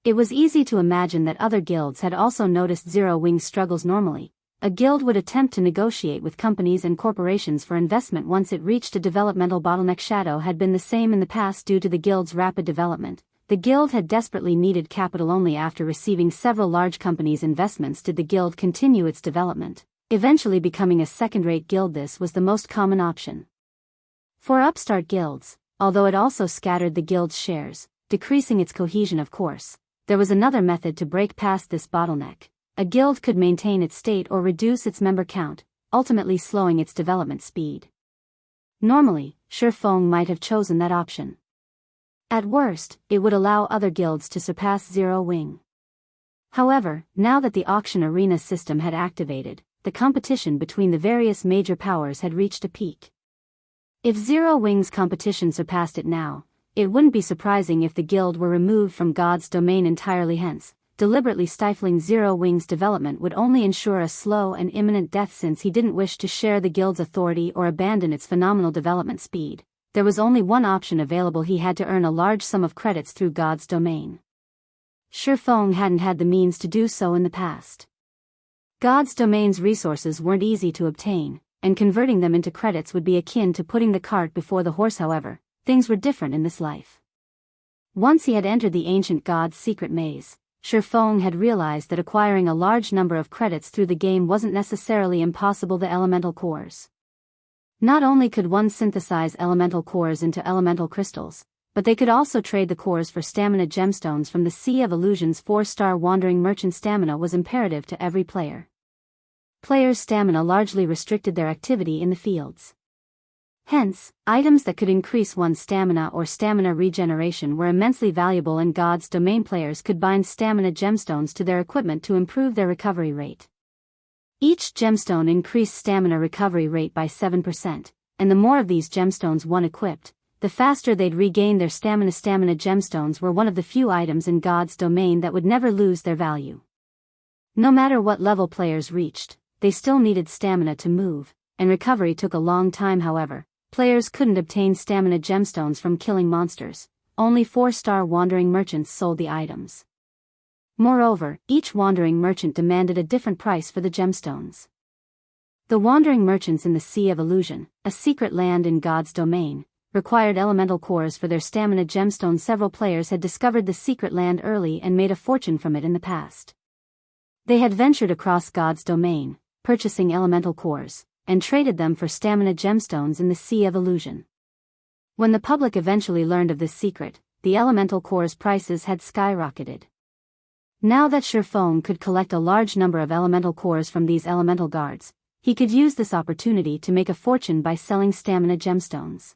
It was easy to imagine that other guilds had also noticed Zero Wing's struggles. Normally, a guild would attempt to negotiate with companies and corporations for investment once it reached a developmental bottleneck. Shadow had been the same in the past due to the guild's rapid development. The guild had desperately needed capital. Only after receiving several large companies' investments did the guild continue its development, eventually becoming a second-rate guild. This was the most common option for upstart guilds, although it also scattered the guild's shares, decreasing its cohesion. Of course, there was another method to break past this bottleneck. A guild could maintain its state or reduce its member count, ultimately slowing its development speed. Normally, Shifeng might have chosen that option. At worst, it would allow other guilds to surpass Zero Wing. However, now that the auction arena system had activated, the competition between the various major powers had reached a peak. If Zero Wing's competition surpassed it now, it wouldn't be surprising if the guild were removed from God's domain entirely. Hence, deliberately stifling Zero Wing's development would only ensure a slow and imminent death. Since he didn't wish to share the guild's authority or abandon its phenomenal development speed, there was only one option available. He had to earn a large sum of credits through God's domain. Shifeng hadn't had the means to do so in the past. God's domain's resources weren't easy to obtain, and converting them into credits would be akin to putting the cart before the horse. However, things were different in this life. Once he had entered the ancient god's secret maze, Shifeng had realized that acquiring a large number of credits through the game wasn't necessarily impossible. The elemental cores. Not only could one synthesize elemental cores into elemental crystals, but they could also trade the cores for stamina gemstones from the Sea of Illusion's 4-star wandering merchant. Stamina was imperative to every player. Players' stamina largely restricted their activity in the fields. Hence, items that could increase one's stamina or stamina regeneration were immensely valuable, and God's domain players could bind stamina gemstones to their equipment to improve their recovery rate. Each gemstone increased stamina recovery rate by 7%, and the more of these gemstones one equipped, the faster they'd regain their stamina. Stamina gemstones were one of the few items in God's domain that would never lose their value. No matter what level players reached, they still needed stamina to move, and recovery took a long time. However, players couldn't obtain stamina gemstones from killing monsters. Only 4-star wandering merchants sold the items. Moreover, each wandering merchant demanded a different price for the gemstones. The wandering merchants in the Sea of Illusion, a secret land in God's domain, required elemental cores for their stamina gemstones. Several players had discovered the secret land early and made a fortune from it in the past. They had ventured across God's domain, purchasing elemental cores, and traded them for stamina gemstones in the Sea of Illusion. When the public eventually learned of this secret, the elemental cores' prices had skyrocketed. Now that Shifeng could collect a large number of elemental cores from these elemental guards, he could use this opportunity to make a fortune by selling stamina gemstones.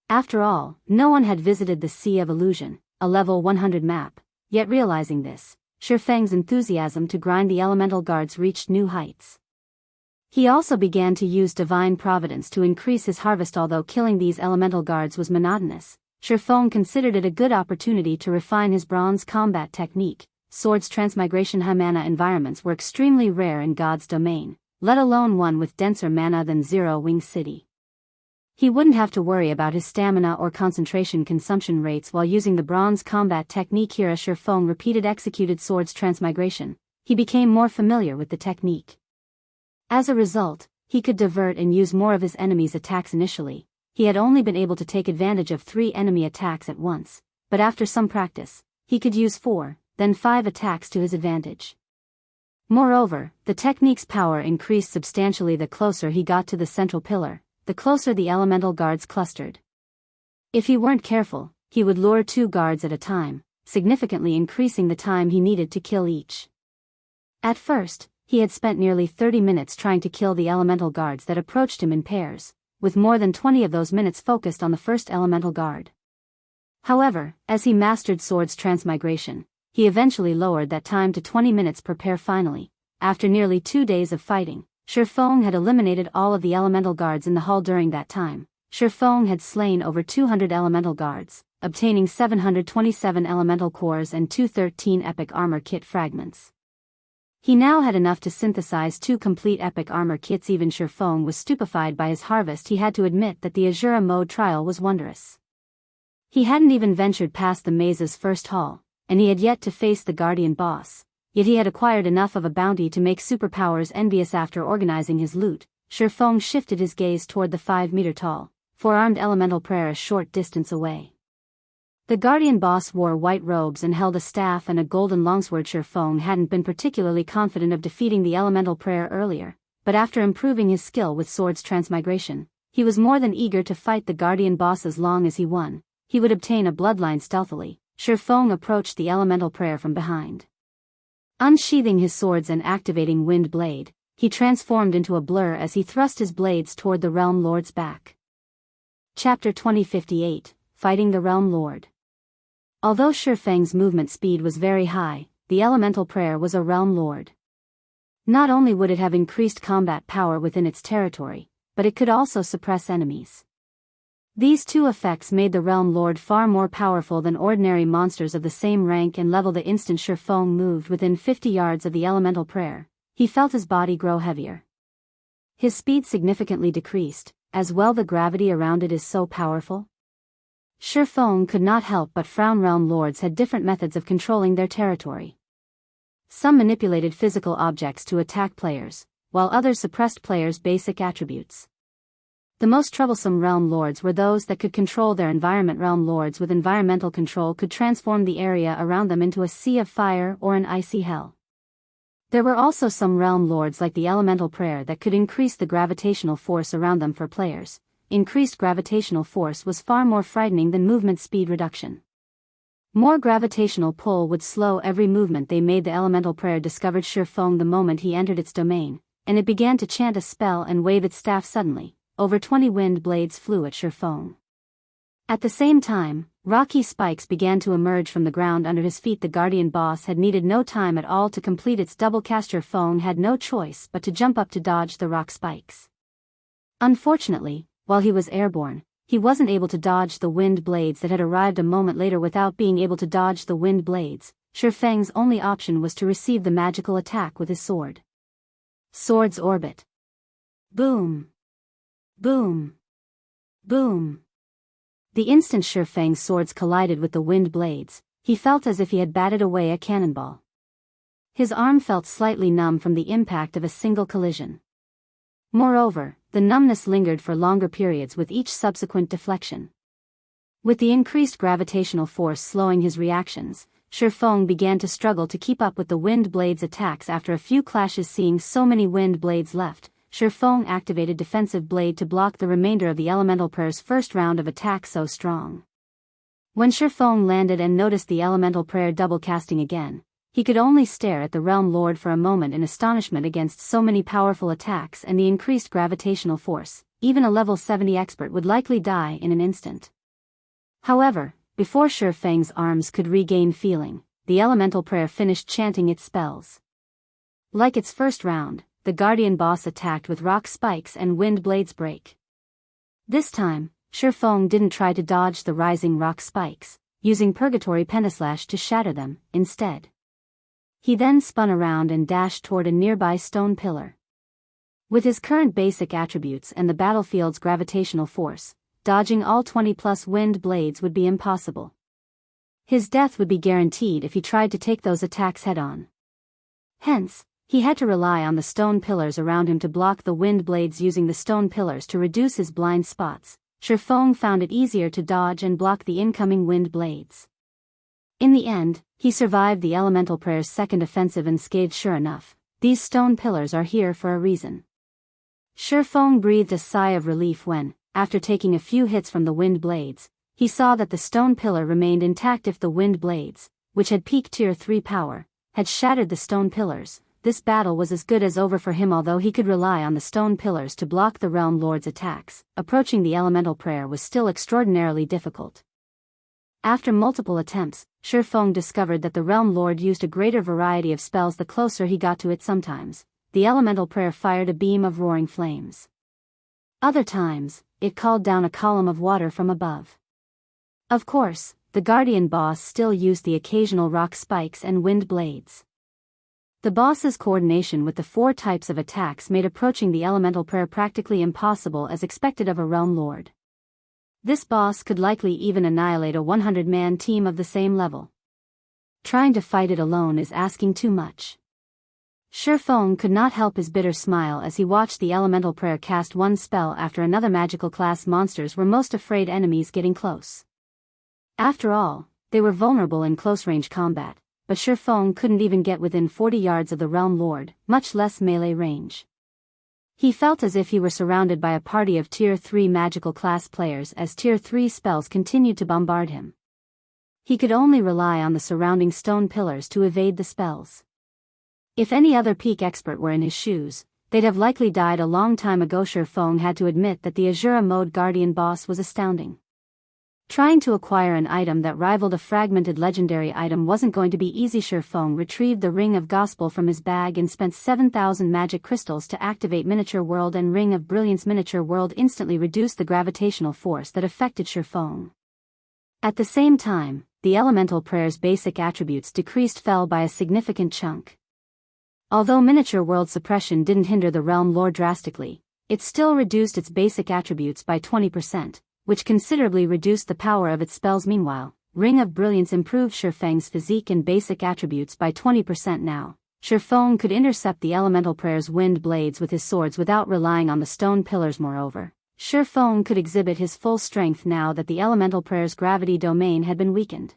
After all, no one had visited the Sea of Illusion, a level 100 map, yet realizing this, Shifeng's enthusiasm to grind the elemental guards reached new heights. He also began to use divine providence to increase his harvest. Although killing these elemental guards was monotonous, Shifeng considered it a good opportunity to refine his bronze combat technique. Swords transmigration. High mana environments were extremely rare in God's domain, let alone one with denser mana than Zero Wing City. He wouldn't have to worry about his stamina or concentration consumption rates while using the bronze combat technique. Here as Shifeng repeated executed swords transmigration, he became more familiar with the technique. As a result, he could divert and use more of his enemies' attacks. Initially, he had only been able to take advantage of 3 enemy attacks at once, but after some practice, he could use 4, then 5 attacks to his advantage. Moreover, the technique's power increased substantially the closer he got to the central pillar, the closer the elemental guards clustered. If he weren't careful, he would lure 2 guards at a time, significantly increasing the time he needed to kill each. At first, he had spent nearly 30 minutes trying to kill the elemental guards that approached him in pairs, with more than 20 of those minutes focused on the first elemental guard. However, as he mastered swords transmigration, he eventually lowered that time to 20 minutes per pair. Finally, after nearly 2 days of fighting, Shifeng had eliminated all of the elemental guards in the hall. During that time, Shifeng had slain over 200 elemental guards, obtaining 727 elemental cores and 213 epic armor kit fragments. He now had enough to synthesize 2 complete epic armor kits. Even Shurfeng was stupefied by his harvest. He had to admit that the Azura mode trial was wondrous. He hadn't even ventured past the maze's first hall, and he had yet to face the Guardian boss, yet he had acquired enough of a bounty to make superpowers envious. After organizing his loot, Shurfeng shifted his gaze toward the 5-meter-tall, 4-armed elemental prayer a short distance away. The Guardian boss wore white robes and held a staff and a golden longsword. Shurfeng hadn't been particularly confident of defeating the elemental prayer earlier, but after improving his skill with sword's transmigration, he was more than eager to fight the Guardian boss. As long as he won, he would obtain a bloodline stealthily. Shurfeng approached the elemental prayer from behind. Unsheathing his swords and activating Wind Blade, he transformed into a blur as he thrust his blades toward the Realm Lord's back. Chapter 2058, Fighting the Realm Lord. Although Shurfeng's movement speed was very high, the elemental prayer was a Realm Lord. Not only would it have increased combat power within its territory, but it could also suppress enemies. These 2 effects made the Realm Lord far more powerful than ordinary monsters of the same rank and level. The instant Shurfeng moved within 50 yards of the elemental prayer, he felt his body grow heavier. His speed significantly decreased, as well the gravity around it is so powerful. Shurfeng could not help but frown. Realm Lords had different methods of controlling their territory. Some manipulated physical objects to attack players, while others suppressed players' basic attributes. The most troublesome Realm Lords were those that could control their environment. Realm Lords with environmental control could transform the area around them into a sea of fire or an icy hell. There were also some Realm Lords like the Elemental Prayer that could increase the gravitational force around them. For players, increased gravitational force was far more frightening than movement speed reduction. More gravitational pull would slow every movement they made. The Elemental Prayer discovered Shurfeng the moment he entered its domain, and it began to chant a spell and wave its staff. Suddenly, over 20 wind blades flew at Shurfeng. At the same time, rocky spikes began to emerge from the ground under his feet. The Guardian boss had needed no time at all to complete its double cast. Shurfeng had no choice but to jump up to dodge the rock spikes. Unfortunately, while he was airborne, he wasn't able to dodge the wind blades that had arrived a moment later. Without being able to dodge the wind blades, Shurfeng's only option was to receive the magical attack with his sword. Sword's orbit. Boom. Boom. Boom. The instant Shurfeng's swords collided with the wind blades, he felt as if he had batted away a cannonball. His arm felt slightly numb from the impact of a single collision. Moreover, the numbness lingered for longer periods with each subsequent deflection. With the increased gravitational force slowing his reactions, Shurfeng began to struggle to keep up with the wind blades' attacks. After a few clashes, seeing so many wind blades left, Shurfeng activated Defensive Blade to block the remainder of the Elemental Prayer's first round of attack so strong. When Shurfeng landed and noticed the Elemental Prayer double casting again, he could only stare at the Realm Lord for a moment in astonishment. Against so many powerful attacks and the increased gravitational force, even a level 70 expert would likely die in an instant. However, before Shurfeng's arms could regain feeling, the Elemental Prayer finished chanting its spells. Like its first round, the Guardian boss attacked with rock spikes and wind blades break. This time, Shurfeng didn't try to dodge the rising rock spikes, using Purgatory Pentaslash to shatter them. Instead, he then spun around and dashed toward a nearby stone pillar. With his current basic attributes and the battlefield's gravitational force, dodging all 20+ wind blades would be impossible. His death would be guaranteed if he tried to take those attacks head-on. Hence, he had to rely on the stone pillars around him to block the wind blades. Using the stone pillars to reduce his blind spots, Shurfeng found it easier to dodge and block the incoming wind blades. In the end, he survived the Elemental Prayer's second offensive unscathed. Sure enough, these stone pillars are here for a reason. Shurfeng breathed a sigh of relief when, after taking a few hits from the wind blades, he saw that the stone pillar remained intact. If the wind blades, which had peak tier 3 power, had shattered the stone pillars, this battle was as good as over for him. Although he could rely on the stone pillars to block the Realm Lord's attacks, approaching the Elemental Prayer was still extraordinarily difficult. After multiple attempts, Shurfeng discovered that the Realm Lord used a greater variety of spells the closer he got to it. Sometimes, the Elemental Prayer fired a beam of roaring flames. Other times, it called down a column of water from above. Of course, the Guardian boss still used the occasional rock spikes and wind blades. The boss's coordination with the 4 types of attacks made approaching the elemental prayer practically impossible as expected of a realm lord. This boss could likely even annihilate a 100-man team of the same level. Trying to fight it alone is asking too much. Shurfeng could not help his bitter smile as he watched the elemental prayer cast one spell after another. Magical class monsters were most afraid enemies getting close. After all, they were vulnerable in close-range combat, but Shurfeng couldn't even get within 40 yards of the realm lord, much less melee range. He felt as if he were surrounded by a party of Tier 3 magical class players as Tier 3 spells continued to bombard him. He could only rely on the surrounding stone pillars to evade the spells. If any other peak expert were in his shoes, they'd have likely died a long time ago. Shurfeng had to admit that the Azura mode Guardian boss was astounding. Trying to acquire an item that rivaled a fragmented legendary item wasn't going to be easy. Shurfeng retrieved the Ring of Gospel from his bag and spent 7,000 magic crystals to activate Miniature World and Ring of Brilliance. Miniature World instantly reduced the gravitational force that affected Shurfeng. At the same time, the elemental prayer's basic attributes fell by a significant chunk. Although Miniature World suppression didn't hinder the realm lore drastically, it still reduced its basic attributes by 20%, which considerably reduced the power of its spells. Meanwhile, Ring of Brilliance improved Shurfeng's physique and basic attributes by 20% now. Shurfeng could intercept the elemental prayer's wind blades with his swords without relying on the stone pillars. Moreover, Shurfeng could exhibit his full strength now that the elemental prayer's gravity domain had been weakened.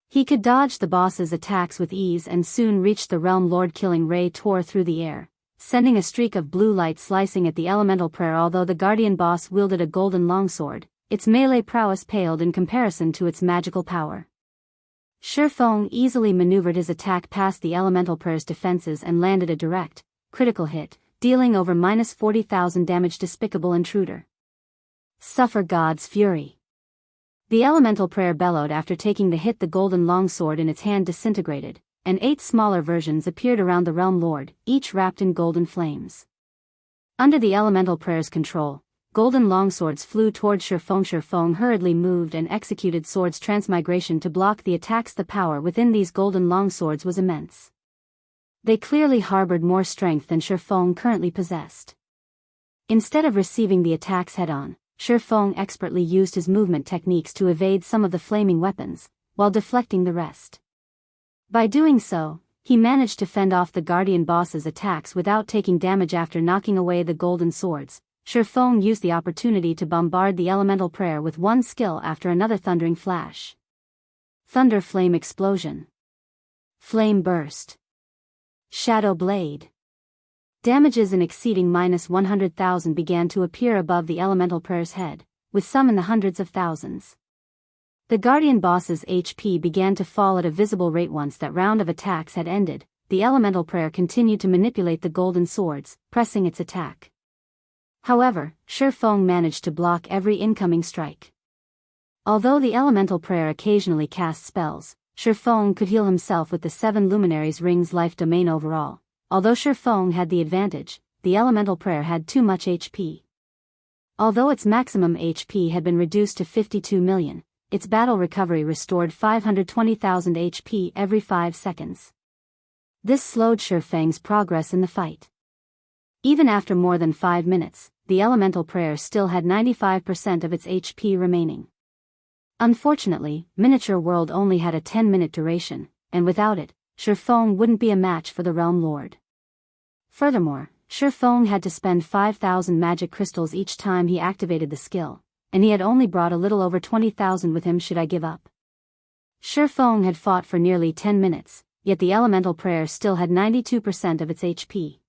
He could dodge the boss's attacks with ease and soon reached the realm lord. Killing ray tore through the air, sending a streak of blue light slicing at the elemental prayer. Although the guardian boss wielded a golden longsword, its melee prowess paled in comparison to its magical power. Shurfeng easily maneuvered his attack past the elemental prayer's defenses and landed a direct, critical hit, dealing over -40,000 damage. Despicable intruder. Suffer God's fury. The elemental prayer bellowed after taking the hit. The golden longsword in its hand disintegrated, and 8 smaller versions appeared around the realm lord, each wrapped in golden flames. Under the elemental prayer's control, golden longswords flew toward Shurfeng. Shurfeng hurriedly moved and executed Sword's Transmigration to block the attacks. The power within these golden longswords was immense. They clearly harbored more strength than Shurfeng currently possessed. Instead of receiving the attacks head-on, Shurfeng expertly used his movement techniques to evade some of the flaming weapons, while deflecting the rest. By doing so, he managed to fend off the guardian boss's attacks without taking damage. After knocking away the golden swords, Shurfeng used the opportunity to bombard the elemental prayer with one skill after another. Thundering flash. Thunder flame explosion. Flame burst. Shadow blade. Damages in exceeding -100,000 began to appear above the elemental prayer's head, with some in the hundreds of thousands. The guardian boss's HP began to fall at a visible rate. Once that round of attacks had ended, the elemental prayer continued to manipulate the golden swords, pressing its attack. However, Shurfeng managed to block every incoming strike. Although the elemental prayer occasionally cast spells, Shurfeng could heal himself with the 7 luminaries ring's life domain. Overall, although Shurfeng had the advantage, the elemental prayer had too much HP. Although its maximum HP had been reduced to 52 million, its battle recovery restored 520,000 HP every 5 seconds. This slowed Shurfeng's progress in the fight. Even after more than 5 minutes, the elemental prayer still had 95% of its HP remaining. Unfortunately, Miniature World only had a 10-minute duration, and without it, Shurfeng wouldn't be a match for the realm lord. Furthermore, Shurfeng had to spend 5,000 magic crystals each time he activated the skill, and he had only brought a little over 20,000 with him. Should I give up? Shurfeng had fought for nearly 10 minutes, yet the elemental prayer still had 92% of its HP.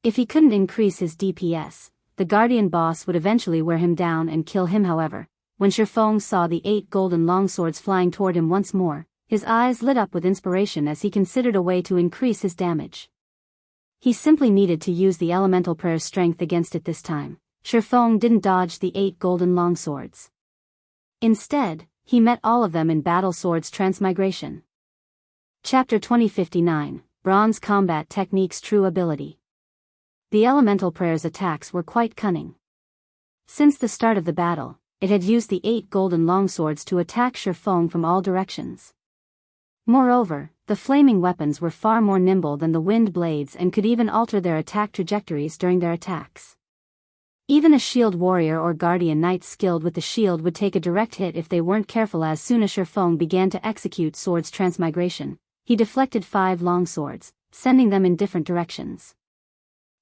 If he couldn't increase his DPS, the guardian boss would eventually wear him down and kill him. However, when Shurfeng saw the 8 golden longswords flying toward him once more, his eyes lit up with inspiration as he considered a way to increase his damage. He simply needed to use the elemental prayer's strength against it this time. Shurfeng didn't dodge the 8 golden longswords. Instead, he met all of them in battle. Sword's Transmigration. Chapter 2059, Bronze Combat Techniques. True Ability. The elemental prayer's attacks were quite cunning. Since the start of the battle, it had used the 8 golden longswords to attack Shurfeng from all directions. Moreover, the flaming weapons were far more nimble than the wind blades and could even alter their attack trajectories during their attacks. Even a shield warrior or guardian knight skilled with the shield would take a direct hit if they weren't careful. As soon as Shurfeng began to execute Sword's Transmigration, he deflected 5 longswords, sending them in different directions.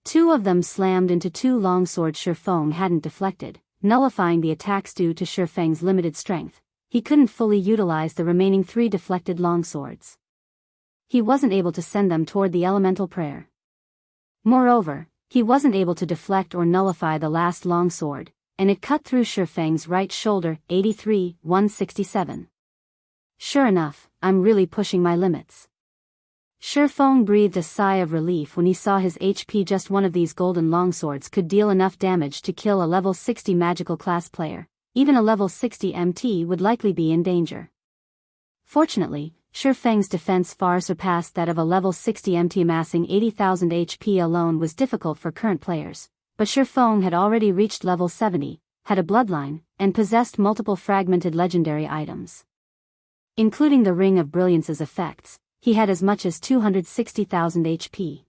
2 of them slammed into 2 longswords Shurfeng hadn't deflected, nullifying the attacks due to Shurfeng's limited strength. He couldn't fully utilize the remaining 3 deflected longswords. He wasn't able to send them toward the elemental prayer. Moreover, he wasn't able to deflect or nullify the last longsword, and it cut through Shurfeng's right shoulder. 83-167. Sure enough, I'm really pushing my limits. Shurfeng breathed a sigh of relief when he saw his HP. Just one of these golden longswords could deal enough damage to kill a level 60 magical class player. Even a level 60 MT would likely be in danger. Fortunately, Shurfeng's defense far surpassed that of a level 60 MT. Amassing 80,000 HP alone was difficult for current players, but Shurfeng had already reached level 70, had a bloodline, and possessed multiple fragmented legendary items. Including the Ring of Brilliance's effects, he had as much as 260,000 HP.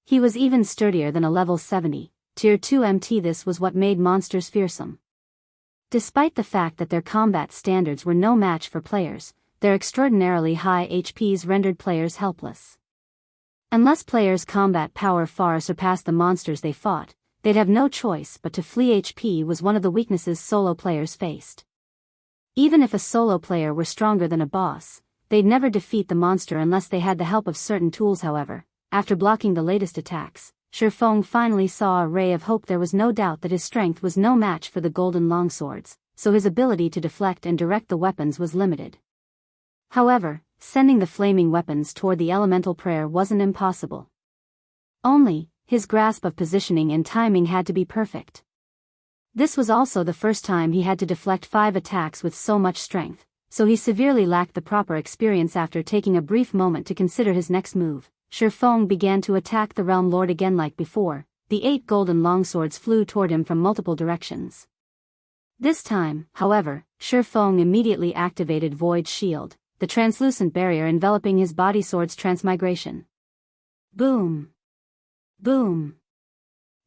He was even sturdier than a level 70, tier 2 MT. This was what made monsters fearsome. Despite the fact that their combat standards were no match for players, their extraordinarily high HPs rendered players helpless. Unless players' combat power far surpassed the monsters they fought, they'd have no choice but to flee. HP was one of the weaknesses solo players faced. Even if a solo player were stronger than a boss, they'd never defeat the monster unless they had the help of certain tools. However, after blocking the latest attacks, Shurfeng finally saw a ray of hope. There was no doubt that his strength was no match for the golden longswords, so his ability to deflect and direct the weapons was limited. However, sending the flaming weapons toward the elemental prayer wasn't impossible. Only, his grasp of positioning and timing had to be perfect. This was also the first time he had to deflect 5 attacks with so much strength, so he severely lacked the proper experience. After taking a brief moment to consider his next move, Shurfeng began to attack the Realm Lord again. Like before, the 8 golden longswords flew toward him from multiple directions. This time, however, Shurfeng immediately activated Void Shield, the translucent barrier enveloping his body. Sword's Transmigration. Boom! Boom!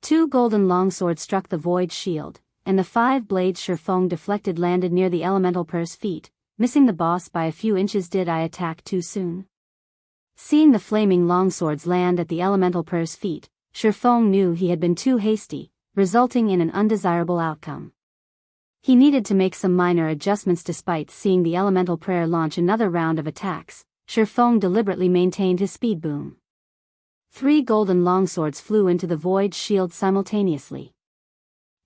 2 golden longswords struck the Void Shield, and the 5 blades Shurfeng deflected landed near the elemental prayer's feet, missing the boss by a few inches. Did I attack too soon? Seeing the flaming longswords land at the elemental prayer's feet, Shurfeng knew he had been too hasty, resulting in an undesirable outcome. He needed to make some minor adjustments. Despite seeing the elemental prayer launch another round of attacks, Shurfeng deliberately maintained his speed. Boom! 3 golden longswords flew into the Void Shield simultaneously.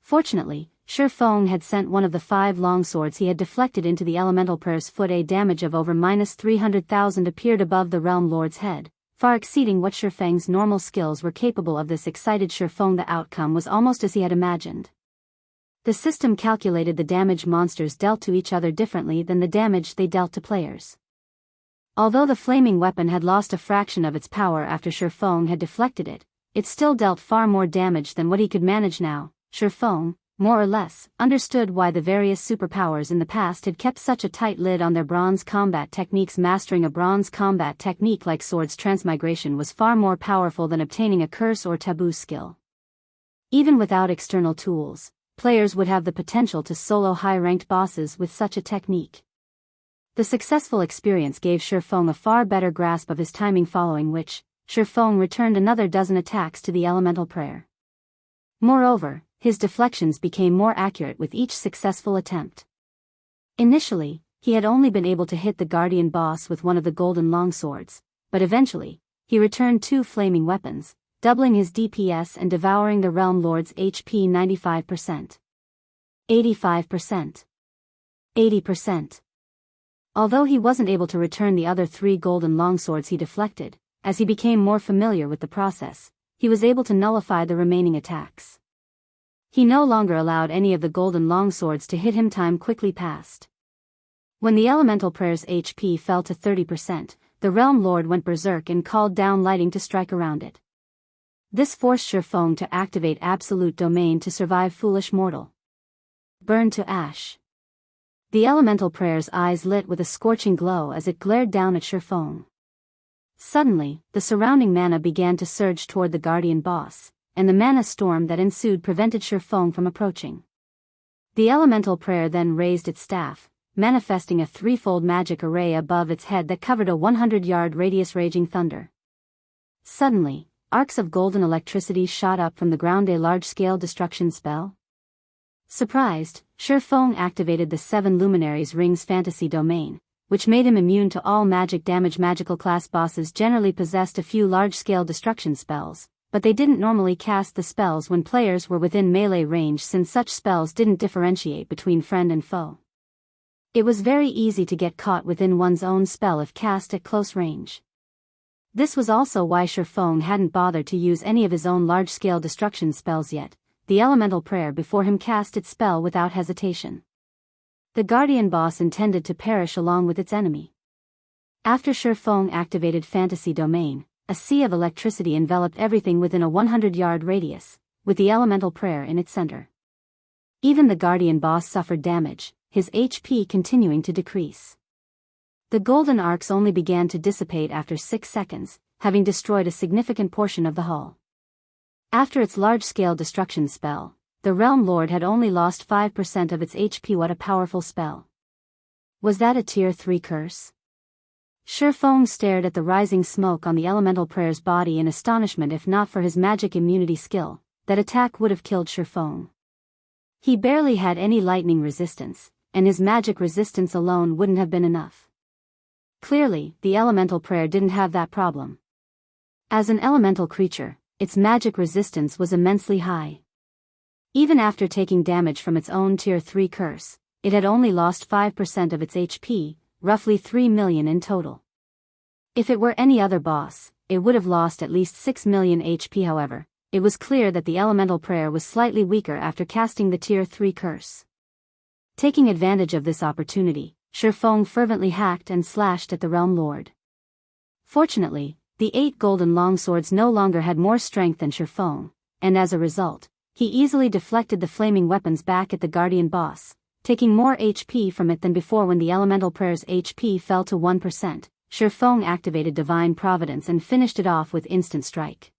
Fortunately, Shurfeng had sent one of the 5 longswords he had deflected into the elemental prayer's foot. A damage of over -300,000 appeared above the Realm Lord's head, far exceeding what Shurfeng's normal skills were capable of. This excited Shurfeng. The outcome was almost as he had imagined. The system calculated the damage monsters dealt to each other differently than the damage they dealt to players. Although the flaming weapon had lost a fraction of its power after Shurfeng had deflected it, it still dealt far more damage than what he could manage now. Shurfeng, more or less, understood why the various superpowers in the past had kept such a tight lid on their bronze combat techniques. Mastering a bronze combat technique like Sword's Transmigration was far more powerful than obtaining a curse or taboo skill. Even without external tools, players would have the potential to solo high-ranked bosses with such a technique. The successful experience gave Shurfeng a far better grasp of his timing, following which, Shurfeng returned another dozen attacks to the elemental prayer. Moreover, his deflections became more accurate with each successful attempt. Initially, he had only been able to hit the guardian boss with one of the golden longswords, but eventually, he returned 2 flaming weapons, doubling his DPS and devouring the Realm Lord's HP. 95%. 85%. 80%. Although he wasn't able to return the other 3 golden longswords he deflected, as he became more familiar with the process, he was able to nullify the remaining attacks. He no longer allowed any of the golden longswords to hit him. Time quickly passed. When the elemental prayer's HP fell to 30%, the Realm Lord went berserk and called down lightning to strike around it. This forced Shurfeng to activate Absolute Domain to survive. Foolish mortal. Burn to ash. The elemental prayer's eyes lit with a scorching glow as it glared down at Shurfeng. Suddenly, the surrounding mana began to surge toward the guardian boss, and the mana storm that ensued prevented Shurfeng from approaching. The elemental prayer then raised its staff, manifesting a threefold magic array above its head that covered a 100-yard radius raging thunder. Suddenly, arcs of golden electricity shot up from the ground, a large-scale destruction spell. Surprised, Shurfeng activated the 7 Luminaries Rings fantasy domain, which made him immune to all magic damage. Magical class bosses generally possessed a few large-scale destruction spells, but they didn't normally cast the spells when players were within melee range, since such spells didn't differentiate between friend and foe. It was very easy to get caught within one's own spell if cast at close range. This was also why Shurfeng hadn't bothered to use any of his own large-scale destruction spells yet. The elemental prayer before him cast its spell without hesitation. The guardian boss intended to perish along with its enemy. After Shurfeng activated fantasy domain, a sea of electricity enveloped everything within a 100-yard radius, with the elemental prayer in its center. Even the guardian boss suffered damage, his HP continuing to decrease. The golden arcs only began to dissipate after 6 seconds, having destroyed a significant portion of the hull. After its large-scale destruction spell, the Realm Lord had only lost 5% of its HP. What a powerful spell. Was that a Tier 3 curse? Shurfeng stared at the rising smoke on the elemental prayer's body in astonishment. If not for his magic immunity skill, that attack would have killed Shurfeng. He barely had any lightning resistance, and his magic resistance alone wouldn't have been enough. Clearly, the elemental prayer didn't have that problem. As an elemental creature, its magic resistance was immensely high. Even after taking damage from its own Tier 3 curse, it had only lost 5% of its HP, roughly 3 million in total. If it were any other boss, it would have lost at least 6 million HP. However, it was clear that the elemental prayer was slightly weaker after casting the Tier 3 curse. Taking advantage of this opportunity, Shurfeng fervently hacked and slashed at the Realm Lord. Fortunately, the 8 golden longswords no longer had more strength than Shurfeng, and as a result, he easily deflected the flaming weapons back at the guardian boss, taking more HP from it than before. When the elemental prayer's HP fell to 1%, Shurfeng activated Divine Providence and finished it off with instant strike.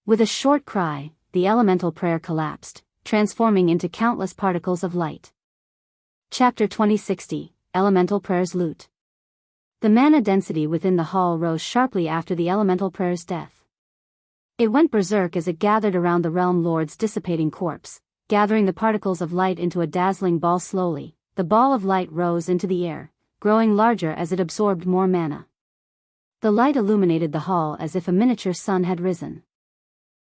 With a short cry, the elemental prayer collapsed, transforming into countless particles of light. Chapter 2060, Elemental Prayer's Loot. The mana density within the hall rose sharply after the elemental prayer's death. It went berserk as it gathered around the Realm Lord's dissipating corpse, gathering the particles of light into a dazzling ball. Slowly, the ball of light rose into the air, growing larger as it absorbed more mana. The light illuminated the hall as if a miniature sun had risen.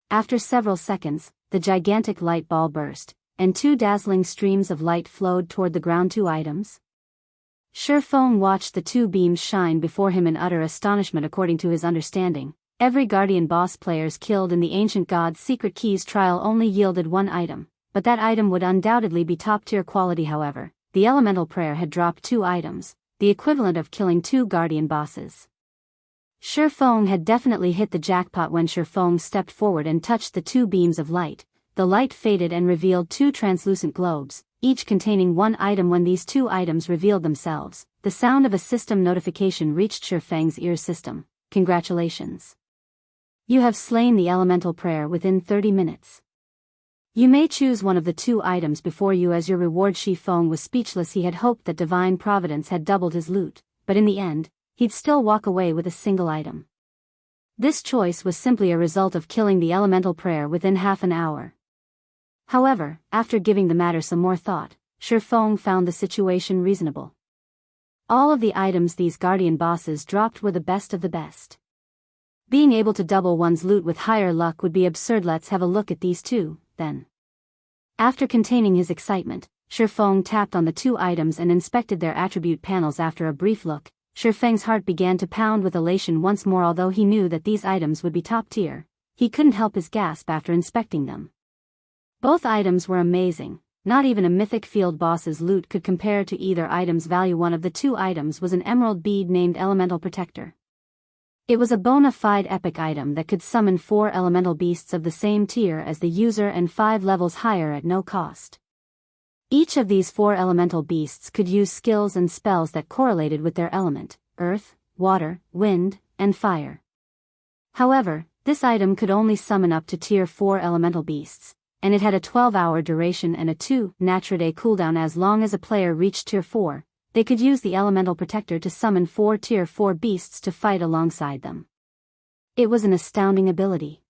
After several seconds, the gigantic light ball burst, and 2 dazzling streams of light flowed toward the ground. 2 items? Shurfeng watched the 2 beams shine before him in utter astonishment. According to his understanding, every guardian boss players killed in the Ancient God's Secret Keys trial only yielded 1 item, but that item would undoubtedly be top-tier quality. However, the elemental prayer had dropped 2 items, the equivalent of killing 2 guardian bosses. Shurfeng had definitely hit the jackpot. When Shurfeng stepped forward and touched the 2 beams of light, the light faded and revealed 2 translucent globes, each containing 1 item. When these 2 items revealed themselves, the sound of a system notification reached Shurfeng's ear. System, congratulations. You have slain the elemental prayer within 30 minutes. You may choose one of the 2 items before you as your reward. Shurfeng was speechless. He had hoped that Divine Providence had doubled his loot, but in the end, he'd still walk away with a single item. This choice was simply a result of killing the elemental prayer within half an hour. However, after giving the matter some more thought, Shurfeng found the situation reasonable. All of the items these guardian bosses dropped were the best of the best. Being able to double one's loot with higher luck would be absurd. Let's have a look at these 2, then. After containing his excitement, Shurfeng tapped on the 2 items and inspected their attribute panels. After a brief look, Shurfeng's heart began to pound with elation once more. Although he knew that these items would be top tier, he couldn't help his gasp after inspecting them. Both items were amazing. Not even a mythic field boss's loot could compare to either item's value. One of the 2 items was an emerald bead named Elemental Protector. It was a bona fide epic item that could summon 4 elemental beasts of the same tier as the user and 5 levels higher at no cost. Each of these 4 elemental beasts could use skills and spells that correlated with their element: earth, water, wind, and Fire. However, this item could only summon up to Tier 4 elemental beasts, and it had a 12-hour duration and a 2 Natura-Day cooldown. As long as a player reached Tier 4, they could use the Elemental Protector to summon 4 Tier 4 beasts to fight alongside them. It was an astounding ability.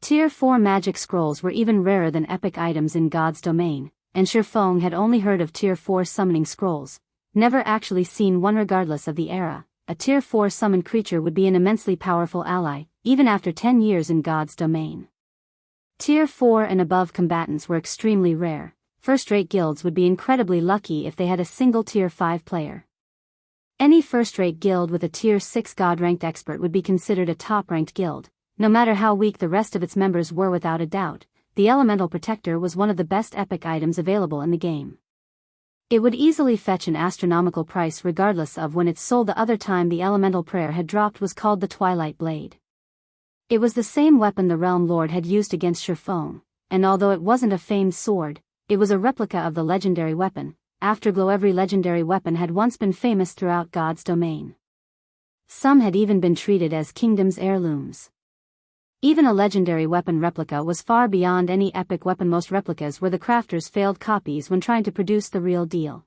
Tier 4 magic scrolls were even rarer than epic items in God's domain, and Shifeng had only heard of Tier 4 summoning scrolls, never actually seen one. Regardless of the era, a Tier 4 summoned creature would be an immensely powerful ally, even after 10 years in God's domain. Tier 4 and above combatants were extremely rare. First-rate guilds would be incredibly lucky if they had a single Tier 5 player. Any first-rate guild with a Tier 6 God-ranked expert would be considered a top-ranked guild. No matter how weak the rest of its members were, without a doubt, the Elemental Protector was one of the best epic items available in the game. It would easily fetch an astronomical price regardless of when it's sold. The other time the Elemental Prayer had dropped was called the Twilight Blade. It was the same weapon the Realm Lord had used against Shifeng, and although it wasn't a famed sword, it was a replica of the legendary weapon, Afterglow. Every legendary weapon had once been famous throughout God's domain. Some had even been treated as kingdom's heirlooms. Even a legendary weapon replica was far beyond any epic weapon. Most replicas were the crafter's failed copies when trying to produce the real deal.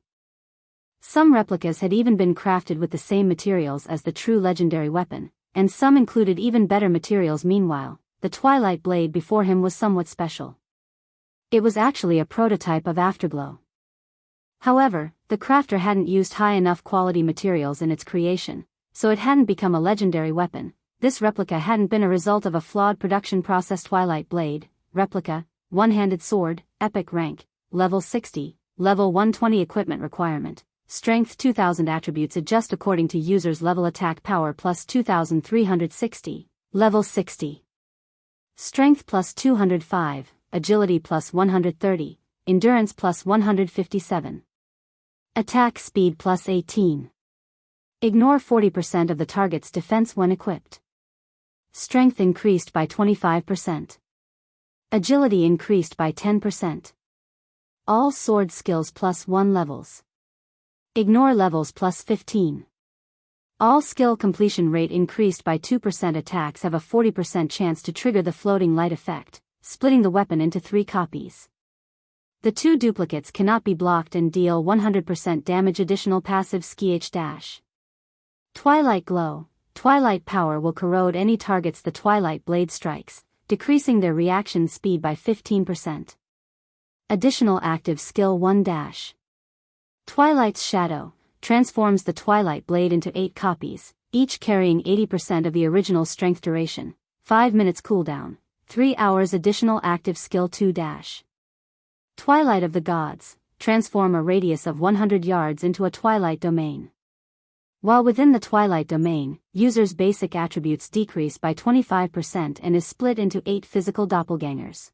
Some replicas had even been crafted with the same materials as the true legendary weapon, and some included even better materials. Meanwhile, the Twilight Blade before him was somewhat special. It was actually a prototype of Afterglow. However, the crafter hadn't used high enough quality materials in its creation, so it hadn't become a legendary weapon. This replica hadn't been a result of a flawed production process. Twilight Blade, replica, one-handed sword, epic rank, level 60, level 120 equipment requirement, strength 2000 attributes adjust according to user's level, attack power plus 2360, level 60. Strength plus 205, agility plus 130, endurance plus 157. Attack speed plus 18. Ignore 40% of the target's defense when equipped. Strength increased by 25%. Agility increased by 10%. All sword skills plus 1 levels. Ignore levels plus 15. All skill completion rate increased by 2%. Attacks have a 40% chance to trigger the floating light effect, splitting the weapon into 3 copies. The 2 duplicates cannot be blocked and deal 100% damage. Additional passive /. Twilight Glow. Twilight Power will corrode any targets the Twilight Blade strikes, decreasing their reaction speed by 15%. Additional active skill 1-. Twilight's Shadow transforms the Twilight Blade into 8 copies, each carrying 80% of the original strength. Duration, 5 minutes cooldown, 3 hours. Additional active skill 2-. Twilight of the Gods transform a radius of 100 yards into a Twilight Domain. While within the Twilight Domain, users' basic attributes decrease by 25% and is split into 8 physical doppelgangers.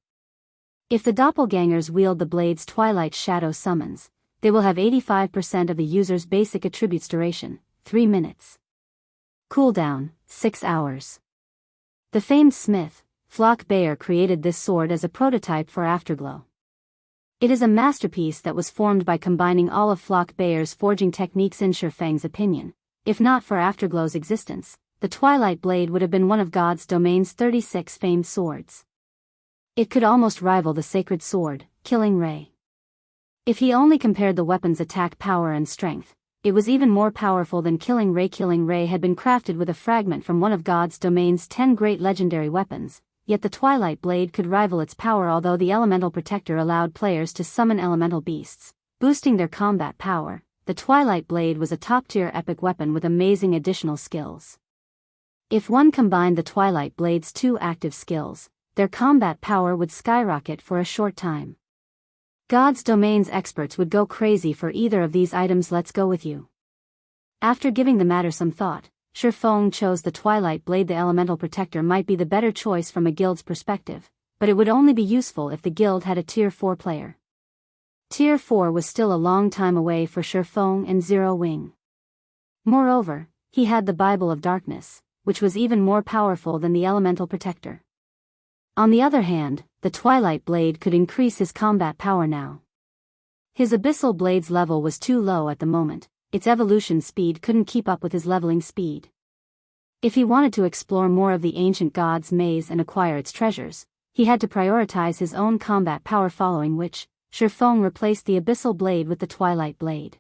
If the doppelgangers wield the blade's Twilight Shadow summons, they will have 85% of the user's basic attributes. Duration, 3 minutes. Cooldown, 6 hours. The famed smith, Flock Bayer, created this sword as a prototype for Afterglow. It is a masterpiece that was formed by combining all of Flock Bayer's forging techniques. In Shifeng's opinion, if not for Afterglow's existence, the Twilight Blade would have been one of God's domain's 36 famed swords. It could almost rival the sacred sword, Killing Ray. If he only compared the weapon's attack power and strength, it was even more powerful than Killing Ray. Killing Ray had been crafted with a fragment from one of God's domain's 10 great legendary weapons, yet the Twilight Blade could rival its power. Although the Elemental Protector allowed players to summon elemental beasts, boosting their combat power, the Twilight Blade was a top-tier epic weapon with amazing additional skills. If one combined the Twilight Blade's 2 active skills, their combat power would skyrocket for a short time. God's domain's experts would go crazy for either of these items. Let's go with you. After giving the matter some thought, Shifeng chose the Twilight Blade. The Elemental Protector might be the better choice from a guild's perspective, but it would only be useful if the guild had a Tier 4 player. Tier 4 was still a long time away for Shifeng and Zero Wing. Moreover, he had the Bible of Darkness, which was even more powerful than the Elemental Protector. On the other hand, the Twilight Blade could increase his combat power now. His Abyssal Blade's level was too low at the moment, its evolution speed couldn't keep up with his leveling speed. If he wanted to explore more of the ancient god's maze and acquire its treasures, he had to prioritize his own combat power, following which, Shifeng replaced the Abyssal Blade with the Twilight Blade.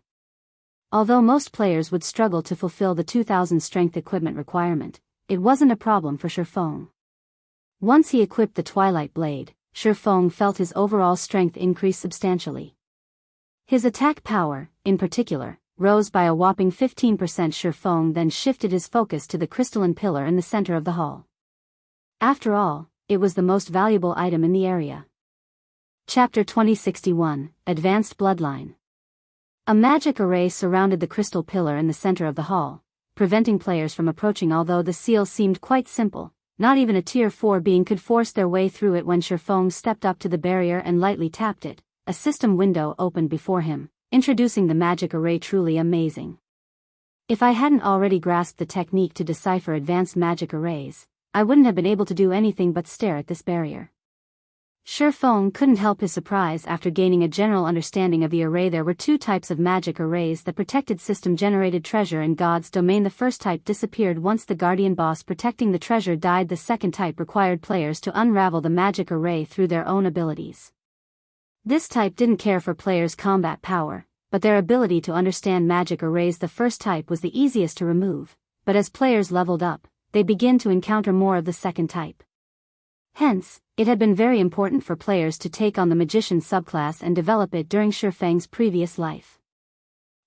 Although most players would struggle to fulfill the 2000 strength equipment requirement, it wasn't a problem for Shifeng. Once he equipped the Twilight Blade, Shifeng felt his overall strength increase substantially. His attack power, in particular, rose by a whopping 15%. Shifeng then shifted his focus to the crystalline pillar in the center of the hall. After all, it was the most valuable item in the area. Chapter 2061, Advanced Bloodline. A magic array surrounded the crystal pillar in the center of the hall, preventing players from approaching. Although the seal seemed quite simple, not even a Tier 4 being could force their way through it. When Shifeng stepped up to the barrier and lightly tapped it, a system window opened before him, introducing the magic array. Truly amazing. If I hadn't already grasped the technique to decipher advanced magic arrays, I wouldn't have been able to do anything but stare at this barrier. Shifeng couldn't help his surprise after gaining a general understanding of the array. There were two types of magic arrays that protected system-generated treasure in God's domain. The first type disappeared once the guardian boss protecting the treasure died. The second type required players to unravel the magic array through their own abilities. This type didn't care for players' combat power, but their ability to understand magic arrays. The first type was the easiest to remove, but as players leveled up, they began to encounter more of the second type. Hence, it had been very important for players to take on the magician subclass and develop it during Shifeng's previous life.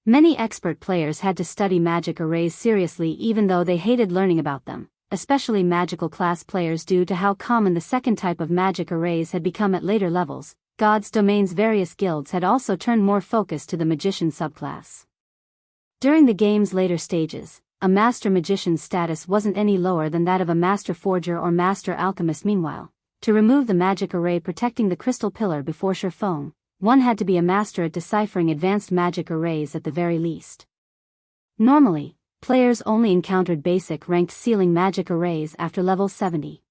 Many expert players had to study magic arrays seriously even though they hated learning about them, especially magical class players due to how common the second type of magic arrays had become at later levels. God's domain's various guilds had also turned more focus to the magician subclass. During the game's later stages, a master magician's status wasn't any lower than that of a master forger or master alchemist. Meanwhile, to remove the magic array protecting the crystal pillar before Shifeng, one had to be a master at deciphering advanced magic arrays at the very least. Normally, players only encountered basic ranked ceiling magic arrays after level 70.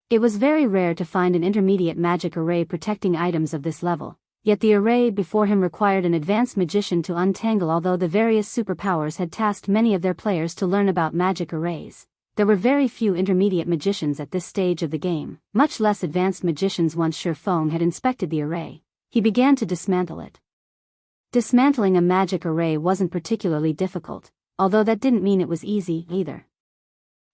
It was very rare to find an intermediate magic array protecting items of this level, yet the array before him required an advanced magician to untangle. Although the various superpowers had tasked many of their players to learn about magic arrays, there were very few intermediate magicians at this stage of the game, much less advanced magicians. Once Shifeng had inspected the array, he began to dismantle it. Dismantling a magic array wasn't particularly difficult, although that didn't mean it was easy either.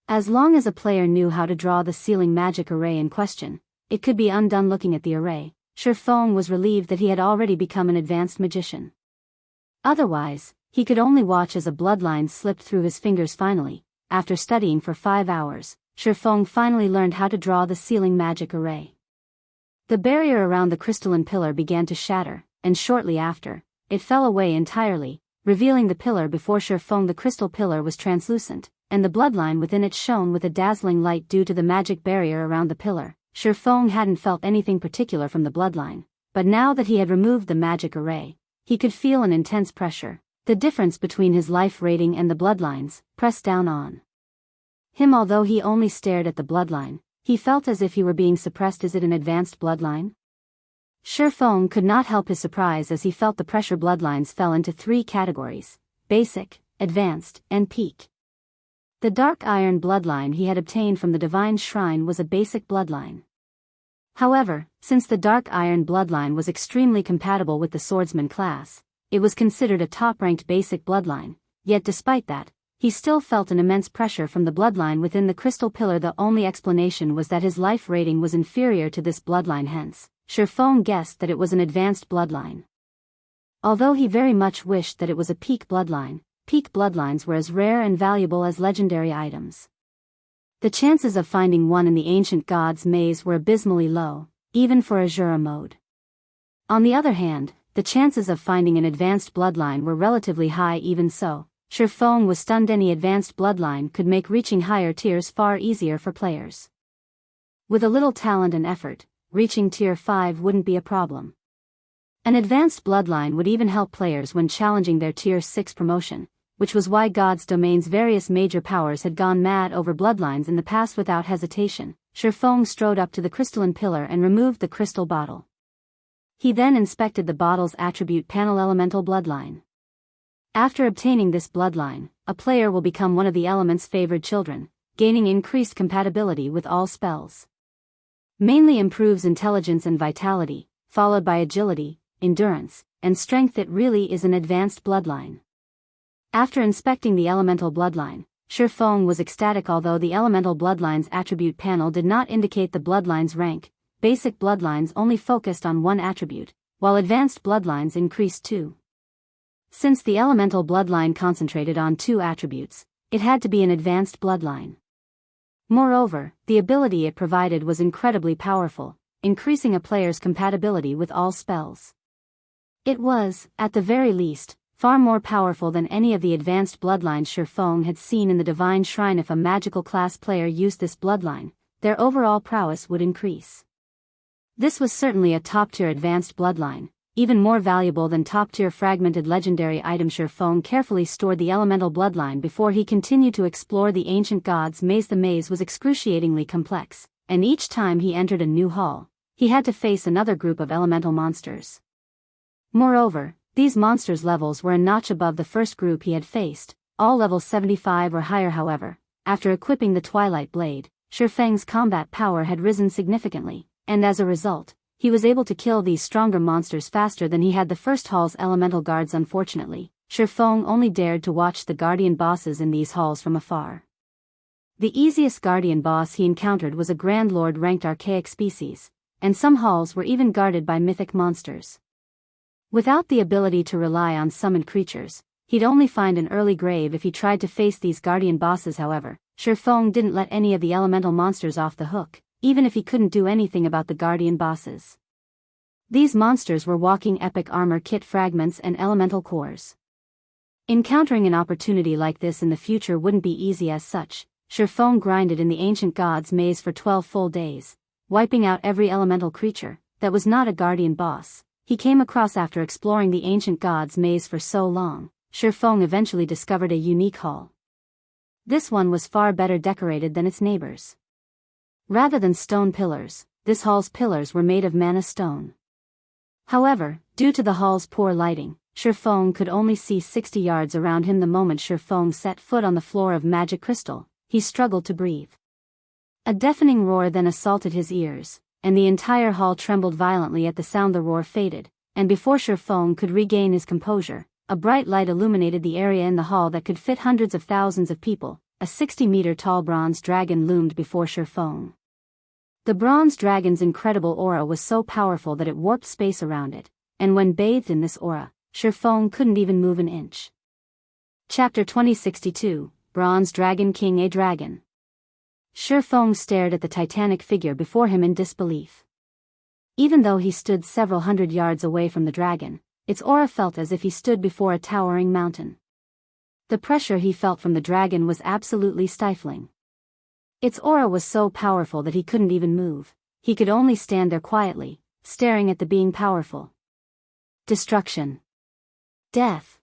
As long as a player knew how to draw the ceiling magic array in question, it could be undone. Looking at the array, Shifeng was relieved that he had already become an advanced magician. Otherwise, he could only watch as a bloodline slipped through his fingers. Finally, after studying for 5 hours, Shifeng finally learned how to draw the ceiling magic array. The barrier around the crystalline pillar began to shatter, and shortly after, it fell away entirely, revealing the pillar before Shifeng. The crystal pillar was translucent, and the bloodline within it shone with a dazzling light due to the magic barrier around the pillar. Shifeng hadn't felt anything particular from the bloodline, but now that he had removed the magic array, he could feel an intense pressure. The difference between his life rating and the bloodline's pressed down on him. Although he only stared at the bloodline, he felt as if he were being suppressed. Is it an advanced bloodline? Shifeng could not help his surprise as he felt the pressure. Bloodlines fell into 3 categories: basic, advanced, and peak. The dark iron bloodline he had obtained from the divine shrine was a basic bloodline. However, since the dark iron bloodline was extremely compatible with the swordsman class, it was considered a top-ranked basic bloodline. Yet despite that, he still felt an immense pressure from the bloodline within the crystal pillar. The only explanation was that his life rating was inferior to this bloodline. Hence, Shifeng guessed that it was an advanced bloodline. Although he very much wished that it was a peak bloodlines were as rare and valuable as legendary items. The chances of finding one in the ancient god's maze were abysmally low, even for Azura mode. On the other hand, the chances of finding an advanced bloodline were relatively high. Even so, Shifeng was stunned. Any advanced bloodline could make reaching higher tiers far easier for players. With a little talent and effort, reaching tier 5 wouldn't be a problem. An advanced bloodline would even help players when challenging their tier 6 promotion, which was why God's domain's various major powers had gone mad over bloodlines in the past. Without hesitation, Shifeng strode up to the crystalline pillar and removed the crystal bottle. He then inspected the bottle's attribute panel: elemental bloodline. After obtaining this bloodline, a player will become one of the element's favored children, gaining increased compatibility with all spells. Mainly improves intelligence and vitality, followed by agility, endurance, and strength. It really is an advanced bloodline. After inspecting the elemental bloodline, Shifeng was ecstatic. Although the elemental bloodline's attribute panel did not indicate the bloodline's rank, basic bloodlines only focused on one attribute, while advanced bloodlines increased two. Since the elemental bloodline concentrated on two attributes, it had to be an advanced bloodline. Moreover, the ability it provided was incredibly powerful, increasing a player's compatibility with all spells. It was, at the very least, far more powerful than any of the advanced bloodlines Shifeng had seen in the Divine Shrine. If a magical class player used this bloodline, their overall prowess would increase. This was certainly a top-tier advanced bloodline, even more valuable than top-tier fragmented legendary item. Shifeng carefully stored the elemental bloodline before he continued to explore the ancient gods' maze. The maze was excruciatingly complex, and each time he entered a new hall, he had to face another group of elemental monsters. Moreover, these monsters' levels were a notch above the first group he had faced, all level 75 or higher. However, after equipping the Twilight Blade, Shifeng's combat power had risen significantly, and as a result, he was able to kill these stronger monsters faster than he had the first hall's elemental guards. Unfortunately, Shifeng only dared to watch the guardian bosses in these halls from afar. The easiest guardian boss he encountered was a Grand Lord ranked archaic species, and some halls were even guarded by mythic monsters. Without the ability to rely on summoned creatures, he'd only find an early grave if he tried to face these guardian bosses. However, Shifeng didn't let any of the elemental monsters off the hook, even if he couldn't do anything about the guardian bosses. These monsters were walking epic armor kit fragments and elemental cores. Encountering an opportunity like this in the future wouldn't be easy. As such, Shifeng grinded in the ancient gods' maze for 12 full days, wiping out every elemental creature that was not a guardian boss he came across. After exploring the ancient gods' maze for so long, Shifeng eventually discovered a unique hall. This one was far better decorated than its neighbors. Rather than stone pillars, this hall's pillars were made of mana stone. However, due to the hall's poor lighting, Shifeng could only see 60 yards around him. The moment Shifeng set foot on the floor of magic crystal, he struggled to breathe. A deafening roar then assaulted his ears, and the entire hall trembled violently at the sound. The roar faded, and before Shifeng could regain his composure, a bright light illuminated the area in the hall that could fit hundreds of thousands of people. A 60-meter-tall bronze dragon loomed before Shifeng. The bronze dragon's incredible aura was so powerful that it warped space around it, and when bathed in this aura, Shifeng couldn't even move an inch. Chapter 2062, Bronze Dragon King. A dragon. Shifeng stared at the titanic figure before him in disbelief. Even though he stood several hundred yards away from the dragon, its aura felt as if he stood before a towering mountain. The pressure he felt from the dragon was absolutely stifling. Its aura was so powerful that he couldn't even move. He could only stand there quietly, staring at the being powerful. Destruction. Death.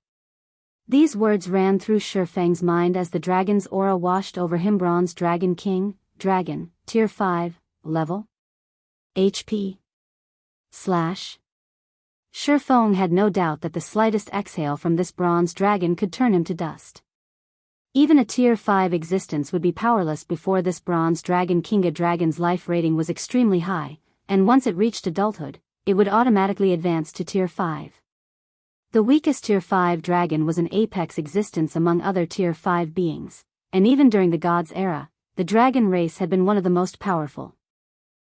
These words ran through Shifeng's mind as the dragon's aura washed over him. Bronze Dragon King, Dragon, Tier 5, Level. HP. / Shifeng had no doubt that the slightest exhale from this bronze dragon could turn him to dust. Even a Tier 5 existence would be powerless before this Bronze Dragon King. A dragon's life rating was extremely high, and once it reached adulthood, it would automatically advance to Tier 5. The weakest Tier 5 dragon was an apex existence among other Tier 5 beings, and even during the gods' era, the dragon race had been one of the most powerful.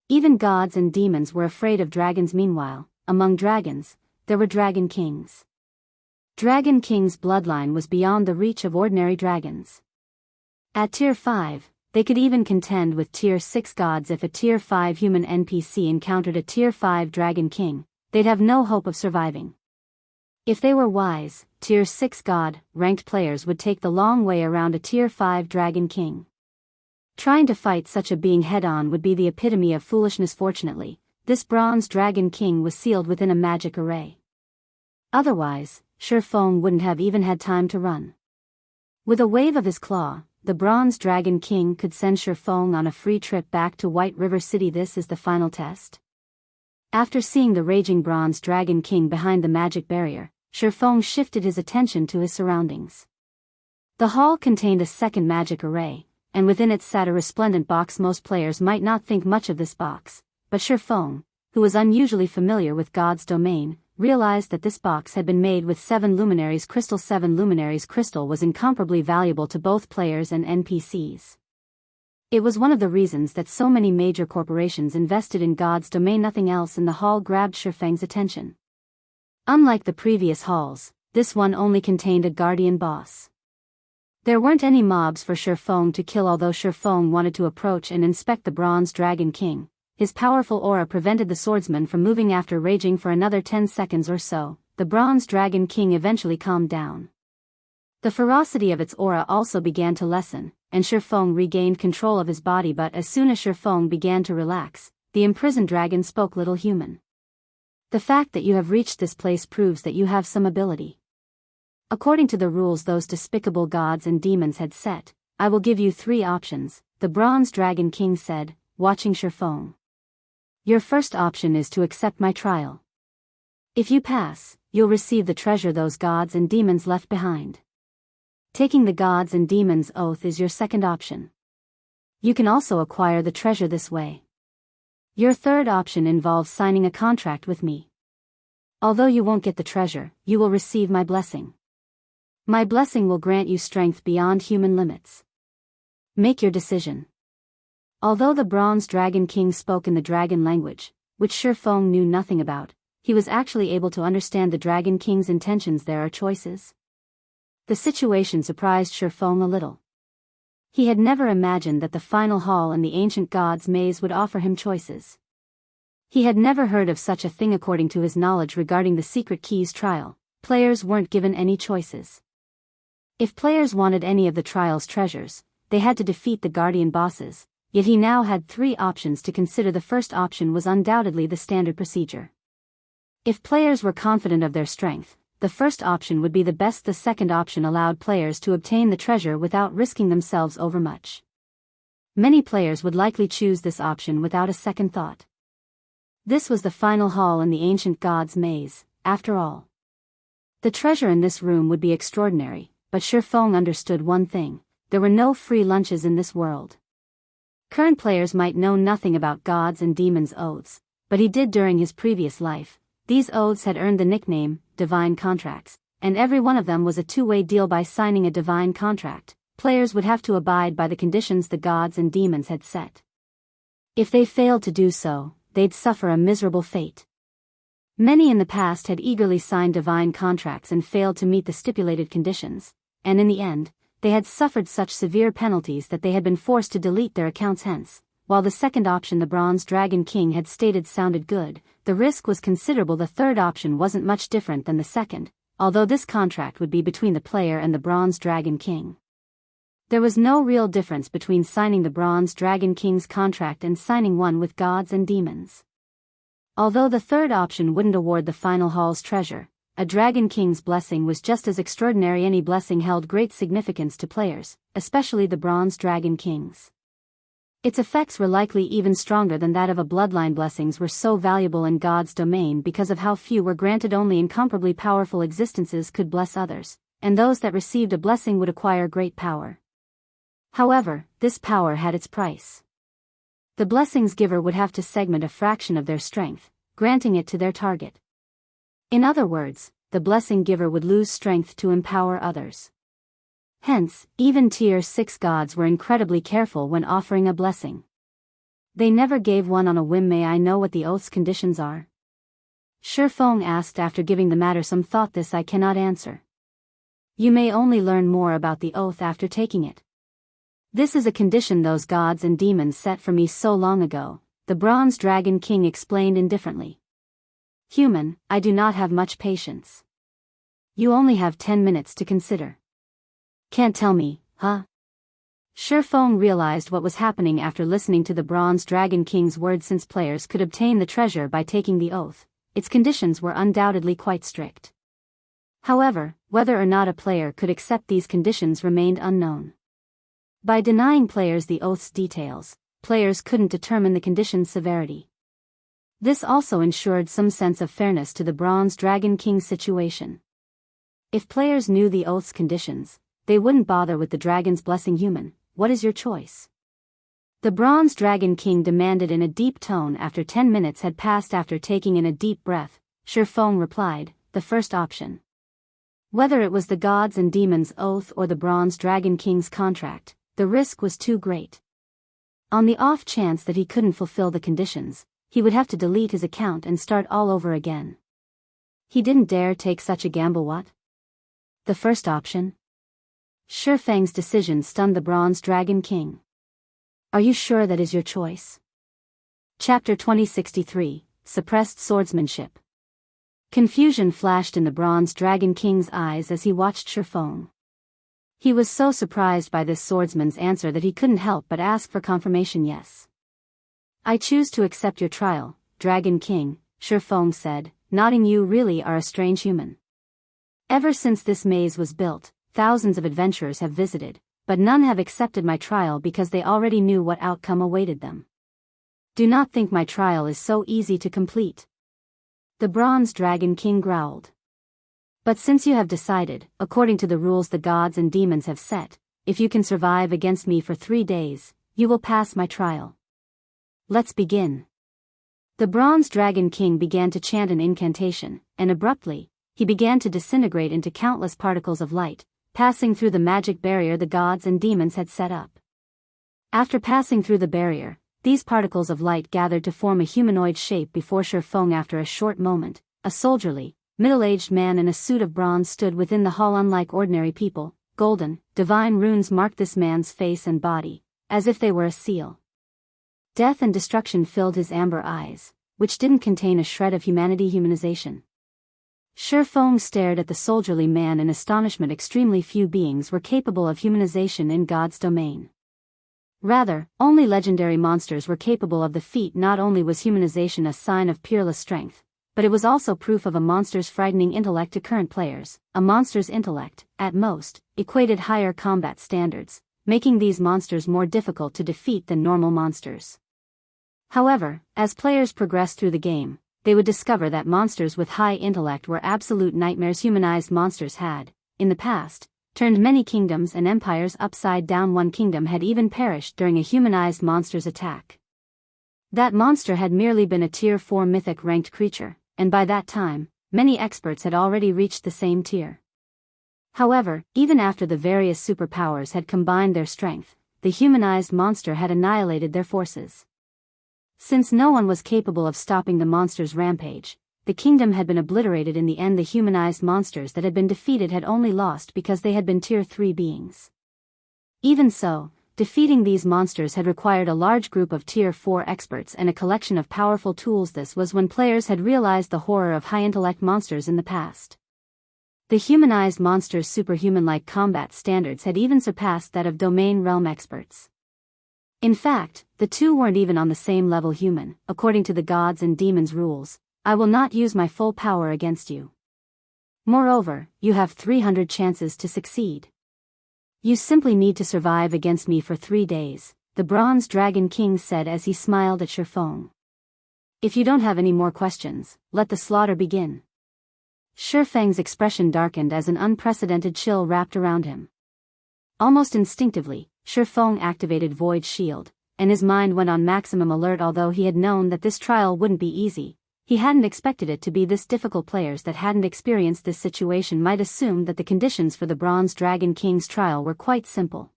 Even gods and demons were afraid of dragons. Meanwhile, among dragons, there were Dragon Kings. Dragon King's bloodline was beyond the reach of ordinary dragons. At Tier 5, they could even contend with Tier 6 gods. If a Tier 5 human NPC encountered a Tier 5 Dragon King, they'd have no hope of surviving. If they were wise, Tier 6 god-ranked players would take the long way around a Tier 5 Dragon King. Trying to fight such a being head-on would be the epitome of foolishness. Fortunately, this Bronze Dragon King was sealed within a magic array. Otherwise, Shifeng wouldn't have even had time to run. With a wave of his claw, the Bronze Dragon King could send Shifeng on a free trip back to White River City. This is the final test. After seeing the raging Bronze Dragon King behind the magic barrier, Shifeng shifted his attention to his surroundings. The hall contained a second magic array, and within it sat a resplendent box. Most players might not think much of this box, but Shifeng, who was unusually familiar with God's domain, realized that this box had been made with 7 luminaries crystal. 7 luminaries crystal was incomparably valuable to both players and NPCs. It was one of the reasons that so many major corporations invested in God's domain. Nothing else in the hall grabbed Shifeng's attention. Unlike the previous halls, this one only contained a guardian boss. There weren't any mobs for Shifeng to kill. Although Shifeng wanted to approach and inspect the Bronze Dragon King, his powerful aura prevented the swordsman from moving. After raging for another 10 seconds or so, the Bronze Dragon King eventually calmed down. The ferocity of its aura also began to lessen, and Shifeng regained control of his body. But as soon as Shifeng began to relax, the imprisoned dragon spoke. Little human, the fact that you have reached this place proves that you have some ability. According to the rules those despicable gods and demons had set, I will give you 3 options, the Bronze Dragon King said, watching Shifeng. Your first option is to accept my trial. If you pass, you'll receive the treasure those gods and demons left behind. Taking the gods and demons' oath is your second option. You can also acquire the treasure this way. Your third option involves signing a contract with me. Although you won't get the treasure, you will receive my blessing. My blessing will grant you strength beyond human limits. Make your decision. Although the Bronze Dragon King spoke in the dragon language, which Shifeng knew nothing about, he was actually able to understand the Dragon King's intentions. There are choices. The situation surprised Shifeng a little. He had never imagined that the final hall in the ancient god's maze would offer him choices. He had never heard of such a thing. According to his knowledge regarding the Secret Keys trial, players weren't given any choices. If players wanted any of the trial's treasures, they had to defeat the guardian bosses, yet he now had 3 options to consider. The first option was undoubtedly the standard procedure. If players were confident of their strength, the first option would be the best. The second option allowed players to obtain the treasure without risking themselves overmuch. Many players would likely choose this option without a second thought. This was the final hall in the ancient god's maze, after all. The treasure in this room would be extraordinary, but Shifeng understood one thing: there were no free lunches in this world. Current players might know nothing about gods and demons' oaths, but he did during his previous life. These oaths had earned the nickname, divine contracts, and every one of them was a two-way deal. By signing a divine contract, players would have to abide by the conditions the gods and demons had set. If they failed to do so, they'd suffer a miserable fate. Many in the past had eagerly signed divine contracts and failed to meet the stipulated conditions, and in the end, they had suffered such severe penalties that they had been forced to delete their accounts. Hence, while the second option the Bronze Dragon King had stated sounded good, the risk was considerable. The third option wasn't much different than the second, although this contract would be between the player and the Bronze Dragon King. There was no real difference between signing the Bronze Dragon King's contract and signing one with gods and demons. Although the third option wouldn't award the final hall's treasure, a Dragon King's blessing was just as extraordinary. Any blessing held great significance to players, especially the Bronze Dragon King's. Its effects were likely even stronger than that of a bloodline. Blessings were so valuable in God's domain because of how few were granted. Only incomparably powerful existences could bless others, and those that received a blessing would acquire great power. However, this power had its price. The blessing's giver would have to segment a fraction of their strength, granting it to their target. In other words, the blessing giver would lose strength to empower others. Hence, even Tier 6 gods were incredibly careful when offering a blessing. They never gave one on a whim. May I know what the oath's conditions are? Shifeng asked after giving the matter some thought. This I cannot answer. You may only learn more about the oath after taking it. This is a condition those gods and demons set for me so long ago, the Bronze Dragon King explained indifferently. Human, I do not have much patience. You only have 10 minutes to consider. Can't tell me, huh? Shifeng realized what was happening after listening to the Bronze Dragon King's words. Since players could obtain the treasure by taking the oath, its conditions were undoubtedly quite strict. However, whether or not a player could accept these conditions remained unknown. By denying players the oath's details, players couldn't determine the condition's severity. This also ensured some sense of fairness to the Bronze Dragon King's situation. If players knew the oath's conditions, they wouldn't bother with the dragon's blessing. Human, what is your choice? The Bronze Dragon King demanded in a deep tone after 10 minutes had passed. After taking in a deep breath, Shifeng replied, the first option. Whether it was the gods and demons' oath or the Bronze Dragon King's contract, the risk was too great. On the off chance that he couldn't fulfill the conditions, he would have to delete his account and start all over again. He didn't dare take such a gamble. What? The first option? Shifeng's decision stunned the Bronze Dragon King. Are you sure that is your choice? Chapter 2063, Suppressed Swordsmanship. Confusion flashed in the Bronze Dragon King's eyes as he watched Shifeng. He was so surprised by this swordsman's answer that he couldn't help but ask for confirmation. Yes. I choose to accept your trial, Dragon King, Shifeng said, nodding. You really are a strange human. Ever since this maze was built, thousands of adventurers have visited, but none have accepted my trial because they already knew what outcome awaited them. Do not think my trial is so easy to complete. The Bronze Dragon King growled. But since you have decided, according to the rules the gods and demons have set, if you can survive against me for 3 days, you will pass my trial. Let's begin. The Bronze Dragon King began to chant an incantation, and abruptly, he began to disintegrate into countless particles of light, passing through the magic barrier the gods and demons had set up. After passing through the barrier, these particles of light gathered to form a humanoid shape before Shifeng. After a short moment, a soldierly, middle-aged man in a suit of bronze stood within the hall. Unlike ordinary people, golden, divine runes marked this man's face and body, as if they were a seal. Death and destruction filled his amber eyes, which didn't contain a shred of humanization. Shifeng stared at the soldierly man in astonishment. Extremely few beings were capable of humanization in God's domain. Rather, only legendary monsters were capable of the feat. Not only was humanization a sign of peerless strength, but it was also proof of a monster's frightening intellect to current players. A monster's intellect, at most, equated higher combat standards, making these monsters more difficult to defeat than normal monsters. However, as players progressed through the game, they would discover that monsters with high intellect were absolute nightmares. Humanized monsters had, in the past, turned many kingdoms and empires upside down. One kingdom had even perished during a humanized monster's attack. That monster had merely been a Tier 4 mythic ranked creature, and by that time, many experts had already reached the same tier. However, even after the various superpowers had combined their strength, the humanized monster had annihilated their forces. Since no one was capable of stopping the monster's rampage, the kingdom had been obliterated. In the end, the humanized monsters that had been defeated had only lost because they had been Tier 3 beings. Even so, defeating these monsters had required a large group of Tier 4 experts and a collection of powerful tools. This was when players had realized the horror of high-intellect monsters in the past. The humanized monsters' superhuman-like combat standards had even surpassed that of domain realm experts. In fact, the two weren't even on the same level. Human, according to the gods and demons' rules, I will not use my full power against you. Moreover, you have 300 chances to succeed. You simply need to survive against me for 3 days, the Bronze Dragon King said as he smiled at Shifeng. If you don't have any more questions, let the slaughter begin. Shifeng's expression darkened as an unprecedented chill wrapped around him. Almost instinctively, Shifeng activated Void Shield, and his mind went on maximum alert. Although he had known that this trial wouldn't be easy, he hadn't expected it to be this difficult. Players that hadn't experienced this situation might assume that the conditions for the Bronze Dragon King's trial were quite simple.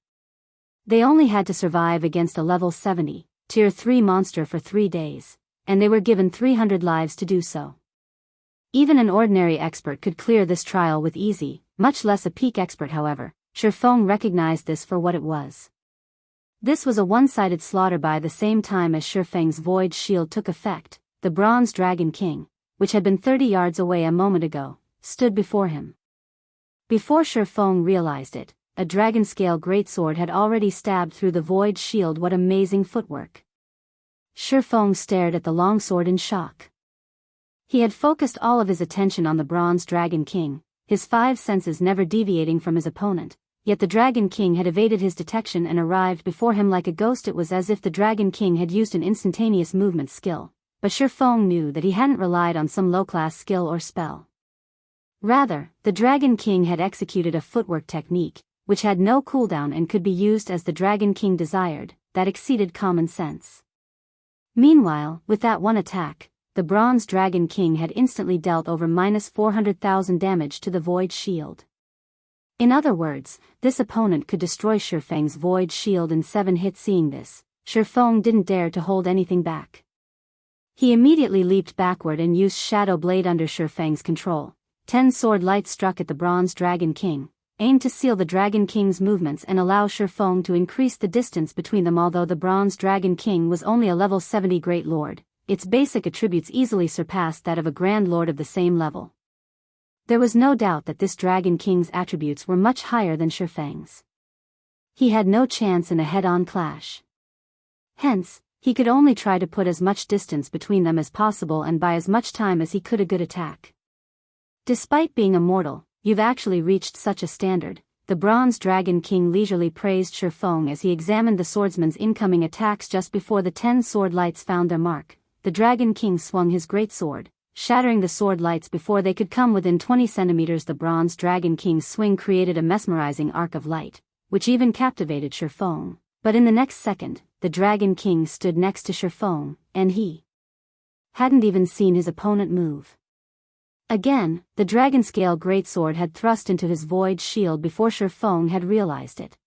They only had to survive against a level 70, Tier 3 monster for 3 days, and they were given 300 lives to do so. Even an ordinary expert could clear this trial with ease, much less a peak expert. However, Shifeng recognized this for what it was. This was a one-sided slaughter. By the same time as Shifeng's Void Shield took effect, the Bronze Dragon King, which had been 30 yards away a moment ago, stood before him. Before Shifeng realized it, a dragon-scale greatsword had already stabbed through the Void Shield. What amazing footwork! Shifeng stared at the longsword in shock. He had focused all of his attention on the Bronze Dragon King, his 5 senses never deviating from his opponent, yet the Dragon King had evaded his detection and arrived before him like a ghost. It was as if the Dragon King had used an instantaneous movement skill, but Shifeng knew that he hadn't relied on some low-class skill or spell. Rather, the Dragon King had executed a footwork technique, which had no cooldown and could be used as the Dragon King desired, that exceeded common sense. Meanwhile, with that one attack, the Bronze Dragon King had instantly dealt over -400,000 damage to the Void Shield. In other words, this opponent could destroy Shifeng's Void Shield in 7 hits. Seeing this, Shifeng didn't dare to hold anything back. He immediately leaped backward and used Shadow Blade under Shifeng's control. 10 sword lights struck at the Bronze Dragon King, aimed to seal the Dragon King's movements and allow Shifeng to increase the distance between them. Although the Bronze Dragon King was only a level 70 Great Lord, its basic attributes easily surpassed that of a Grand Lord of the same level. There was no doubt that this Dragon King's attributes were much higher than Shifeng's. He had no chance in a head-on clash. Hence, he could only try to put as much distance between them as possible and buy as much time as he could a good attack. Despite being immortal, you've actually reached such a standard, the Bronze Dragon King leisurely praised Shifeng as he examined the swordsman's incoming attacks. Just before the 10 sword lights found their mark, the Dragon King swung his great sword, shattering the sword lights before they could come within 20 centimeters. The Bronze Dragon King's swing created a mesmerizing arc of light, which even captivated Shifeng. But in the next second, the Dragon King stood next to Shifeng, and he hadn't even seen his opponent move. Again, the Dragonscale Greatsword had thrust into his Void Shield before Shifeng had realized it.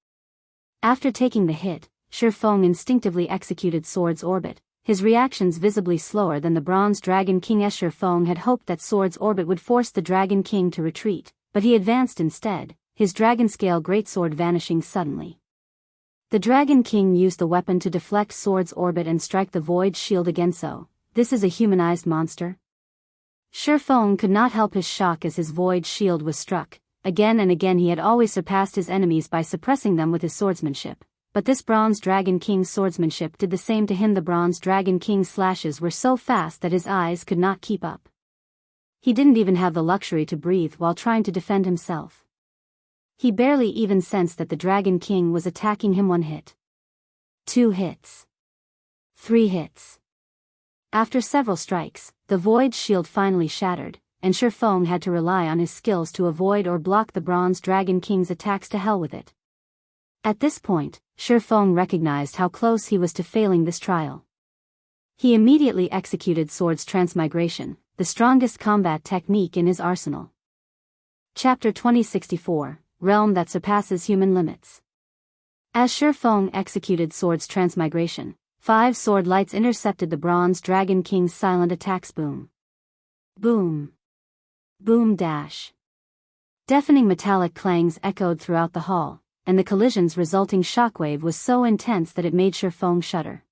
After taking the hit, Shifeng instinctively executed Sword's Orbit, his reactions visibly slower than the Bronze Dragon King's. Shifeng had hoped that Sword's Orbit would force the Dragon King to retreat, but he advanced instead, his Dragonscale Greatsword vanishing suddenly. The Dragon King used the weapon to deflect Sword's Orbit and strike the Void Shield again. So, this is a humanized monster? Shifeng could not help his shock as his Void Shield was struck. Again and again he had always surpassed his enemies by suppressing them with his swordsmanship. But this Bronze Dragon King's swordsmanship did the same to him. The Bronze Dragon King's slashes were so fast that his eyes could not keep up. He didn't even have the luxury to breathe while trying to defend himself. He barely even sensed that the Dragon King was attacking him. 1 hit. 2 hits. 3 hits. After several strikes, the Void Shield finally shattered, and Shifeng had to rely on his skills to avoid or block the Bronze Dragon King's attacks. To hell with it. At this point, Shifeng recognized how close he was to failing this trial. He immediately executed Sword's Transmigration, the strongest combat technique in his arsenal. Chapter 2064, Realm that Surpasses Human Limits. As Shifeng executed Sword's Transmigration, 5 sword lights intercepted the Bronze Dragon King's silent attacks. Boom. Boom. Boom dash. Deafening metallic clangs echoed throughout the hall, and the collision's resulting shockwave was so intense that it made Shifeng shudder.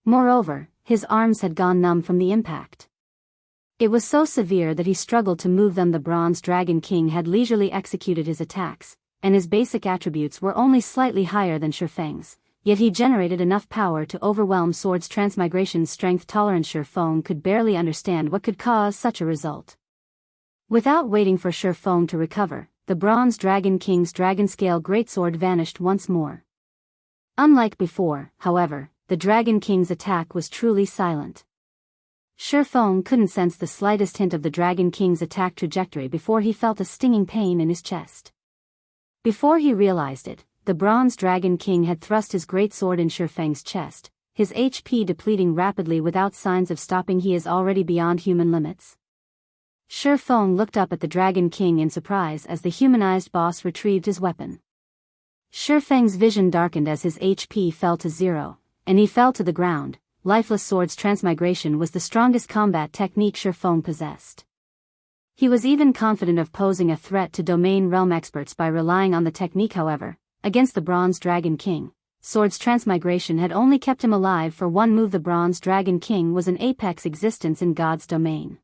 Moreover, his arms had gone numb from the impact. It was so severe that he struggled to move them. The Bronze Dragon King had leisurely executed his attacks, and his basic attributes were only slightly higher than Shifeng's, yet he generated enough power to overwhelm Sword's Transmigration's strength tolerance. Shifeng could barely understand what could cause such a result. Without waiting for Shifeng to recover, the Bronze Dragon King's Dragonscale Greatsword vanished once more. Unlike before, however, the Dragon King's attack was truly silent. Shifeng couldn't sense the slightest hint of the Dragon King's attack trajectory before he felt a stinging pain in his chest. Before he realized it, the Bronze Dragon King had thrust his greatsword in Shifeng's chest, his HP depleting rapidly without signs of stopping. He is already beyond human limits. Shifeng looked up at the Dragon King in surprise as the humanized boss retrieved his weapon. Shifeng's vision darkened as his HP fell to 0, and he fell to the ground. Lifeless Sword's Transmigration was the strongest combat technique Shifeng possessed. He was even confident of posing a threat to domain realm experts by relying on the technique. However, against the Bronze Dragon King, Sword's Transmigration had only kept him alive for one move. The Bronze Dragon King was an apex existence in God's domain.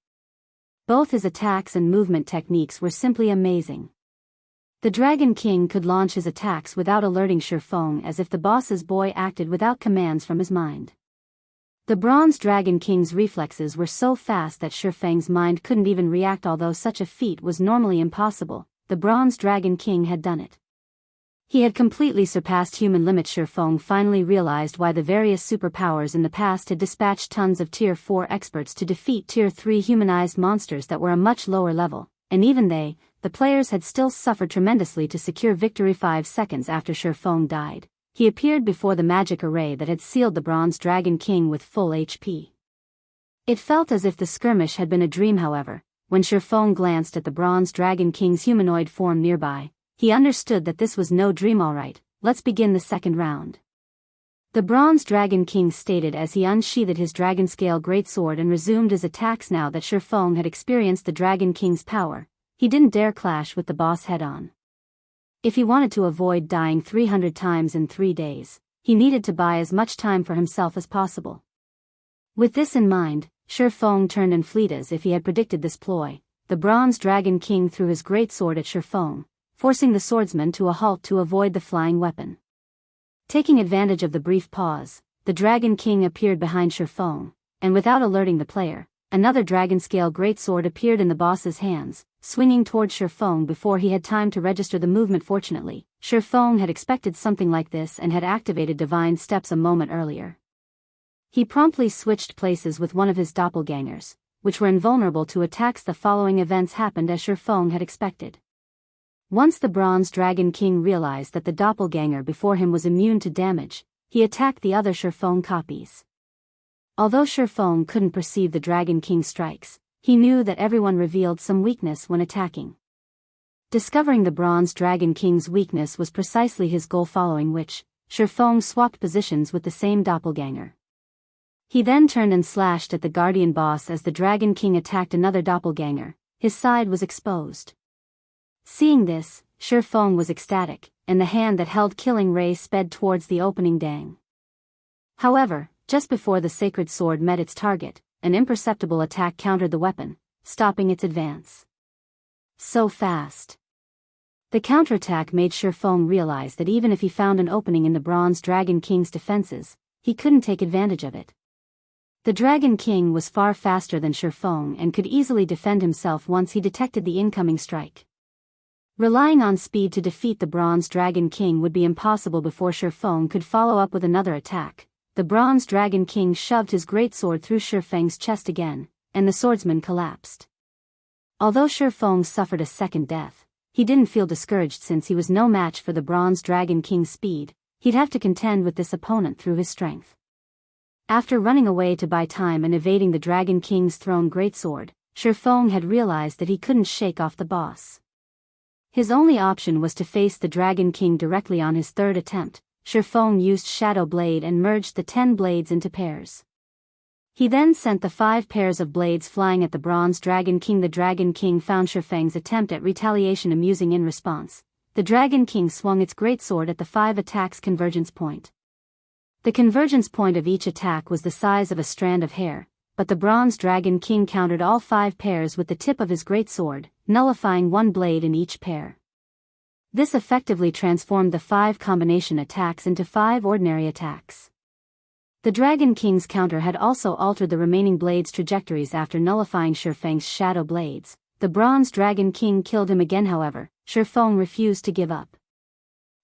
Both his attacks and movement techniques were simply amazing. The Dragon King could launch his attacks without alerting Shifeng, as if the boss's boy acted without commands from his mind. The Bronze Dragon King's reflexes were so fast that Shifeng's mind couldn't even react. Although such a feat was normally impossible, the Bronze Dragon King had done it. He had completely surpassed human limits. Shifeng finally realized why the various superpowers in the past had dispatched tons of Tier 4 experts to defeat Tier 3 humanized monsters that were a much lower level, and even they the players had still suffered tremendously to secure victory. 5 seconds after Shifeng died, he appeared before the magic array that had sealed the Bronze Dragon King with full HP. It felt as if the skirmish had been a dream. However, when Shifeng glanced at the Bronze Dragon King's humanoid form nearby, he understood that this was no dream. All right, let's begin the second round. The Bronze Dragon King stated as he unsheathed his dragon-scale greatsword and resumed his attacks. Now that Shifeng had experienced the Dragon King's power, he didn't dare clash with the boss head-on. If he wanted to avoid dying 300 times in 3 days, he needed to buy as much time for himself as possible. With this in mind, Shifeng turned and fled. As if he had predicted this ploy, the Bronze Dragon King threw his greatsword at Shifeng, forcing the swordsman to a halt to avoid the flying weapon. Taking advantage of the brief pause, the Dragon King appeared behind Shifeng, and without alerting the player, another dragon-scale greatsword appeared in the boss's hands, swinging towards Shifeng before he had time to register the movement. Fortunately, Shifeng had expected something like this and had activated Divine Steps a moment earlier. He promptly switched places with one of his doppelgangers, which were invulnerable to attacks. The following events happened as Shifeng had expected. Once the Bronze Dragon King realized that the doppelganger before him was immune to damage, he attacked the other Shifeng copies. Although Shifeng couldn't perceive the Dragon King's strikes, he knew that everyone revealed some weakness when attacking. Discovering the Bronze Dragon King's weakness was precisely his goal, following which, Shifeng swapped positions with the same doppelganger. He then turned and slashed at the Guardian boss as the Dragon King attacked another doppelganger. His side was exposed. Seeing this, Shifeng was ecstatic, and the hand that held Killing Ray sped towards the opening dang. However, just before the sacred sword met its target, an imperceptible attack countered the weapon, stopping its advance. So fast. The counterattack made Shifeng realize that even if he found an opening in the Bronze Dragon King's defenses, he couldn't take advantage of it. The Dragon King was far faster than Shifeng and could easily defend himself once he detected the incoming strike. Relying on speed to defeat the Bronze Dragon King would be impossible. Before Shifeng could follow up with another attack, the Bronze Dragon King shoved his greatsword through Shifeng's chest again, and the swordsman collapsed. Although Shifeng suffered a second death, he didn't feel discouraged since he was no match for the Bronze Dragon King's speed. He'd have to contend with this opponent through his strength. After running away to buy time and evading the Dragon King's thrown greatsword, Shifeng had realized that he couldn't shake off the boss. His only option was to face the Dragon King directly. On his third attempt, Shifeng used Shadow Blade and merged the 10 blades into pairs. He then sent the 5 pairs of blades flying at the Bronze Dragon King. The Dragon King found Shifeng's attempt at retaliation amusing. In response, the Dragon King swung its greatsword at the 5 attacks' convergence point. The convergence point of each attack was the size of a strand of hair, but the Bronze Dragon King countered all 5 pairs with the tip of his greatsword, nullifying 1 blade in each pair. This effectively transformed the 5 combination attacks into 5 ordinary attacks. The Dragon King's counter had also altered the remaining blades' trajectories after nullifying Shifeng's shadow blades. The Bronze Dragon King killed him again. However, Shifeng refused to give up.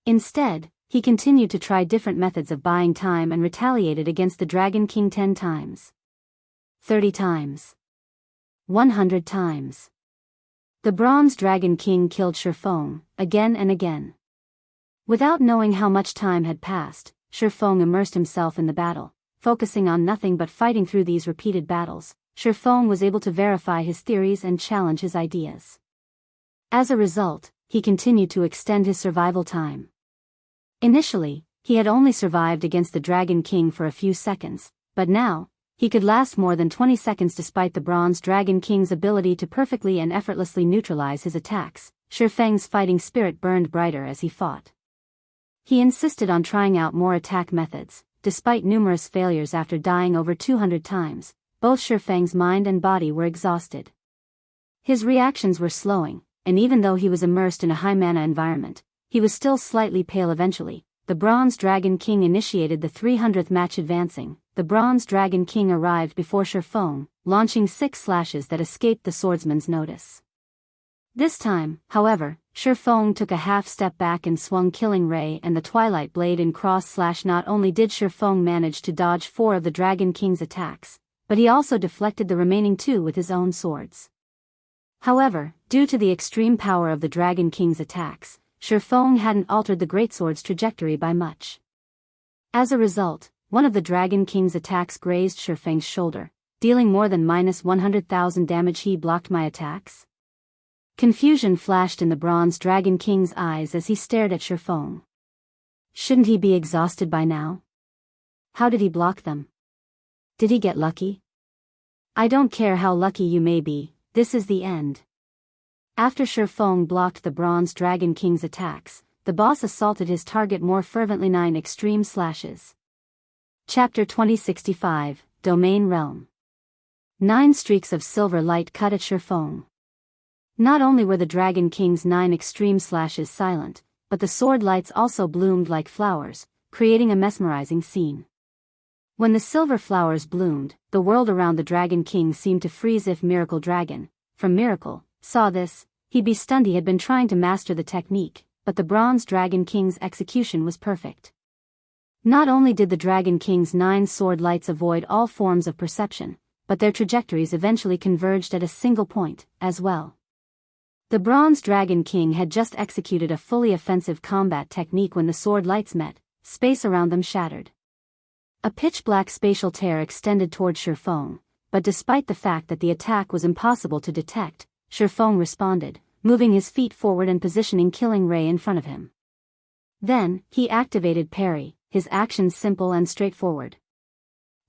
Instead, he continued to try different methods of buying time and retaliated against the Dragon King 10 times. 30 times. 100 times. The Bronze Dragon King killed Shifeng, again and again. Without knowing how much time had passed, Shifeng immersed himself in the battle, focusing on nothing but fighting. Through these repeated battles, Shifeng was able to verify his theories and challenge his ideas. As a result, he continued to extend his survival time. Initially, he had only survived against the Dragon King for a few seconds, but now, he could last more than 20 seconds. Despite the Bronze Dragon King's ability to perfectly and effortlessly neutralize his attacks, Shifeng's fighting spirit burned brighter as he fought. He insisted on trying out more attack methods. Despite numerous failures after dying over 200 times, both Shifeng's mind and body were exhausted. His reactions were slowing, and even though he was immersed in a high mana environment, he was still slightly pale. Eventually, the Bronze Dragon King initiated the 300th match. Advancing, the Bronze Dragon King arrived before Shifeng, launching 6 slashes that escaped the swordsman's notice. This time, however, Shifeng took a half step back and swung Killing Ray and the Twilight Blade in cross slash. Not only did Shifeng manage to dodge 4 of the Dragon King's attacks, but he also deflected the remaining 2 with his own swords. However, due to the extreme power of the Dragon King's attacks, Shifeng hadn't altered the greatsword's trajectory by much. As a result, one of the Dragon King's attacks grazed Shifeng's shoulder, dealing more than -100,000 damage. He blocked my attacks? Confusion flashed in the Bronze Dragon King's eyes as he stared at Shifeng. Shouldn't he be exhausted by now? How did he block them? Did he get lucky? I don't care how lucky you may be, this is the end. After Shifeng blocked the Bronze Dragon King's attacks, the boss assaulted his target more fervently. 9 extreme slashes. Chapter 2065, Domain Realm. 9 streaks of silver light cut at Shifeng. Not only were the Dragon King's 9 extreme slashes silent, but the sword lights also bloomed like flowers, creating a mesmerizing scene. When the silver flowers bloomed, the world around the Dragon King seemed to freeze. If Miracle Dragon, from Miracle, saw this, he'd be stunned. He had been trying to master the technique, but the Bronze Dragon King's execution was perfect. Not only did the Dragon King's 9 sword lights avoid all forms of perception, but their trajectories eventually converged at a single point, as well. The Bronze Dragon King had just executed a fully offensive combat technique. When the sword lights met, space around them shattered. A pitch-black spatial tear extended toward Shifeng, but despite the fact that the attack was impossible to detect, Shifeng responded, moving his feet forward and positioning Killing Ray in front of him. Then, he activated Parry, his actions simple and straightforward.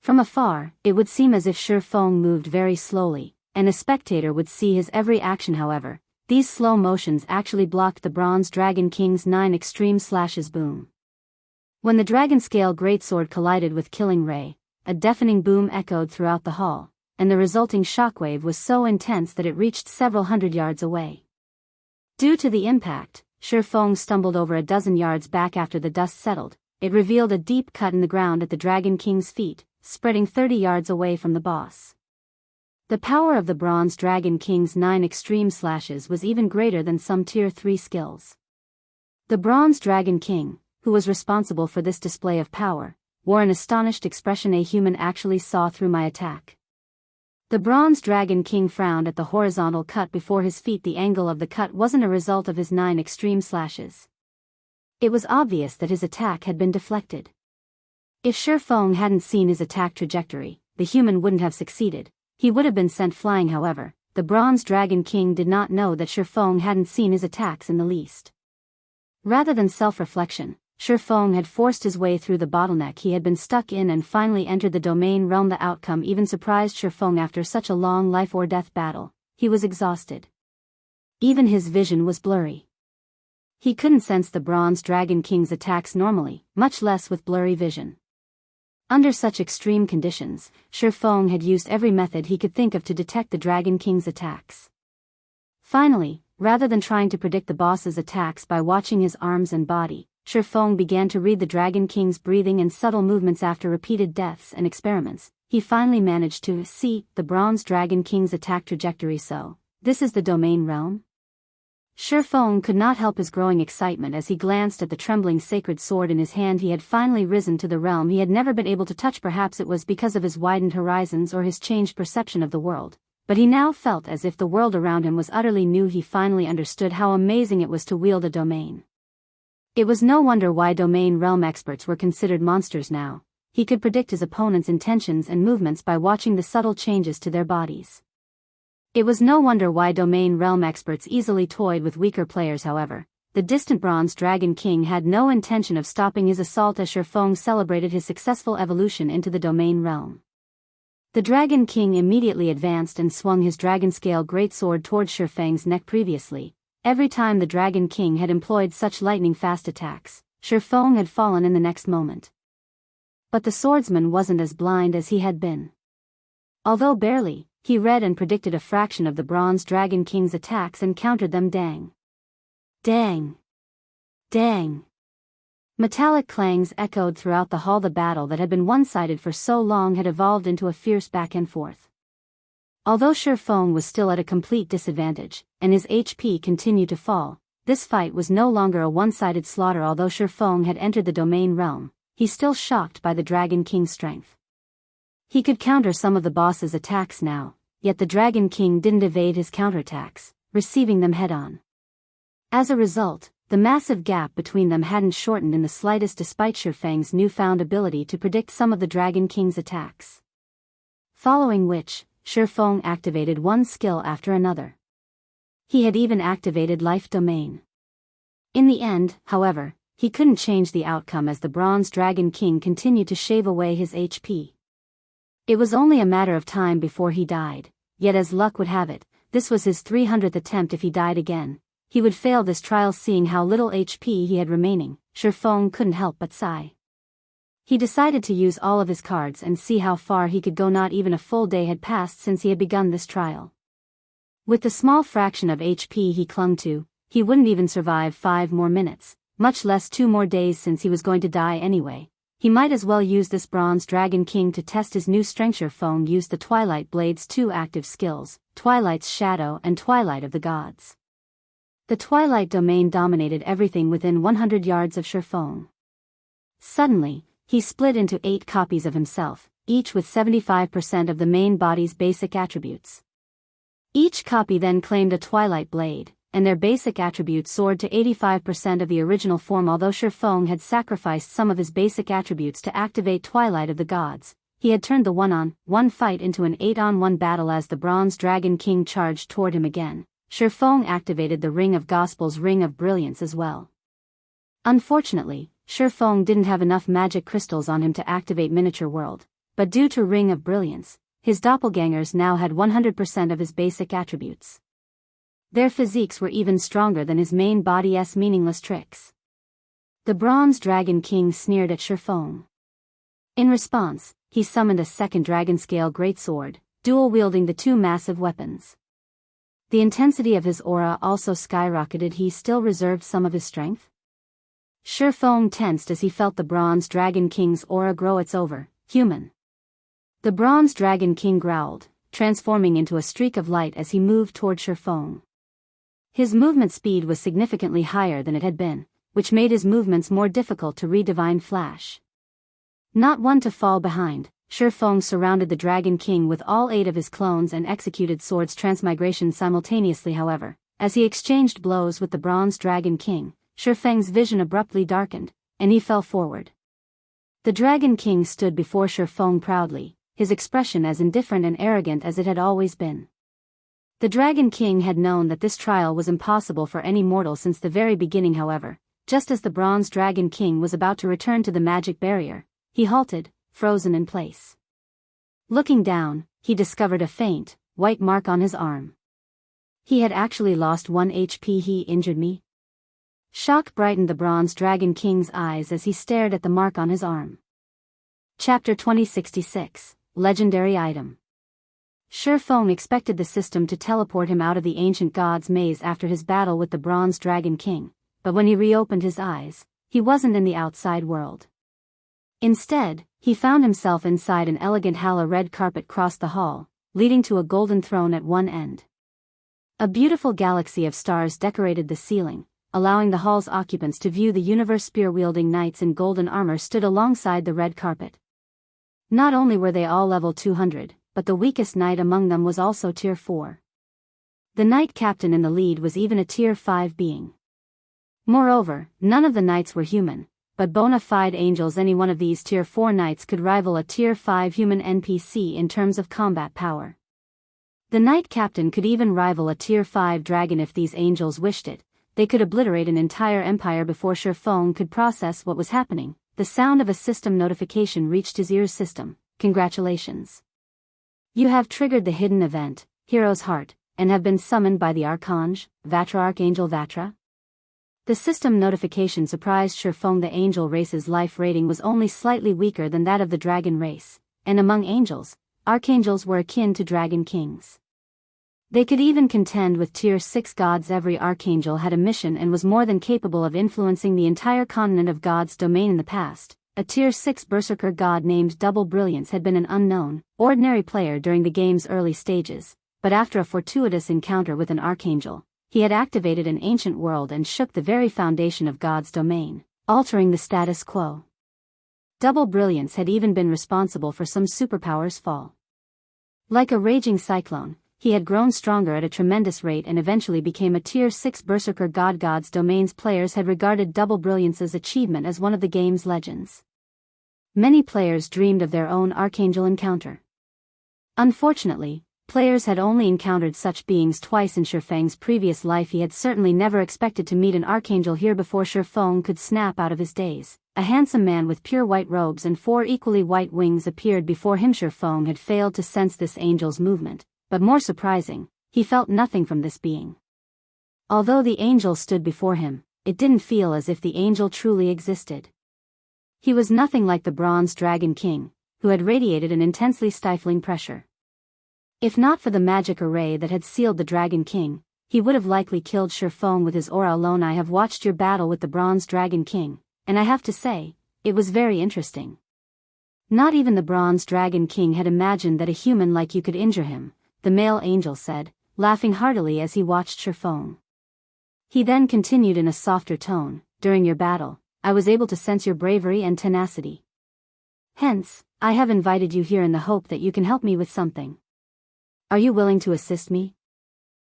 From afar, it would seem as if Shifeng moved very slowly, and a spectator would see his every action. However, these slow motions actually blocked the Bronze Dragon King's 9 extreme slashes. Boom. When the Dragon Scale Greatsword collided with Killing Ray, a deafening boom echoed throughout the hall, and the resulting shockwave was so intense that it reached several hundred yards away. Due to the impact, Shifeng stumbled over a dozen yards back. After the dust settled, it revealed a deep cut in the ground at the Dragon King's feet, spreading 30 yards away from the boss. The power of the Bronze Dragon King's 9 extreme slashes was even greater than some Tier 3 skills. The Bronze Dragon King, who was responsible for this display of power, wore an astonished expression. A human actually saw through my attack. The Bronze Dragon King frowned at the horizontal cut before his feet. The angle of the cut wasn't a result of his 9 extreme slashes. It was obvious that his attack had been deflected. If Shifeng hadn't seen his attack trajectory, the human wouldn't have succeeded. He would have been sent flying. However, the Bronze Dragon King did not know that Shifeng hadn't seen his attacks in the least. Rather than self-reflection, Shifeng had forced his way through the bottleneck he had been stuck in and finally entered the domain realm. The outcome even surprised Shifeng. After such a long life-or-death battle, he was exhausted. Even his vision was blurry. He couldn't sense the Bronze Dragon King's attacks normally, much less with blurry vision. Under such extreme conditions, Shifeng had used every method he could think of to detect the Dragon King's attacks. Finally, rather than trying to predict the boss's attacks by watching his arms and body, Shifeng began to read the Dragon King's breathing and subtle movements. After repeated deaths and experiments, he finally managed to see the Bronze Dragon King's attack trajectory. So, this is the domain realm? Shifeng could not help his growing excitement as he glanced at the trembling sacred sword in his hand. He had finally risen to the realm he had never been able to touch. Perhaps it was because of his widened horizons or his changed perception of the world, but he now felt as if the world around him was utterly new. He finally understood how amazing it was to wield a domain. It was no wonder why domain realm experts were considered monsters now. He could predict his opponent's intentions and movements by watching the subtle changes to their bodies. It was no wonder why domain realm experts easily toyed with weaker players. However, the distant Bronze Dragon King had no intention of stopping his assault as Shifeng celebrated his successful evolution into the domain realm. The Dragon King immediately advanced and swung his dragon scale greatsword toward Shifeng's neck. Previously, every time the Dragon King had employed such lightning-fast attacks, Shifeng had fallen in the next moment. But the swordsman wasn't as blind as he had been. Although barely, he read and predicted a fraction of the Bronze Dragon King's attacks and countered them. Dang. Dang. Dang. Metallic clangs echoed throughout the hall. The battle that had been one-sided for so long had evolved into a fierce back and forth. Although Shifeng was still at a complete disadvantage, and his HP continued to fall, this fight was no longer a one-sided slaughter. Although Shifeng had entered the domain realm, he still shocked by the Dragon King's strength. He could counter some of the boss's attacks now, yet the Dragon King didn't evade his counterattacks, receiving them head-on. As a result, the massive gap between them hadn't shortened in the slightest despite Shifeng's newfound ability to predict some of the Dragon King's attacks. Following which, Shifeng activated one skill after another. He had even activated Life Domain. In the end, however, he couldn't change the outcome as the Bronze Dragon King continued to shave away his HP. It was only a matter of time before he died, yet as luck would have it, this was his 300th attempt. If he died again, he would fail this trial. Seeing how little HP he had remaining, Shifeng couldn't help but sigh. He decided to use all of his cards and see how far he could go. Not even a full day had passed since he had begun this trial. With the small fraction of HP he clung to, he wouldn't even survive 5 more minutes, much less 2 more days. Since he was going to die anyway, he might as well use this Bronze Dragon King to test his new strength. Shifeng used the Twilight Blade's 2 active skills, Twilight's Shadow and Twilight of the Gods. The Twilight Domain dominated everything within 100 yards of Shifeng. Suddenly, he split into 8 copies of himself, each with 75% of the main body's basic attributes. Each copy then claimed a Twilight Blade, and their basic attributes soared to 85% of the original form. Although Shifeng had sacrificed some of his basic attributes to activate Twilight of the Gods, he had turned the 1-on-1 fight into an 8-on-1 battle. As the Bronze Dragon King charged toward him again, Shifeng activated the Ring of Gospel's Ring of Brilliance as well. Unfortunately, Shifeng didn't have enough magic crystals on him to activate Miniature World, but due to Ring of Brilliance, his doppelgangers now had 100% of his basic attributes. Their physiques were even stronger than his main body's meaningless tricks. The Bronze Dragon King sneered at Shifeng. In response, he summoned a second dragon-scale greatsword, dual-wielding the 2 massive weapons. The intensity of his aura also skyrocketed. He still reserved some of his strength? Shifeng tensed as he felt the Bronze Dragon King's aura grow. It's over, human. The Bronze Dragon King growled, transforming into a streak of light as he moved toward Shifeng. His movement speed was significantly higher than it had been, which made his movements more difficult to read. Divine Flash. Not one to fall behind, Shifeng surrounded the Dragon King with all 8 of his clones and executed Sword's Transmigration simultaneously. However, as he exchanged blows with the Bronze Dragon King, Shifeng's vision abruptly darkened, and he fell forward. The Dragon King stood before Shifeng proudly, his expression as indifferent and arrogant as it had always been. The Dragon King had known that this trial was impossible for any mortal since the very beginning. However, just as the Bronze Dragon King was about to return to the magic barrier, he halted, frozen in place. Looking down, he discovered a faint, white mark on his arm. He had actually lost 1 HP. He injured me? Shock brightened the Bronze Dragon King's eyes as he stared at the mark on his arm. Chapter 2066, Legendary Item. Shifeng expected the system to teleport him out of the Ancient God's maze after his battle with the Bronze Dragon King, but when he reopened his eyes, he wasn't in the outside world. Instead, he found himself inside an elegant hall. A red carpet crossed the hall, leading to a golden throne at one end. A beautiful galaxy of stars decorated the ceiling, allowing the hall's occupants to view the universe. Spear-wielding knights in golden armor stood alongside the red carpet. Not only were they all level 200, but the weakest knight among them was also tier 4. The knight captain in the lead was even a tier 5 being. Moreover, none of the knights were human, but bona fide angels. Any one of these tier 4 knights could rival a tier 5 human NPC in terms of combat power. The knight captain could even rival a tier 5 dragon if these angels wished it. They could obliterate an entire empire before Shifeng could process what was happening. The sound of a system notification reached his ears. System, congratulations. You have triggered the hidden event, Hero's Heart, and have been summoned by the Archange, Vatra. Archangel Vatra? The system notification surprised Shifeng. The angel race's life rating was only slightly weaker than that of the dragon race, and among angels, archangels were akin to dragon kings. They could even contend with tier 6 gods. Every archangel had a mission and was more than capable of influencing the entire continent of God's domain. In the past, a tier 6 berserker god named Double Brilliance had been an unknown, ordinary player during the game's early stages, but after a fortuitous encounter with an archangel, he had activated an ancient world and shook the very foundation of God's domain, altering the status quo. Double Brilliance had even been responsible for some superpowers' fall. Like a raging cyclone, he had grown stronger at a tremendous rate and eventually became a Tier 6 Berserker god. God's Domain's players had regarded Double Brilliance's achievement as one of the game's legends. Many players dreamed of their own Archangel encounter. Unfortunately, players had only encountered such beings twice in Shifeng's previous life. He had certainly never expected to meet an Archangel here before Shifeng could snap out of his daze. A handsome man with pure white robes and 4 equally white wings appeared before him. Shifeng had failed to sense this angel's movement, but more surprising, he felt nothing from this being. Although the angel stood before him, it didn't feel as if the angel truly existed. He was nothing like the Bronze Dragon King, who had radiated an intensely stifling pressure. If not for the magic array that had sealed the Dragon King, he would have likely killed Shifeng with his aura alone. I have watched your battle with the Bronze Dragon King, and I have to say, it was very interesting. Not even the Bronze Dragon King had imagined that a human like you could injure him, the male angel said, laughing heartily as he watched Shifeng. He then continued in a softer tone, during your battle, I was able to sense your bravery and tenacity. Hence, I have invited you here in the hope that you can help me with something. Are you willing to assist me?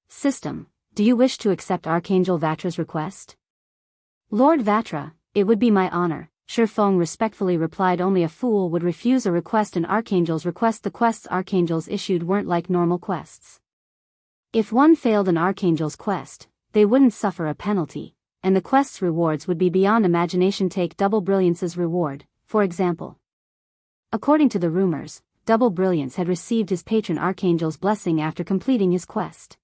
System, do you wish to accept Archangel Vatra's request? Lord Vatra, it would be my honor, Shifeng respectfully replied. Only a fool would refuse a request, an Archangel's request. The quests Archangels issued weren't like normal quests. If one failed an Archangel's quest, they wouldn't suffer a penalty, and the quest's rewards would be beyond imagination. Take Double Brilliance's reward, for example. According to the rumors, Double Brilliance had received his patron Archangel's blessing after completing his quest.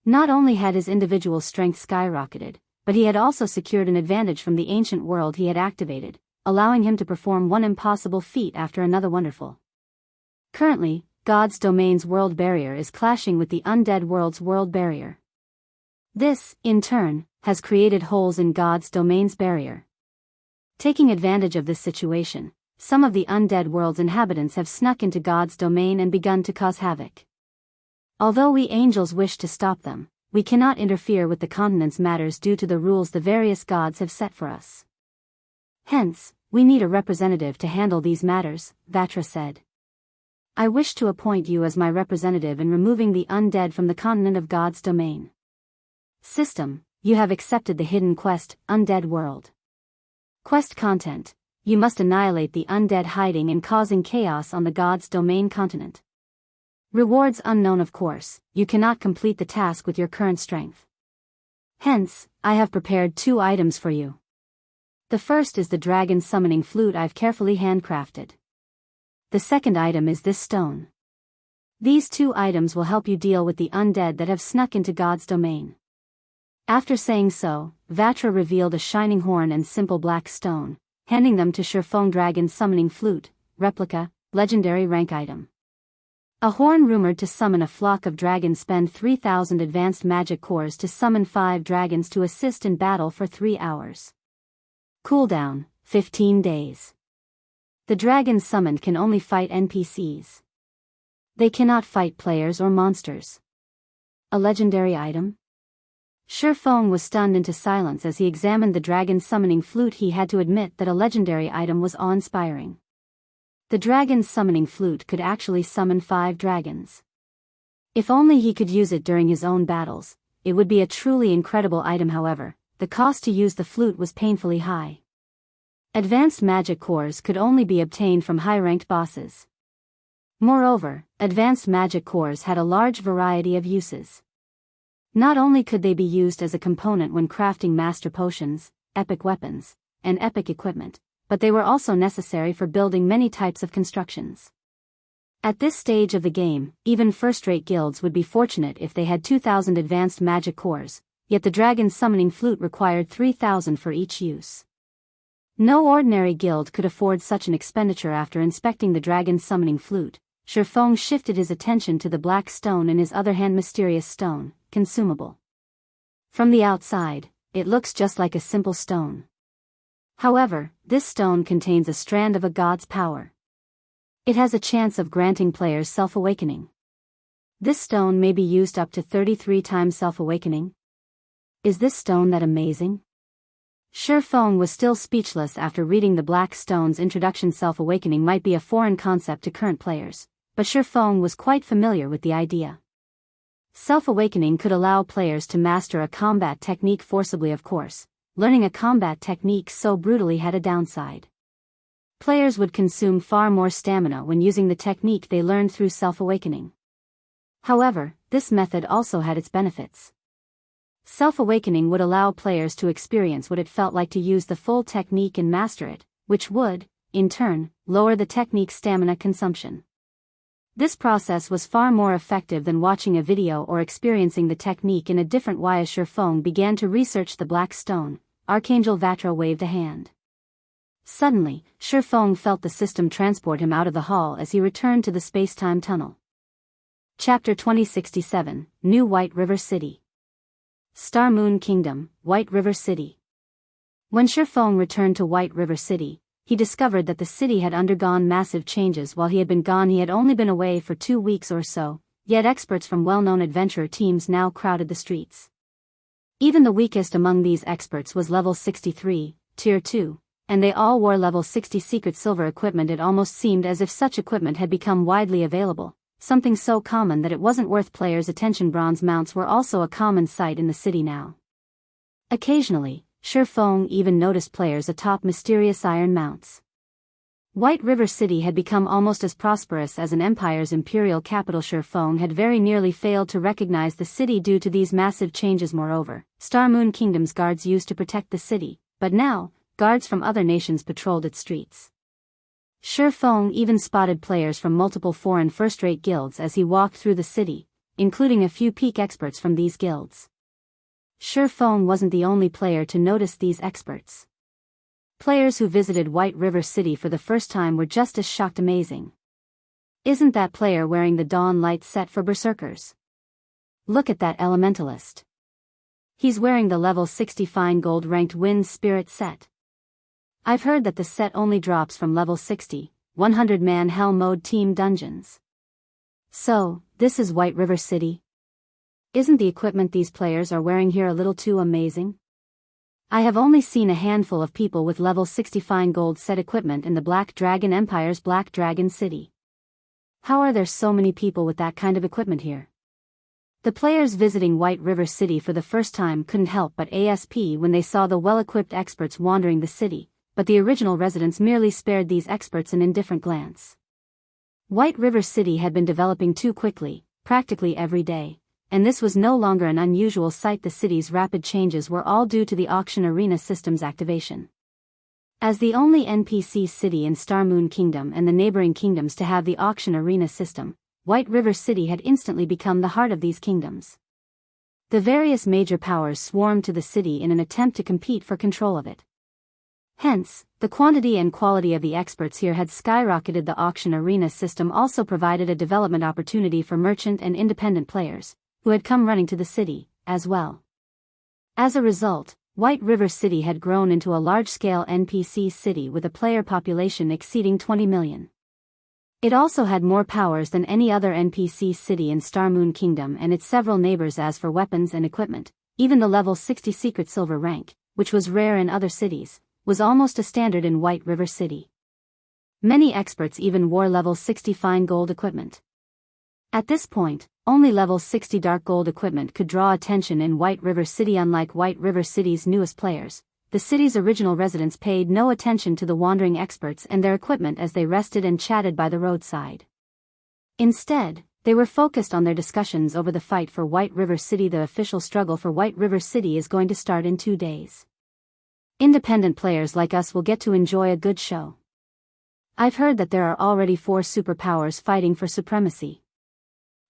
Not only had his individual strength skyrocketed, but he had also secured an advantage from the ancient world he had activated, allowing him to perform one impossible feat after another. Wonderful. Currently, God's Domain's world barrier is clashing with the undead world's world barrier. This, in turn, has created holes in God's Domain's barrier. Taking advantage of this situation, some of the undead world's inhabitants have snuck into God's Domain and begun to cause havoc. Although we angels wish to stop them, we cannot interfere with the continent's matters due to the rules the various gods have set for us. Hence, we need a representative to handle these matters, Vatra said. I wish to appoint you as my representative in removing the undead from the continent of God's Domain. System, you have accepted the hidden quest, Undead World. Quest content, you must annihilate the undead hiding and causing chaos on the God's Domain continent. Rewards unknown. Of course, you cannot complete the task with your current strength. Hence, I have prepared 2 items for you. The first is the dragon summoning flute I've carefully handcrafted. The second item is this stone. These 2 items will help you deal with the undead that have snuck into God's Domain. After saying so, Vatra revealed a shining horn and simple black stone, handing them to Shifeng. Dragon summoning flute, replica, legendary rank item. A horn rumored to summon a flock of dragons. Spend 3,000 advanced magic cores to summon 5 dragons to assist in battle for 3 hours. Cooldown, 15 days. The dragons summoned can only fight NPCs. They cannot fight players or monsters. A legendary item? Shifeng was stunned into silence as he examined the dragon summoning flute. He had to admit that a legendary item was awe-inspiring. The dragon summoning flute could actually summon 5 dragons. If only he could use it during his own battles, it would be a truly incredible item. However, the cost to use the flute was painfully high. Advanced magic cores could only be obtained from high-ranked bosses. Moreover, advanced magic cores had a large variety of uses. Not only could they be used as a component when crafting master potions, epic weapons, and epic equipment, but they were also necessary for building many types of constructions. At this stage of the game, even first-rate guilds would be fortunate if they had 2,000 advanced magic cores, yet the dragon summoning flute required 3,000 for each use. No ordinary guild could afford such an expenditure. After inspecting the dragon summoning flute, Shifeng shifted his attention to the black stone in his other hand. Mysterious stone, consumable. From the outside, it looks just like a simple stone. However, this stone contains a strand of a god's power. It has a chance of granting players self-awakening. This stone may be used up to 33 times self-awakening. Is this stone that amazing? Shifeng was still speechless after reading the black stone's introduction. Self-awakening might be a foreign concept to current players, but Shifeng was quite familiar with the idea. Self-awakening could allow players to master a combat technique forcibly, of course. Learning a combat technique so brutally had a downside. Players would consume far more stamina when using the technique they learned through self-awakening. However, this method also had its benefits. Self-awakening would allow players to experience what it felt like to use the full technique and master it, which would, in turn, lower the technique's stamina consumption. This process was far more effective than watching a video or experiencing the technique in a different way. As Shifeng began to research the black stone, Archangel Vatra waved a hand. Suddenly, Shifeng felt the system transport him out of the hall as he returned to the space-time tunnel. Chapter 2067, New White River City. Star Moon Kingdom, White River City. When Shifeng returned to White River City, he discovered that the city had undergone massive changes while he had been gone. He had only been away for 2 weeks or so, yet experts from well-known adventure teams now crowded the streets. Even the weakest among these experts was level 63, Tier 2, and they all wore level 60 secret silver equipment. It almost seemed as if such equipment had become widely available, something so common that it wasn't worth players' attention. Bronze mounts were also a common sight in the city now. Occasionally, Shifeng even noticed players atop mysterious iron mounts. White River City had become almost as prosperous as an empire's imperial capital. Shifeng had very nearly failed to recognize the city due to these massive changes. Moreover, Star Moon Kingdom's guards used to protect the city, but now, guards from other nations patrolled its streets. Shifeng even spotted players from multiple foreign first-rate guilds as he walked through the city, including a few peak experts from these guilds. Shifeng wasn't the only player to notice these experts. Players who visited White River City for the first time were just as shocked. Amazing. Isn't that player wearing the Dawn Light set for Berserkers? Look at that elementalist. He's wearing the level 60 fine gold ranked Wind Spirit set. I've heard that the set only drops from level 60, 100-man Hell Mode team dungeons. So, this is White River City? Isn't the equipment these players are wearing here a little too amazing? I have only seen a handful of people with level 60 fine gold set equipment in the Black Dragon Empire's Black Dragon City. How are there so many people with that kind of equipment here? The players visiting White River City for the first time couldn't help but asp when they saw the well-equipped experts wandering the city, but the original residents merely spared these experts an indifferent glance. White River City had been developing too quickly, practically every day, and this was no longer an unusual sight. The city's rapid changes were all due to the auction arena system's activation. As the only NPC city in Star Moon Kingdom and the neighboring kingdoms to have the auction arena system, White River City had instantly become the heart of these kingdoms. The various major powers swarmed to the city in an attempt to compete for control of it. Hence, the quantity and quality of the experts here had skyrocketed. The auction arena system also provided a development opportunity for merchant and independent players, who had come running to the city, as well. As a result, White River City had grown into a large-scale NPC city with a player population exceeding 20 million. It also had more powers than any other NPC city in Star Moon Kingdom and its several neighbors. As for weapons and equipment, even the level 60 secret silver rank, which was rare in other cities, was almost a standard in White River City. Many experts even wore level 60 fine gold equipment. At this point, only level 60 dark gold equipment could draw attention in White River City. Unlike White River City's newest players, the city's original residents paid no attention to the wandering experts and their equipment as they rested and chatted by the roadside. Instead, they were focused on their discussions over the fight for White River City. The official struggle for White River City is going to start in 2 days. Independent players like us will get to enjoy a good show. I've heard that there are already 4 superpowers fighting for supremacy.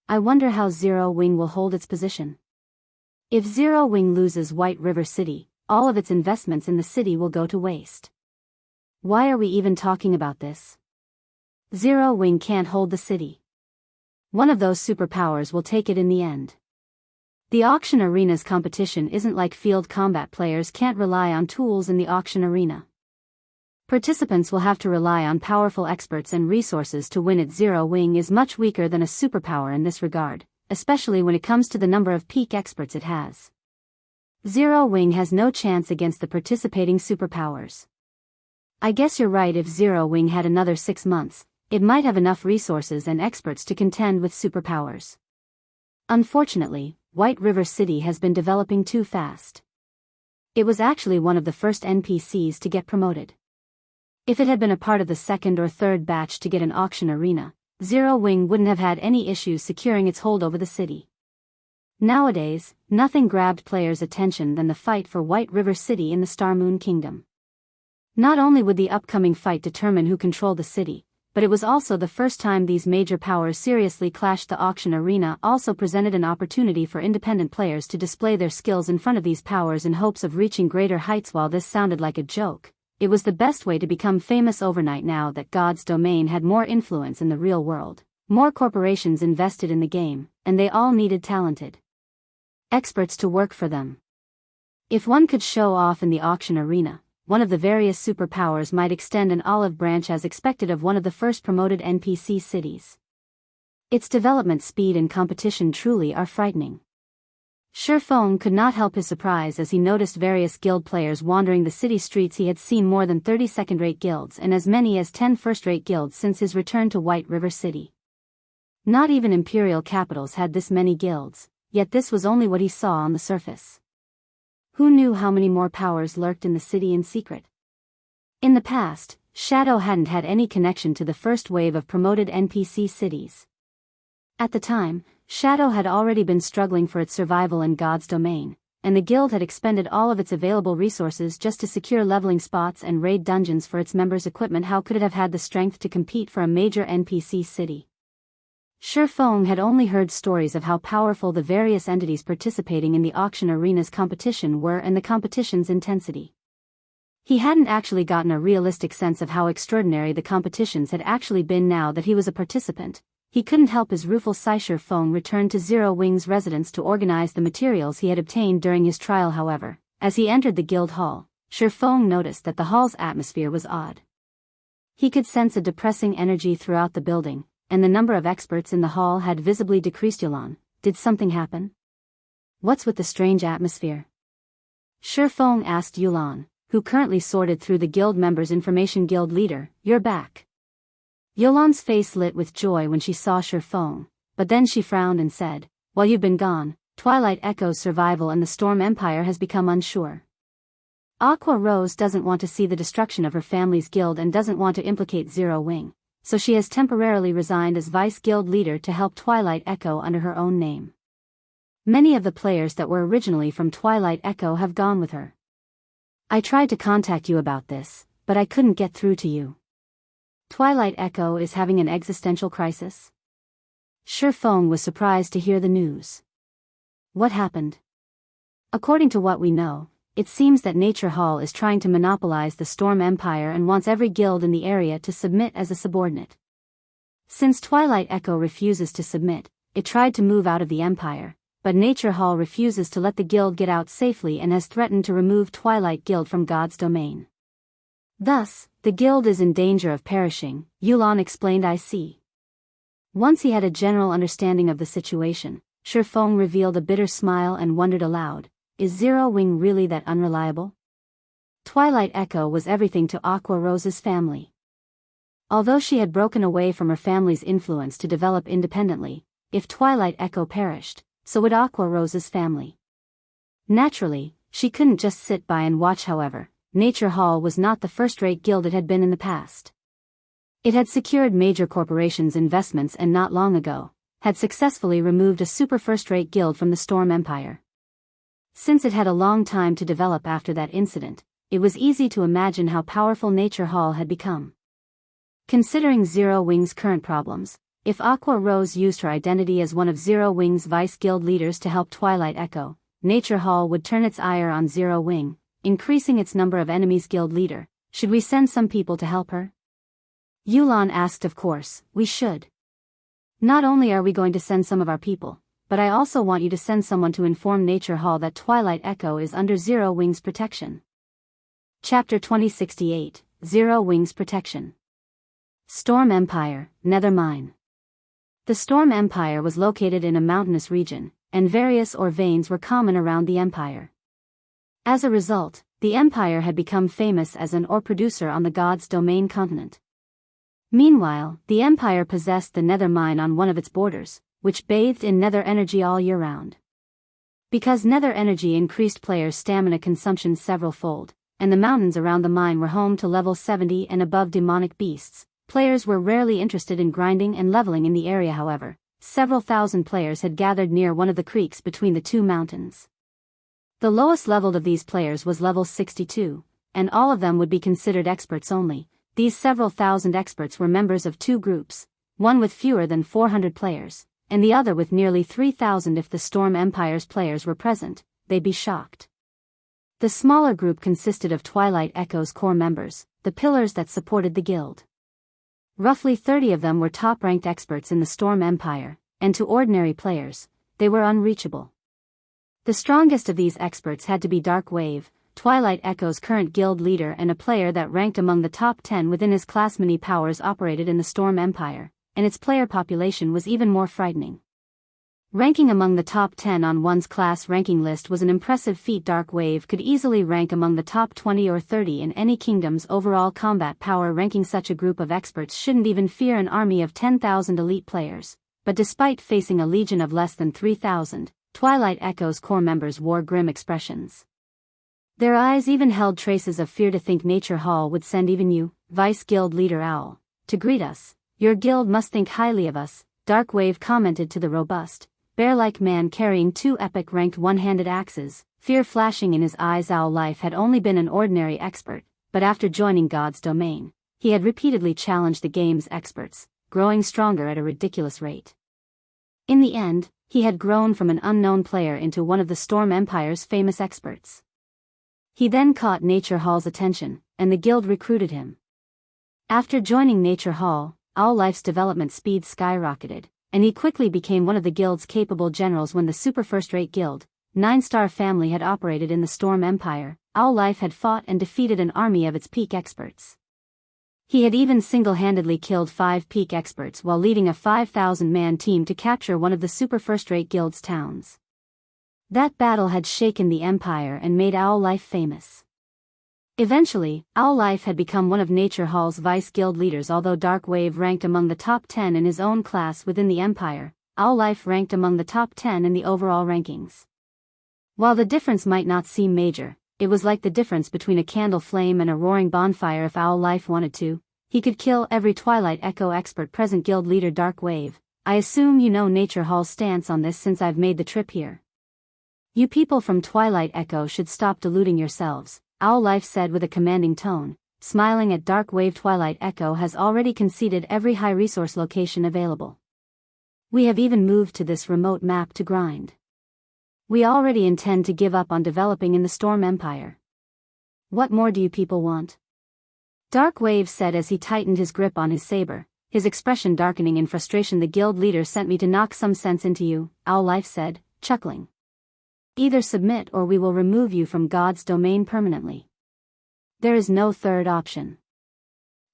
I wonder how Zero Wing will hold its position. If Zero Wing loses White River City, all of its investments in the city will go to waste. Why are we even talking about this? Zero Wing can't hold the city. One of those superpowers will take it in the end. The auction arena's competition isn't like field combat. Players can't rely on tools in the auction arena. Participants will have to rely on powerful experts and resources to win it. Zero Wing is much weaker than a superpower in this regard, especially when it comes to the number of peak experts it has. Zero Wing has no chance against the participating superpowers. I guess you're right. If Zero Wing had another 6 months, it might have enough resources and experts to contend with superpowers. Unfortunately, White River City has been developing too fast. It was actually one of the first NPCs to get promoted. If it had been a part of the second or third batch to get an auction arena, Zero Wing wouldn't have had any issues securing its hold over the city. Nowadays, nothing grabbed players' attention than the fight for White River City in the Star Moon Kingdom. Not only would the upcoming fight determine who controlled the city, but it was also the first time these major powers seriously clashed. The auction arena also presented an opportunity for independent players to display their skills in front of these powers in hopes of reaching greater heights. While this sounded like a joke, it was the best way to become famous overnight. Now that God's domain had more influence in the real world, more corporations invested in the game, and they all needed talented experts to work for them. If one could show off in the auction arena, one of the various superpowers might extend an olive branch as expected of one of the first promoted NPC cities. Its development speed and competition truly are frightening. Sherfong could not help his surprise as he noticed various guild players wandering the city streets. He had seen more than 30 second-rate guilds and as many as 10 first-rate guilds since his return to White River City. Not even imperial capitals had this many guilds, yet this was only what he saw on the surface. Who knew how many more powers lurked in the city in secret? In the past, Shadow hadn't had any connection to the first wave of promoted NPC cities. At the time, Shadow had already been struggling for its survival in God's domain, and the guild had expended all of its available resources just to secure leveling spots and raid dungeons for its members' equipment. How could it have had the strength to compete for a major NPC city? Sherfong had only heard stories of how powerful the various entities participating in the auction arena's competition were and the competition's intensity. He hadn't actually gotten a realistic sense of how extraordinary the competitions had actually been. Now that he was a participant, he couldn't help his rueful sigh. Sherfong returned to Zero Wing's residence to organize the materials he had obtained during his trial. However, as he entered the guild hall, Sherfong noticed that the hall's atmosphere was odd. He could sense a depressing energy throughout the building, and the number of experts in the hall had visibly decreased. Youlan, did something happen? What's with the strange atmosphere? Sherfong asked Youlan, who currently sorted through the guild members' information. Guild leader, you're back. Youlan's face lit with joy when she saw Sherfong, but then she frowned and said, while you've been gone, Twilight Echo's survival and the Storm Empire has become unsure. Aqua Rose doesn't want to see the destruction of her family's guild and doesn't want to implicate Zero Wing, so she has temporarily resigned as vice guild leader to help Twilight Echo under her own name. Many of the players that were originally from Twilight Echo have gone with her. I tried to contact you about this, but I couldn't get through to you. Twilight Echo is having an existential crisis? Sherfong was surprised to hear the news. What happened? According to what we know, it seems that Nature Hall is trying to monopolize the Storm Empire and wants every guild in the area to submit as a subordinate. Since Twilight Echo refuses to submit, it tried to move out of the Empire, but Nature Hall refuses to let the guild get out safely and has threatened to remove Twilight Guild from God's domain. Thus, the guild is in danger of perishing, Youlan explained. I see. Once he had a general understanding of the situation, Sherfong revealed a bitter smile and wondered aloud, is Zero Wing really that unreliable? Twilight Echo was everything to Aqua Rose's family. Although she had broken away from her family's influence to develop independently, if Twilight Echo perished, so would Aqua Rose's family. Naturally, she couldn't just sit by and watch. However, Nature Hall was not the first-rate guild it had been in the past. It had secured major corporations' investments and not long ago, had successfully removed a super first-rate guild from the Storm Empire. Since it had a long time to develop after that incident, it was easy to imagine how powerful Nature Hall had become. Considering Zero Wing's current problems, if Aqua Rose used her identity as one of Zero Wing's vice guild leaders to help Twilight Echo, Nature Hall would turn its ire on Zero Wing, increasing its number of enemies. Guild leader, should we send some people to help her? Youlan asked. Of course, we should. Not only are we going to send some of our people, but I also want you to send someone to inform Nature Hall that Twilight Echo is under Zero Wing's protection. Chapter 2068, Zero Wing's Protection. Storm Empire, Nethermine. The Storm Empire was located in a mountainous region, and various ore veins were common around the empire. As a result, the empire had become famous as an ore producer on the God's Domain continent. Meanwhile, the Empire possessed the Nether Mine on one of its borders, which bathed in Nether energy all year round. Because Nether energy increased players' stamina consumption several-fold, and the mountains around the mine were home to level 70 and above demonic beasts, players were rarely interested in grinding and leveling in the area. However, several thousand players had gathered near one of the creeks between the two mountains. The lowest leveled of these players was level 62, and all of them would be considered experts only. These several thousand experts were members of two groups, one with fewer than 400 players, and the other with nearly 3,000. If the Storm Empire's players were present, they'd be shocked. The smaller group consisted of Twilight Echo's core members, the pillars that supported the guild. Roughly 30 of them were top-ranked experts in the Storm Empire, and to ordinary players, they were unreachable. The strongest of these experts had to be Dark Wave, Twilight Echo's current guild leader and a player that ranked among the top 10 within his class. Many powers operated in the Storm Empire, and its player population was even more frightening. Ranking among the top 10 on one's class ranking list was an impressive feat. Dark Wave could easily rank among the top 20 or 30 in any kingdom's overall combat power ranking. Such a group of experts shouldn't even fear an army of 10,000 elite players, but despite facing a legion of less than 3,000, Twilight Echo's core members wore grim expressions. Their eyes even held traces of fear. To think Nature Hall would send even you, Vice Guild Leader Owl, to greet us. Your guild must think highly of us, Dark Wave commented to the robust, bear-like man carrying two epic-ranked one-handed axes, fear flashing in his eyes. Owl Life had only been an ordinary expert, but after joining God's domain, he had repeatedly challenged the game's experts, growing stronger at a ridiculous rate. In the end, he had grown from an unknown player into one of the Storm Empire's famous experts. He then caught Nature Hall's attention, and the guild recruited him. After joining Nature Hall, Owl Life's development speed skyrocketed, and he quickly became one of the guild's capable generals. When the super first-rate guild, 9-star family had operated in the Storm Empire, Owl Life had fought and defeated an army of its peak experts. He had even single-handedly killed 5 peak experts while leading a 5,000-man team to capture one of the super first-rate guild's towns. That battle had shaken the Empire and made Owl Life famous. Eventually, Owl Life had become one of Nature Hall's vice guild leaders. Although Dark Wave ranked among the top 10 in his own class within the Empire, Owl Life ranked among the top 10 in the overall rankings. While the difference might not seem major, it was like the difference between a candle flame and a roaring bonfire. If Owl Life wanted to, he could kill every Twilight Echo expert present. Guild leader Dark Wave, I assume you know Nature Hall's stance on this since I've made the trip here. You people from Twilight Echo should stop deluding yourselves, Owl Life said with a commanding tone, smiling at Dark Wave. Twilight Echo has already conceded every high-resource location available. We have even moved to this remote map to grind. We already intend to give up on developing in the Storm Empire. What more do you people want? Dark Wave said as he tightened his grip on his saber, his expression darkening in frustration. The guild leader sent me to knock some sense into you, Owl Life said, chuckling. Either submit or we will remove you from God's domain permanently. There is no third option.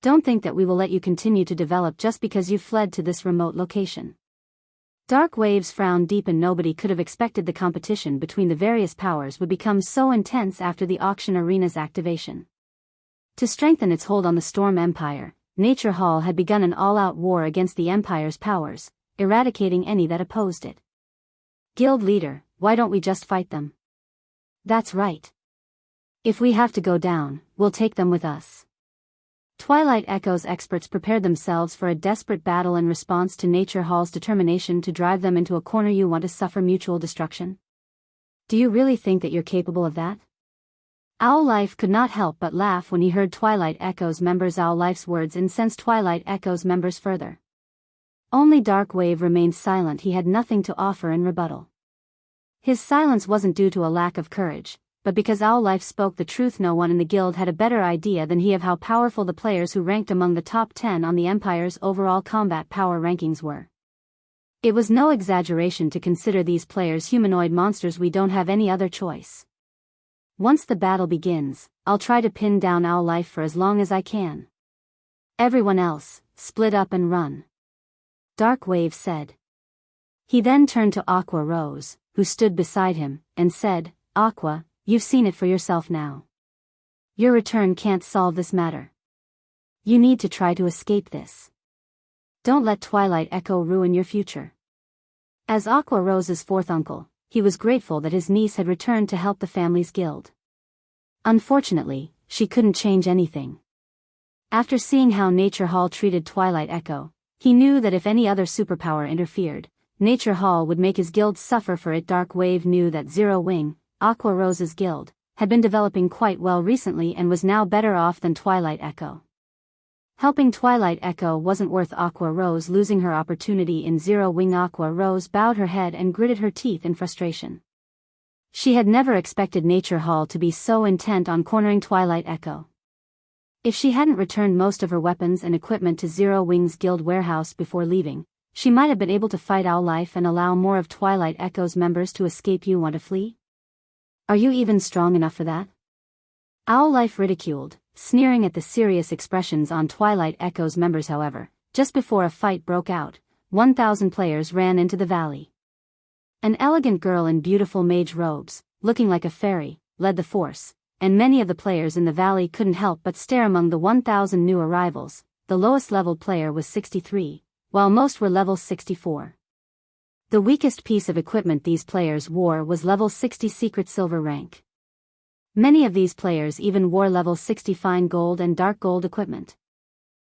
Don't think that we will let you continue to develop just because you fled to this remote location. Dark Wave's frown deepened. Nobody could have expected the competition between the various powers would become so intense after the auction arena's activation. To strengthen its hold on the Storm Empire, Nature Hall had begun an all-out war against the Empire's powers, eradicating any that opposed it. Guild leader, why don't we just fight them? That's right. If we have to go down, we'll take them with us. Twilight Echo's experts prepared themselves for a desperate battle in response to Nature Hall's determination to drive them into a corner. You want to suffer mutual destruction? Do you really think that you're capable of that? Owl Life could not help but laugh when he heard Twilight Echo's members. Owl Life's words incensed Twilight Echo's members further. Only Dark Wave remained silent. He had nothing to offer in rebuttal. His silence wasn't due to a lack of courage, but because Owl Life spoke the truth. No one in the guild had a better idea than he of how powerful the players who ranked among the top 10 on the Empire's overall combat power rankings were. It was no exaggeration to consider these players humanoid monsters. We don't have any other choice. Once the battle begins, I'll try to pin down Owl Life for as long as I can. Everyone else, split up and run. Dark Wave said. He then turned to Aqua Rose, who stood beside him, and said, Aqua, you've seen it for yourself now. Your return can't solve this matter. You need to try to escape this. Don't let Twilight Echo ruin your future. As Aqua Rose's fourth uncle, he was grateful that his niece had returned to help the family's guild. Unfortunately, she couldn't change anything. After seeing how Nature Hall treated Twilight Echo, he knew that if any other superpower interfered, Nature Hall would make his guild suffer for it. Dark Wave knew that Zero Wing, Aqua Rose's guild, had been developing quite well recently and was now better off than Twilight Echo. Helping Twilight Echo wasn't worth Aqua Rose losing her opportunity in Zero Wing. Aqua Rose bowed her head and gritted her teeth in frustration. She had never expected Nature Hall to be so intent on cornering Twilight Echo. If she hadn't returned most of her weapons and equipment to Zero Wing's guild warehouse before leaving, she might have been able to fight Owllife and allow more of Twilight Echo's members to escape. You want to flee? Are you even strong enough for that? Owllife ridiculed, sneering at the serious expressions on Twilight Echo's members. However, just before a fight broke out, 1,000 players ran into the valley. An elegant girl in beautiful mage robes, looking like a fairy, led the force, and many of the players in the valley couldn't help but stare. Among the 1,000 new arrivals, the lowest level player was 63, while most were level 64. The weakest piece of equipment these players wore was level 60 secret silver rank. Many of these players even wore level 60 fine gold and dark gold equipment.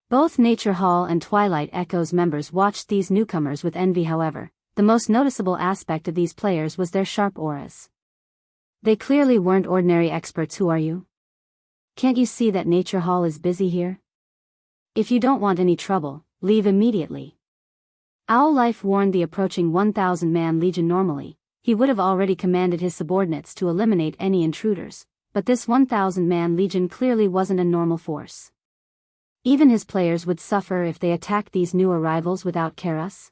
Both Nature Hall and Twilight Echo's members watched these newcomers with envy. However, the most noticeable aspect of these players was their sharp auras. They clearly weren't ordinary experts. Who are you? Can't you see that Nature Hall is busy here? If you don't want any trouble, leave immediately. Owllife warned the approaching 1,000-man legion. Normally, he would have already commanded his subordinates to eliminate any intruders, but this 1,000-man legion clearly wasn't a normal force. Even his players would suffer if they attacked these new arrivals without Karas.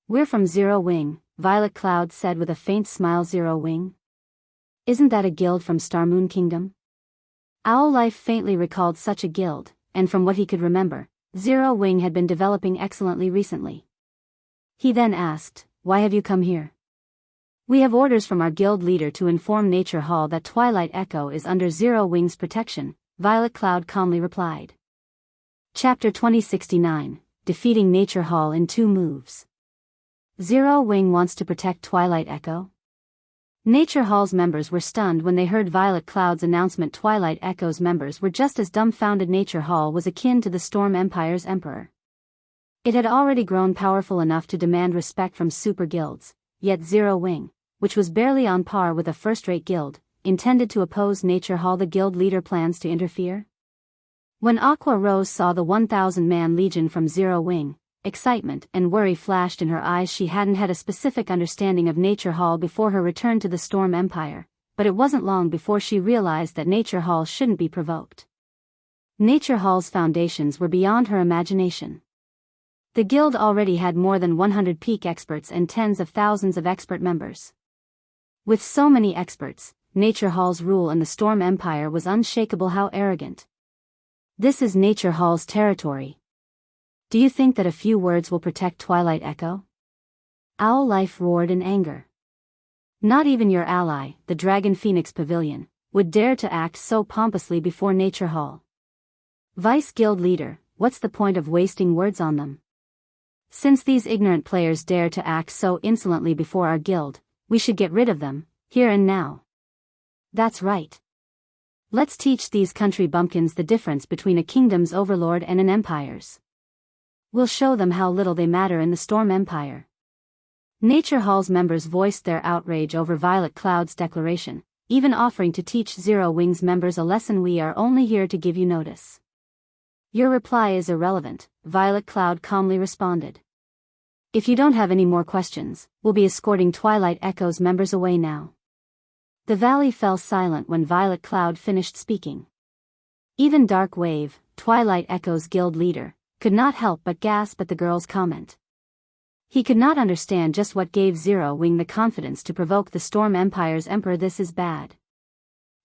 We're from Zero Wing, Violet Cloud said with a faint smile. Zero Wing? Isn't that a guild from Starmoon Kingdom? Owllife faintly recalled such a guild, and from what he could remember, Zero Wing had been developing excellently recently. He then asked, "Why have you come here?" "We have orders from our guild leader to inform Nature Hall that Twilight Echo is under Zero Wing's protection," Violet Cloud calmly replied. Chapter 2069, Defeating Nature Hall in 2 moves. Zero Wing wants to protect Twilight Echo? Nature Hall's members were stunned when they heard Violet Cloud's announcement. Twilight Echo's members were just as dumbfounded. Nature Hall was akin to the Storm Empire's emperor. It had already grown powerful enough to demand respect from super guilds, yet Zero Wing, which was barely on par with a first-rate guild, intended to oppose Nature Hall. The guild leader plans to interfere? When Aqua Rose saw the 1,000-man legion from Zero Wing, excitement and worry flashed in her eyes. She hadn't had a specific understanding of Nature Hall before her return to the Storm Empire, but it wasn't long before she realized that Nature Hall shouldn't be provoked. Nature Hall's foundations were beyond her imagination. The guild already had more than 100 peak experts and tens of thousands of expert members. With so many experts, Nature Hall's rule in the Storm Empire was unshakable. How arrogant. This is Nature Hall's territory. Do you think that a few words will protect Twilight Echo? Owllife roared in anger. Not even your ally, the Dragon Phoenix Pavilion, would dare to act so pompously before Nature Hall. Vice Guild Leader, what's the point of wasting words on them? Since these ignorant players dare to act so insolently before our guild, we should get rid of them, here and now. That's right. Let's teach these country bumpkins the difference between a kingdom's overlord and an empire's. We'll show them how little they matter in the Storm Empire. Nature Hall's members voiced their outrage over Violet Cloud's declaration, even offering to teach Zero Wing's members a lesson. We are only here to give you notice. Your reply is irrelevant, Violet Cloud calmly responded. If you don't have any more questions, we'll be escorting Twilight Echo's members away now. The valley fell silent when Violet Cloud finished speaking. Even Dark Wave, Twilight Echo's guild leader, could not help but gasp at the girl's comment. He could not understand just what gave Zero Wing the confidence to provoke the Storm Empire's emperor. This is bad.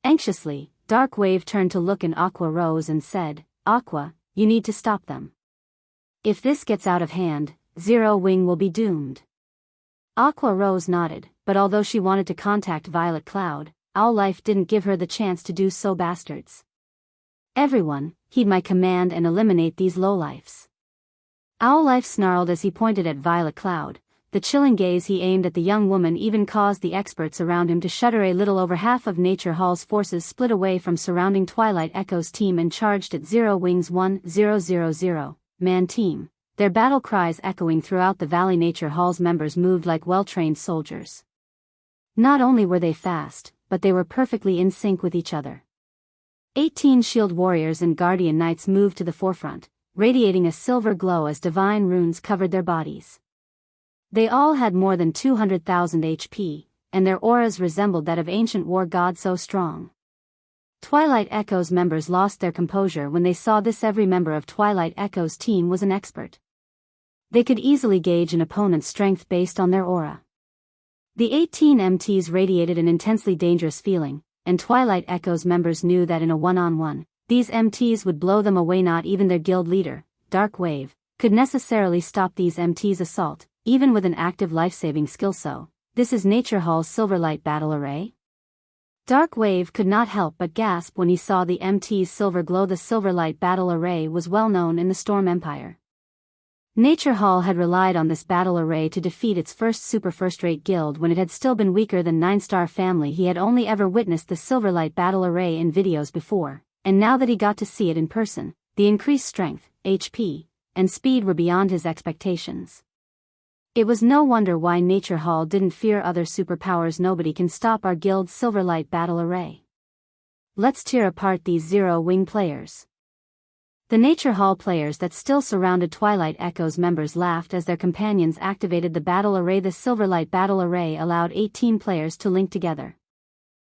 Anxiously, Dark Wave turned to look in Aqua Rose and said, "Aqua, you need to stop them. If this gets out of hand, Zero Wing will be doomed." Aqua Rose nodded, but although she wanted to contact Violet Cloud, Owllife didn't give her the chance to do so. Bastards. Everyone, heed my command and eliminate these lowlifes. Owllife snarled as he pointed at Violet Cloud. The chilling gaze he aimed at the young woman even caused the experts around him to shudder. A little over half of Nature Hall's forces split away from surrounding Twilight Echo's team and charged at Zero Wings 1000 man team, their battle cries echoing throughout the valley. Nature Hall's members moved like well-trained soldiers. Not only were they fast, but they were perfectly in sync with each other. 18 shield warriors and guardian knights moved to the forefront, radiating a silver glow as divine runes covered their bodies. They all had more than 200,000 HP, and their auras resembled that of ancient war gods, so strong. Twilight Echo's members lost their composure when they saw this. Every member of Twilight Echo's team was an expert. They could easily gauge an opponent's strength based on their aura. The 18 MTs radiated an intensely dangerous feeling, and Twilight Echo's members knew that in a one-on-one, these MTs would blow them away. Not even their guild leader, Dark Wave, could necessarily stop these MTs' assault, even with an active life-saving skill. So, this is Nature Hall's Silverlight Battle Array? Dark Wave could not help but gasp when he saw the MT's silver glow. The Silverlight Battle Array was well known in the Storm Empire. Nature Hall had relied on this battle array to defeat its first-rate guild when it had still been weaker than 9-star family. He had only ever witnessed the Silverlight Battle Array in videos before, and now that he got to see it in person, the increased strength, HP, and speed were beyond his expectations. It was no wonder why Nature Hall didn't fear other superpowers. Nobody can stop our guild's Silverlight Battle Array. Let's tear apart these zero-wing players. The Nature Hall players that still surrounded Twilight Echo's members laughed as their companions activated the battle array. The Silverlight Battle Array allowed 18 players to link together.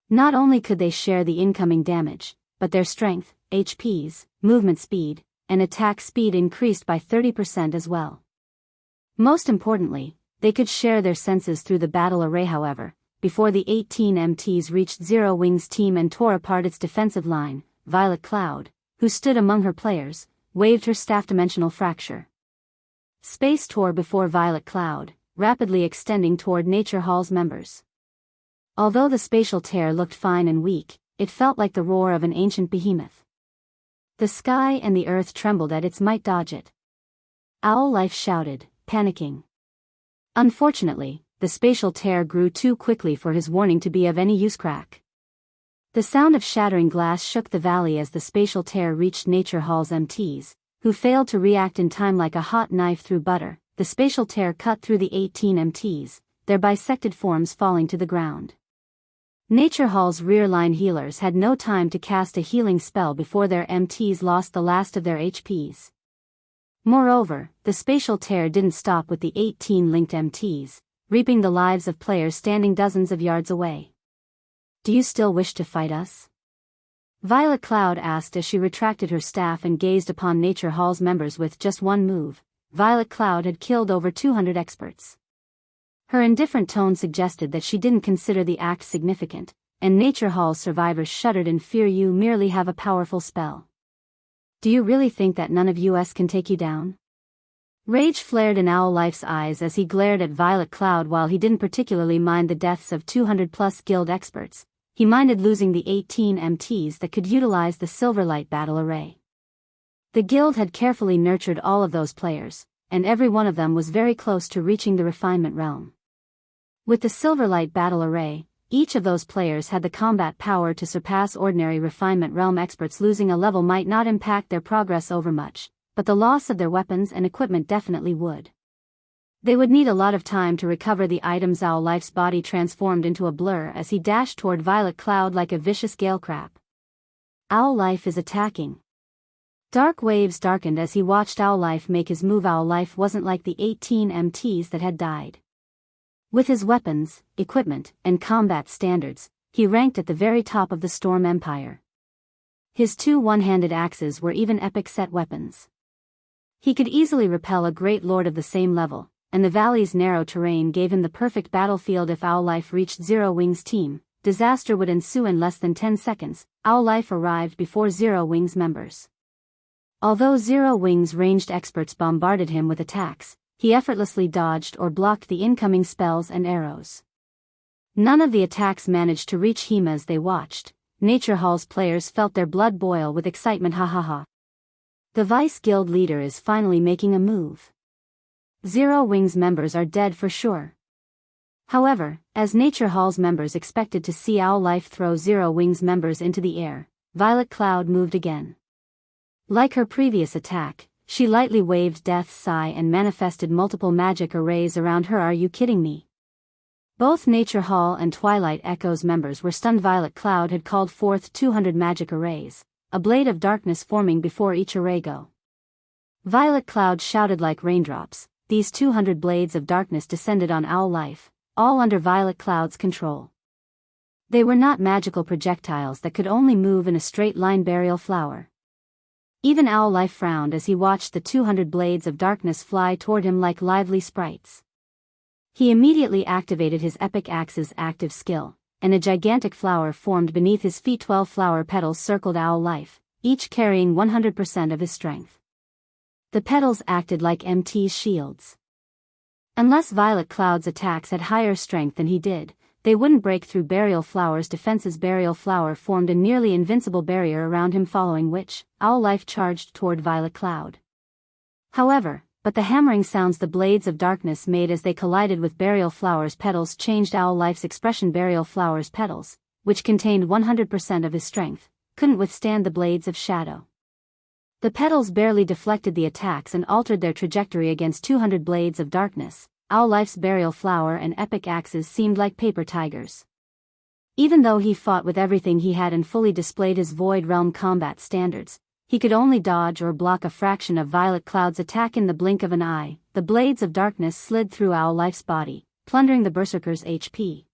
Not only could they share the incoming damage, but their strength, HPs, movement speed, and attack speed increased by 30% as well. Most importantly, they could share their senses through the battle array. However, before the 18 MTs reached Zero Wing's team and tore apart its defensive line, Violet Cloud, who stood among her players, waved her staff. Dimensional fracture. Space tore before Violet Cloud, rapidly extending toward Nature Hall's members. Although the spatial tear looked fine and weak, it felt like the roar of an ancient behemoth. The sky and the earth trembled at its might. Dodge it! Owllife shouted, panicking. Unfortunately, the spatial tear grew too quickly for his warning to be of any use. Crack. The sound of shattering glass shook the valley as the spatial tear reached Nature Hall's MTs, who failed to react in time. Like a hot knife through butter, the spatial tear cut through the 18 MTs, their bisected forms falling to the ground. Nature Hall's rear-line healers had no time to cast a healing spell before their MTs lost the last of their HPs. Moreover, the spatial tear didn't stop with the 18 linked MTs, reaping the lives of players standing dozens of yards away. Do you still wish to fight us? Violet Cloud asked as she retracted her staff and gazed upon Nature Hall's members. With just one move, Violet Cloud had killed over 200 experts. Her indifferent tone suggested that she didn't consider the act significant, and Nature Hall's survivors shuddered in fear. You merely have a powerful spell. Do you really think that none of us can take you down? Rage flared in Owllife's eyes as he glared at Violet Cloud. While he didn't particularly mind the deaths of 200+ guild experts, he minded losing the 18 MTs that could utilize the Silverlight Battle Array. The guild had carefully nurtured all of those players, and every one of them was very close to reaching the refinement realm. With the Silverlight Battle Array, each of those players had the combat power to surpass ordinary refinement realm experts. Losing a level might not impact their progress over much, but the loss of their weapons and equipment definitely would. They would need a lot of time to recover the items. Owllife's body transformed into a blur as he dashed toward Violet Cloud like a vicious gale crab. Owllife is attacking. Dark waves darkened as he watched Owllife make his move. Owllife wasn't like the 18 MTs that had died. With his weapons, equipment, and combat standards, he ranked at the very top of the Storm Empire. His 2 one-handed axes were even epic set weapons. He could easily repel a great lord of the same level, and the valley's narrow terrain gave him the perfect battlefield. If Owllife reached Zero Wing's team, disaster would ensue. In less than 10 seconds, Owllife arrived before Zero Wing's members. Although Zero Wing's ranged experts bombarded him with attacks, he effortlessly dodged or blocked the incoming spells and arrows. None of the attacks managed to reach him. As they watched, Nature Hall's players felt their blood boil with excitement. Ha ha ha. The Vice Guild leader is finally making a move. Zero Wings members are dead for sure. However, as Nature Hall's members expected to see Owl Life throw Zero Wings members into the air, Violet Cloud moved again. Like her previous attack, she lightly waved Death's Sigh and manifested multiple magic arrays around her. Are you kidding me? Both Nature Hall and Twilight Echo's members were stunned. Violet Cloud had called forth 200 magic arrays, a blade of darkness forming before each array go. Violet Cloud shouted like raindrops. These 200 blades of darkness descended on Owl Life, all under Violet Cloud's control. They were not magical projectiles that could only move in a straight line. Burial Flower. Even Owl Life frowned as he watched the 200 blades of darkness fly toward him like lively sprites. He immediately activated his Epic Axe's active skill, and a gigantic flower formed beneath his feet. 12 flower petals circled Owl Life, each carrying 100% of his strength. The petals acted like MT's shields. Unless Violet Cloud's attacks had higher strength than he did, they wouldn't break through Burial Flower's defenses. Burial Flower formed a nearly invincible barrier around him, following which, Owl Life charged toward Violet Cloud. However, the hammering sounds the blades of darkness made as they collided with Burial Flower's petals changed Owl Life's expression. Burial Flower's petals, which contained 100% of his strength, couldn't withstand the blades of shadow. The petals barely deflected the attacks and altered their trajectory against 200 blades of darkness. Owl Life's Burial Flower and Epic Axes seemed like paper tigers. Even though he fought with everything he had and fully displayed his Void Realm combat standards, he could only dodge or block a fraction of Violet Cloud's attack in the blink of an eye. The blades of darkness slid through Owl Life's body, plundering the Berserker's HP.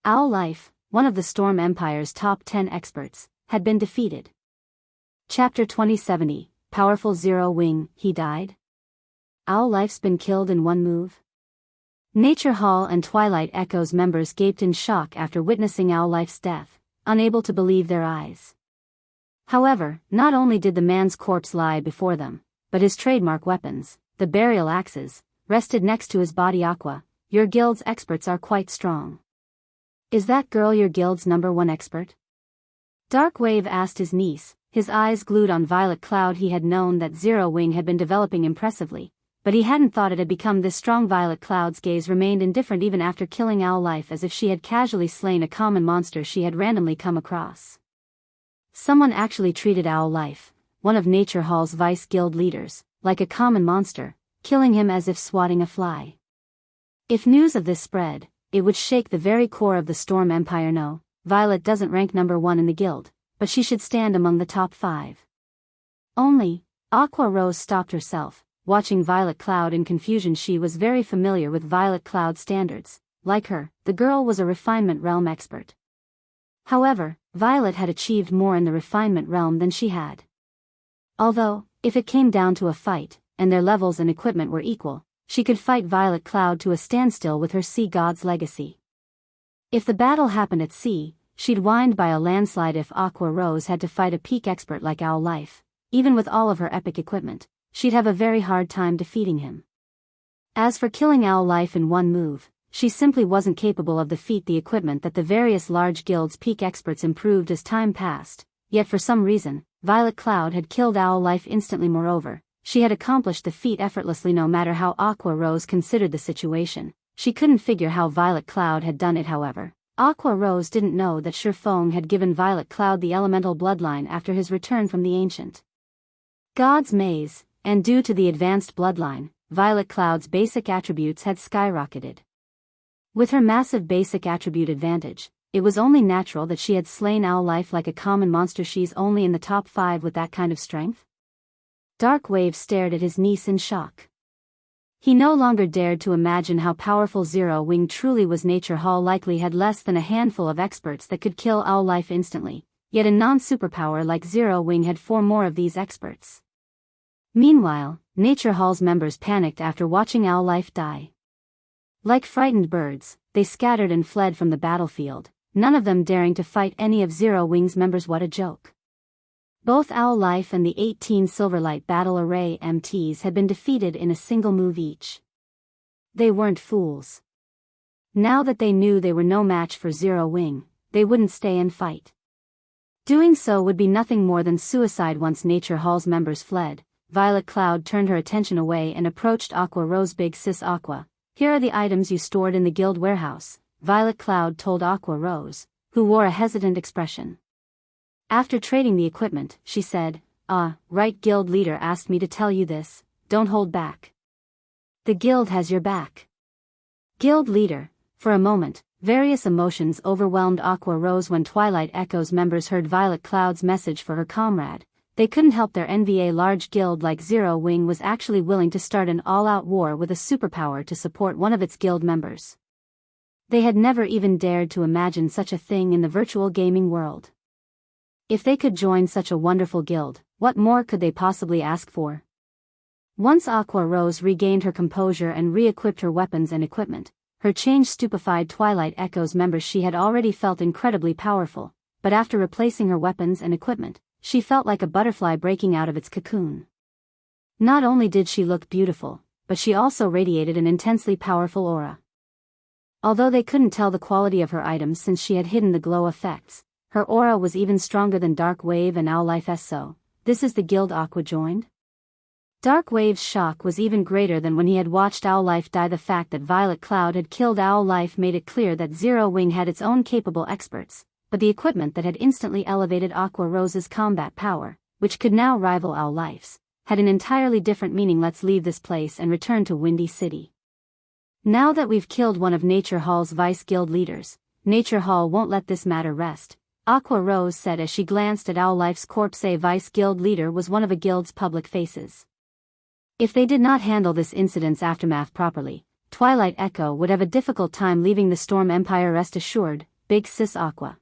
Owl Life, one of the Storm Empire's top 10 experts, had been defeated. Chapter 2070, Powerful Zero Wing, he died? Owl Life's been killed in one move? Nature Hall and Twilight Echo's members gaped in shock after witnessing Owl Life's death, unable to believe their eyes. However, not only did the man's corpse lie before them, but his trademark weapons, the burial axes, rested next to his body. Aqua, your guild's experts are quite strong. Is that girl your guild's #1 expert? Darkwave asked his niece, his eyes glued on Violet Cloud. He had known that Zero Wing had been developing impressively, but he hadn't thought it had become this strong. Violet Cloud's gaze remained indifferent even after killing Owl Life, as if she had casually slain a common monster she had randomly come across. Someone actually treated Owl Life, one of Nature Hall's Vice Guild leaders, like a common monster, killing him as if swatting a fly. If news of this spread, it would shake the very core of the Storm Empire. No, Violet doesn't rank #1 in the guild, but she should stand among the top 5. Only, Aqua Rose stopped herself, watching Violet Cloud in confusion. She was very familiar with Violet Cloud's standards. Like her, the girl was a refinement realm expert. However, Violet had achieved more in the refinement realm than she had. Although, if it came down to a fight, and their levels and equipment were equal, she could fight Violet Cloud to a standstill with her Sea God's legacy. If the battle happened at sea, she'd wind by a landslide. If Aqua Rose had to fight a peak expert like Owl Life, even with all of her epic equipment, she'd have a very hard time defeating him. As for killing Owl Life in one move, she simply wasn't capable of the feat. The equipment that the various large guilds' peak experts improved as time passed, yet for some reason, Violet Cloud had killed Owl Life instantly. Moreover, she had accomplished the feat effortlessly. No matter how Aqua Rose considered the situation, she couldn't figure how Violet Cloud had done it. However, Aqua Rose didn't know that Shurfeng had given Violet Cloud the elemental bloodline after his return from the ancient God's Maze, and due to the advanced bloodline, Violet Cloud's basic attributes had skyrocketed. With her massive basic attribute advantage, it was only natural that she had slain Owl Life like a common monster. She's only in the top 5 with that kind of strength? Darkwave stared at his niece in shock. He no longer dared to imagine how powerful Zero Wing truly was. Nature Hall likely had less than a handful of experts that could kill Owl Life instantly, yet a non-superpower like Zero Wing had 4 more of these experts. Meanwhile, Nature Hall's members panicked after watching Owl Life die. Like frightened birds, they scattered and fled from the battlefield, none of them daring to fight any of Zero Wing's members. What a joke. Both Owl Life and the 18 Silverlight Battle Array MTs had been defeated in a single move each. They weren't fools. Now that they knew they were no match for Zero Wing, they wouldn't stay and fight. Doing so would be nothing more than suicide once Nature Hall's members fled. Violet Cloud turned her attention away and approached Aqua Rose. Big Sis Aqua, here are the items you stored in the guild warehouse, Violet Cloud told Aqua Rose, who wore a hesitant expression. After trading the equipment, she said, right, guild leader asked me to tell you this, don't hold back. The guild has your back. Guild leader. For a moment, various emotions overwhelmed Aqua Rose when Twilight Echo's members heard Violet Cloud's message for her comrade. They couldn't help their envy. A large guild like Zero Wing was actually willing to start an all-out war with a superpower to support one of its guild members. They had never even dared to imagine such a thing in the virtual gaming world. If they could join such a wonderful guild, what more could they possibly ask for? Once Aqua Rose regained her composure and re-equipped her weapons and equipment, her change stupefied Twilight Echo's members. She had already felt incredibly powerful, but after replacing her weapons and equipment, she felt like a butterfly breaking out of its cocoon. Not only did she look beautiful, but she also radiated an intensely powerful aura. Although they couldn't tell the quality of her items since she had hidden the glow effects, her aura was even stronger than Dark Wave and Owl Life's. So, this is the guild Aqua joined? Dark Wave's shock was even greater than when he had watched Owl Life die. The fact that Violet Cloud had killed Owl Life made it clear that Zero Wing had its own capable experts, but the equipment that had instantly elevated Aqua Rose's combat power, which could now rival Owl Life's, had an entirely different meaning. Let's leave this place and return to Windy City. Now that we've killed one of Nature Hall's vice guild leaders, Nature Hall won't let this matter rest, Aqua Rose said as she glanced at Owl Life's corpse. A vice guild leader was one of a guild's public faces. If they did not handle this incident's aftermath properly, Twilight Echo would have a difficult time leaving the Storm Empire. Rest assured, Big Sis Aqua.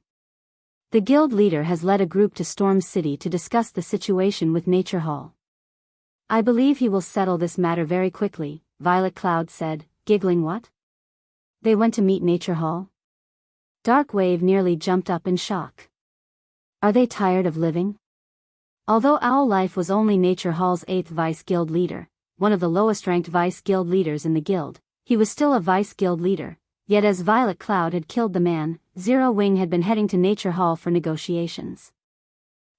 The guild leader has led a group to Storm City to discuss the situation with Nature Hall. I believe he will settle this matter very quickly, Violet Cloud said, giggling. What? They went to meet Nature Hall? Dark Wave nearly jumped up in shock. Are they tired of living? Although Owl Life was only Nature Hall's 8th vice guild leader, one of the lowest-ranked vice guild leaders in the guild, he was still a vice guild leader, yet as Violet Cloud had killed the man, Zero Wing had been heading to Nature Hall for negotiations.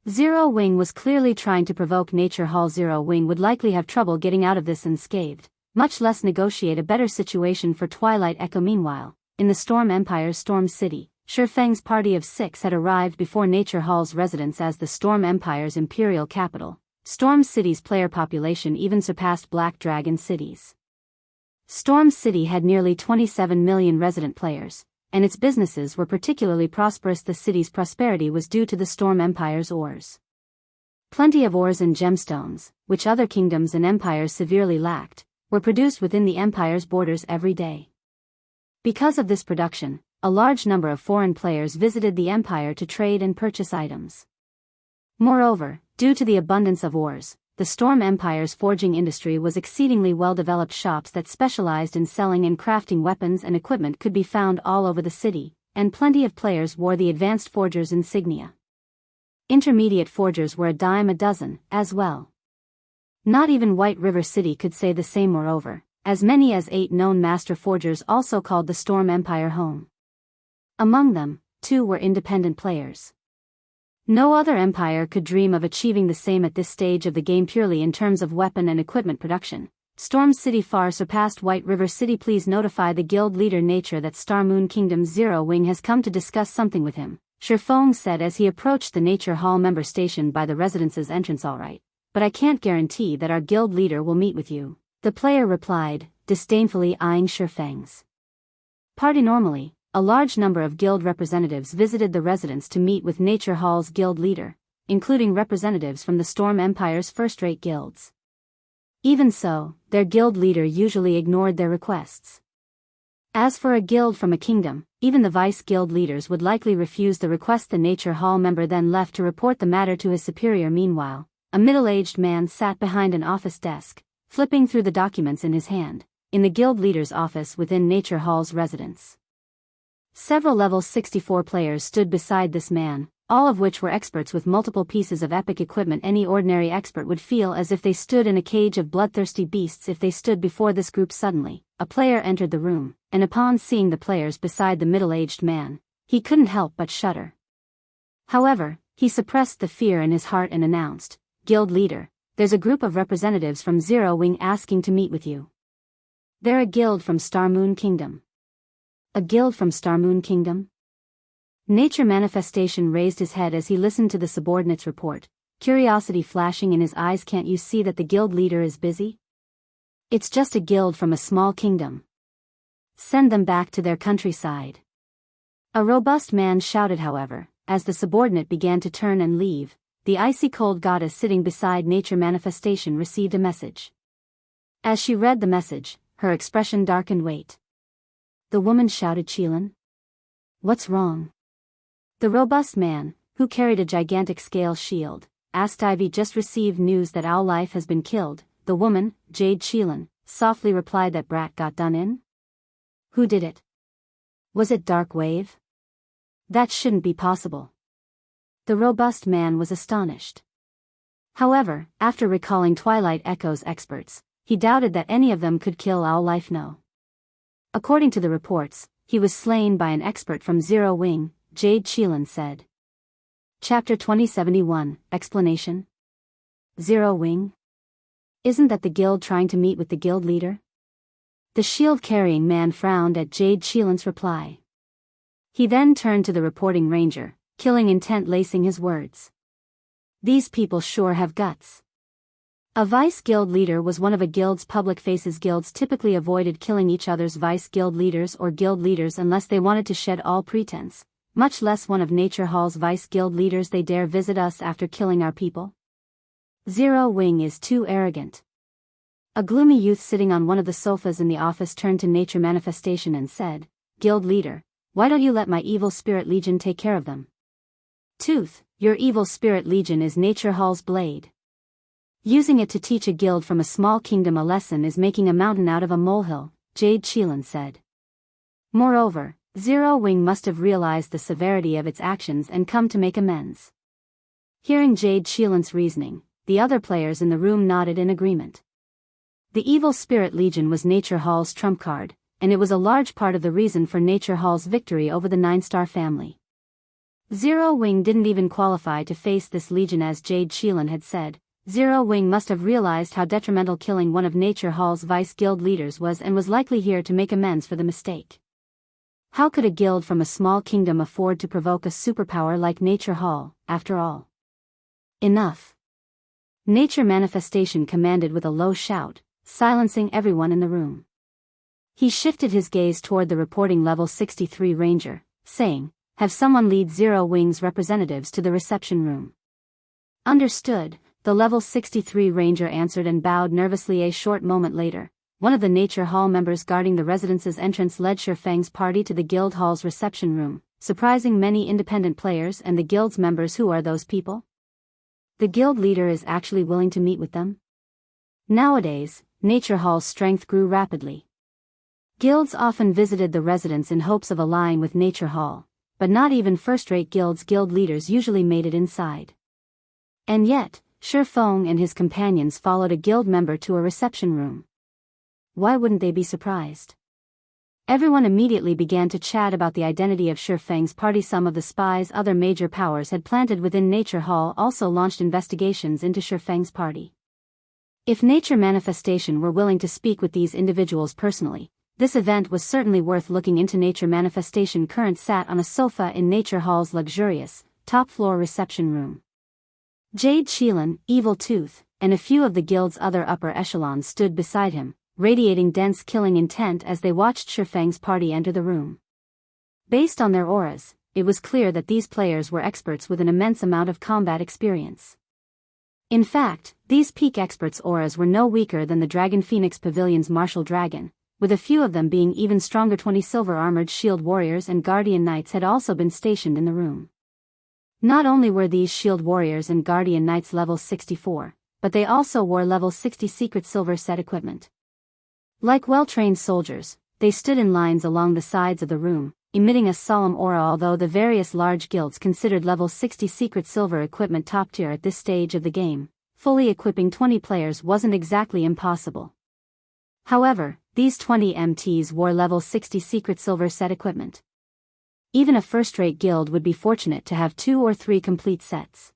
Zero Wing was clearly trying to provoke Nature Hall. Zero Wing would likely have trouble getting out of this unscathed, much less negotiate a better situation for Twilight Echo. Meanwhile, in the Storm Empire's Storm City, Shifeng's party of 6 had arrived before Nature Hall's residence. As the Storm Empire's imperial capital, Storm City's player population even surpassed Black Dragon City's. Storm City had nearly 27 million resident players, and its businesses were particularly prosperous. The city's prosperity was due to the Storm Empire's ores. Plenty of ores and gemstones, which other kingdoms and empires severely lacked, were produced within the empire's borders every day. Because of this production, a large number of foreign players visited the empire to trade and purchase items. Moreover, due to the abundance of ores, the Storm Empire's forging industry was exceedingly well-developed. Shops that specialized in selling and crafting weapons and equipment could be found all over the city, and plenty of players wore the advanced forger's insignia. Intermediate forgers were a dime a dozen, as well. Not even White River City could say the same. Moreover, as many as 8 known master forgers also called the Storm Empire home. Among them, 2 were independent players. No other empire could dream of achieving the same at this stage of the game. Purely in terms of weapon and equipment production, Storm City far surpassed White River City. Please notify the guild leader Nature that Star Moon Kingdom's Zero Wing has come to discuss something with him, Shifeng said as he approached the Nature Hall member station by the residence's entrance. All right, but I can't guarantee that our guild leader will meet with you, the player replied, disdainfully eyeing Shifeng's party. Normally, a large number of guild representatives visited the residence to meet with Nature Hall's guild leader, including representatives from the Storm Empire's first-rate guilds. Even so, their guild leader usually ignored their requests. As for a guild from a kingdom, even the vice guild leaders would likely refuse the request. The Nature Hall member then left to report the matter to his superior. Meanwhile, a middle-aged man sat behind an office desk, flipping through the documents in his hand, in the guild leader's office within Nature Hall's residence. Several level 64 players stood beside this man, all of which were experts with multiple pieces of epic equipment. Any ordinary expert would feel as if they stood in a cage of bloodthirsty beasts if they stood before this group. Suddenly, a player entered the room, and upon seeing the players beside the middle-aged man, he couldn't help but shudder. However, He suppressed the fear in his heart and announced, "Guild leader, there's a group of representatives from Zero Wing asking to meet with you. They're a guild from Starmoon Kingdom." A guild from Starmoon Kingdom? Nature Manifestation raised his head as he listened to the subordinate's report, curiosity flashing in his eyes. "Can't you see that the guild leader is busy? It's just a guild from a small kingdom. Send them back to their countryside." A robust man shouted. However, as the subordinate began to turn and leave, the icy-cold goddess sitting beside Nature Manifestation received a message. As she read the message, her expression darkened. "Wait." The woman shouted. "Youlan? What's wrong?" The robust man, who carried a gigantic scale shield, asked. "Ivy just received news that our life has been killed." The woman, Jade Youlan, softly replied. "That brat got done in? Who did it? Was it Dark Wave? That shouldn't be possible." The robust man was astonished. However, after recalling Twilight Echo's experts, he doubted that any of them could kill our life. "No. According to the reports, he was slain by an expert from Zero Wing," Jade Youlan said. Chapter 2071, Explanation. Zero Wing? Isn't that the guild trying to meet with the guild leader? The shield-carrying man frowned at Jade Youlan's reply. He then turned to the reporting ranger, killing intent lacing his words. "These people sure have guts." A vice-guild leader was one of a guild's public faces. Guilds typically avoided killing each other's vice-guild leaders or guild leaders unless they wanted to shed all pretense, much less one of Nature Hall's vice-guild leaders. "They dare visit us after killing our people? Zero Wing is too arrogant." A gloomy youth sitting on one of the sofas in the office turned to Nature Manifestation and said, "Guild leader, why don't you let my evil spirit legion take care of them?" "Tooth, your evil spirit legion is Nature Hall's blade. Using it to teach a guild from a small kingdom a lesson is making a mountain out of a molehill," Jade Youlan said. "Moreover, Zero Wing must have realized the severity of its actions and come to make amends." Hearing Jade Youlan's reasoning, the other players in the room nodded in agreement. The Evil Spirit Legion was Nature Hall's trump card, and it was a large part of the reason for Nature Hall's victory over the Nine-Star family. Zero Wing didn't even qualify to face this legion. As Jade Youlan had said, Zero Wing must have realized how detrimental killing one of Nature Hall's vice-guild leaders was and was likely here to make amends for the mistake. How could a guild from a small kingdom afford to provoke a superpower like Nature Hall, after all? Enough. Nature Manifestation commanded with a low shout, silencing everyone in the room. He shifted his gaze toward the reporting level 63 ranger, saying, "Have someone lead Zero Wing's representatives to the reception room." "Understood," the level 63 ranger answered and bowed nervously. A short moment later, one of the Nature Hall members guarding the residence's entrance led Shurfang's party to the guild hall's reception room, surprising many independent players and the guild's members. "Who are those people? The guild leader is actually willing to meet with them?" Nowadays, Nature Hall's strength grew rapidly. Guilds often visited the residence in hopes of allying with Nature Hall, but not even first-rate guild leaders usually made it inside. And yet, Shurfang and his companions followed a guild member to a reception room. Why wouldn't they be surprised? Everyone immediately began to chat about the identity of Shurfang's party. Some of the spies other major powers had planted within Nature Hall also launched investigations into Shurfang's party. If Nature Manifestation were willing to speak with these individuals personally, this event was certainly worth looking into. Nature Manifestation currently sat on a sofa in Nature Hall's luxurious, top-floor reception room. Jade Youlan, Evil Tooth, and a few of the guild's other upper echelons stood beside him, radiating dense killing intent as they watched Shurfang's party enter the room. Based on their auras, it was clear that these players were experts with an immense amount of combat experience. In fact, these peak experts' auras were no weaker than the Dragon Phoenix Pavilion's martial dragon, with a few of them being even stronger. 20 silver-armored shield warriors and guardian knights had also been stationed in the room. Not only were these shield warriors and guardian knights level 64, but they also wore level 60 secret silver set equipment. Like well-trained soldiers, they stood in lines along the sides of the room, emitting a solemn aura. Although the various large guilds considered level 60 secret silver equipment top tier at this stage of the game, fully equipping 20 players wasn't exactly impossible. However, these 20 MTs wore level 60 secret silver set equipment. Even a first-rate guild would be fortunate to have 2 or 3 complete sets.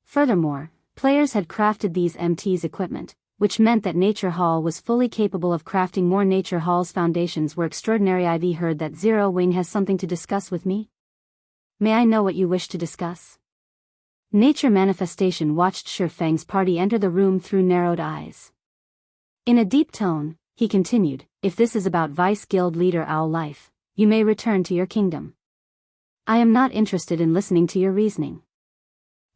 Furthermore, players had crafted these MT's equipment, which meant that Nature Hall was fully capable of crafting more. Nature Hall's foundations were extraordinary. I've heard that Zero Wing has something to discuss with me. May I know what you wish to discuss? Nature Manifestation watched Shifeng's party enter the room through narrowed eyes. In a deep tone, he continued, if this is about Vice Guild Leader Owl Life, you may return to your kingdom. I am not interested in listening to your reasoning.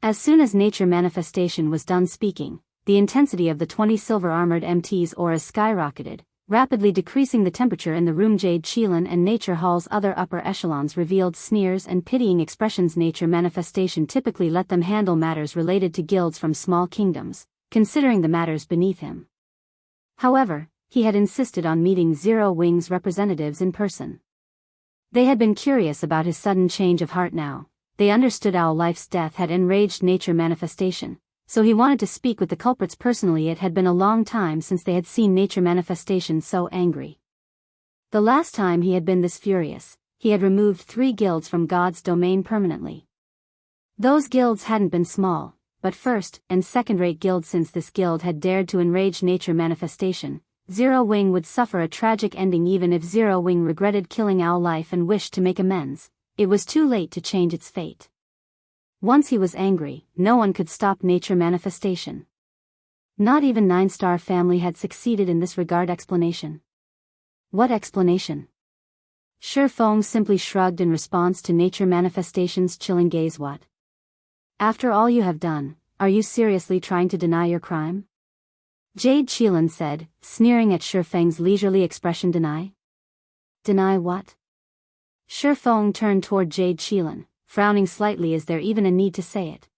As soon as Nature Manifestation was done speaking, the intensity of the 20 silver-armored MT's auras skyrocketed, rapidly decreasing the temperature in the room. Jade Chelan and Nature Hall's other upper echelons revealed sneers and pitying expressions. Nature Manifestation typically let them handle matters related to guilds from small kingdoms, considering the matters beneath him. However, he had insisted on meeting Zero Wing's representatives in person. They had been curious about his sudden change of heart now. They understood Owl Life's death had enraged Nature Manifestation, so he wanted to speak with the culprits personally. It had been a long time since they had seen Nature Manifestation so angry. The last time he had been this furious, he had removed 3 guilds from God's domain permanently. Those guilds hadn't been small, but first- and second-rate guilds. Since this guild had dared to enrage Nature Manifestation, Zero Wing would suffer a tragic ending. Even if Zero Wing regretted killing Owl Life and wished to make amends, it was too late to change its fate. Once he was angry, no one could stop Nature Manifestation. Not even 9-Star Family had succeeded in this regard. Explanation? What explanation? Shifeng simply shrugged in response to Nature Manifestation's chilling gaze. What? After all you have done, are you seriously trying to deny your crime? Jade Chelan said, sneering at Shifeng's leisurely expression. Deny? Deny what? Shifeng turned toward Jade Chelan, frowning slightly. Is there even a need to say it?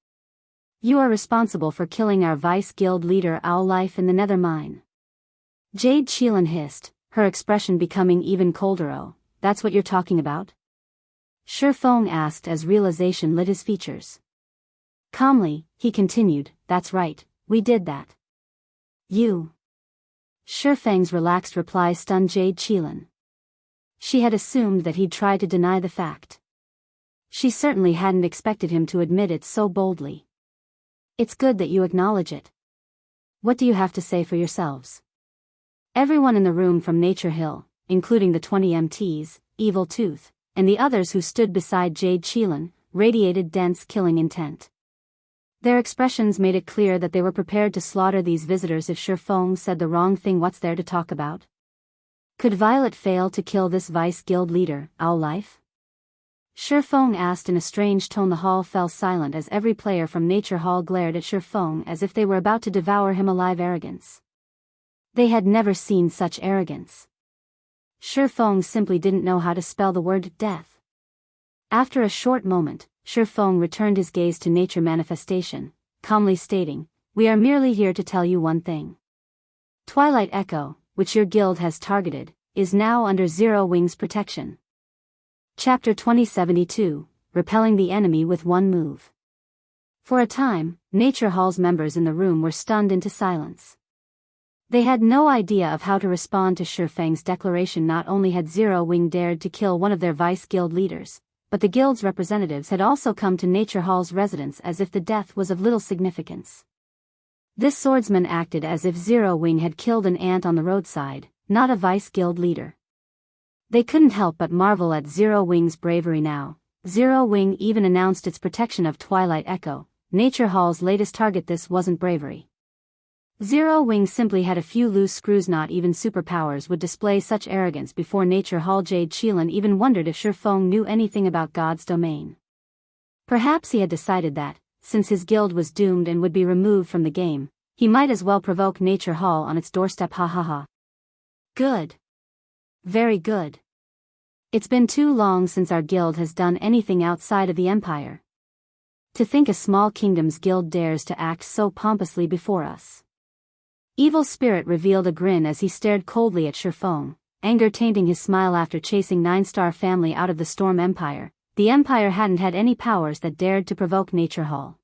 You are responsible for killing our Vice Guild Leader Owl Life in the Nether Mine. Jade Chelan hissed, her expression becoming even colder. Oh, that's what you're talking about? Shifeng asked as realization lit his features. Calmly, he continued, that's right, we did that. You. Shifeng's relaxed reply stunned Jade Chelan. She had assumed that he'd try to deny the fact. She certainly hadn't expected him to admit it so boldly. It's good that you acknowledge it. What do you have to say for yourselves? Everyone in the room from Nature Hill, including the 20 MTs, Evil Tooth, and the others who stood beside Jade Chelan, radiated dense killing intent. Their expressions made it clear that they were prepared to slaughter these visitors if Shifeng said the wrong thing. What's there to talk about? Could Violet fail to kill this Vice Guild Leader, Owl Life? Shifeng asked in a strange tone. The hall fell silent as every player from Nature Hall glared at Shifeng as if they were about to devour him alive. Arrogance. They had never seen such arrogance. Shifeng simply didn't know how to spell the word death. After a short moment, Shifeng returned his gaze to Nature Manifestation, calmly stating, we are merely here to tell you one thing. Twilight Echo, which your guild has targeted, is now under Zero Wing's protection. Chapter 2072, Repelling the Enemy with One Move. For a time, Nature Hall's members in the room were stunned into silence. They had no idea of how to respond to Shifeng's declaration. Not only had Zero Wing dared to kill one of their Vice Guild leaders, but the guild's representatives had also come to Nature Hall's residence as if the death was of little significance. This swordsman acted as if Zero Wing had killed an ant on the roadside, not a Vice Guild leader. They couldn't help but marvel at Zero Wing's bravery now. Zero Wing even announced its protection of Twilight Echo, Nature Hall's latest target. This wasn't bravery. Zero Wing simply had a few loose screws. Not even superpowers would display such arrogance before Nature Hall. Jade Chelan even wondered if Shifeng knew anything about God's domain. Perhaps he had decided that, since his guild was doomed and would be removed from the game, he might as well provoke Nature Hall on its doorstep. Ha ha ha. Good. Very good. It's been too long since our guild has done anything outside of the Empire. To think a small kingdom's guild dares to act so pompously before us. Evil Spirit revealed a grin as he stared coldly at Shifeng, anger tainting his smile. After chasing 9-Star Family out of the Storm Empire, the Empire hadn't had any powers that dared to provoke Nature Hall.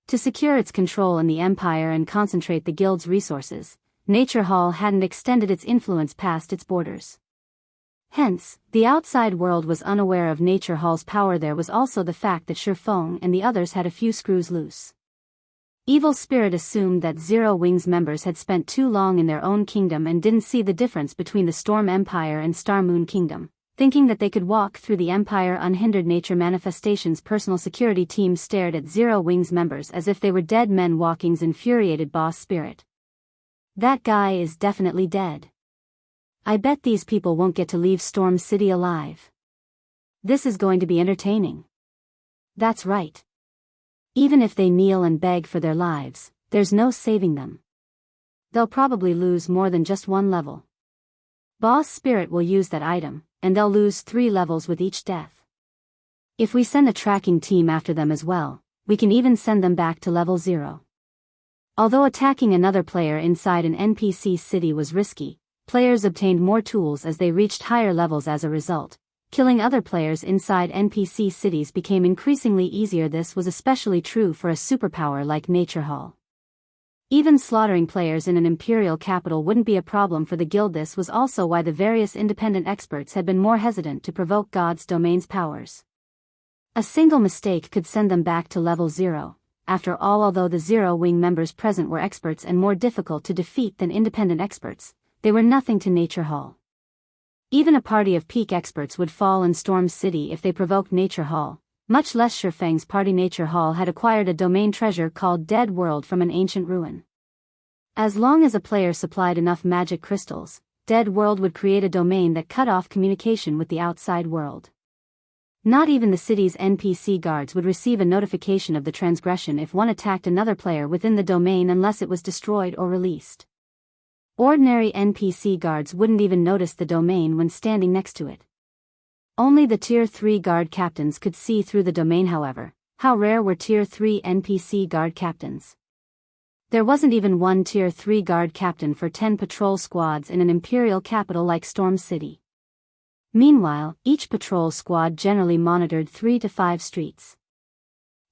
To secure its control in the Empire and concentrate the guild's resources, Nature Hall hadn't extended its influence past its borders. Hence, the outside world was unaware of Nature Hall's power. There was also the fact that Shifeng and the others had a few screws loose. Evil Spirit assumed that Zero Wings members had spent too long in their own kingdom and didn't see the difference between the Storm Empire and Star Moon Kingdom, thinking that they could walk through the Empire unhindered. Nature Manifestation's personal security team stared at Zero Wings members as if they were dead men. Walking's infuriated boss Spirit. That guy is definitely dead. I bet these people won't get to leave Storm City alive. This is going to be entertaining. That's right. Even if they kneel and beg for their lives, there's no saving them. They'll probably lose more than just one level. Boss Spirit will use that item, and they'll lose 3 levels with each death. If we send a tracking team after them as well, we can even send them back to level 0. Although attacking another player inside an NPC city was risky, players obtained more tools as they reached higher levels. As a result, killing other players inside NPC cities became increasingly easier. This was especially true for a superpower like Nature Hall. Even slaughtering players in an imperial capital wouldn't be a problem for the guild. This was also why the various independent experts had been more hesitant to provoke God's domain's powers. A single mistake could send them back to level 0. After all, although the Zero Wing members present were experts and more difficult to defeat than independent experts, they were nothing to Nature Hall. Even a party of peak experts would fall in Storm City if they provoked Nature Hall, much less Shifeng's party. Nature Hall had acquired a domain treasure called Dead World from an ancient ruin. As long as a player supplied enough magic crystals, Dead World would create a domain that cut off communication with the outside world. Not even the city's NPC guards would receive a notification of the transgression if one attacked another player within the domain unless it was destroyed or released. Ordinary NPC guards wouldn't even notice the domain when standing next to it. Only the Tier 3 guard captains could see through the domain. However, how rare were Tier 3 NPC guard captains? There wasn't even one Tier 3 guard captain for 10 patrol squads in an imperial capital like Storm City. Meanwhile, each patrol squad generally monitored 3 to 5 streets.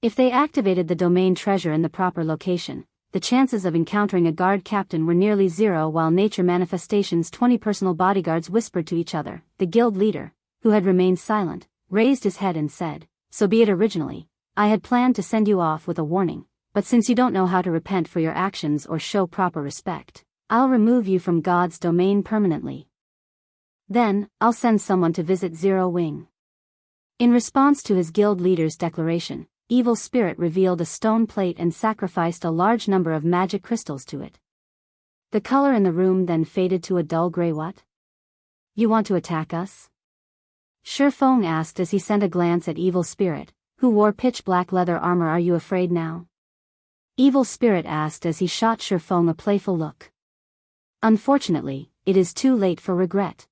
If they activated the domain treasure in the proper location, the chances of encountering a guard captain were nearly 0. While Nature Manifestation's 20 personal bodyguards whispered to each other, the guild leader, who had remained silent, raised his head and said, "So be it. Originally, I had planned to send you off with a warning, but since you don't know how to repent for your actions or show proper respect, I'll remove you from God's domain permanently. Then, I'll send someone to visit Zero Wing." In response to his guild leader's declaration, Evil Spirit revealed a stone plate and sacrificed a large number of magic crystals to it. The color in the room then faded to a dull gray. "What? You want to attack us?" Shifeng asked as he sent a glance at Evil Spirit, who wore pitch black leather armor. "Are you afraid now?" Evil Spirit asked as he shot Shifeng a playful look. Unfortunately, it is too late for regret.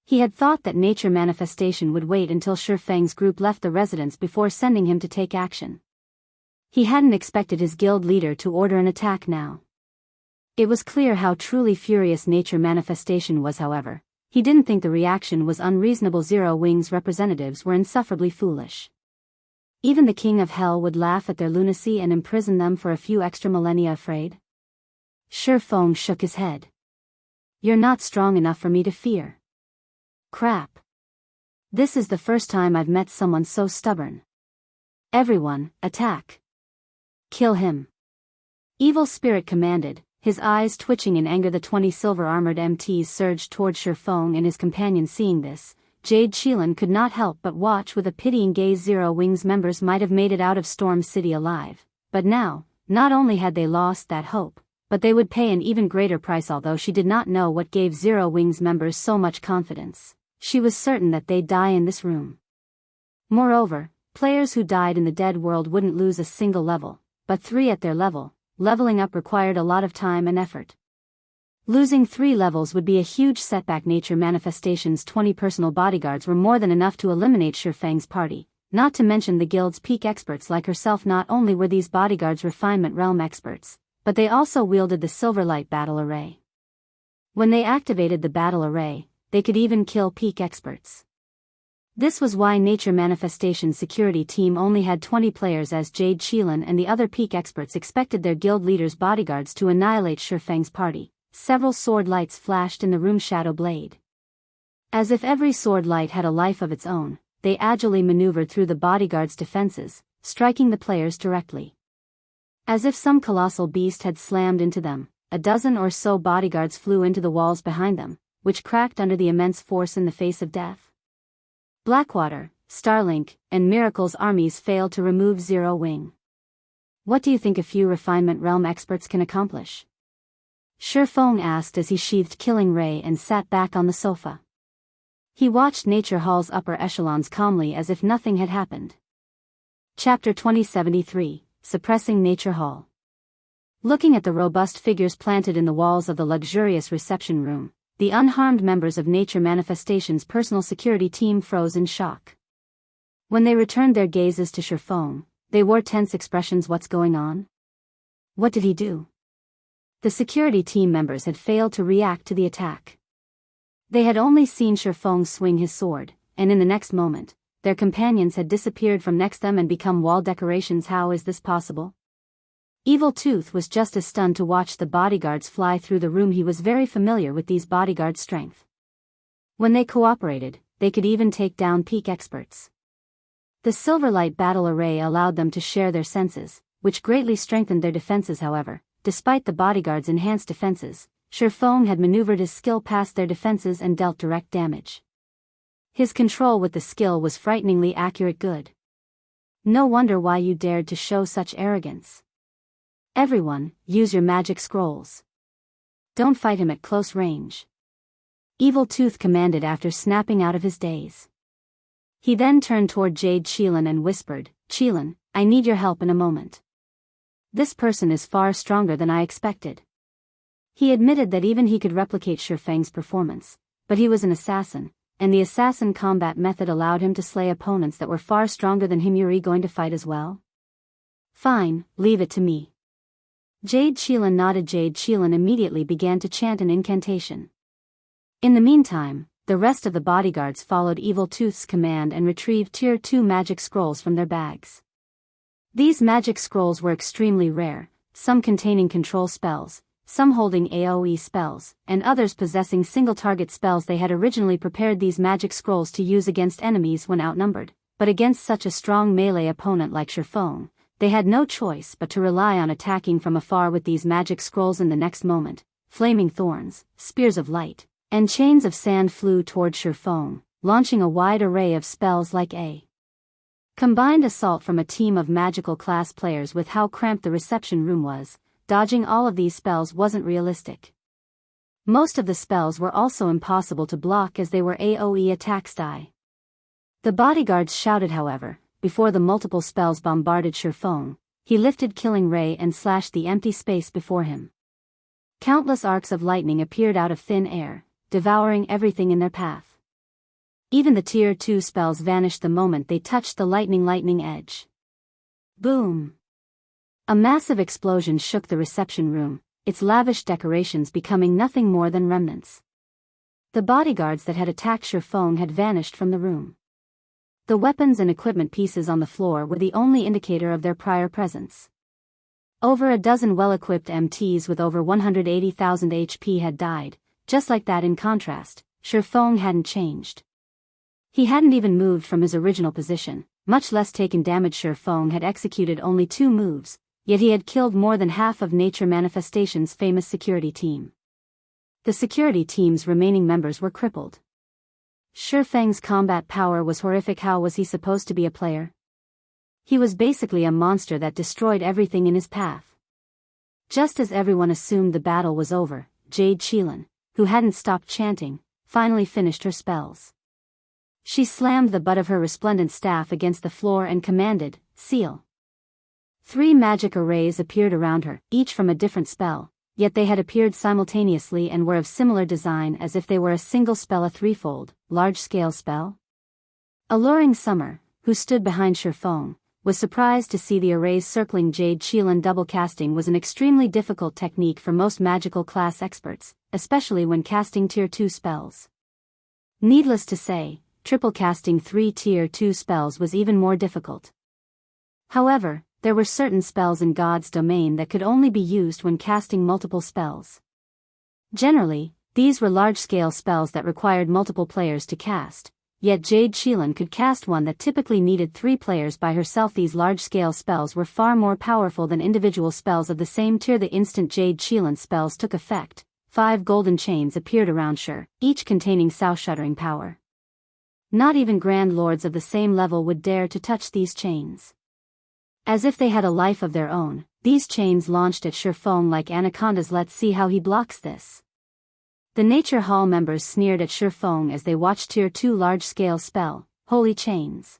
He had thought that Nature Manifestation would wait until Shifeng's group left the residence before sending him to take action. He hadn't expected his guild leader to order an attack now. It was clear how truly furious Nature Manifestation was. However, he didn't think the reaction was unreasonable. Zero Wing's representatives were insufferably foolish. Even the King of Hell would laugh at their lunacy and imprison them for a few extra millennia. Afraid? Shifeng shook his head. "You're not strong enough for me to fear." "Crap. This is the first time I've met someone so stubborn. Everyone, attack. Kill him." Evil Spirit commanded, his eyes twitching in anger. The 20 silver-armored MTs surged toward Shifeng and his companion. Seeing this, Jade Youlan could not help but watch with a pitying gaze. Zero Wings members might have made it out of Storm City alive, but now, not only had they lost that hope, but they would pay an even greater price. Although she did not know what gave Zero Wings members so much confidence, she was certain that they'd die in this room. Moreover, players who died in the Dead World wouldn't lose a single level, but 3 at their level. Leveling up required a lot of time and effort. Losing 3 levels would be a huge setback. Nature Manifestation's 20 personal bodyguards were more than enough to eliminate Shifeng's party, not to mention the guild's peak experts like herself. Not only were these bodyguards refinement realm experts, but they also wielded the Silverlight battle array. When they activated the battle array, they could even kill peak experts. This was why Nature Manifestation's security team only had 20 players, as Jade Youlan and the other peak experts expected their guild leader's bodyguards to annihilate Shifeng's party. Several sword lights flashed in the room. Shadow Blade. As if every sword light had a life of its own, they agilely maneuvered through the bodyguard's defenses, striking the players directly. As if some colossal beast had slammed into them, a dozen or so bodyguards flew into the walls behind them, which cracked under the immense force in the face of death. Blackwater, Starlink, and Miracle's armies failed to remove Zero Wing. What do you think a few refinement realm experts can accomplish? Shifeng asked as he sheathed Killing Ray and sat back on the sofa. He watched Nature Hall's upper echelons calmly as if nothing had happened. Chapter 2073, Suppressing Nature Hall. Looking at the robust figures planted in the walls of the luxurious reception room, the unharmed members of Nature Manifestation's personal security team froze in shock. When they returned their gazes to Shifeng, they wore tense expressions. What's going on? What did he do? The security team members had failed to react to the attack. They had only seen Shifeng swing his sword, and in the next moment, their companions had disappeared from next them and become wall decorations. How is this possible? Evil Tooth was just as stunned to watch the bodyguards fly through the room. He was very familiar with these bodyguards' strength. When they cooperated, they could even take down peak experts. The Silverlight battle array allowed them to share their senses, which greatly strengthened their defenses. However, despite the bodyguards' enhanced defenses, Shifeng had maneuvered his skill past their defenses and dealt direct damage. His control with the skill was frighteningly accurate. Good. No wonder why you dared to show such arrogance. Everyone, use your magic scrolls. Don't fight him at close range. Evil Tooth commanded after snapping out of his daze. He then turned toward Jade Chelan and whispered, "Chelan, I need your help in a moment. This person is far stronger than I expected." He admitted that even he could replicate Shifeng's performance, but he was an assassin, and the assassin combat method allowed him to slay opponents that were far stronger than him. You're going to fight as well? Fine, leave it to me. Jade Chelan nodded. Jade Chelan immediately began to chant an incantation. In the meantime, the rest of the bodyguards followed Evil Tooth's command and retrieved Tier 2 magic scrolls from their bags. These magic scrolls were extremely rare, some containing control spells, some holding AoE spells, and others possessing single-target spells. They had originally prepared these magic scrolls to use against enemies when outnumbered, but against such a strong melee opponent like Shifeng, they had no choice but to rely on attacking from afar with these magic scrolls. In the next moment, flaming thorns, spears of light, and chains of sand flew toward Shifeng, launching a wide array of spells like a combined assault from a team of magical class players. With how cramped the reception room was, dodging all of these spells wasn't realistic. Most of the spells were also impossible to block as they were AoE attacks. The bodyguards shouted. However, before the multiple spells bombarded Shifeng, he lifted Killing Ray and slashed the empty space before him. Countless arcs of lightning appeared out of thin air, devouring everything in their path. Even the Tier 2 spells vanished the moment they touched the lightning edge. Boom! A massive explosion shook the reception room, its lavish decorations becoming nothing more than remnants. The bodyguards that had attacked Shifeng had vanished from the room. The weapons and equipment pieces on the floor were the only indicator of their prior presence. Over a dozen well-equipped MTs with over 180,000 HP had died. Just like that. In contrast, Shifeng hadn't changed. He hadn't even moved from his original position, much less taken damage. Shifeng had executed only 2 moves, yet he had killed more than half of Nature Manifestation's famous security team. The security team's remaining members were crippled. Shifeng's combat power was horrific. How was he supposed to be a player? He was basically a monster that destroyed everything in his path. Just as everyone assumed the battle was over, Jade Chelan, who hadn't stopped chanting, finally finished her spells. She slammed the butt of her resplendent staff against the floor and commanded, "Seal." 3 magic arrays appeared around her, each from a different spell, yet they had appeared simultaneously and were of similar design as if they were a single spell. A threefold, large-scale spell? Alluring Summer, who stood behind Shifeng, was surprised to see the arrays circling Jade Chelan. Double casting was an extremely difficult technique for most magical class experts, especially when casting Tier 2 spells. Needless to say, triple casting 3 Tier 2 spells was even more difficult. However, there were certain spells in God's domain that could only be used when casting multiple spells. Generally, These were large-scale spells that required multiple players to cast, yet Jade Youlan could cast one that typically needed 3 players by herself. These large-scale spells were far more powerful than individual spells of the same tier. The instant Jade Youlan's spells took effect, 5 golden chains appeared around her, each containing soul-shuddering power. Not even grand lords of the same level would dare to touch these chains. As if they had a life of their own, these chains launched at Shurfeng like anacondas. Let's see how he blocks this. The Nature Hall members sneered at Shurfeng as they watched Tier 2 large-scale spell, Holy Chains.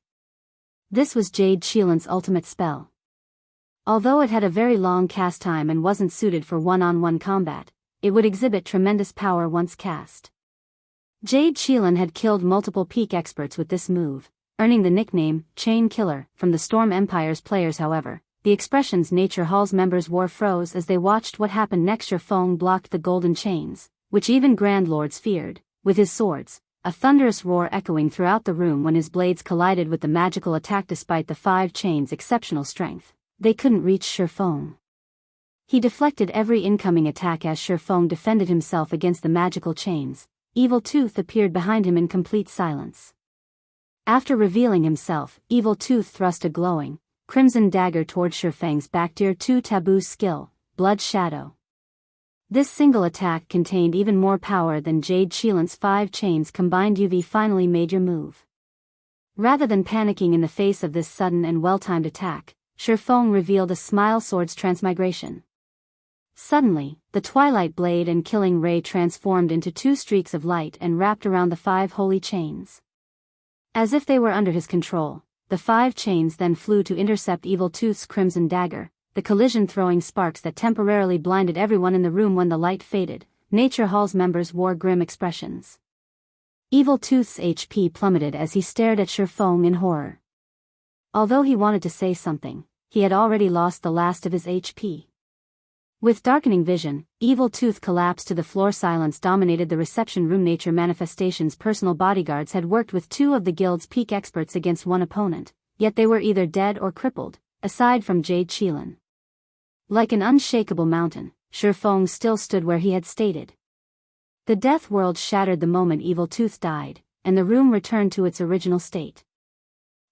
This was Jade Youlan's ultimate spell. Although it had a very long cast time and wasn't suited for one-on-one combat, it would exhibit tremendous power once cast. Jade Youlan had killed multiple peak experts with this move, earning the nickname Chain Killer from the Storm Empire's players. However, the expressions Nature Hall's members wore froze as they watched what happened next. Shurfeng blocked the golden chains, which even Grand Lords feared, with his swords, a thunderous roar echoing throughout the room when his blades collided with the magical attack. Despite the 5 chains' exceptional strength, they couldn't reach Shurfeng. He deflected every incoming attack as Shurfeng defended himself against the magical chains. Evil Tooth appeared behind him in complete silence. After revealing himself, Evil Tooth thrust a glowing, crimson dagger toward Shurfeng's back. Tier 2 taboo skill, Blood Shadow. This single attack contained even more power than Jade Youlan's 5 chains combined. UV finally made your move. Rather than panicking in the face of this sudden and well-timed attack, Shurfeng revealed a smile. Sword's Transmigration. Suddenly, the Twilight blade and killing ray transformed into 2 streaks of light and wrapped around the 5 holy chains. As if they were under his control, the 5 chains then flew to intercept Evil Tooth's crimson dagger, the collision throwing sparks that temporarily blinded everyone in the room. When the light faded, Nature Hall's members wore grim expressions. Evil Tooth's HP plummeted as he stared at Shurfeng in horror. Although he wanted to say something, he had already lost the last of his HP. With darkening vision, Evil Tooth collapsed to the floor. Silence dominated the reception room. Nature Manifestation's personal bodyguards had worked with 2 of the guild's peak experts against one opponent, yet they were either dead or crippled, aside from Jade Youlan. Like an unshakable mountain, Shurfeng still stood where he had stated. The death world shattered the moment Evil Tooth died, and the room returned to its original state.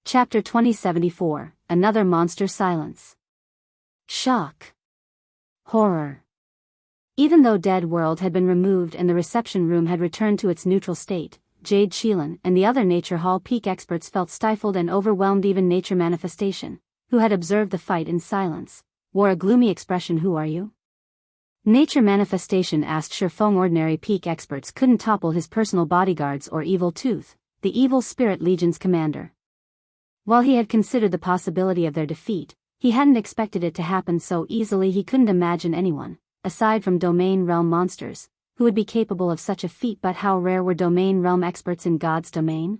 Chapter 2074, Another Monster. Silence. Shock. Horror. Even though Dead World had been removed and the reception room had returned to its neutral state, Jade Youlan and the other Nature Hall peak experts felt stifled and overwhelmed. Even Nature Manifestation, who had observed the fight in silence, wore a gloomy expression. Who are you? Nature Manifestation asked Shurfeng. Ordinary peak experts couldn't topple his personal bodyguards or Evil Tooth, the Evil Spirit Legion's commander. While he had considered the possibility of their defeat, he hadn't expected it to happen so easily. He couldn't imagine anyone, aside from domain realm monsters, who would be capable of such a feat. But how rare were domain realm experts in God's domain?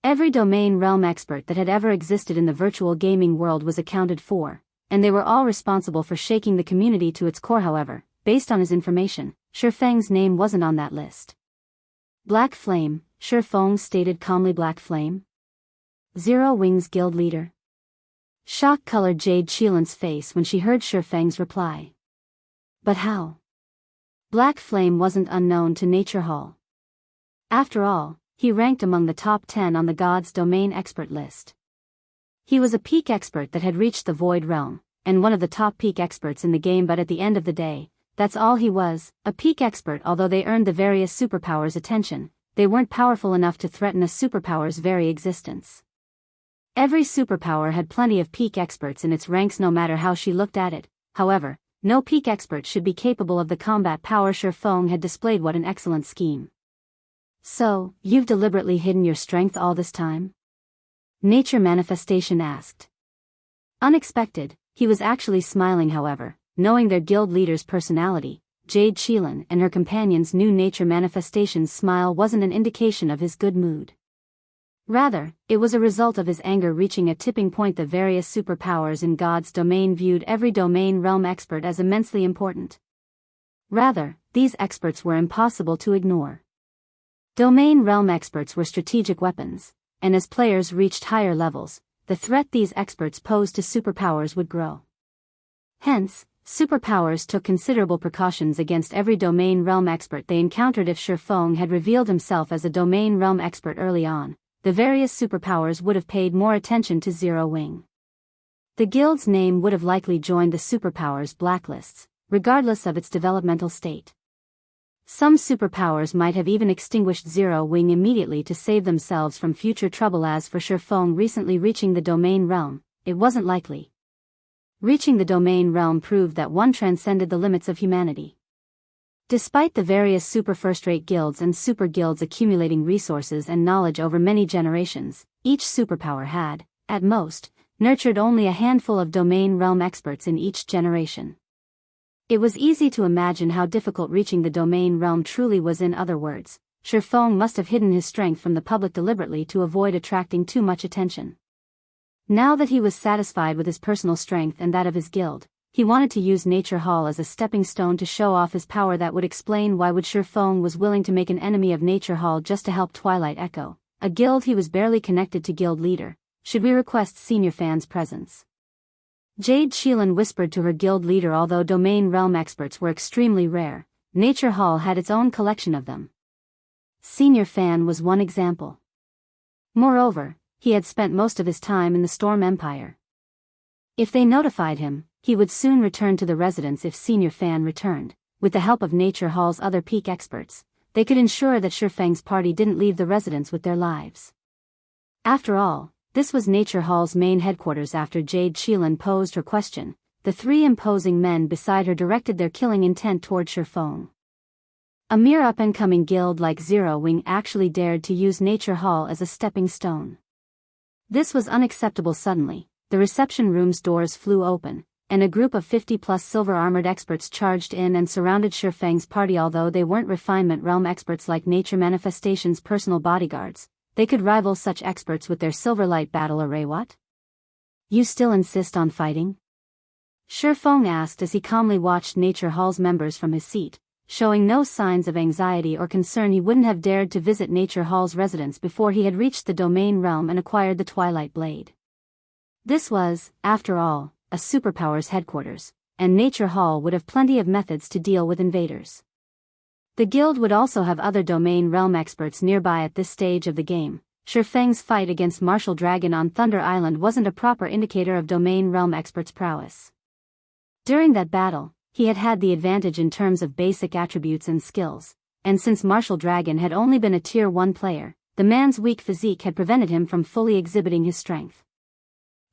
Every domain realm expert that had ever existed in the virtual gaming world was accounted for, and they were all responsible for shaking the community to its core. However, based on his information, Shurfeng's name wasn't on that list. Black Flame, Shurfeng stated calmly. Black Flame? Zero Wings Guild leader. Shock colored Jade Youlan's face when she heard Shurfeng's reply. But how? Black Flame wasn't unknown to Nature Hall. After all, he ranked among the top 10 on the God's Domain expert list. He was a peak expert that had reached the Void Realm, and one of the top peak experts in the game. But at the end of the day, that's all he was, a peak expert. Although they earned the various superpowers' attention, they weren't powerful enough to threaten a superpower's very existence. Every superpower had plenty of peak experts in its ranks no matter how she looked at it. However, no peak expert should be capable of the combat power Shurfeng had displayed. What an excellent scheme. So, you've deliberately hidden your strength all this time? Nature Manifestation asked. Unexpected, he was actually smiling. However, knowing their guild leader's personality, Jade Youlan and her companions knew Nature Manifestation's smile wasn't an indication of his good mood. Rather, it was a result of his anger reaching a tipping point. The various superpowers in God's domain viewed every domain realm expert as immensely important. Rather, these experts were impossible to ignore. Domain realm experts were strategic weapons, and as players reached higher levels, the threat these experts posed to superpowers would grow. Hence, superpowers took considerable precautions against every domain realm expert they encountered. If Shifeng had revealed himself as a domain realm expert early on, the various superpowers would have paid more attention to Zero Wing. The guild's name would have likely joined the superpowers' blacklists, regardless of its developmental state. Some superpowers might have even extinguished Zero Wing immediately to save themselves from future trouble. As for Shifeng recently reaching the domain realm, it wasn't likely. Reaching the domain realm proved that one transcended the limits of humanity. Despite the various super first-rate guilds and super guilds accumulating resources and knowledge over many generations, each superpower had, at most, nurtured only a handful of domain realm experts in each generation. It was easy to imagine how difficult reaching the domain realm truly was. In other words, Shifeng must have hidden his strength from the public deliberately to avoid attracting too much attention. Now that he was satisfied with his personal strength and that of his guild, he wanted to use Nature Hall as a stepping stone to show off his power. That would explain why Shifeng was willing to make an enemy of Nature Hall just to help Twilight Echo, a guild he was barely connected to. Guild leader, should we request Senior Fan's presence? Jade Youlan whispered to her guild leader. Although domain realm experts were extremely rare, Nature Hall had its own collection of them. Senior Fan was one example. Moreover, he had spent most of his time in the Storm Empire. If they notified him, he would soon return to the residence. If Senior Fan returned, with the help of Nature Hall's other peak experts, they could ensure that Shifeng's party didn't leave the residence with their lives. After all, this was Nature Hall's main headquarters. After Jade Youlan posed her question, the three imposing men beside her directed their killing intent toward Shifeng. A mere up-and-coming guild like Zero Wing actually dared to use Nature Hall as a stepping stone. This was unacceptable. Suddenly, the reception room's doors flew open, and a group of 50-plus silver-armored experts charged in and surrounded Shifeng's party. Although they weren't refinement realm experts like Nature Manifestation's personal bodyguards, they could rival such experts with their Silverlight battle array. What? You still insist on fighting? Shifeng asked as he calmly watched Nature Hall's members from his seat, showing no signs of anxiety or concern. He wouldn't have dared to visit Nature Hall's residence before he had reached the domain realm and acquired the Twilight Blade. This was, after all, a superpower's headquarters, and Nature Hall would have plenty of methods to deal with invaders. The guild would also have other domain realm experts nearby. At this stage of the game, Shifeng's fight against Martial Dragon on Thunder Island wasn't a proper indicator of domain realm experts' prowess. During that battle, he had had the advantage in terms of basic attributes and skills, and since Martial Dragon had only been a Tier 1 player, the man's weak physique had prevented him from fully exhibiting his strength.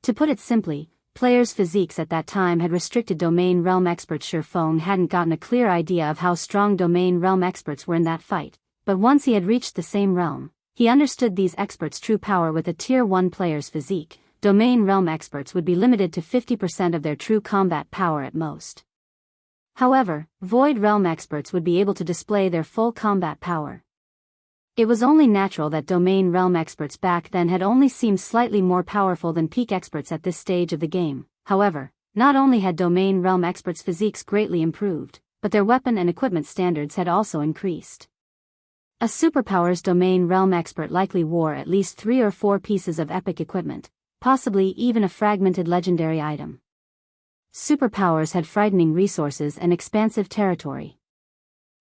To put it simply, players' physiques at that time had restricted domain realm experts. Shifeng hadn't gotten a clear idea of how strong domain realm experts were in that fight, but once he had reached the same realm, he understood these experts' true power. With a Tier 1 player's physique, domain realm experts would be limited to 50% of their true combat power at most. However, Void Realm experts would be able to display their full combat power. It was only natural that domain realm experts back then had only seemed slightly more powerful than peak experts at this stage of the game. However, not only had domain realm experts' physiques greatly improved, but their weapon and equipment standards had also increased. A superpower's domain realm expert likely wore at least 3 or 4 pieces of epic equipment, possibly even a fragmented legendary item. Superpowers had frightening resources and expansive territory.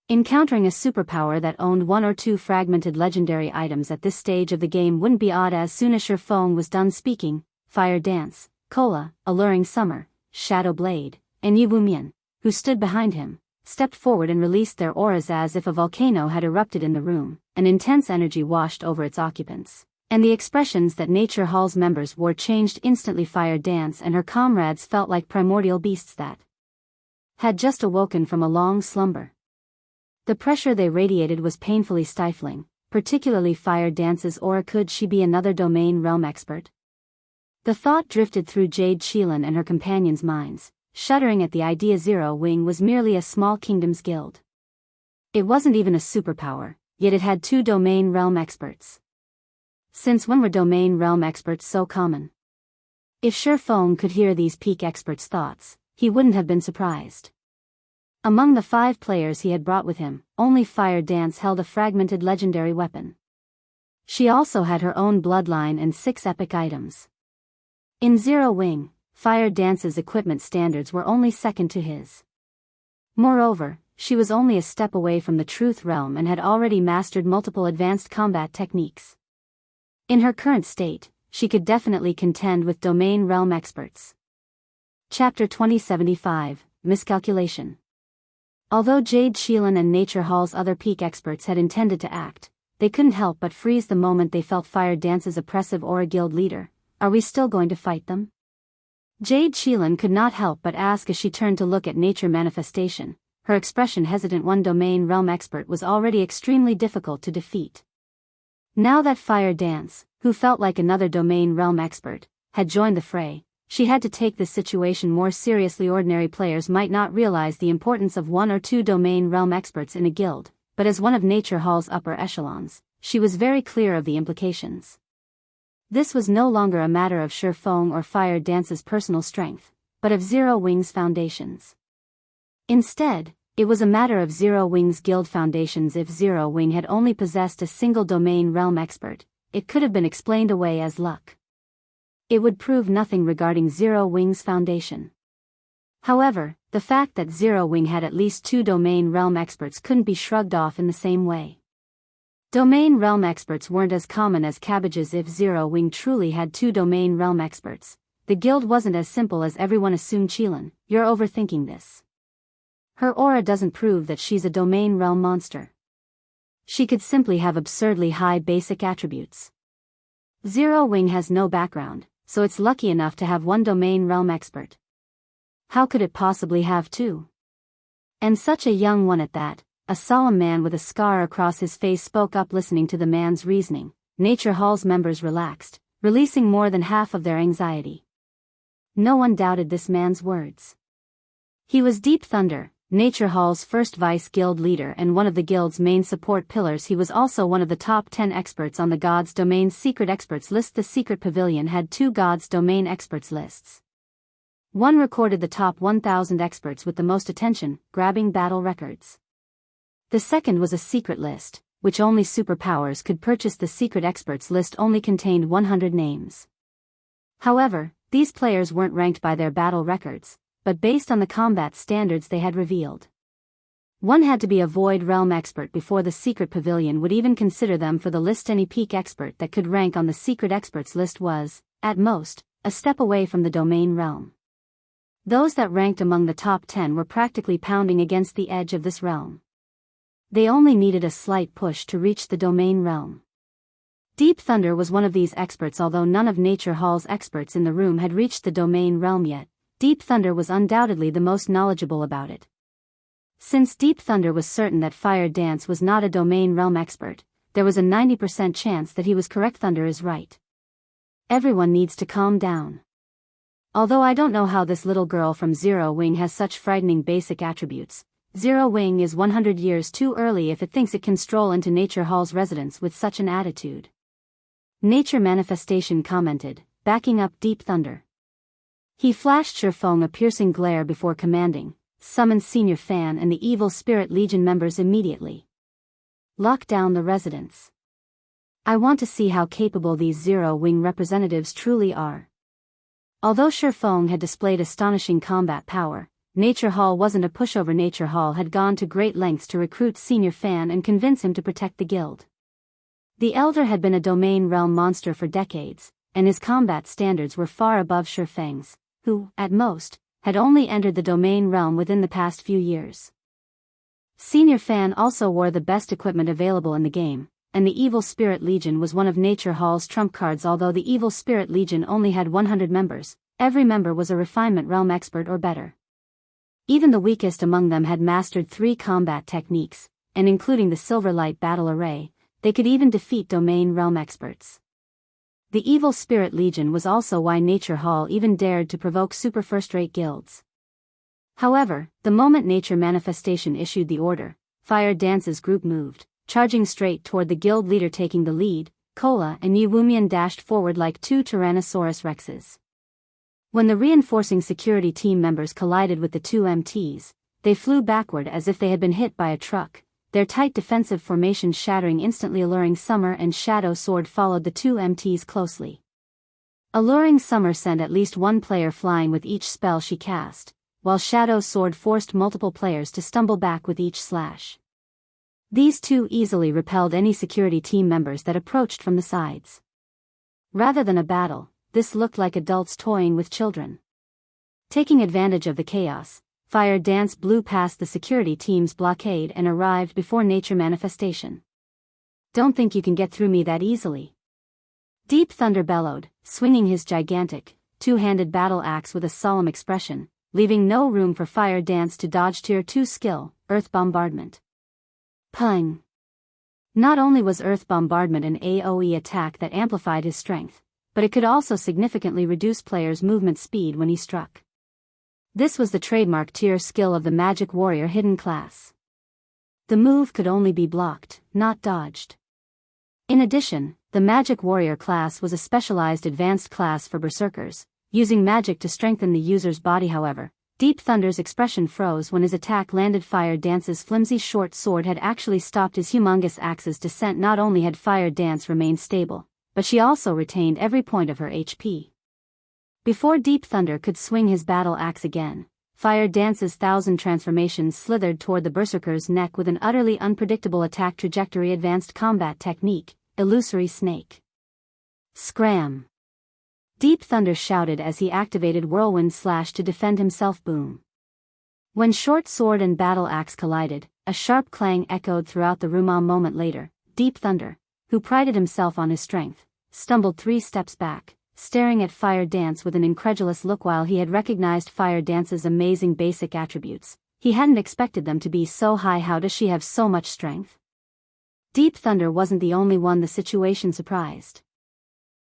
Encountering a superpower that owned 1 or 2 fragmented legendary items at this stage of the game wouldn't be odd. As soon as Shifeng was done speaking, Fire Dance, Cola, Alluring Summer, Shadow Blade, and Yiwumian, who stood behind him, stepped forward and released their auras as if a volcano had erupted in the room. An intense energy washed over its occupants, and the expressions that Nature Hall's members wore changed instantly. Fire Dance and her comrades felt like primordial beasts that had just awoken from a long slumber. The pressure they radiated was painfully stifling, particularly Fire Dance's aura. Could she be another domain realm expert? The thought drifted through Jade Youlan and her companions' minds, shuddering at the idea. Zero Wing was merely a small kingdom's guild. It wasn't even a superpower, yet it had 2 domain realm experts. Since when were domain realm experts so common? If Shifeng could hear these peak experts' thoughts, he wouldn't have been surprised. Among the 5 players he had brought with him, only Fire Dance held a fragmented legendary weapon. She also had her own bloodline and 6 epic items. In Zero Wing, Fire Dance's equipment standards were only second to his. Moreover, she was only a step away from the Truth Realm and had already mastered multiple advanced combat techniques. In her current state, she could definitely contend with Domain Realm experts. Chapter 2075, Miscalculation. Although Jade Sheelan and Nature Hall's other peak experts had intended to act, they couldn't help but freeze the moment they felt Fire Dance's oppressive Aura Guild leader. Are we still going to fight them? Jade Sheelan could not help but ask as she turned to look at Nature Manifestation. Her expression hesitant. One Domain Realm expert was already extremely difficult to defeat. Now that Fire Dance, who felt like another Domain Realm expert, had joined the fray, she had to take this situation more seriously. Ordinary players might not realize the importance of one or two Domain Realm experts in a guild, but as one of Nature Hall's upper echelons, she was very clear of the implications. This was no longer a matter of Sure Feng or Fire Dance's personal strength, but of Zero Wing's foundations. Instead, it was a matter of Zero Wing's guild foundations. If Zero Wing had only possessed a single Domain Realm expert, it could have been explained away as luck. It would prove nothing regarding Zero Wing's foundation. However, the fact that Zero Wing had at least two Domain Realm experts couldn't be shrugged off in the same way. Domain Realm experts weren't as common as cabbages. If Zero Wing truly had two Domain Realm experts, the guild wasn't as simple as everyone assumed. Chelan, you're overthinking this. Her aura doesn't prove that she's a Domain Realm monster. She could simply have absurdly high basic attributes. Zero Wing has no background, so it's lucky enough to have one Domain Realm expert. How could it possibly have two? And such a young one at that. A solemn man with a scar across his face spoke up. Listening to the man's reasoning, Nature Hall's members relaxed, releasing more than half of their anxiety. No one doubted this man's words. He was Deep Thunder, Nature Hall's first vice guild leader and one of the guild's main support pillars. He was also one of the top 10 experts on the Gods Domain's secret experts list. The secret pavilion had two Gods Domain experts lists. One recorded the top 1,000 experts with the most attention, grabbing battle records. The second was a secret list, which only superpowers could purchase. The secret experts list only contained 100 names. However, these players weren't ranked by their battle records, but based on the combat standards they had revealed. One had to be a Void Realm expert before the secret pavilion would even consider them for the list. Any peak expert that could rank on the secret experts list was, at most, a step away from the Domain Realm. Those that ranked among the top 10 were practically pounding against the edge of this realm. They only needed a slight push to reach the Domain Realm. Deep Thunder was one of these experts. Although none of Nature Hall's experts in the room had reached the Domain Realm yet, Deep Thunder was undoubtedly the most knowledgeable about it. Since Deep Thunder was certain that Fire Dance was not a Domain Realm expert, there was a 90% chance that he was correct. Thunder is right. Everyone needs to calm down. Although I don't know how this little girl from Zero Wing has such frightening basic attributes, Zero Wing is 100 years too early if it thinks it can stroll into Nature Hall's residence with such an attitude. Nature Manifestation commented, backing up Deep Thunder. He flashed Sure Feng a piercing glare before commanding, summon Senior Fan and the Evil Spirit Legion members immediately. Lock down the residence. I want to see how capable these Zero Wing representatives truly are. Although Sure Feng had displayed astonishing combat power, Nature Hall wasn't a pushover. Nature Hall had gone to great lengths to recruit Senior Fan and convince him to protect the guild. The Elder had been a Domain Realm monster for decades, and his combat standards were far above Sure Feng's, who, at most, had only entered the Domain Realm within the past few years. Senior Fan also wore the best equipment available in the game, and the Evil Spirit Legion was one of Nature Hall's trump cards. Although the Evil Spirit Legion only had 100 members, every member was a Refinement Realm expert or better. Even the weakest among them had mastered 3 combat techniques, and including the Silverlight Battle Array, they could even defeat Domain Realm experts. The Evil Spirit Legion was also why Nature Hall even dared to provoke super first-rate guilds. However, the moment Nature Manifestation issued the order, Fire Dance's group moved, charging straight toward the guild leader. Taking the lead, Kola and Yiwumian dashed forward like 2 Tyrannosaurus Rexes. When the reinforcing security team members collided with the 2 MTs, they flew backward as if they had been hit by a truck, their tight defensive formation shattering instantly. Alluring Summer and Shadow Sword followed the 2 MTs closely. Alluring Summer sent at least one player flying with each spell she cast, while Shadow Sword forced multiple players to stumble back with each slash. These two easily repelled any security team members that approached from the sides. Rather than a battle, this looked like adults toying with children. Taking advantage of the chaos, Fire Dance blew past the security team's blockade and arrived before Nature Manifestation. "Don't think you can get through me that easily." Deep Thunder bellowed, swinging his gigantic, two-handed battle axe with a solemn expression, leaving no room for Fire Dance to dodge Tier 2 skill, Earth Bombardment. Pung! Not only was Earth Bombardment an AoE attack that amplified his strength, but it could also significantly reduce players' movement speed when he struck. This was the trademark tier skill of the Magic Warrior hidden class. The move could only be blocked, not dodged. In addition, the Magic Warrior class was a specialized advanced class for berserkers, using magic to strengthen the user's body. However, Deep Thunder's expression froze when his attack landed. Fire Dance's flimsy short sword had actually stopped his humongous axe's descent. Not only had Fire Dance remained stable, but she also retained every point of her HP. Before Deep Thunder could swing his battle axe again, Fire Dance's 1,000 transformations slithered toward the berserker's neck with an utterly unpredictable attack trajectory. Advanced combat technique, Illusory Snake. Scram! Deep Thunder shouted as he activated Whirlwind Slash to defend himself. Boom! When short sword and battle axe collided, a sharp clang echoed throughout the room. A moment later, Deep Thunder, who prided himself on his strength, stumbled 3 steps back, staring at Fire Dance with an incredulous look. While he had recognized Fire Dance's amazing basic attributes, he hadn't expected them to be so high. How does she have so much strength? Deep Thunder wasn't the only one the situation surprised.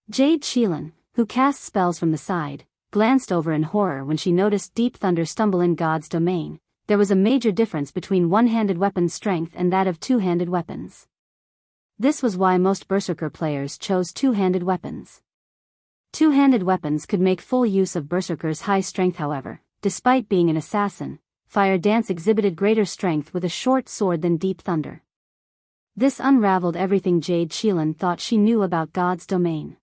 Jade Sheelan, who cast spells from the side, glanced over in horror when she noticed Deep Thunder stumble in God's domain. There was a major difference between one-handed weapon strength and that of two-handed weapons. This was why most Berserker players chose two-handed weapons. Two-handed weapons could make full use of Berserker's high strength. However, despite being an assassin, Fire Dance exhibited greater strength with a short sword than Deep Thunder. This unraveled everything Jade Sheelan thought she knew about God's domain.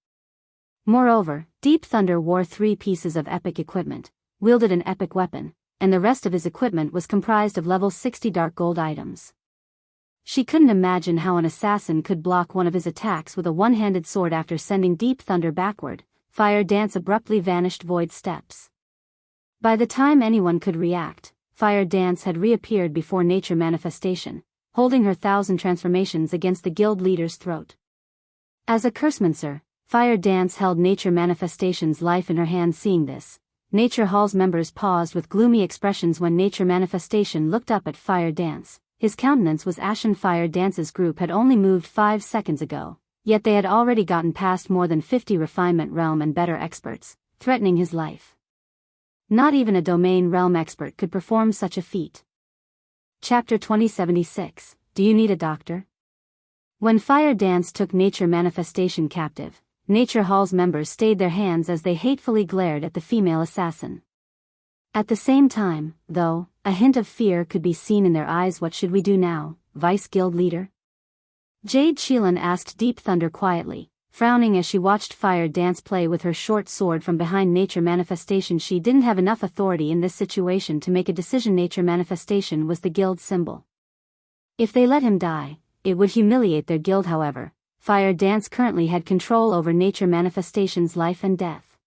Moreover, Deep Thunder wore 3 pieces of epic equipment, wielded an epic weapon, and the rest of his equipment was comprised of level 60 dark gold items. She couldn't imagine how an assassin could block one of his attacks with a one-handed sword. After sending Deep Thunder backward, Fire Dance abruptly vanished void steps. By the time anyone could react, Fire Dance had reappeared before Nature Manifestation, holding her 1,000 transformations against the guild leader's throat. As a cursemancer, Fire Dance held Nature Manifestation's life in her hands. Seeing this, Nature Hall's members paused with gloomy expressions. When Nature Manifestation looked up at Fire Dance, his countenance was ashen. Fire Dance's group had only moved 5 seconds ago, yet they had already gotten past more than 50 refinement realm and better experts, threatening his life. Not even a domain realm expert could perform such a feat. Chapter 2076, Do You Need a Doctor? When Fire Dance took Nature Manifestation captive, Nature Hall's members stayed their hands as they hatefully glared at the female assassin. At the same time, though, a hint of fear could be seen in their eyes. What should we do now, Vice Guild Leader? Jade Sheelan asked Deep Thunder quietly, frowning as she watched Fire Dance play with her short sword from behind Nature Manifestation. She didn't have enough authority in this situation to make a decision. Nature Manifestation was the guild symbol. If they let him die, it would humiliate their guild. However, Fire Dance currently had control over Nature Manifestation's life and death.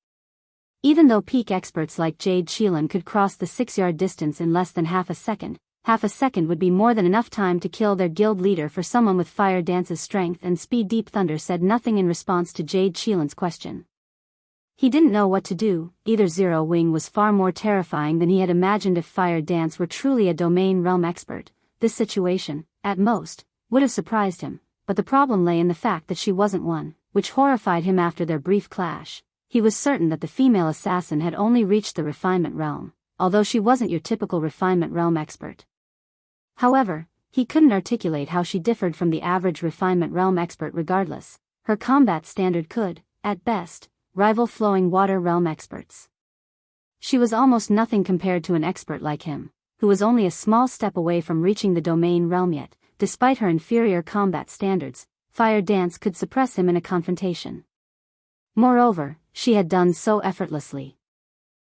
Even though peak experts like Jade Sheelan could cross the 6-yard distance in less than half a second would be more than enough time to kill their guild leader. For someone with Fire Dance's strength and speed, Deep Thunder said nothing in response to Jade Sheelan's question. He didn't know what to do. Either Zero Wing was far more terrifying than he had imagined. If Fire Dance were truly a domain realm expert, this situation, at most, would have surprised him, but the problem lay in the fact that she wasn't one, which horrified him. After their brief clash, he was certain that the female assassin had only reached the refinement realm, although she wasn't your typical refinement realm expert. However, he couldn't articulate how she differed from the average refinement realm expert. Regardless, her combat standard could, at best, rival flowing water realm experts. She was almost nothing compared to an expert like him, who was only a small step away from reaching the domain realm. Yet, despite her inferior combat standards, Fire Dance could suppress him in a confrontation. Moreover, she had done so effortlessly.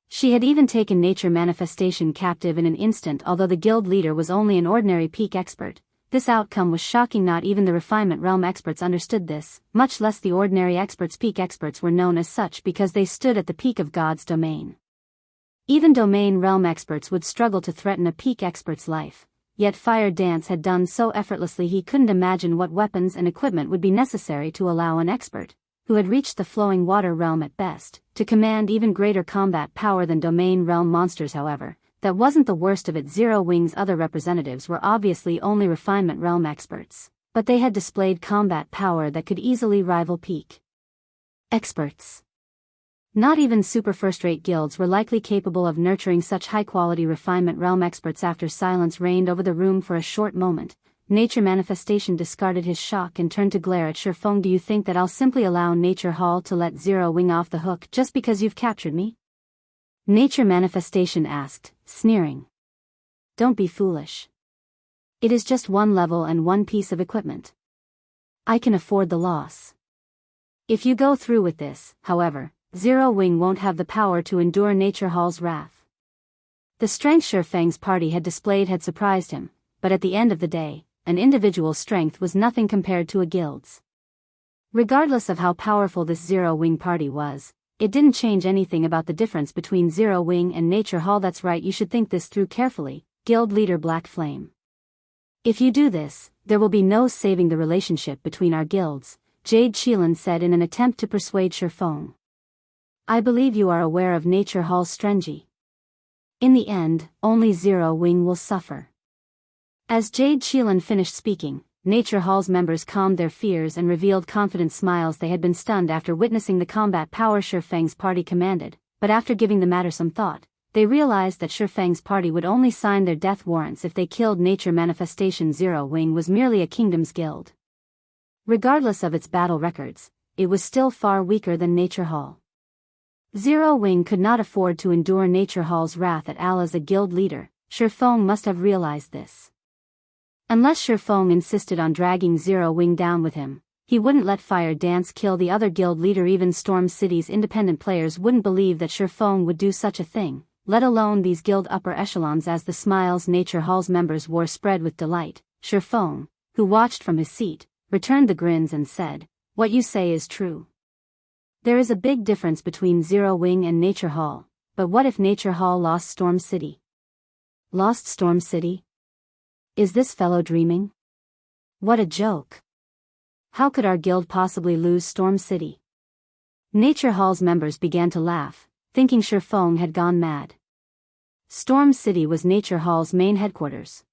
She had even taken nature manifestation captive in an instant. Although the guild leader was only an ordinary peak expert, this outcome was shocking. Not even the refinement realm experts understood this, much less the ordinary experts. Peak experts were known as such because they stood at the peak of God's domain. Even domain realm experts would struggle to threaten a peak expert's life, yet Fire Dance had done so effortlessly he couldn't imagine what weapons and equipment would be necessary to allow an expert, who had reached the flowing water realm at best, to command even greater combat power than domain realm monsters. However, that wasn't the worst of it. Zero Wing's other representatives were obviously only refinement realm experts, but they had displayed combat power that could easily rival peak experts. Not even super first-rate guilds were likely capable of nurturing such high-quality refinement realm experts. After silence reigned over the room for a short moment, Nature Manifestation discarded his shock and turned to glare at Shifeng. Do you think that I'll simply allow Nature Hall to let Zero Wing off the hook just because you've captured me? Nature Manifestation asked, sneering. Don't be foolish. It is just one level and one piece of equipment. I can afford the loss. If you go through with this, however, Zero Wing won't have the power to endure Nature Hall's wrath. The strength Shifeng's party had displayed had surprised him, but at the end of the day, an individual's strength was nothing compared to a guild's. Regardless of how powerful this Zero Wing party was, it didn't change anything about the difference between Zero Wing and Nature Hall. That's right, you should think this through carefully, Guild Leader Black Flame. If you do this, there will be no saving the relationship between our guilds, Jade Youlan said in an attempt to persuade Shifeng. I believe you are aware of Nature Hall's strategy. In the end, only Zero Wing will suffer. As Jade Youlan finished speaking, Nature Hall's members calmed their fears and revealed confident smiles. They had been stunned after witnessing the combat power Shifeng's party commanded, but after giving the matter some thought, they realized that Shifeng's party would only sign their death warrants if they killed Nature Manifestation. Zero Wing was merely a kingdom's guild. Regardless of its battle records, it was still far weaker than Nature Hall. Zero Wing could not afford to endure Nature Hall's wrath at all. As a guild leader, Shifeng must have realized this. Unless Shifeng insisted on dragging Zero Wing down with him, he wouldn't let Fire Dance kill the other guild leader. Even Storm City's independent players wouldn't believe that Shifeng would do such a thing, let alone these guild upper echelons. As the smiles Nature Hall's members wore spread with delight, Shifeng, who watched from his seat, returned the grins and said, "What you say is true. There is a big difference between Zero Wing and Nature Hall, but what if Nature Hall lost Storm City?" Lost Storm City? Is this fellow dreaming? What a joke. How could our guild possibly lose Storm City? Nature Hall's members began to laugh, thinking Shifeng had gone mad. Storm City was Nature Hall's main headquarters.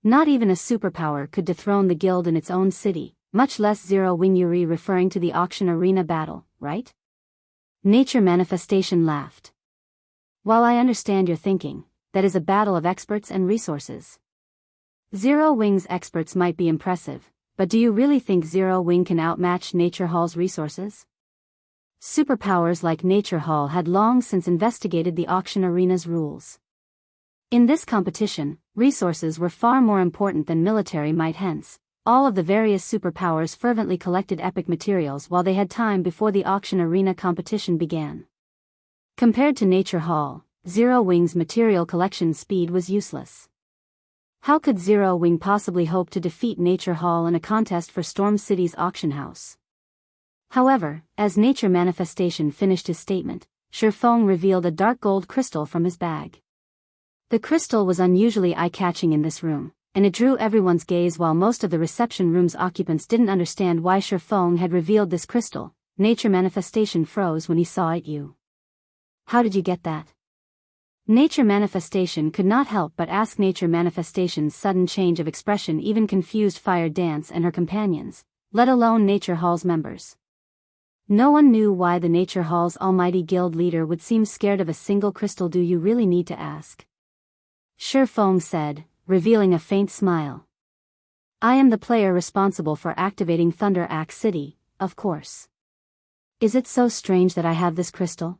Not even a superpower could dethrone the guild in its own city, much less Zero Wing. Yuri referring to the auction arena battle, right? Nature Manifestation laughed. While I understand your thinking, that is a battle of experts and resources. Zero Wing's experts might be impressive, but do you really think Zero Wing can outmatch Nature Hall's resources? Superpowers like Nature Hall had long since investigated the auction arena's rules. In this competition, resources were far more important than military might. Hence, all of the various superpowers fervently collected epic materials while they had time before the auction arena competition began. Compared to Nature Hall, Zero Wing's material collection speed was useless. How could Zero Wing possibly hope to defeat Nature Hall in a contest for Storm City's auction house? However, as Nature Manifestation finished his statement, Shifeng revealed a dark gold crystal from his bag. The crystal was unusually eye-catching in this room, and it drew everyone's gaze. While most of the reception room's occupants didn't understand why Shifeng had revealed this crystal, Nature Manifestation froze when he saw it. You. How did you get that? Nature Manifestation could not help but ask. Nature Manifestation's sudden change of expression even confused Fire Dance and her companions, let alone Nature Hall's members. No one knew why the Nature Hall's almighty guild leader would seem scared of a single crystal. Do you really need to ask? Shifeng said, revealing a faint smile. I am the player responsible for activating Thunder Axe City, of course. Is it so strange that I have this crystal?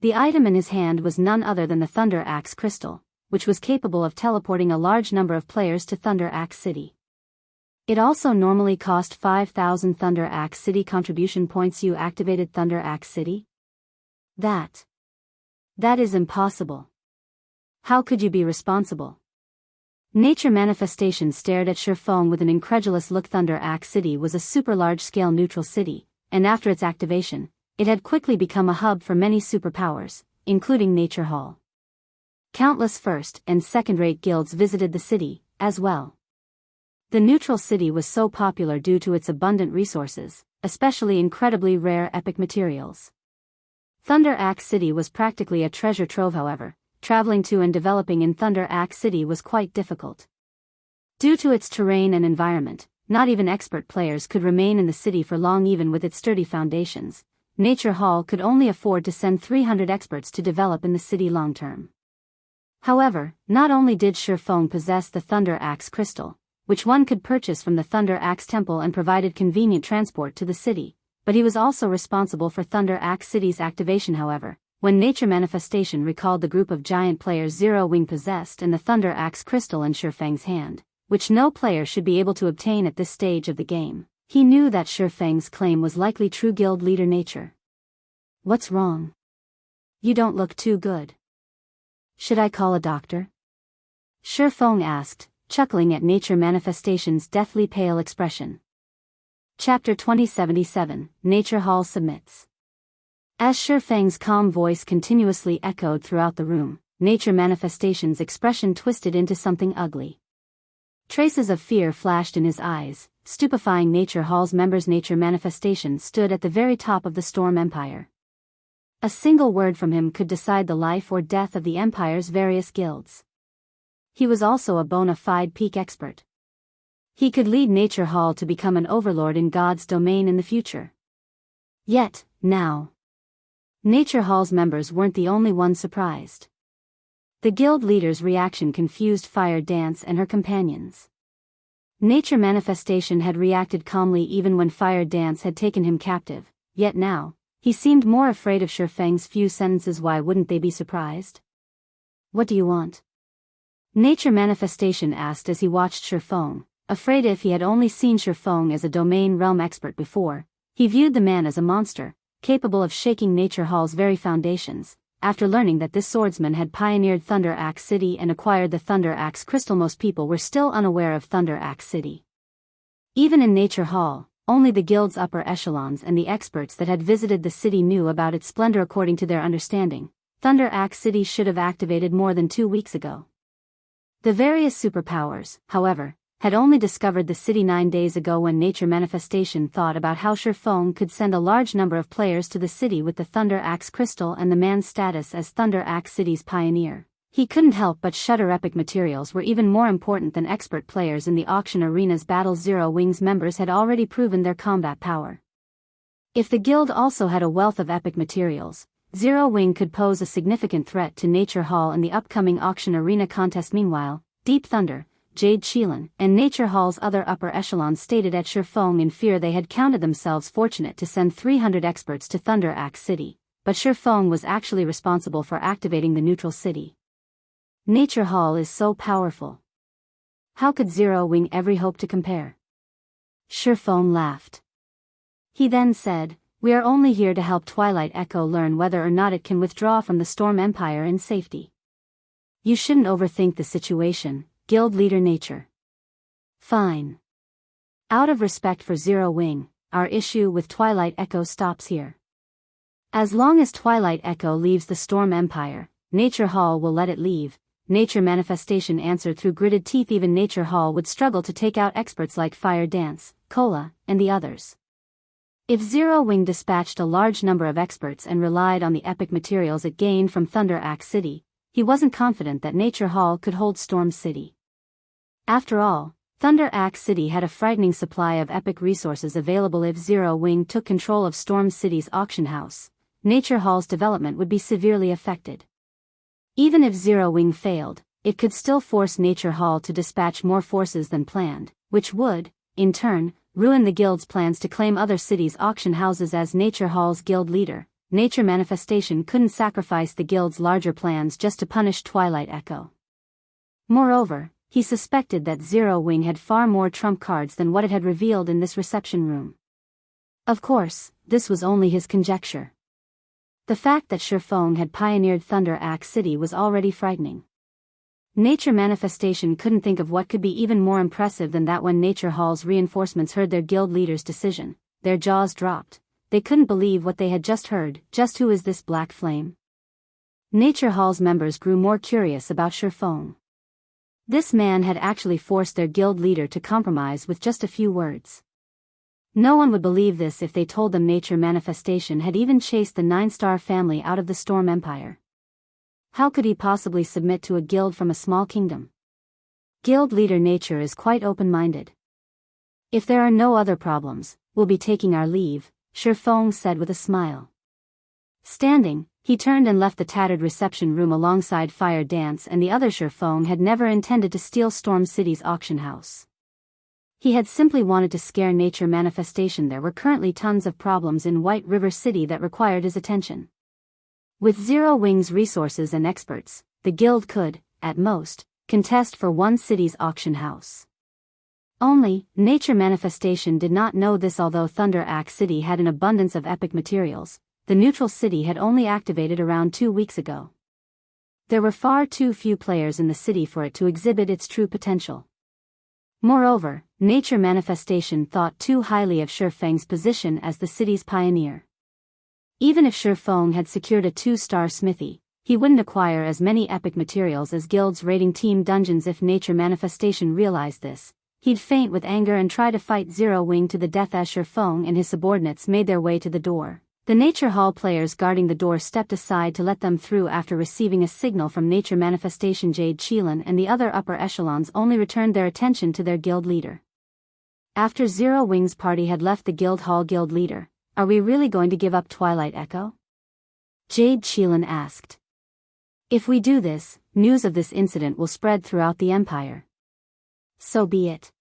The item in his hand was none other than the Thunder Axe crystal, which was capable of teleporting a large number of players to Thunder Axe City. It also normally cost 5,000 Thunder Axe City contribution points. You activated Thunder Axe City? That is impossible. How could you be responsible? Nature Manifestation stared at Shifeng with an incredulous look. Thunder Axe City was a super large-scale neutral city, and after its activation, it had quickly become a hub for many superpowers, including Nature Hall. Countless first- and second-rate guilds visited the city, as well. The neutral city was so popular due to its abundant resources, especially incredibly rare epic materials. Thunder Axe City was practically a treasure trove. However, traveling to and developing in Thunder Axe City was quite difficult. Due to its terrain and environment, not even expert players could remain in the city for long. Even with its sturdy foundations, Nature Hall could only afford to send 300 experts to develop in the city long-term. However, not only did Shifeng possess the Thunder Axe Crystal, which one could purchase from the Thunder Axe Temple and provided convenient transport to the city, but he was also responsible for Thunder Axe City's activation. However, when Nature Manifestation recalled the group of giant players Zero Wing possessed and the Thunder Axe Crystal in Shifeng's hand, which no player should be able to obtain at this stage of the game, he knew that Shifeng's claim was likely true. Guild leader Nature. What's wrong? You don't look too good. Should I call a doctor? Shifeng asked, chuckling at Nature Manifestation's deathly pale expression. Chapter 2077, Nature Hall submits. As Shifeng's calm voice continuously echoed throughout the room, Nature Manifestation's expression twisted into something ugly. Traces of fear flashed in his eyes, stupefying Nature Hall's members. Nature Manifestation stood at the very top of the Storm Empire. A single word from him could decide the life or death of the Empire's various guilds. He was also a bona fide peak expert. He could lead Nature Hall to become an overlord in God's domain in the future. Yet, now, Nature Hall's members weren't the only ones surprised. The guild leader's reaction confused Fire Dance and her companions. Nature Manifestation had reacted calmly even when Fire Dance had taken him captive, yet now, he seemed more afraid of Shifeng's few sentences. Why wouldn't they be surprised? What do you want? Nature Manifestation asked as he watched Shifeng, afraid. If he had only seen Shifeng as a domain realm expert before, he viewed the man as a monster, capable of shaking Nature Hall's very foundations. After learning that this swordsman had pioneered Thunder Axe City and acquired the Thunder Axe Crystal, most people were still unaware of Thunder Axe City. Even in Nature Hall, only the guild's upper echelons and the experts that had visited the city knew about its splendor. According to their understanding, Thunder Axe City should have activated more than 2 weeks ago. The various superpowers, however, had only discovered the city 9 days ago. When Nature Manifestation thought about how Shifeng could send a large number of players to the city with the Thunder Axe Crystal and the man's status as Thunder Axe City's pioneer, he couldn't help but shudder. Epic materials were even more important than expert players in the auction arena's battle. Zero Wing's members had already proven their combat power. If the guild also had a wealth of epic materials, Zero Wing could pose a significant threat to Nature Hall in the upcoming auction arena contest. Meanwhile, Deep Thunder, Jade Youlan, and Nature Hall's other upper echelons stated at Shifeng in fear. They had counted themselves fortunate to send 300 experts to Thunder Axe City, but Shifeng was actually responsible for activating the neutral city. Nature Hall is so powerful. How could Zero Wing ever hope to compare? Shifeng laughed. He then said, "We are only here to help Twilight Echo learn whether or not it can withdraw from the Storm Empire in safety. You shouldn't overthink the situation, Guild Leader Nature." Fine. Out of respect for Zero Wing, our issue with Twilight Echo stops here. As long as Twilight Echo leaves the Storm Empire, Nature Hall will let it leave. Nature Manifestation answered through gritted teeth. Even Nature Hall would struggle to take out experts like Fire Dance, Cola, and the others. If Zero Wing dispatched a large number of experts and relied on the epic materials it gained from Thunder Axe City, he wasn't confident that Nature Hall could hold Storm City. After all, Thunder Axe City had a frightening supply of epic resources available. If Zero Wing took control of Storm City's auction house, Nature Hall's development would be severely affected. Even if Zero Wing failed, it could still force Nature Hall to dispatch more forces than planned, which would, in turn, ruin the guild's plans to claim other cities' auction houses. As Nature Hall's guild leader, Nature Manifestation couldn't sacrifice the guild's larger plans just to punish Twilight Echo. Moreover, he suspected that Zero Wing had far more trump cards than what it had revealed in this reception room. Of course, this was only his conjecture. The fact that Shurfeng had pioneered Thunder Axe City was already frightening. Nature Manifestation couldn't think of what could be even more impressive than that. When Nature Hall's reinforcements heard their guild leader's decision, their jaws dropped. They couldn't believe what they had just heard. Just who is this Black Flame? Nature Hall's members grew more curious about Shurfeng. This man had actually forced their guild leader to compromise with just a few words. No one would believe this if they told them Nature Manifestation had even chased the 9-star family out of the Storm Empire. How could he possibly submit to a guild from a small kingdom? Guild leader Nature is quite open-minded. If there are no other problems, we'll be taking our leave, Shurfeng said with a smile. Standing, he turned and left the tattered reception room alongside Fire Dance and the other. Shurfeng had never intended to steal Storm City's auction house. He had simply wanted to scare Nature Manifestation. There were currently tons of problems in White River City that required his attention. With Zero Wing's resources and experts, the guild could, at most, contest for one city's auction house. Only, Nature Manifestation did not know this. Although Thunder Axe City had an abundance of epic materials, the neutral city had only activated around 2 weeks ago. There were far too few players in the city for it to exhibit its true potential. Moreover, Nature Manifestation thought too highly of Shurfeng's position as the city's pioneer. Even if Shurfeng had secured a 2-star smithy, he wouldn't acquire as many epic materials as guilds raiding team dungeons. If Nature Manifestation realized this, he'd faint with anger and try to fight Zero Wing to the death. As Shurfeng and his subordinates made their way to the door, the Nature Hall players guarding the door stepped aside to let them through. After receiving a signal from Nature Manifestation, Youlan and the other upper echelons only returned their attention to their guild leader. After Zero Wing's party had left the guild hall, guild leader, "Are we really going to give up Twilight Echo?" Youlan asked. "If we do this, news of this incident will spread throughout the Empire." "So be it.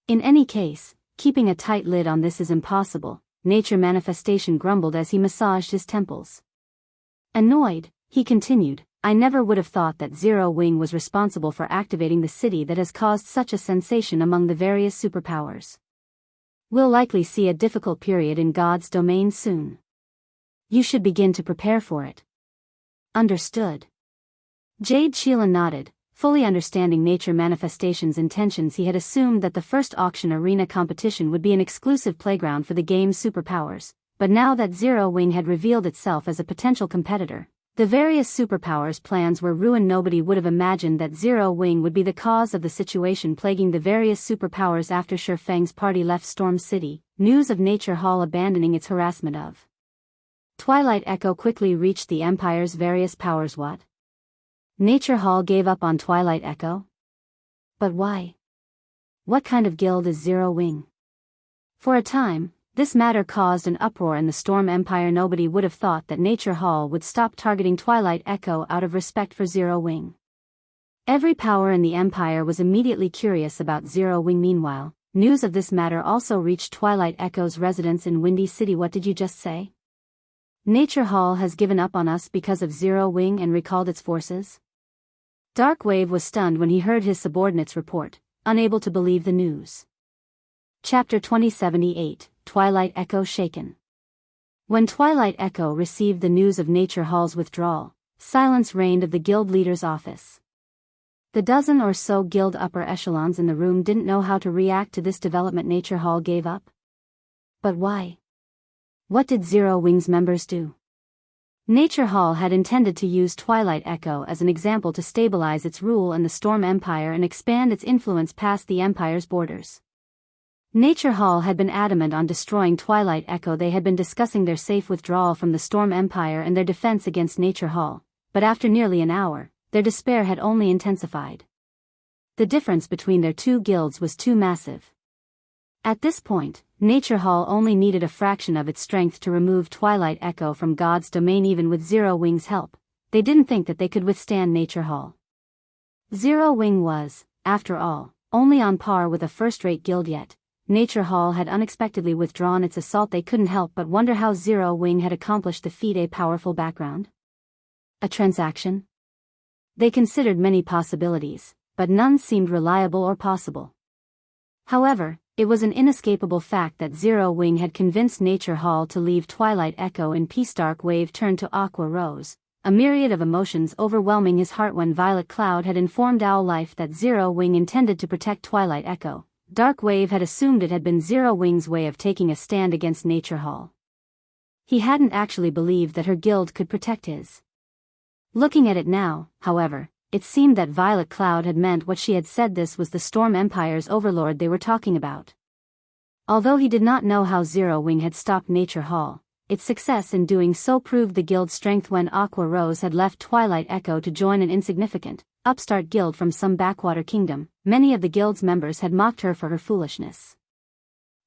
In any case, keeping a tight lid on this is impossible," Nature Manifestation grumbled as he massaged his temples. Annoyed, he continued, "I never would have thought that Zero Wing was responsible for activating the city that has caused such a sensation among the various superpowers. We'll likely see a difficult period in God's domain soon. You should begin to prepare for it." "Understood." Youlan nodded, fully understanding Nature Manifestation's intentions. He had assumed that the first auction arena competition would be an exclusive playground for the game's superpowers, but now that Zero Wing had revealed itself as a potential competitor, the various superpowers' plans were ruined. Nobody would have imagined that Zero Wing would be the cause of the situation plaguing the various superpowers. After Shurfeng's party left Storm City, news of Nature Hall abandoning its harassment of Twilight Echo quickly reached the Empire's various powers. What? Nature Hall gave up on Twilight Echo? But why? What kind of guild is Zero Wing? For a time, this matter caused an uproar in the Storm Empire. Nobody would have thought that Nature Hall would stop targeting Twilight Echo out of respect for Zero Wing. Every power in the Empire was immediately curious about Zero Wing. Meanwhile, news of this matter also reached Twilight Echo's residence in Windy City. What did you just say? Nature Hall has given up on us because of Zero Wing and recalled its forces? Darkwave was stunned when he heard his subordinates report, unable to believe the news. Chapter 2078, Twilight Echo shaken. When Twilight Echo received the news of Nature Hall's withdrawal, silence reigned of the guild leader's office. The dozen or so guild upper echelons in the room didn't know how to react to this development. Nature Hall gave up? But why? What did Zero Wing's members do? Nature Hall had intended to use Twilight Echo as an example to stabilize its rule in the Storm Empire and expand its influence past the Empire's borders. Nature Hall had been adamant on destroying Twilight Echo. They had been discussing their safe withdrawal from the Storm Empire and their defense against Nature Hall, but after nearly an hour, their despair had only intensified. The difference between their two guilds was too massive. At this point, Nature Hall only needed a fraction of its strength to remove Twilight Echo from God's domain. Even with Zero Wing's help, they didn't think that they could withstand Nature Hall. Zero Wing was, after all, only on par with a first-rate guild. Yet Nature Hall had unexpectedly withdrawn its assault. They couldn't help but wonder how Zero Wing had accomplished the feat. A powerful background? A transaction? They considered many possibilities, but none seemed reliable or possible. However, it was an inescapable fact that Zero Wing had convinced Nature Hall to leave Twilight Echo in peace. Dark Wave turned to Aqua Rose, a myriad of emotions overwhelming his heart when Violet Cloud had informed Owl Life that Zero Wing intended to protect Twilight Echo. Dark Wave had assumed it had been Zero Wing's way of taking a stand against Nature Hall. He hadn't actually believed that her guild could protect his. Looking at it now, however, it seemed that Violet Cloud had meant what she had said. This was the Storm Empire's overlord they were talking about. Although he did not know how Zero Wing had stopped Nature Hall, its success in doing so proved the guild's strength. When Aqua Rose had left Twilight Echo to join an insignificant, upstart guild from some backwater kingdom, many of the guild's members had mocked her for her foolishness.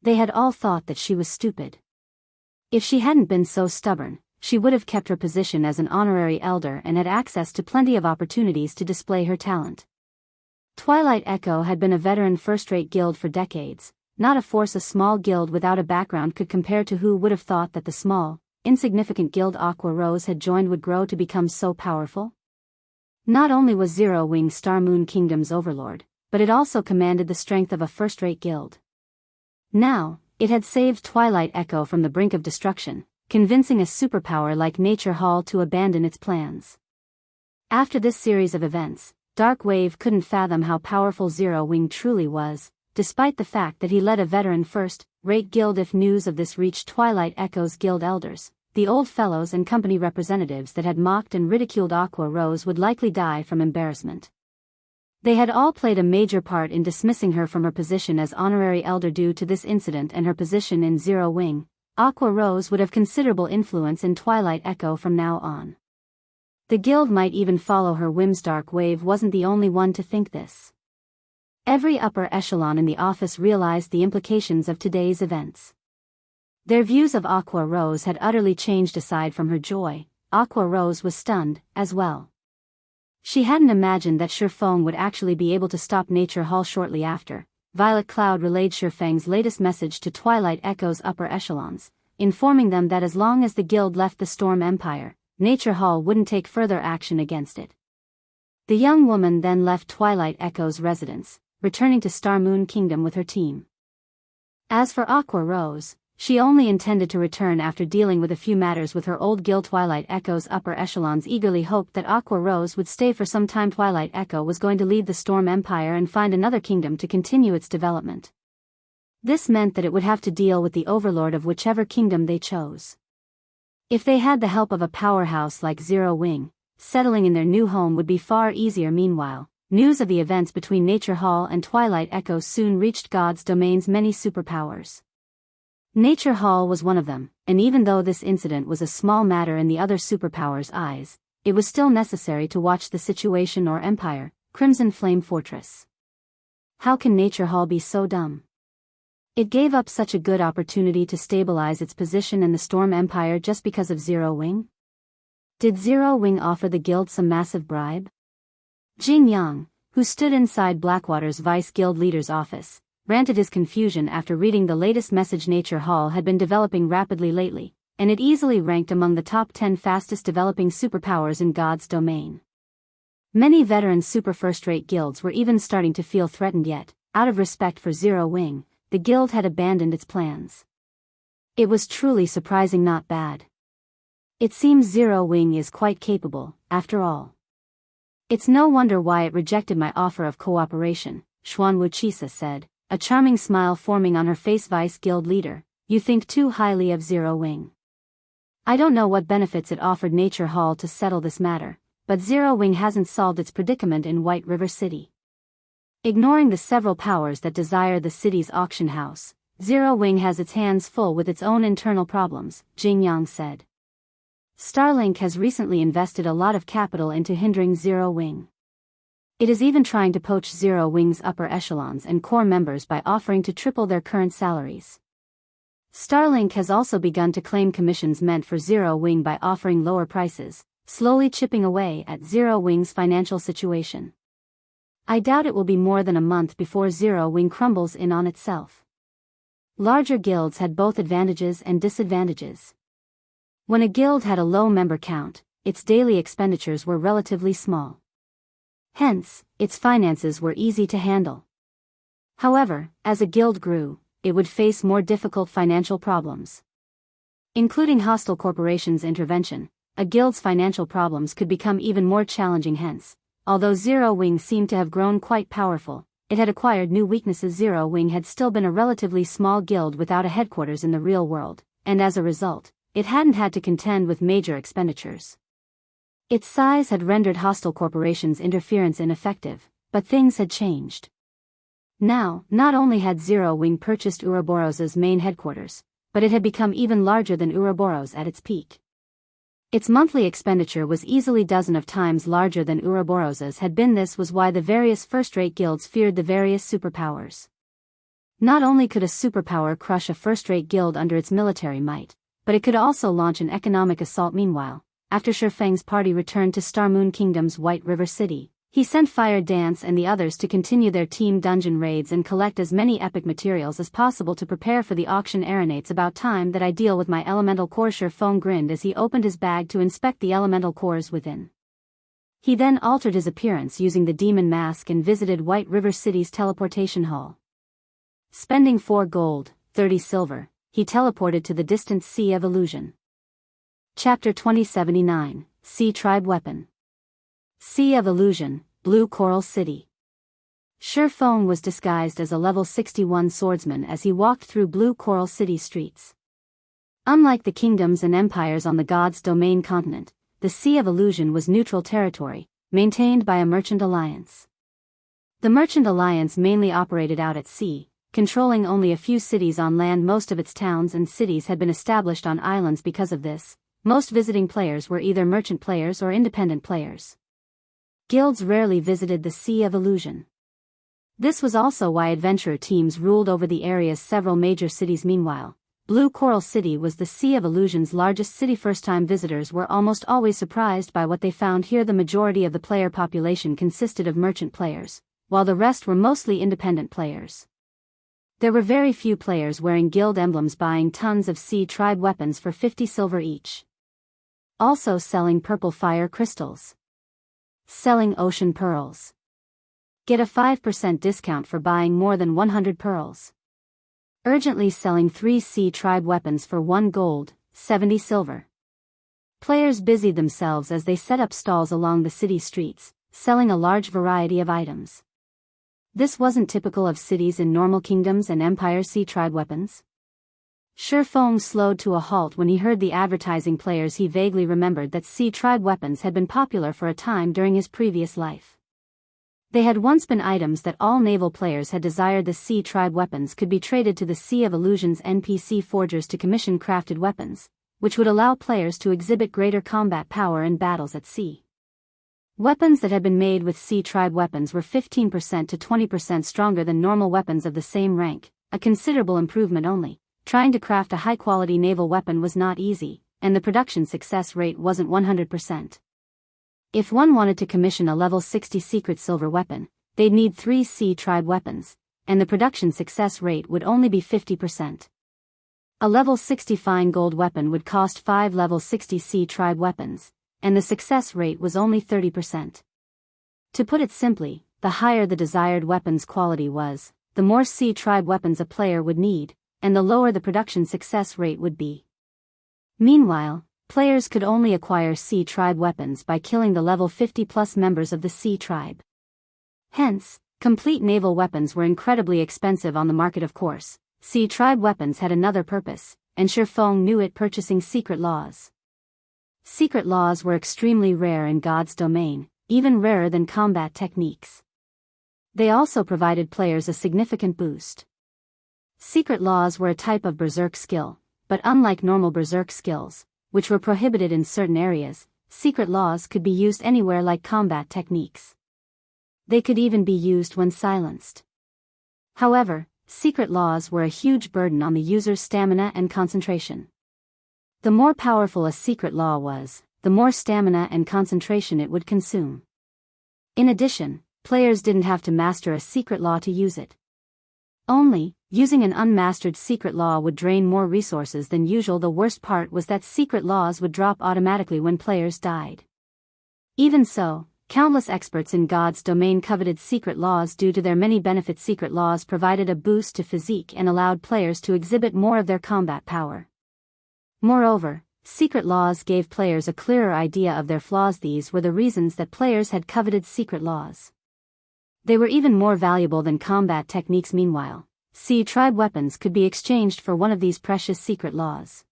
They had all thought that she was stupid. If she hadn't been so stubborn, she would have kept her position as an honorary elder and had access to plenty of opportunities to display her talent. Twilight Echo had been a veteran first-rate guild for decades, not a force a small guild without a background could compare to. Who would have thought that the small, insignificant guild Aqua Rose had joined would grow to become so powerful? Not only was Zero Wing Star Moon Kingdom's overlord, but it also commanded the strength of a first-rate guild. Now, it had saved Twilight Echo from the brink of destruction, convincing a superpower like Nature Hall to abandon its plans. After this series of events, Dark Wave couldn't fathom how powerful Zero Wing truly was, despite the fact that he led a veteran first-rate guild. If news of this reached Twilight Echo's guild elders, the old fellows and company representatives that had mocked and ridiculed Aqua Rose would likely die from embarrassment. They had all played a major part in dismissing her from her position as honorary elder. Due to this incident and her position in Zero Wing, Aqua Rose would have considerable influence in Twilight Echo from now on. The guild might even follow her whims. Dark Wave wasn't the only one to think this. Every upper echelon in the office realized the implications of today's events. Their views of Aqua Rose had utterly changed. Aside from her joy, Aqua Rose was stunned, as well. She hadn't imagined that Shifeng would actually be able to stop Nature Hall. Shortly after, Violet Cloud relayed Shifeng's latest message to Twilight Echo's upper echelons, informing them that as long as the guild left the Storm Empire, Nature Hall wouldn't take further action against it. The young woman then left Twilight Echo's residence, returning to Star Moon Kingdom with her team. As for Aqua Rose, she only intended to return after dealing with a few matters with her old guild. Twilight Echo's upper echelons eagerly hoped that Aqua Rose would stay for some time. Twilight Echo was going to leave the Storm Empire and find another kingdom to continue its development. This meant that it would have to deal with the overlord of whichever kingdom they chose. If they had the help of a powerhouse like Zero Wing, settling in their new home would be far easier. Meanwhile, news of the events between Nature Hall and Twilight Echo soon reached God's Domain's many superpowers. Nature Hall was one of them, and even though this incident was a small matter in the other superpowers' eyes, it was still necessary to watch the situation. Or Empire, Crimson Flame Fortress. How can Nature Hall be so dumb? It gave up such a good opportunity to stabilize its position in the Storm Empire just because of Zero Wing? Did Zero Wing offer the guild some massive bribe? Jing Yang, who stood inside Blackwater's vice guild leader's office, ranted his confusion after reading the latest message. Nature Hall had been developing rapidly lately, and it easily ranked among the top 10 fastest developing superpowers in God's domain. Many veteran super first-rate guilds were even starting to feel threatened, yet, out of respect for Zero Wing, the guild had abandoned its plans. It was truly surprising, not bad. It seems Zero Wing is quite capable, after all. It's no wonder why it rejected my offer of cooperation, Xuan Wuchisa said, a charming smile forming on her face. Vice guild leader, you think too highly of Zero Wing. I don't know what benefits it offered Nature Hall to settle this matter, but Zero Wing hasn't solved its predicament in White River City. Ignoring the several powers that desire the city's auction house, Zero Wing has its hands full with its own internal problems, Jing Yang said. Starlink has recently invested a lot of capital into hindering Zero Wing. It is even trying to poach Zero Wing's upper echelons and core members by offering to triple their current salaries. Starlink has also begun to claim commissions meant for Zero Wing by offering lower prices, slowly chipping away at Zero Wing's financial situation. I doubt it will be more than a month before Zero Wing crumbles in on itself. Larger guilds had both advantages and disadvantages. When a guild had a low member count, its daily expenditures were relatively small. Hence, its finances were easy to handle. However, as a guild grew, it would face more difficult financial problems. Including hostile corporations' intervention, a guild's financial problems could become even more challenging. Hence, although Zero Wing seemed to have grown quite powerful, it had acquired new weaknesses. Zero Wing had still been a relatively small guild without a headquarters in the real world, and as a result, it hadn't had to contend with major expenditures. Its size had rendered hostile corporations' interference ineffective, but things had changed. Now, not only had Zero Wing purchased Ouroboros's main headquarters, but it had become even larger than Ouroboros at its peak. Its monthly expenditure was easily dozen of times larger than Ouroboros's had been. This was why the various first-rate guilds feared the various superpowers. Not only could a superpower crush a first-rate guild under its military might, but it could also launch an economic assault. Meanwhile, after Shifeng's party returned to Starmoon Kingdom's White River City, he sent Fire Dance and the others to continue their team dungeon raids and collect as many epic materials as possible to prepare for the auction. It's about time that I deal with my elemental core. Shifeng grinned as he opened his bag to inspect the elemental cores within. He then altered his appearance using the demon mask and visited White River City's teleportation hall. Spending 4 gold, 30 silver, he teleported to the distant Sea of Illusion. Chapter 2079, Sea Tribe Weapon. Sea of Illusion, Blue Coral City. Shifeng was disguised as a level 61 swordsman as he walked through Blue Coral City streets. Unlike the kingdoms and empires on the God's Domain continent, the Sea of Illusion was neutral territory, maintained by a merchant alliance. The merchant alliance mainly operated out at sea, controlling only a few cities on land. Most of its towns and cities had been established on islands. Because of this, most visiting players were either merchant players or independent players. Guilds rarely visited the Sea of Illusion. This was also why adventurer teams ruled over the area's several major cities. Meanwhile, Blue Coral City was the Sea of Illusion's largest city. First-time visitors were almost always surprised by what they found here. The majority of the player population consisted of merchant players, while the rest were mostly independent players. There were very few players wearing guild emblems buying tons of Sea Tribe weapons for 50 silver each. Also selling purple fire crystals. Selling ocean pearls. Get a 5% discount for buying more than 100 pearls. Urgently selling 3 Sea Tribe weapons for 1 gold, 70 silver. Players busied themselves as they set up stalls along the city streets, selling a large variety of items. This wasn't typical of cities in normal kingdoms and empire. Sea Tribe weapons. Shifeng slowed to a halt when he heard the advertising. Players. He vaguely remembered that Sea Tribe weapons had been popular for a time during his previous life. They had once been items that all naval players had desired. The Sea Tribe weapons could be traded to the Sea of Illusion's NPC forgers to commission crafted weapons, which would allow players to exhibit greater combat power in battles at sea. Weapons that had been made with Sea Tribe weapons were 15% to 20% stronger than normal weapons of the same rank, a considerable improvement. Only, trying to craft a high-quality naval weapon was not easy, and the production success rate wasn't 100%. If one wanted to commission a level 60 secret silver weapon, they'd need 3 Sea Tribe weapons, and the production success rate would only be 50%. A level 60 fine gold weapon would cost 5 level 60 Sea Tribe weapons, and the success rate was only 30%. To put it simply, the higher the desired weapon's quality was, the more Sea Tribe weapons a player would need, and the lower the production success rate would be. Meanwhile, players could only acquire Sea Tribe weapons by killing the level 50+ members of the Sea Tribe. Hence, complete naval weapons were incredibly expensive on the market. Of course, Sea Tribe weapons had another purpose, and Shifeng knew it: purchasing secret laws. Secret laws were extremely rare in God's domain, even rarer than combat techniques. They also provided players a significant boost. Secret laws were a type of berserk skill, but unlike normal berserk skills, which were prohibited in certain areas, secret laws could be used anywhere like combat techniques. They could even be used when silenced. However, secret laws were a huge burden on the user's stamina and concentration. The more powerful a secret law was, the more stamina and concentration it would consume. In addition, players didn't have to master a secret law to use it. Only, using an unmastered secret law would drain more resources than usual. The worst part was that secret laws would drop automatically when players died. Even so, Countless experts in God's domain coveted secret laws due to their many benefits. Secret laws provided a boost to physique and allowed players to exhibit more of their combat power. Moreover, secret laws gave players a clearer idea of their flaws. These were the reasons that players had coveted secret laws. They were even more valuable than combat techniques. Meanwhile, tribe weapons could be exchanged for one of these precious secret laws.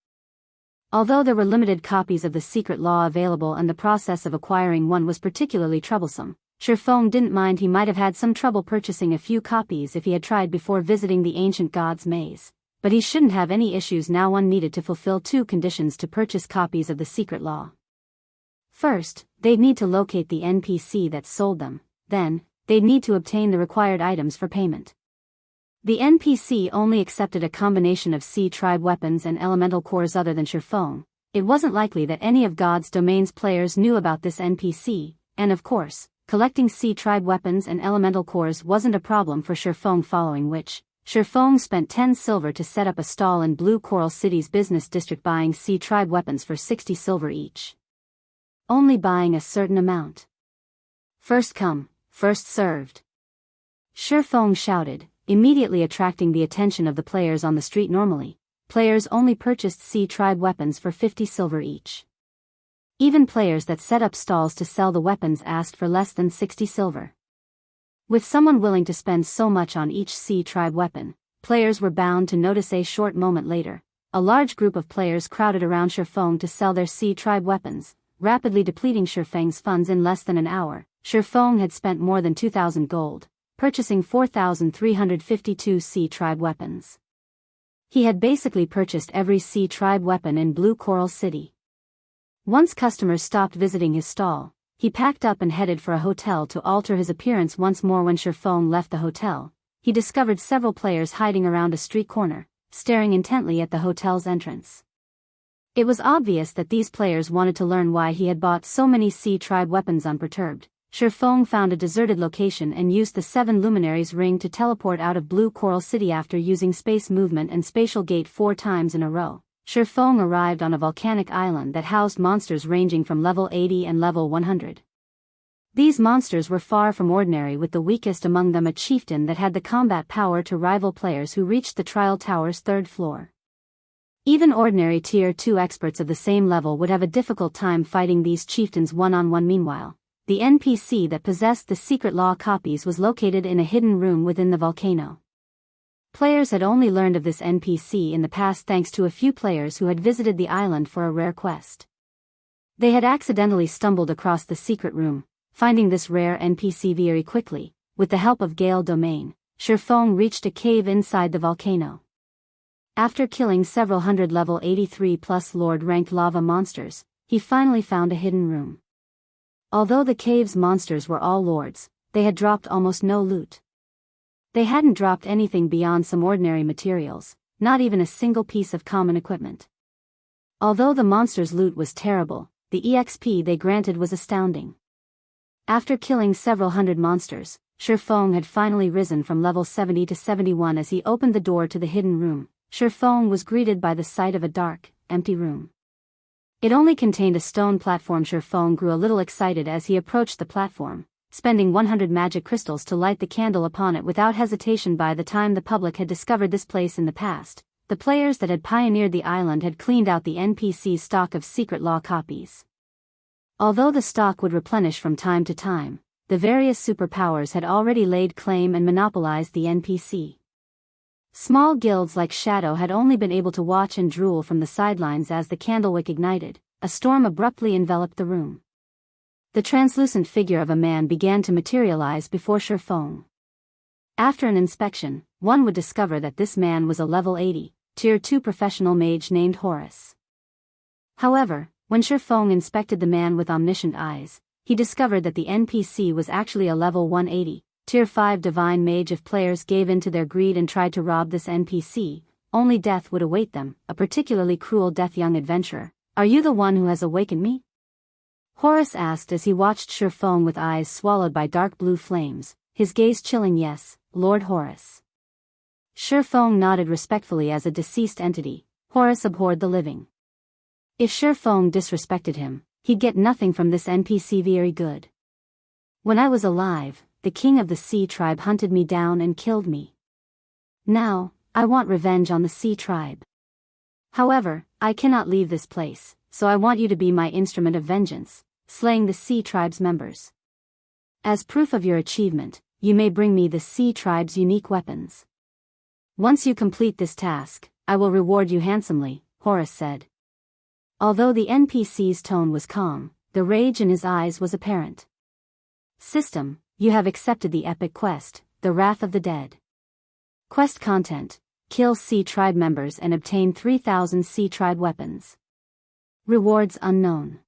Although there were limited copies of the secret law available and the process of acquiring one was particularly troublesome, Surfong didn't mind. He might have had some trouble purchasing a few copies if he had tried before visiting the ancient god's maze, but he shouldn't have any issues now. One needed to fulfill two conditions to purchase copies of the secret law. First, they'd need to locate the NPC that sold them, then, they'd need to obtain the required items for payment. The NPC only accepted a combination of tribe weapons and elemental cores. Other than Surfong, it wasn't likely that any of God's domain's players knew about this NPC, and of course, collecting tribe weapons and elemental cores wasn't a problem for Surfong, following which, Surfong spent 10 silver to set up a stall in Blue Coral City's business district, buying tribe weapons for 60 silver each. Only buying a certain amount. First come, first served. Surfong shouted, immediately attracting the attention of the players on the street. Normally, players only purchased tribe weapons for 50 silver each. Even players that set up stalls to sell the weapons asked for less than 60 silver. With someone willing to spend so much on each tribe weapon, players were bound to notice. A short moment later, a large group of players crowded around Surfong to sell their tribe weapons, rapidly depleting Surfeng's funds. In less than an hour, Surfong had spent more than 2,000 gold, purchasing 4,352 tribe weapons. He had basically purchased every tribe weapon in Blue Coral City. Once customers stopped visiting his stall, he packed up and headed for a hotel to alter his appearance once more. When Surfong left the hotel, he discovered several players hiding around a street corner, staring intently at the hotel's entrance. It was obvious that these players wanted to learn why he had bought so many tribe weapons. Unperturbed, Surfong found a deserted location and used the 7 luminaries ring to teleport out of Blue Coral City. After using space movement and spatial gate 4 times in a row, Surfong arrived on a volcanic island that housed monsters ranging from level 80 and level 100. These monsters were far from ordinary, with the weakest among them a chieftain that had the combat power to rival players who reached the trial tower's 3rd floor. Even ordinary tier 2 experts of the same level would have a difficult time fighting these chieftains one-on-one. Meanwhile, the NPC that possessed the secret law copies was located in a hidden room within the volcano. Players had only learned of this NPC in the past thanks to a few players who had visited the island for a rare quest. They had accidentally stumbled across the secret room, finding this rare NPC very quickly. With the help of Gale Domain, Surfong reached a cave inside the volcano. After killing several hundred level 83+ Lord-ranked lava monsters, he finally found a hidden room. Although the cave's monsters were all lords, they had dropped almost no loot. They hadn't dropped anything beyond some ordinary materials, not even a single piece of common equipment. Although the monsters' loot was terrible, the EXP they granted was astounding. After killing several hundred monsters, Surfong had finally risen from level 70 to 71. As he opened the door to the hidden room, Surfong was greeted by the sight of a dark, empty room. It only contained a stone platform. Surfong grew a little excited as he approached the platform, spending 100 magic crystals to light the candle upon it without hesitation. By the time the public had discovered this place in the past, the players that had pioneered the island had cleaned out the NPC's stock of secret law copies. Although the stock would replenish from time to time, the various superpowers had already laid claim and monopolized the NPC. Small guilds like Shadow had only been able to watch and drool from the sidelines. As the candlewick ignited, a storm abruptly enveloped the room. The translucent figure of a man began to materialize before Surfong. After an inspection, one would discover that this man was a level 80, tier 2 professional mage named Horus. However, when Surfong inspected the man with omniscient eyes, he discovered that the NPC was actually a level 180, tier 5 divine mage. If players gave in to their greed and tried to rob this NPC, only death would await them, a particularly cruel death. Young adventurer, are you the one who has awakened me? Horus asked as he watched Surfong with eyes swallowed by dark blue flames, his gaze chilling. Yes, Lord Horus. Surfong nodded respectfully. As a deceased entity, Horus abhorred the living. If Surfong disrespected him, he'd get nothing from this NPC. Very good. When I was alive, the king of the Sea Tribe hunted me down and killed me. Now, I want revenge on the Sea Tribe. However, I cannot leave this place, so I want you to be my instrument of vengeance, slaying the Sea Tribe's members. As proof of your achievement, you may bring me the Sea Tribe's unique weapons. Once you complete this task, I will reward you handsomely, Horus said. Although the NPC's tone was calm, the rage in his eyes was apparent. System, you have accepted the epic quest, The Wrath of the Dead. Quest content: kill Sea Tribe members and obtain 3,000 Sea Tribe weapons. Rewards unknown.